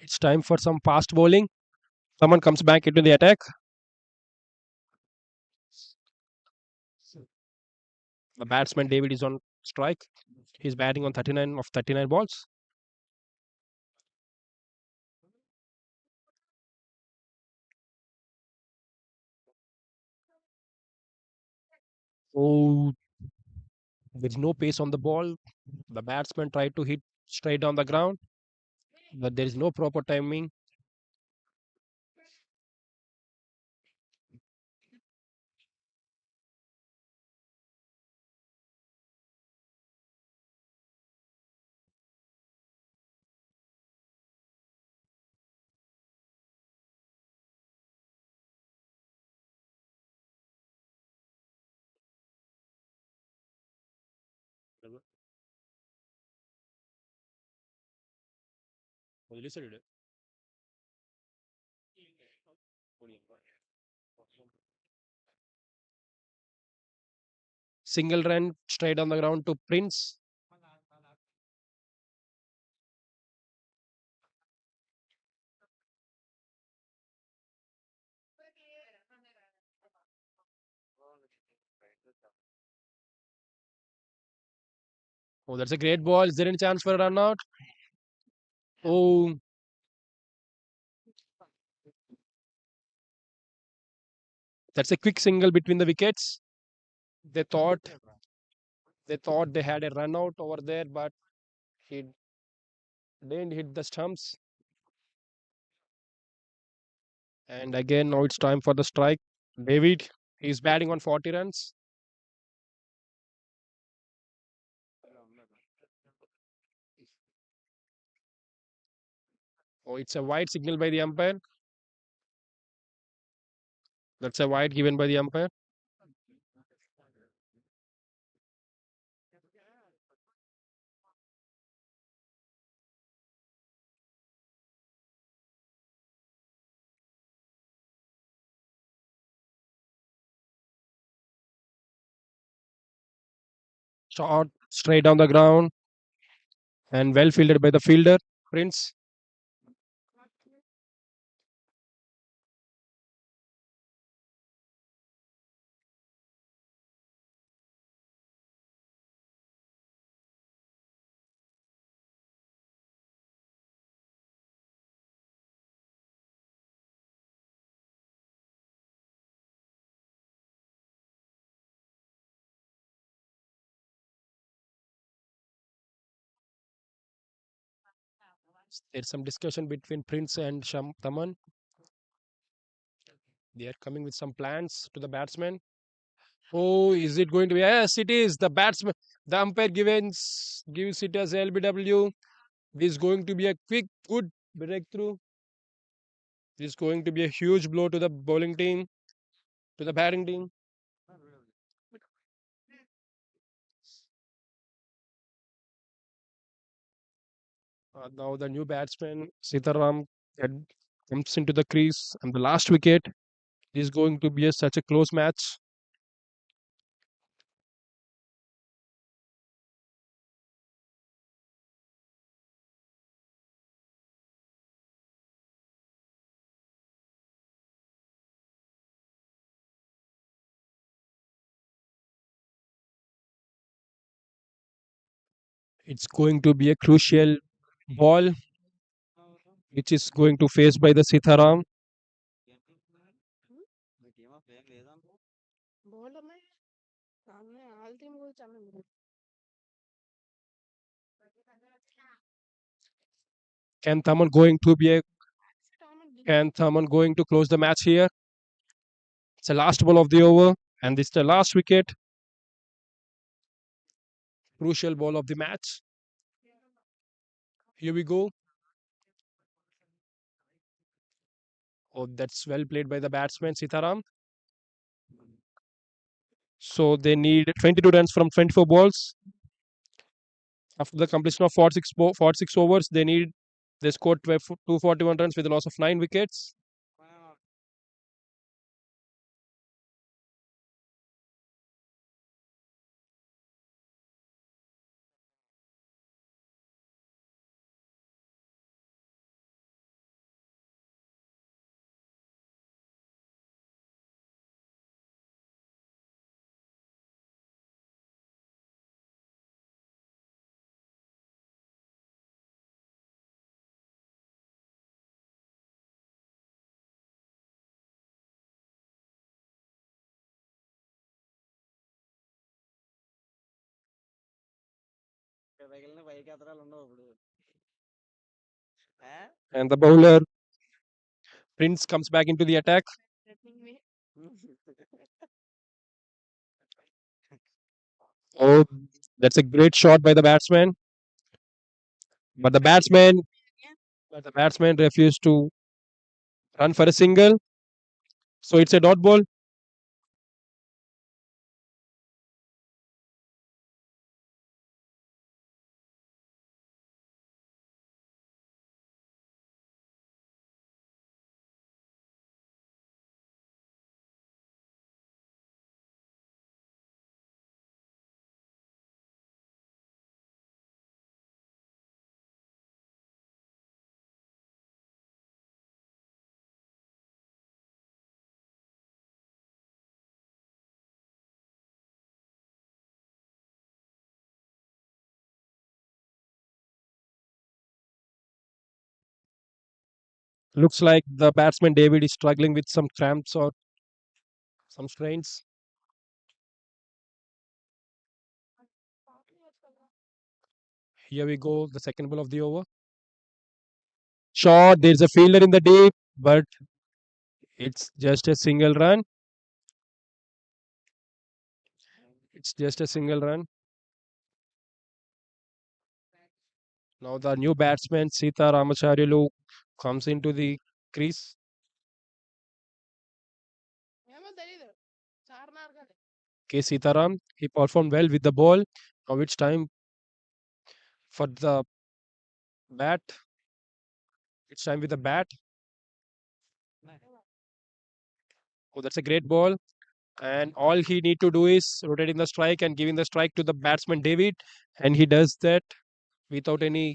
It's time for some fast bowling. Someone comes back into the attack. The batsman David is on strike. He's batting on 39 of 39 balls. Oh, there's no pace on the ball. The batsman tried to hit straight on the ground, but there is no proper timing. Single run straight on the ground to Prince. Oh, that's a great ball. Is there any chance for a run out? Oh, that's a quick single between the wickets. They thought they had a run out over there, but he didn't hit the stumps. And again, now it's time for the strike. David, he's batting on 40 runs. Oh, it's a wide signal by the umpire. That's a wide given by the umpire. Shot straight down the ground and well fielded by the fielder, Prince. There's some discussion between Prince and Taman. They are coming with some plans to the batsman. Oh, is it going to be? Yes, it is. The batsman, the umpire gives it as LBW. This is going to be a quick, good breakthrough. This is going to be a huge blow to the bowling team, to the batting team. Now the new batsman Sitaram comes into the crease, and the last wicket is going to be such a close match. It's going to be a crucial ball, which is going to face by the Sitaram. Bowler में सामने हाल team को चलने Can Thaman going to be a Can Thaman going to close the match here? It's the last ball of the over, and this is the last wicket. Crucial ball of the match. Here we go. Oh, that's well played by the batsman Sitaram. So they need 22 runs from 24 balls. After the completion of 46 overs, they scored 241 runs with a loss of 9 wickets. ఎక్కడ తగిలిన పైకి ఎత్తడాలు ఉండవు ఇప్పుడు. And the bowler Prince comes back into the attack. Oh, that's a great shot by the batsman. But the batsman refused to run for a single. So it's a dot ball. Looks like the batsman David is struggling with some cramps or some strains. Here we go, the second ball of the over. Shot, there's a fielder in the deep, but it's just a single run. It's just a single run. Now the new batsman Sita Ramacharyalu comes into the crease. K. Sitaram, he performed well with the ball. Now it's time for the bat. It's time with the bat. Oh, that's a great ball. And all he need to do is rotating the strike and giving the strike to the batsman David. And he does that without any.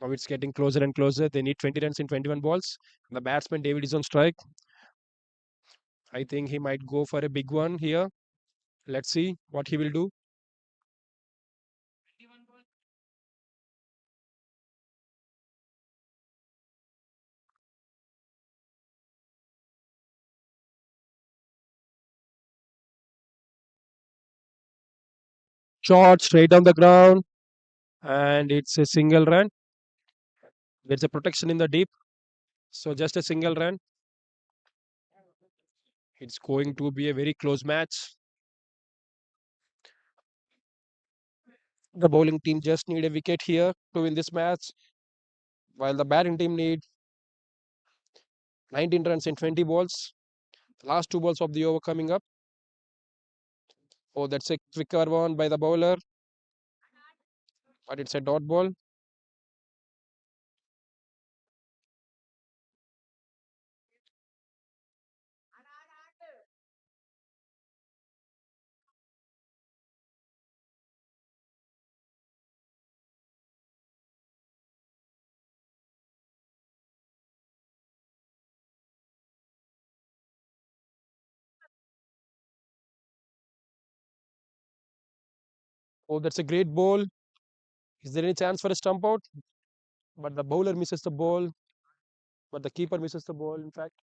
Now it's getting closer and closer. They need 20 runs in 21 balls. The batsman David is on strike. I think he might go for a big one here. Let's see what he will do. Shot straight on the ground. And it's a single run. There's a protection in the deep. So just a single run. It's going to be a very close match. The bowling team just need a wicket here to win this match, while the batting team need 19 runs in 20 balls. The last 2 balls of the over coming up. Oh, that's a quicker one by the bowler, but it's a dot ball. Oh, that's a great ball. Is there any chance for a stump out? But the bowler misses the ball, but the keeper misses the ball, in fact.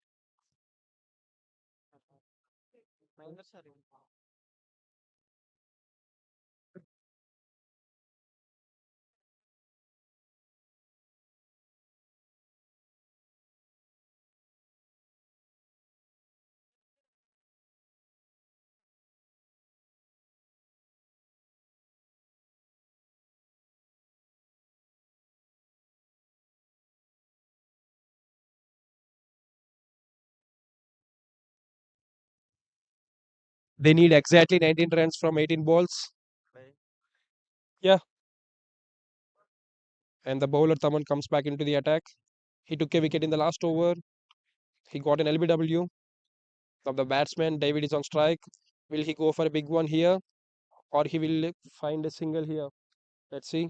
They need exactly 19 runs from 18 balls. Yeah. And the bowler Taman comes back into the attack. He took a wicket in the last over. He got an LBW. Of the batsman, David is on strike. Will he go for a big one here, or he will find a single here? Let's see.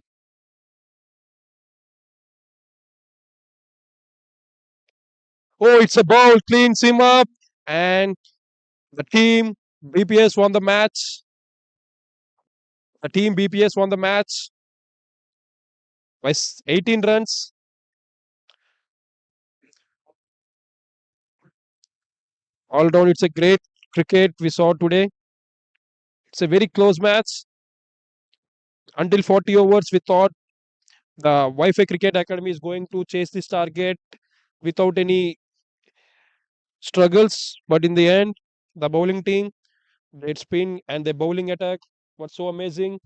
Oh, it's a ball, cleans him up, and the team BPS won the match. The team BPS won the match by 18 runs. All round, it's a great cricket we saw today. It's a very close match. Until 40 overs, we thought the Wi-Fi Cricket Academy is going to chase this target without any struggles. But in the end, the bowling team, their spin and their bowling attack was so amazing.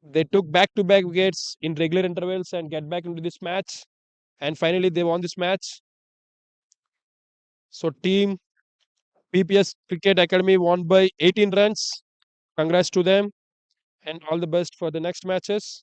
They took back-to-back wickets in regular intervals and get back into this match. And finally, they won this match. So, team BPS Cricket Academy won by 18 runs. Congrats to them and all the best for the next matches.